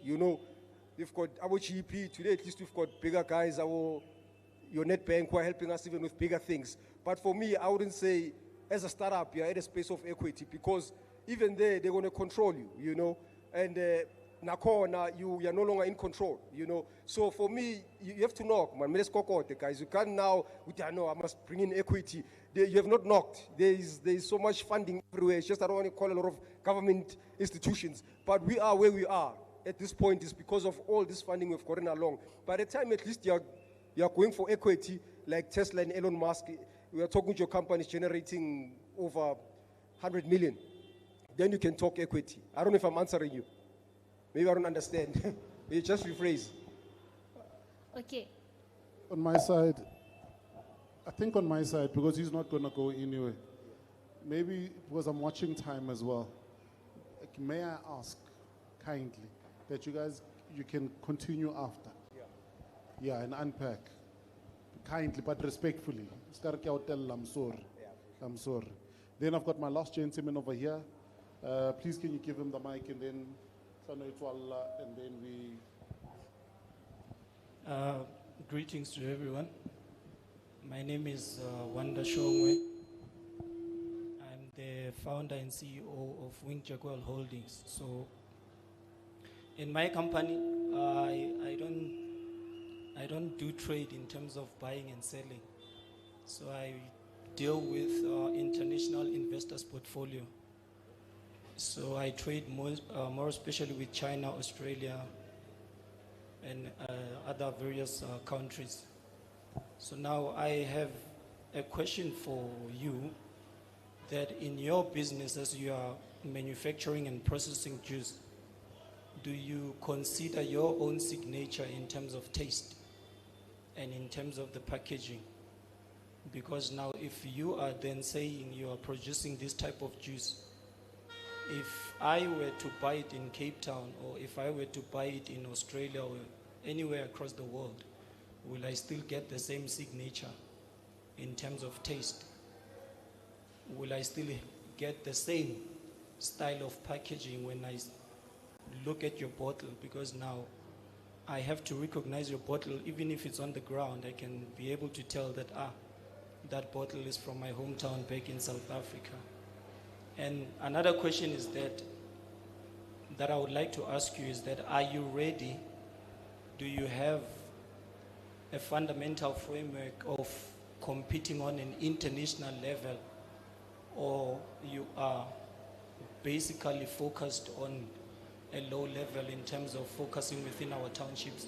We've got our GP, today at least we've got bigger guys, your net bank who are helping us even with bigger things. But for me, I wouldn't say, as a startup, you're at a space of equity, because even there, they're going to control you, and you're no longer in control, So for me, you have to knock, man. Let's go, guys. You can't now, I must bring in equity. You have not knocked. There is so much funding everywhere. It's just I don't want to call a lot of government institutions, but we are where we are at this point is because of all this funding we've gotten along. By the time at least you're going for equity, like Tesla and Elon Musk, we are talking to your companies generating over 100 million. Then you can talk equity. I don't know if I'm answering you. Maybe I don't understand. You just rephrase. Okay. On my side, I think on my side, because he's not going to go anywhere, maybe because I'm watching time as well, may I ask kindly that you can continue after? Yeah, and unpack. Kindly, but respectfully. I'm sorry. I'm sorry. Then I've got my last gentleman over here. Please, can you give him the mic, and then and then we... Greetings to everyone. My name is Wanda Shongwe. I'm the founder and CEO of Wing Jaguar Holdings. So, in my company, I don't do trade in terms of buying and selling. So I deal with international investors' portfolio. So I trade more especially with China, Australia, and other various countries. So now I have a question for you, that in your business, as you are manufacturing and processing juice, do you consider your own signature in terms of taste and in terms of the packaging? Because now if you are then saying you are producing this type of juice, if I were to buy it in Cape Town, or if I were to buy it in Australia or anywhere across the world, will I still get the same signature in terms of taste? Will I still get the same style of packaging when I look at your bottle? Because now I have to recognize your bottle, even if it's on the ground. I can be able to tell that, that bottle is from my hometown back in South Africa. And another question is that I would like to ask you is that, are you ready? Do you have a fundamental framework of competing on an international level, or you are basically focused on a low level in terms of focusing within our townships?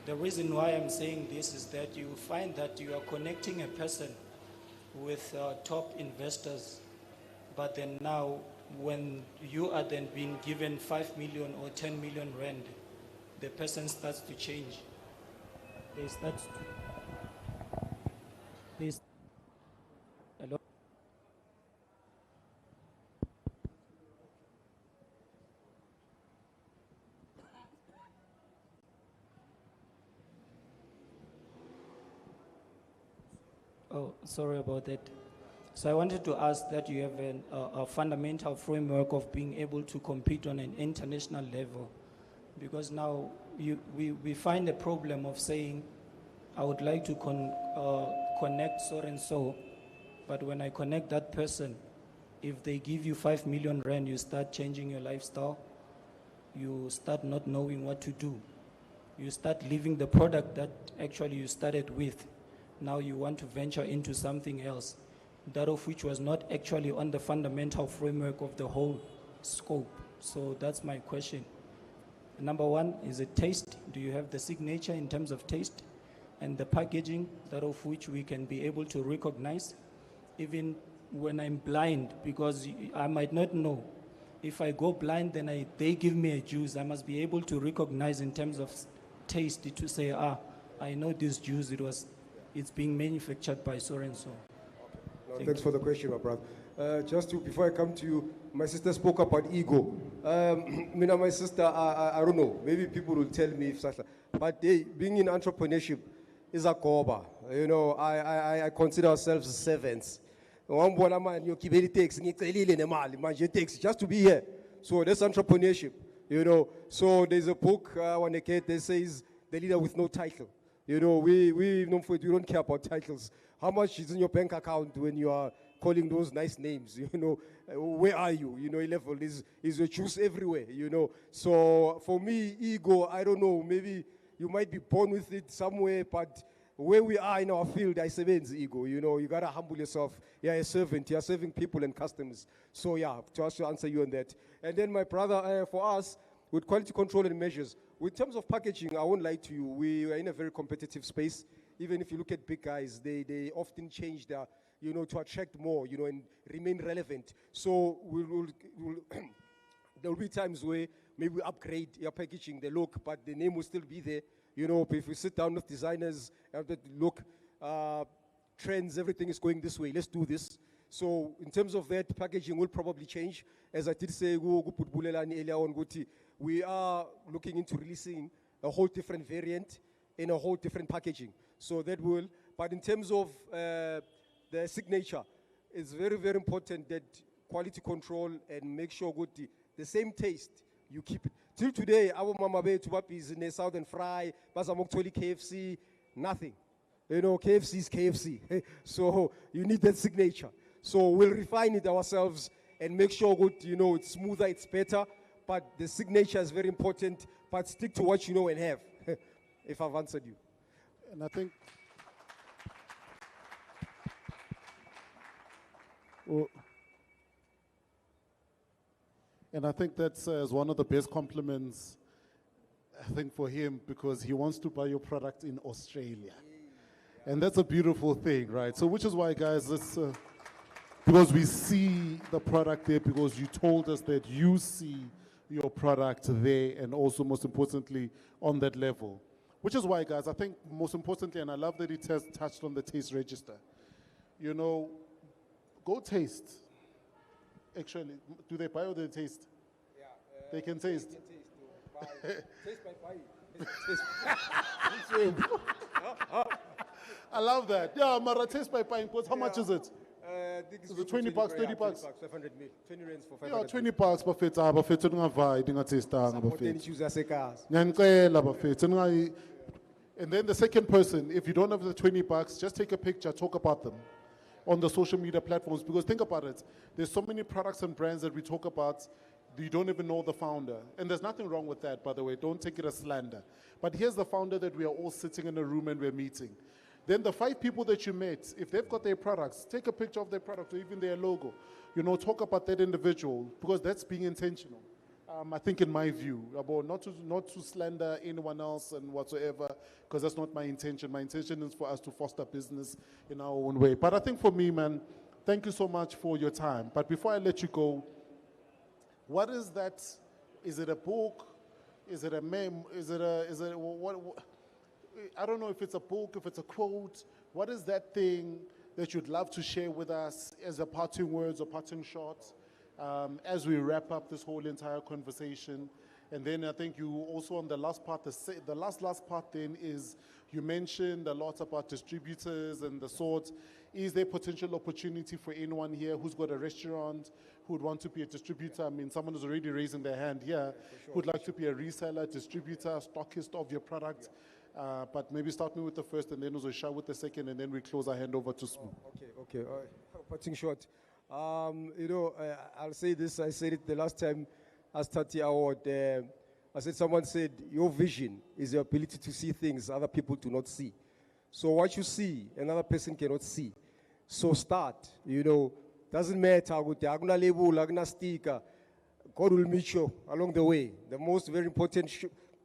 The reason why I'm saying this is that you find that you are connecting a person with top investors, but then now when you are then being given 5 million or 10 million rand, the person starts to change. They start to... Hello? Oh, sorry about that. So I wanted to ask that you have a fundamental framework of being able to compete on an international level, because now we find a problem of saying, I would like to connect so and so, but when I connect that person, if they give you 5 million rand, you start changing your lifestyle, you start not knowing what to do, you start leaving the product that actually you started with. Now you want to venture into something else, that of which was not actually on the fundamental framework of the whole scope. So that's my question. Number one, is it taste? Do you have the signature in terms of taste? And the packaging, that of which we can be able to recognize, even when I'm blind, because I might not know. If I go blind, then they give me a juice, I must be able to recognize in terms of taste to say, I know this juice, it's being manufactured by so and so. No, thanks for the question, my brother. Before I come to you, my sister spoke about ego. My sister, I don't know, maybe people will tell me if such, but being in entrepreneurship is a koba. You know, I consider ourselves servants. It takes just to be here. So that's entrepreneurship, you know. So there's a book, that says the leader with no title. You know, we don't care about titles. How much is in your bank account when you are calling those nice names? You know, where are you? You know, level is your juice everywhere, you know. So for me, ego, I don't know, maybe you might be born with it somewhere, but where we are in our field, I say it's ego. You know, you gotta humble yourself. You're a servant, you're serving people and customers. So yeah, just to answer you on that. And then my brother, for us, with quality control and measures, in terms of packaging, I won't lie to you, we are in a very competitive space. Even if you look at big guys, they often change their, you know, to attract more, you know, and remain relevant. So there will be times where maybe we upgrade your packaging, the look, but the name will still be there. You know, if we sit down with designers, have that look, trends, everything is going this way, let's do this. So in terms of that, packaging will probably change. As I did say, earlier on, we are looking into releasing a whole different variant in a whole different packaging. So that will, but in terms of the signature, it's very, very important that quality control and make sure the same taste, you keep it. Till today, our mama be is in a southern fry, Basamoktoli KFC, nothing. You know, KFC is KFC. So you need that signature. So we'll refine it ourselves and make sure you know, it's smoother, it's better. But the signature is very important, but stick to what you know and have, if I've answered you. And I think, that's one of the best compliments, I think, for him, because he wants to buy your product in Australia. And that's a beautiful thing, right? So which is why, guys, it's, because we see the product there, because you told us that you see your product there, and also most importantly on that level. Which is why, guys, I think most importantly, and I love that he touched on the taste register. You know, go taste. Actually, do they buy or do they taste? Yeah. They can taste. Taste by buying. I love that. Yeah, Mara, taste by buying. How much is it? I think it's Is it 20 bucks, 30 bucks? 500 mil. 20 rands for Yeah, 500 20 bucks bafethu bafethu ningavhayi ningathestanga Supporting bafethu. issues yasekhaya. Ngiyanicela bafethu ningayi. And then the second person, if you don't have the 20 bucks, just take a picture, talk about them on the social media platforms. Because think about it, there's so many products and brands that we talk about, you don't even know the founder. And there's nothing wrong with that, by the way. Don't take it as slander. But here's the founder that we are all sitting in a room and we're meeting. Then the 5 people that you met, if they've got their products, take a picture of their product or even their logo. You know, talk about that individual because that's being intentional. I think in my view, about not to slander anyone else and whatsoever, because that's not my intention. My intention is for us to foster business in our own way. But I think for me, man, thank you so much for your time. But before I let you go, what is that? Is it a book? Is it a meme? Is it what? I don't know if it's a book, if it's a quote. What is that thing that you'd love to share with us as a parting words or parting shots as we wrap up this whole entire conversation? And then I think you also on the last part, the last part then is you mentioned a lot about distributors and the sort. Is there potential opportunity for anyone here who's got a restaurant who would want to be a distributor? I mean, someone is already raising their hand here, who'd like to be a reseller, distributor, stockist of your product. But maybe start me with the first and then also share with the second and then we close our hand over to Smooth. Okay. Parting shot. You know, I'll say this. I said it the last time I started the award. I said, someone said, your vision is your ability to see things other people do not see. So what you see, another person cannot see. So start, you know, doesn't matter. Aguna label, aguna sticker. God will meet you along the way. The most very important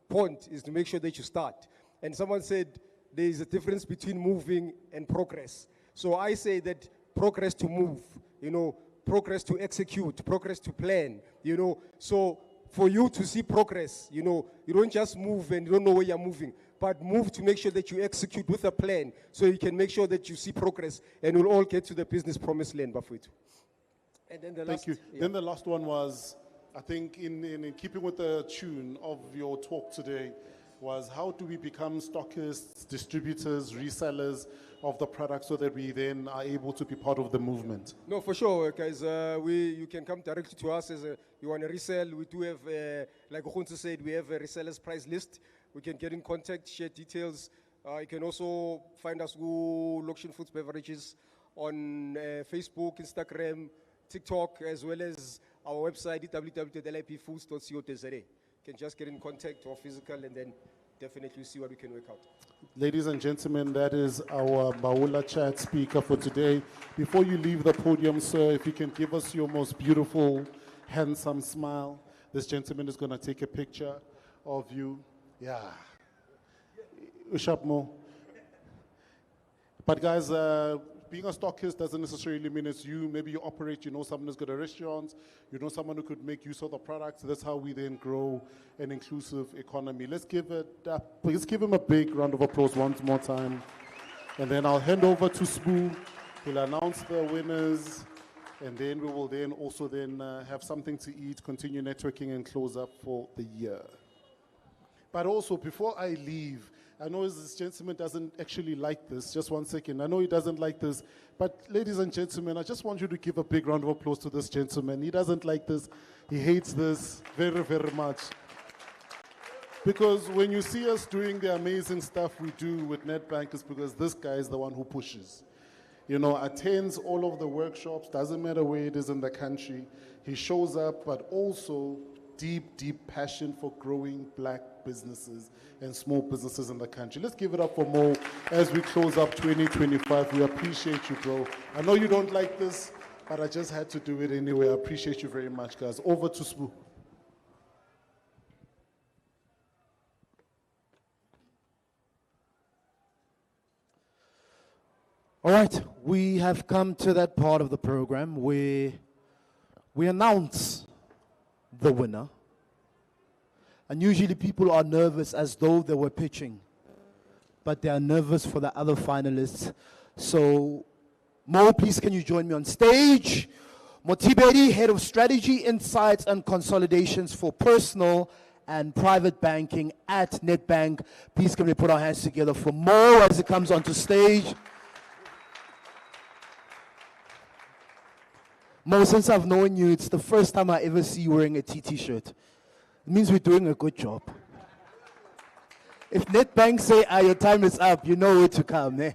point is to make sure that you start. And someone said there is a difference between moving and progress. So I say that progress to move, you know, progress to execute, progress to plan, you know. So for you to see progress, you know, you don't just move and you don't know where you're moving, but move to make sure that you execute with a plan so you can make sure that you see progress and we'll all get to the business promised land, Bafwethu. And then the last, Thank you. Yeah. Then the last one was, I think in keeping with the tune of your talk today, was how do we become stockists, distributors, resellers of the product so that we then are able to be part of the movement? No, for sure, guys. You can come directly to us as you want to resell. We do have, like Okhonse said, we have a resellers price list. We can get in contact, share details. You can also find us through Lokshin Foods Beverages on Facebook, Instagram, TikTok, as well as our website, www.lipfoods.co.za. You can just get in contact or physical and then definitely see what we can work out. Ladies and gentlemen, that is our Mbawula Chat speaker for today. Before you leave the podium, sir, if you can give us your most beautiful, handsome smile. This gentleman is going to take a picture of you. Yeah. Ushapmo. But guys, being a stockist doesn't necessarily mean it's you. Maybe you operate, you know someone who's got a restaurant, you know someone who could make use of the products. That's how we then grow an inclusive economy. Let's give him a big round of applause once more time. And then I'll hand over to Spoo. He'll announce the winners. And then we will then also then have something to eat, continue networking and close up for the year. But also, before I leave, I know this gentleman doesn't actually like this. Just 1 second. I know he doesn't like this. But ladies and gentlemen, I just want you to give a big round of applause to this gentleman. He doesn't like this. He hates this very, very much. Because when you see us doing the amazing stuff we do with Nedbank, it's because this guy is the one who pushes. You know, attends all of the workshops, doesn't matter where it is in the country. He shows up, but also deep, deep passion for growing black businesses and small businesses in the country. Let's give it up for Mo as we close up 2025. We appreciate you, bro. I know you don't like this, but I just had to do it anyway. I appreciate you very much, guys. Over to Spoo. All right, we have come to that part of the program where we announce the winner. And usually people are nervous as though they were pitching, but they are nervous for the other finalists. So, Mo, please can you join me on stage? Motiberi, Head of Strategy, Insights and Consolidations for Personal and Private Banking at Nedbank. Please can we put our hands together for Mo as he comes onto stage. Mo, since I've known you, it's the first time I ever see you wearing a TT shirt. It means we're doing a good job. If Nedbank say, your time is up, you know where to come. Eh?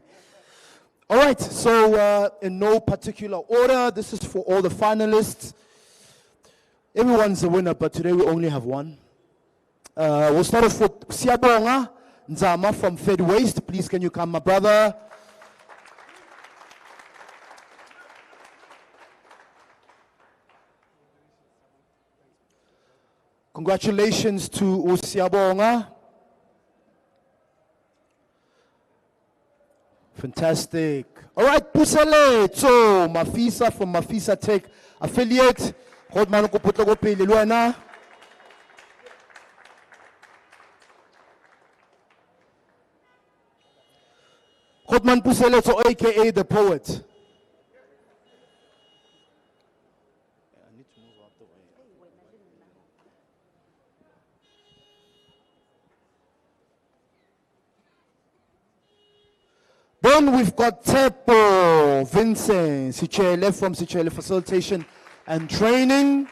All right, so in no particular order, this is for all the finalists. Everyone's a winner, but today we only have one. We'll start off with Siabonga Nzama from Fed Waste. Please, can you come, my brother? Congratulations to Usiabonga. Fantastic. All right, Pusaletso, Mafisa from Mafisa Tech affiliate. Hodman ko putlo ko pele luana. Hodman Pusaletso, aka the poet. Then we've got Tepo Vincent Sichele from Sichele Facilitation and Training.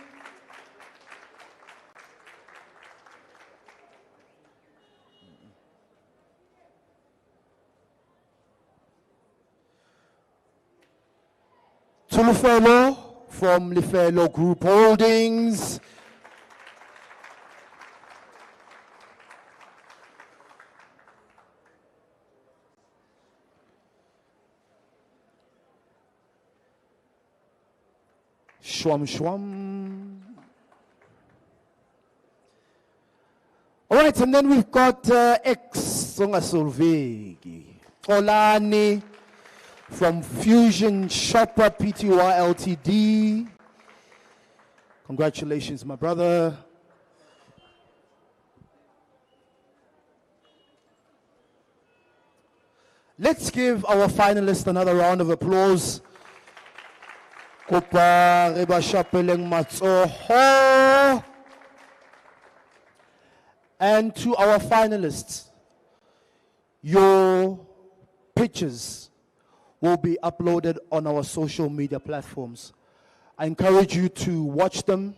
Tulufelo from Lifelo Group Holdings. Shwam Shwam. All right, and then we've got Songasolvegi. Olani from Fusion Shopper Pty Ltd. Congratulations, my brother. Let's give our finalists another round of applause. Kopa reba shapeleng matsoho. And to our finalists, your pictures will be uploaded on our social media platforms. I encourage you to watch them,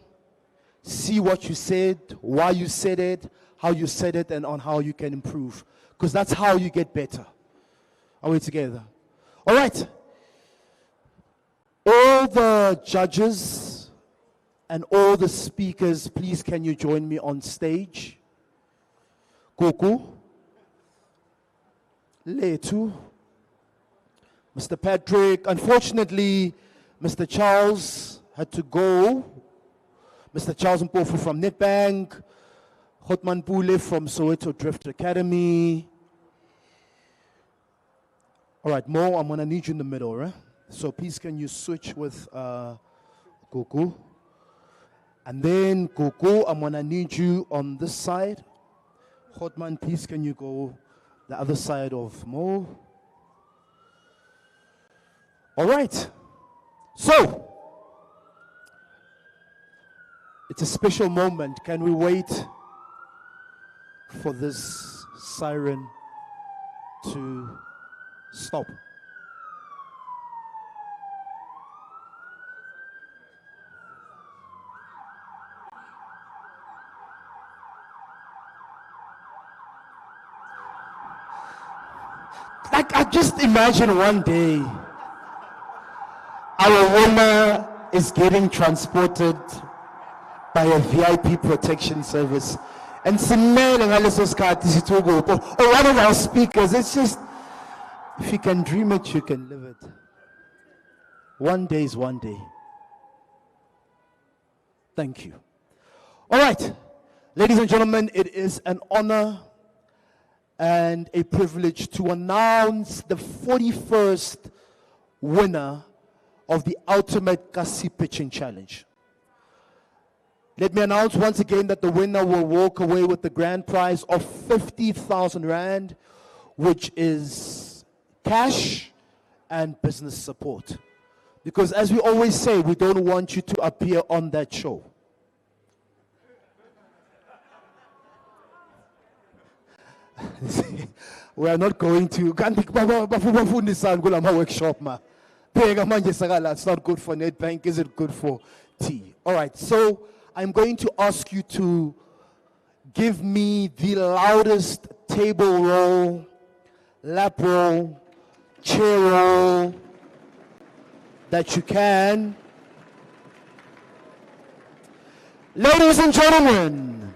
see what you said, why you said it, how you said it, and on how you can improve. Because that's how you get better. Are we together? All right. All the judges and all the speakers, please can you join me on stage? Kuku, Letu, Mr. Patrick. Unfortunately, Mr. Charles had to go. Mr. Charles Mpofu from Nedbank, Hotman Pule from Soweto Drift Academy. All right, Mo, I'm gonna need you in the middle, right? So please can you switch with Kuku. And then Kuku, I'm gonna need you on this side. Hotman, please can you go the other side of Mo. All right. So, it's a special moment. Can we wait for this siren to stop? Like, I just imagine one day our winner is getting transported by a VIP protection service. And or one of our speakers. It's just, if you can dream it, you can live it. One day is one day. Thank you. All right, ladies and gentlemen, it is an honor and a privilege to announce the 41st winner of the Ultimate Kasi Pitching Challenge. Let me announce once again that the winner will walk away with the grand prize of 50,000 Rand, which is cash and business support. Because as we always say, we don't want you to appear on that show. We are not going to workshop. It's not good for Nedbank. Is it good for tea? All right. So I'm going to ask you to give me the loudest table roll, lap roll, chair roll that you can. Ladies and gentlemen,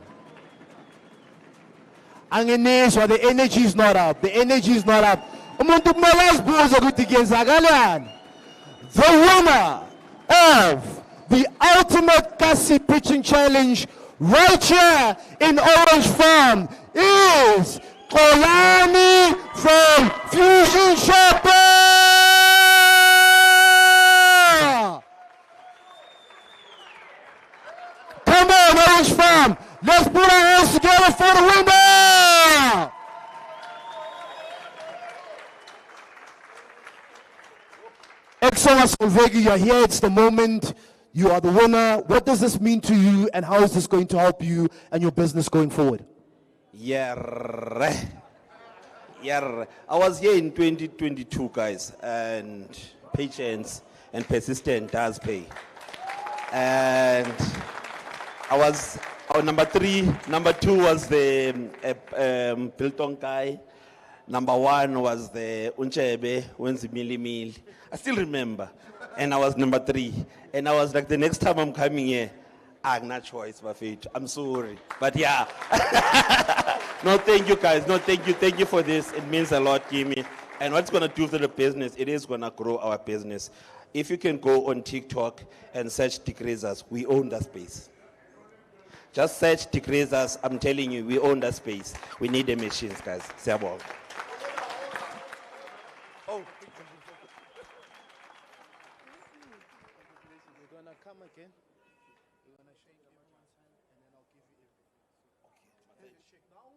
anginizwa, the energy is not up. The energy is not up. Umuntu kumele azibuze ukuthi kuyenzakalani. The winner of the ultimate Kasi pitching challenge right here in Orange Farm is Kolani from Fusion Shopper. Come on, Orange Farm. Let's put our hands together for the winner. Excellent, Solvegi, you're here. It's the moment. You are the winner. What does this mean to you, and how is this going to help you and your business going forward? Yeah. I was here in 2022, guys, and patience and persistence does pay. And I was number 3. Number 2 was the Biltong guy. Number 1 was the Unchebe, Wenzi Mili Mil. I still remember. And I was number 3. And I was like, the next time I'm coming here, I'm not choice, my fate. I'm sorry. But yeah. No, thank you, guys. No, thank you. Thank you for this. It means a lot, Jimmy. And what's going to do for the business, it is going to grow our business. If you can go on TikTok and search decreasers, we own that space. Just search decreasers. I'm telling you, we own that space. We need the machines, guys. Siyabonga. Oh, you're going to come again? You're going to shake your hand and then I'll give you everything. Okay. Shake. Oh,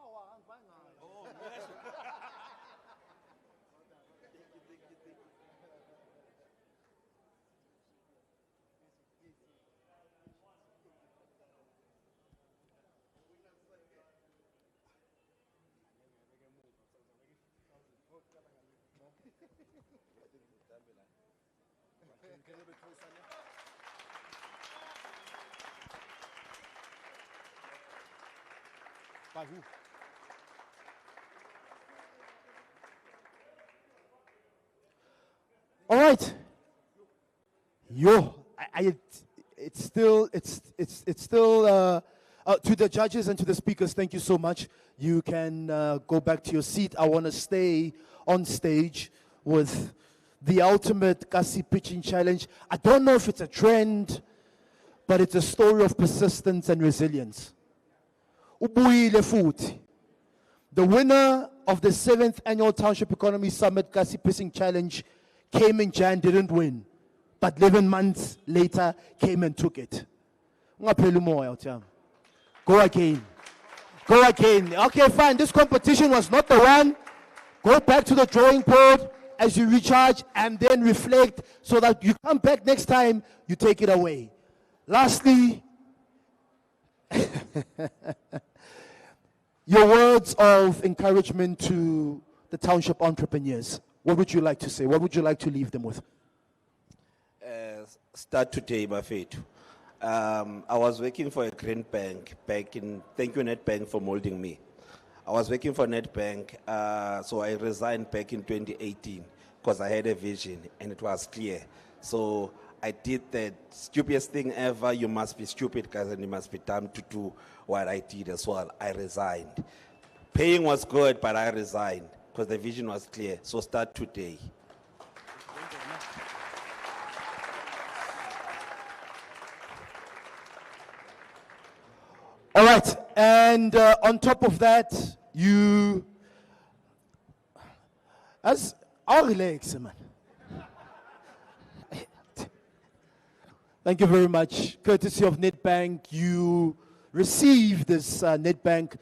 yes. By who? All right. It's still to the judges and to the speakers, thank you so much. You can go back to your seat. I want to stay on stage with the ultimate Kasi pitching challenge. I don't know if it's a trend, but it's a story of persistence and resilience. Ubuyile futhi. The winner of the 7th annual Township Economy Summit Kasi Pitching Challenge came in Jan, didn't win, but 11 months later came and took it. Ungapheli umoya uthami. Go again. Go again. Okay, fine. This competition was not the one. Go back to the drawing board as you recharge and then reflect so that you come back next time, you take it away. Lastly, your words of encouragement to the township entrepreneurs. What would you like to say? What would you like to leave them with? Start today, my fate. I was working for a green bank back in, thank you Nedbank for molding me. I was working for Nedbank, so I resigned back in 2018 because I had a vision and it was clear. So I did the stupidest thing ever. You must be stupid, guys, and you must be dumb to do what I did as well. I resigned. Paying was good, but I resigned because the vision was clear. So start today. All right, and on top of that, you, I'll relax, man. Thank you very much. Courtesy of Nedbank, you received this Nedbank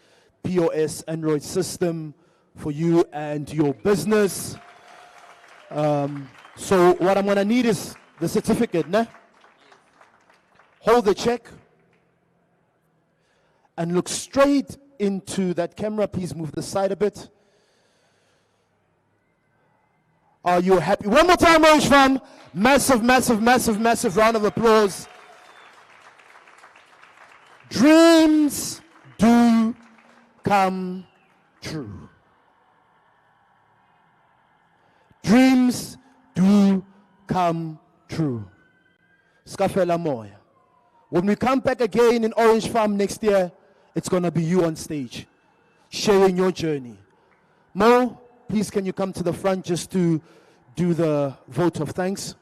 POS Android system for you and your business. So what I'm going to need is the certificate, ne? Hold the check and look straight into that camera. Please move the side a bit. Are you happy? One more time, Orange Farm. Massive, massive, massive, massive round of applause. Dreams do come true. Dreams do come true. Skafela moya. When we come back again in Orange Farm next year, it's going to be you on stage, sharing your journey. Mo, please can you come to the front just to do the vote of thanks?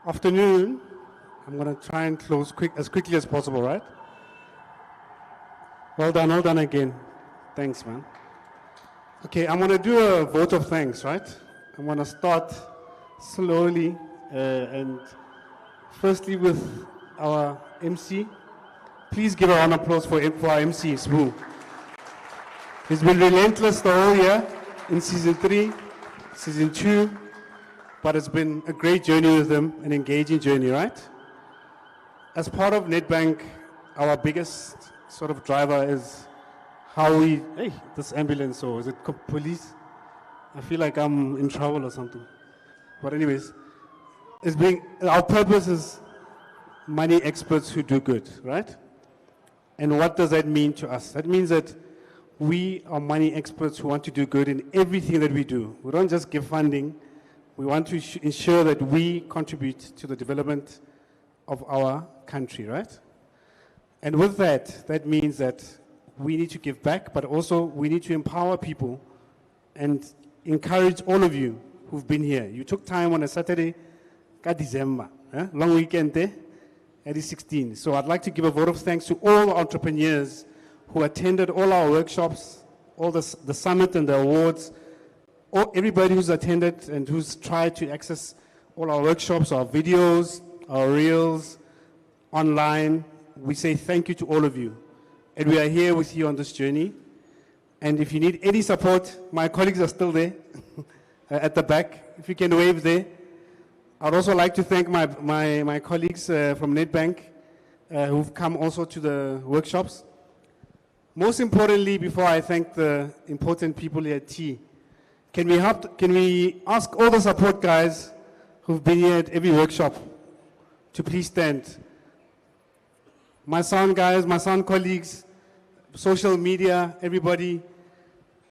Afternoon. I'm going to try and close as quickly as possible, right? Well done again. Thanks, man. Okay, I'm going to do a vote of thanks, right? I'm going to start slowly and firstly with our MC. Please give a round of applause for our MC, Sbu. He's been relentless the whole year in season 3, season 2, but it's been a great journey with him, an engaging journey, right? As part of Nedbank, our biggest sort of driver is how we, hey, this ambulance, or is it police? I feel like I'm in trouble or something. But anyways, our purpose is money experts who do good, right? And what does that mean to us? That means that we are money experts who want to do good in everything that we do. We don't just give funding. We want to ensure that we contribute to the development of our country, right? And with that, that means that we need to give back, but also we need to empower people and encourage all of you who've been here. You took time on a Saturday, December, long weekend there, at the 16. So I'd like to give a vote of thanks to all the entrepreneurs who attended all our workshops, all the summit and the awards, everybody who's attended and who's tried to access all our workshops, our videos, our reels, online. We say thank you to all of you. And we are here with you on this journey. And if you need any support, my colleagues are still there at the back. If you can wave there. I'd also like to thank my colleagues from Nedbank who've come also to the workshops. Most importantly, before I thank the important people here at T, can we ask all the support guys who've been here at every workshop to please stand? My sound guys, my sound colleagues, social media, everybody,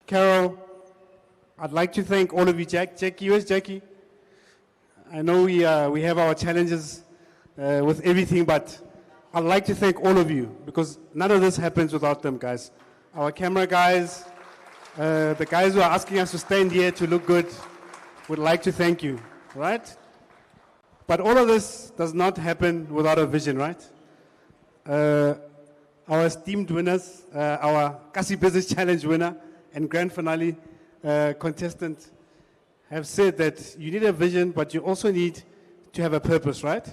Carol, I'd like to thank all of you. Jackie, where's Jackie? I know we have our challenges with everything, but I'd like to thank all of you because none of this happens without them, guys. Our camera guys, the guys who are asking us to stand here to look good, would like to thank you, right? But all of this does not happen without a vision, right? Our esteemed winners, our Kasi Business Challenge winner and grand finale contestant have said that you need a vision, but you also need to have a purpose, right?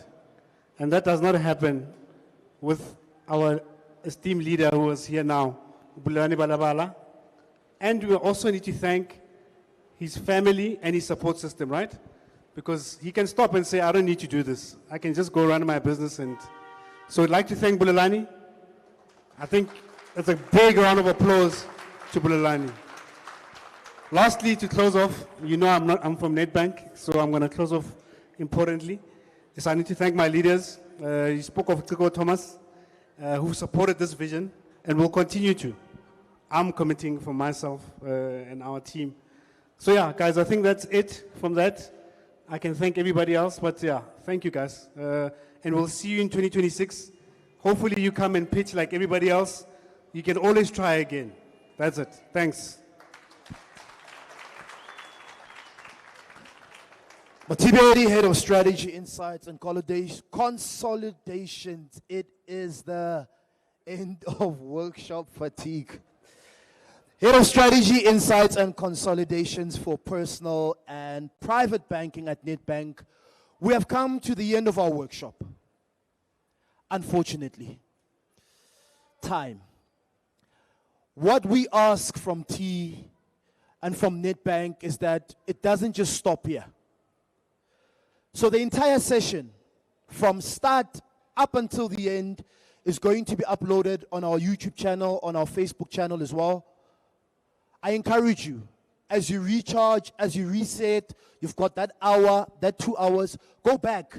And that does not happen with our esteemed leader who is here now, Mbawula Balabala. And we also need to thank his family and his support system, right? Because he can stop and say, I don't need to do this. I can just go run my business. And so I'd like to thank Bulelani. I think that's a big round of applause to Bulelani. Lastly, to close off, you know I'm from Nedbank, so I'm going to close off importantly. Yes, I need to thank my leaders. You spoke of Tiko Thomas, who supported this vision and will continue to. I'm committing for myself and our team. So yeah, guys, I think that's it from that. I can thank everybody else, but yeah, thank you guys. And we'll see you in 2026. Hopefully you come and pitch like everybody else. You can always try again. That's it. Thanks. Matiberi, Head of Strategy, Insights and Consolidations. It is the end of workshop fatigue. Head of Strategy, Insights and Consolidations for Personal and Private Banking at Nedbank. We have come to the end of our workshop. Unfortunately, time. What we ask from T and from Nedbank is that it doesn't just stop here. So the entire session, from start up until the end, is going to be uploaded on our YouTube channel, on our Facebook channel as well. I encourage you, as you recharge, as you reset, you've got that hour, that 2 hours, go back.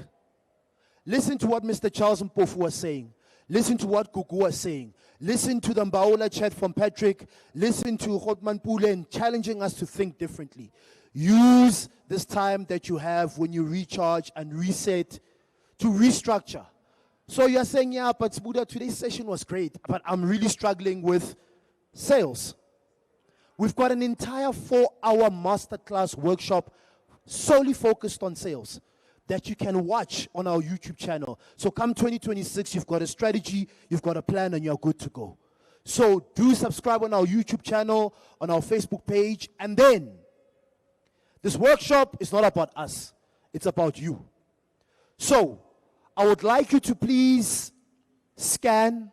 Listen to what Mr. Charles Mpofu was saying. Listen to what Gugu was saying. Listen to the Mbawula Chat from Patrick. Listen to Hotman Pulen challenging us to think differently. Use this time that you have when you recharge and reset to restructure. So you're saying, yeah, but Buddha, today's session was great, but I'm really struggling with sales. We've got an entire 4-hour masterclass workshop solely focused on sales that you can watch on our YouTube channel. So come 2026, you've got a strategy, you've got a plan, and you're good to go. So do subscribe on our YouTube channel, on our Facebook page, and then this workshop is not about us, it's about you. So I would like you to please scan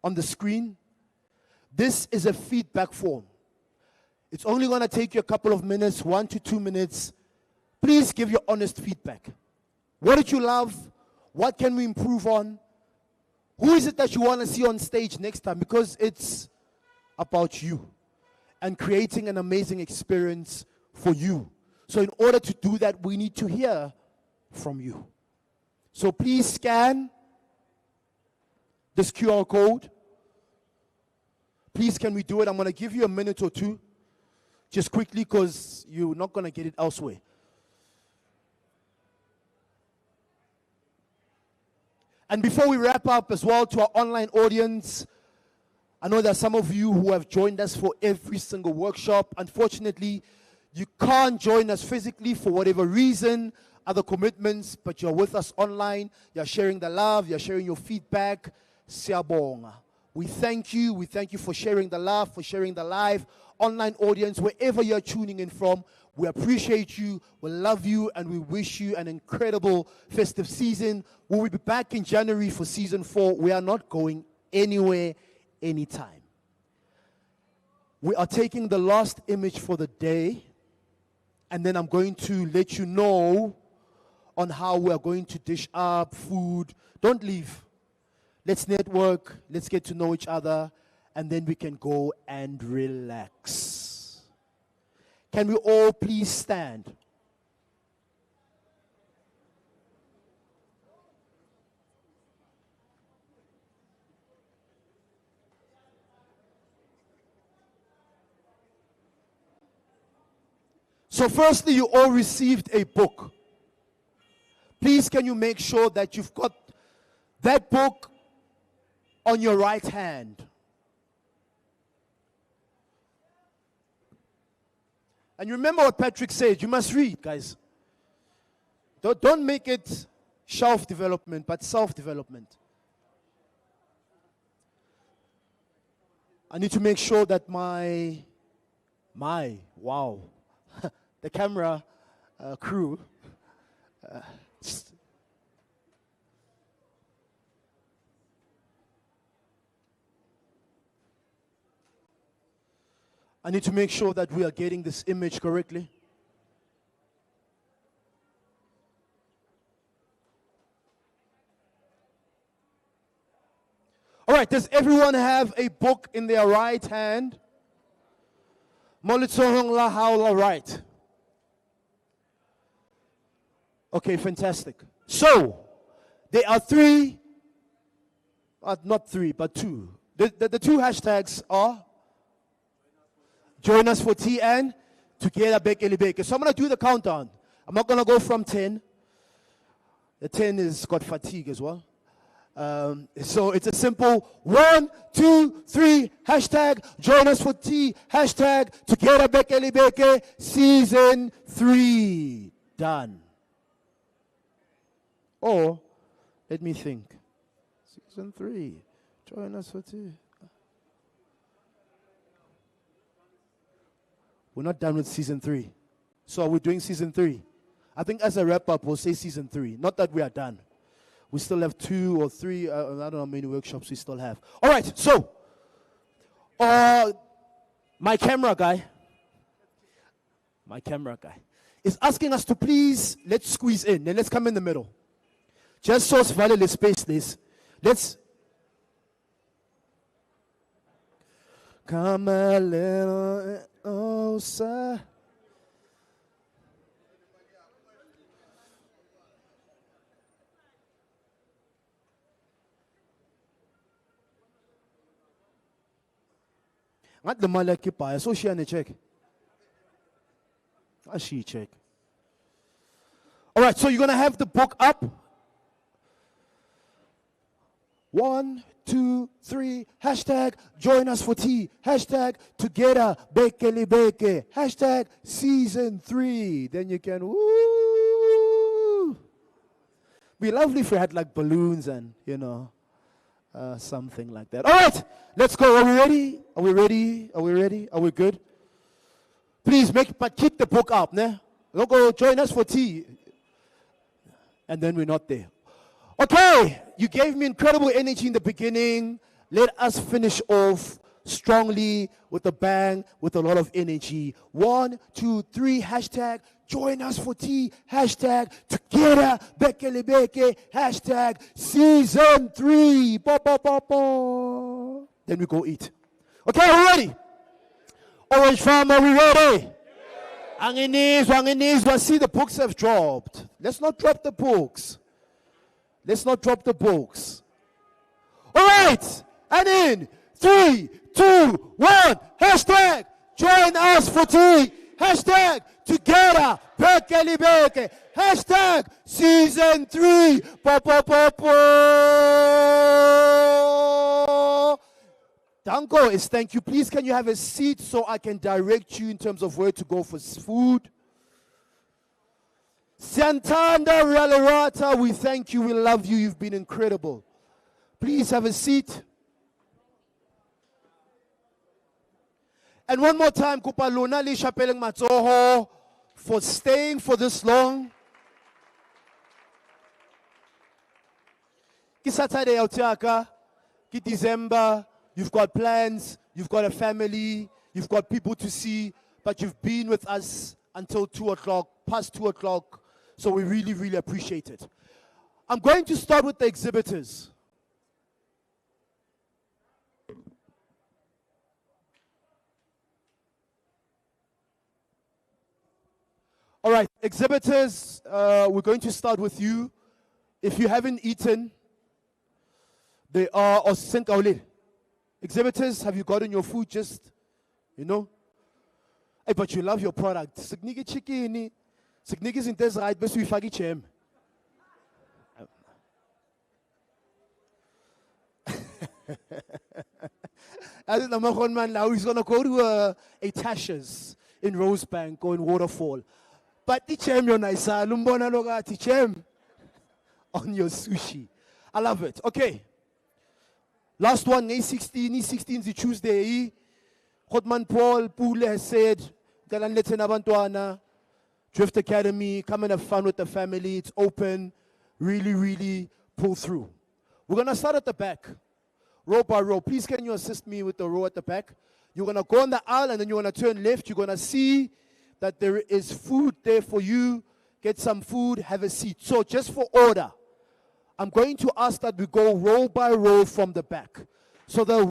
on the screen. This is a feedback form. It's only going to take you a couple of minutes, 1 to 2 minutes. Please give your honest feedback. What did you love? What can we improve on? Who is it that you want to see on stage next time? Because it's about you and creating an amazing experience for you. So in order to do that, we need to hear from you. So please scan this QR code. Please, can we do it? I'm going to give you a minute or two. Just quickly, because you're not going to get it elsewhere. And before we wrap up as well, to our online audience, I know there are some of you who have joined us for every single workshop. Unfortunately, you can't join us physically for whatever reason, other commitments, but you're with us online. You're sharing the love. You're sharing your feedback. Siyabonga. We thank you. We thank you for sharing the love, for sharing the live. Online audience, wherever you're tuning in from, we appreciate you, we love you, and we wish you an incredible festive season. We will be back in January for season 4. We are not going anywhere, anytime. We are taking the last image for the day, and then I'm going to let you know on how we are going to dish up food. Don't leave. Let's network, let's get to know each other, and then we can go and relax. Can we all please stand? So firstly, you all received a book. Please, can you make sure that you've got that book on your right hand? And you remember what Patrick said, you must read, guys. Don't make it shelf development, but self-development. I need to make sure that wow, the camera crew, I need to make sure that we are getting this image correctly. All right, does everyone have a book in their right hand? All right. Okay, fantastic. So, there are not three, but two. The two hashtags are join us for tea and together Bekele Beke. So I'm going to do the countdown. I'm not going to go from 10. The 10 is got fatigue as well. So it's a simple 1, 2, 3, hashtag join us for tea, hashtag together Bekele Beke, season 3. Done. Or, let me think. Season 3, join us for tea. We're not done with season 3. So are we doing season 3? I think as a wrap-up, we'll say season 3. Not that we are done. We still have 2 or 3, I don't know how many workshops we still have. All right, so, my camera guy is asking us to please, let's squeeze in, and let's come in the middle. Just so value space, this. Come a little closer. Ngat the malaki pa, so she and check. She check. All right, so you're gonna have the book up. 1, 2, 3. Hashtag join us for tea. Hashtag together bekeli beke. Hashtag season 3. Then you can woo. Be lovely if we had like balloons and something like that. All right, let's go. Are we ready? Are we ready? Are we ready? Are we good? Please but keep the book up, ne? Don't go join us for tea. And then we're not there. Okay, you gave me incredible energy in the beginning. Let us finish off strongly with a bang, with a lot of energy. 1, 2, 3. Hashtag join us for tea. Hashtag together bekele beke. Hashtag season 3. Then we go eat. Okay, are we ready? Orange Farm, are we ready? Anginizwa. See, the books have dropped. Let's not drop the books. Let's not drop the books. All right. And in 3, 2, 1. Hashtag join us for tea. Hashtag together bekele beke. Hashtag season 3. Danko is thank you. Please, can you have a seat so I can direct you in terms of where to go for food? Santanda Ralarata, we thank you. We love you. You've been incredible. Please have a seat. And one more time, Kupaluna Li Shapeleng Matsoho for staying for this long. Ki Saturday Autiaka, ki December. You've got plans, you've got a family, you've got people to see, but you've been with us until 2 o'clock, past 2 o'clock, so we really, really appreciate it. I'm going to start with the exhibitors. All right, exhibitors, we're going to start with you. If you haven't eaten, they are Osenkaule. Exhibitors, have you gotten your food just, Hey, but you love your product. Signiki chicken, signiki is in this right, but we fagi chem. As in the Mahon man now, he's gonna go to a Tasha's in Rosebank or in Waterfall. But the chem yo naisa, lumbona loga tichem on your sushi. I love it. Okay. Last one, E16 is Tuesday. Godman Paul Pule has said, Drift Academy, come and have fun with the family. It's open. Really, really pull through. We're going to start at the back, row by row. Please, can you assist me with the row at the back? You're going to go on the aisle and then you're going to turn left. You're going to see that there is food there for you. Get some food, have a seat. So just for order, I'm going to ask that we go row by row from the back. So the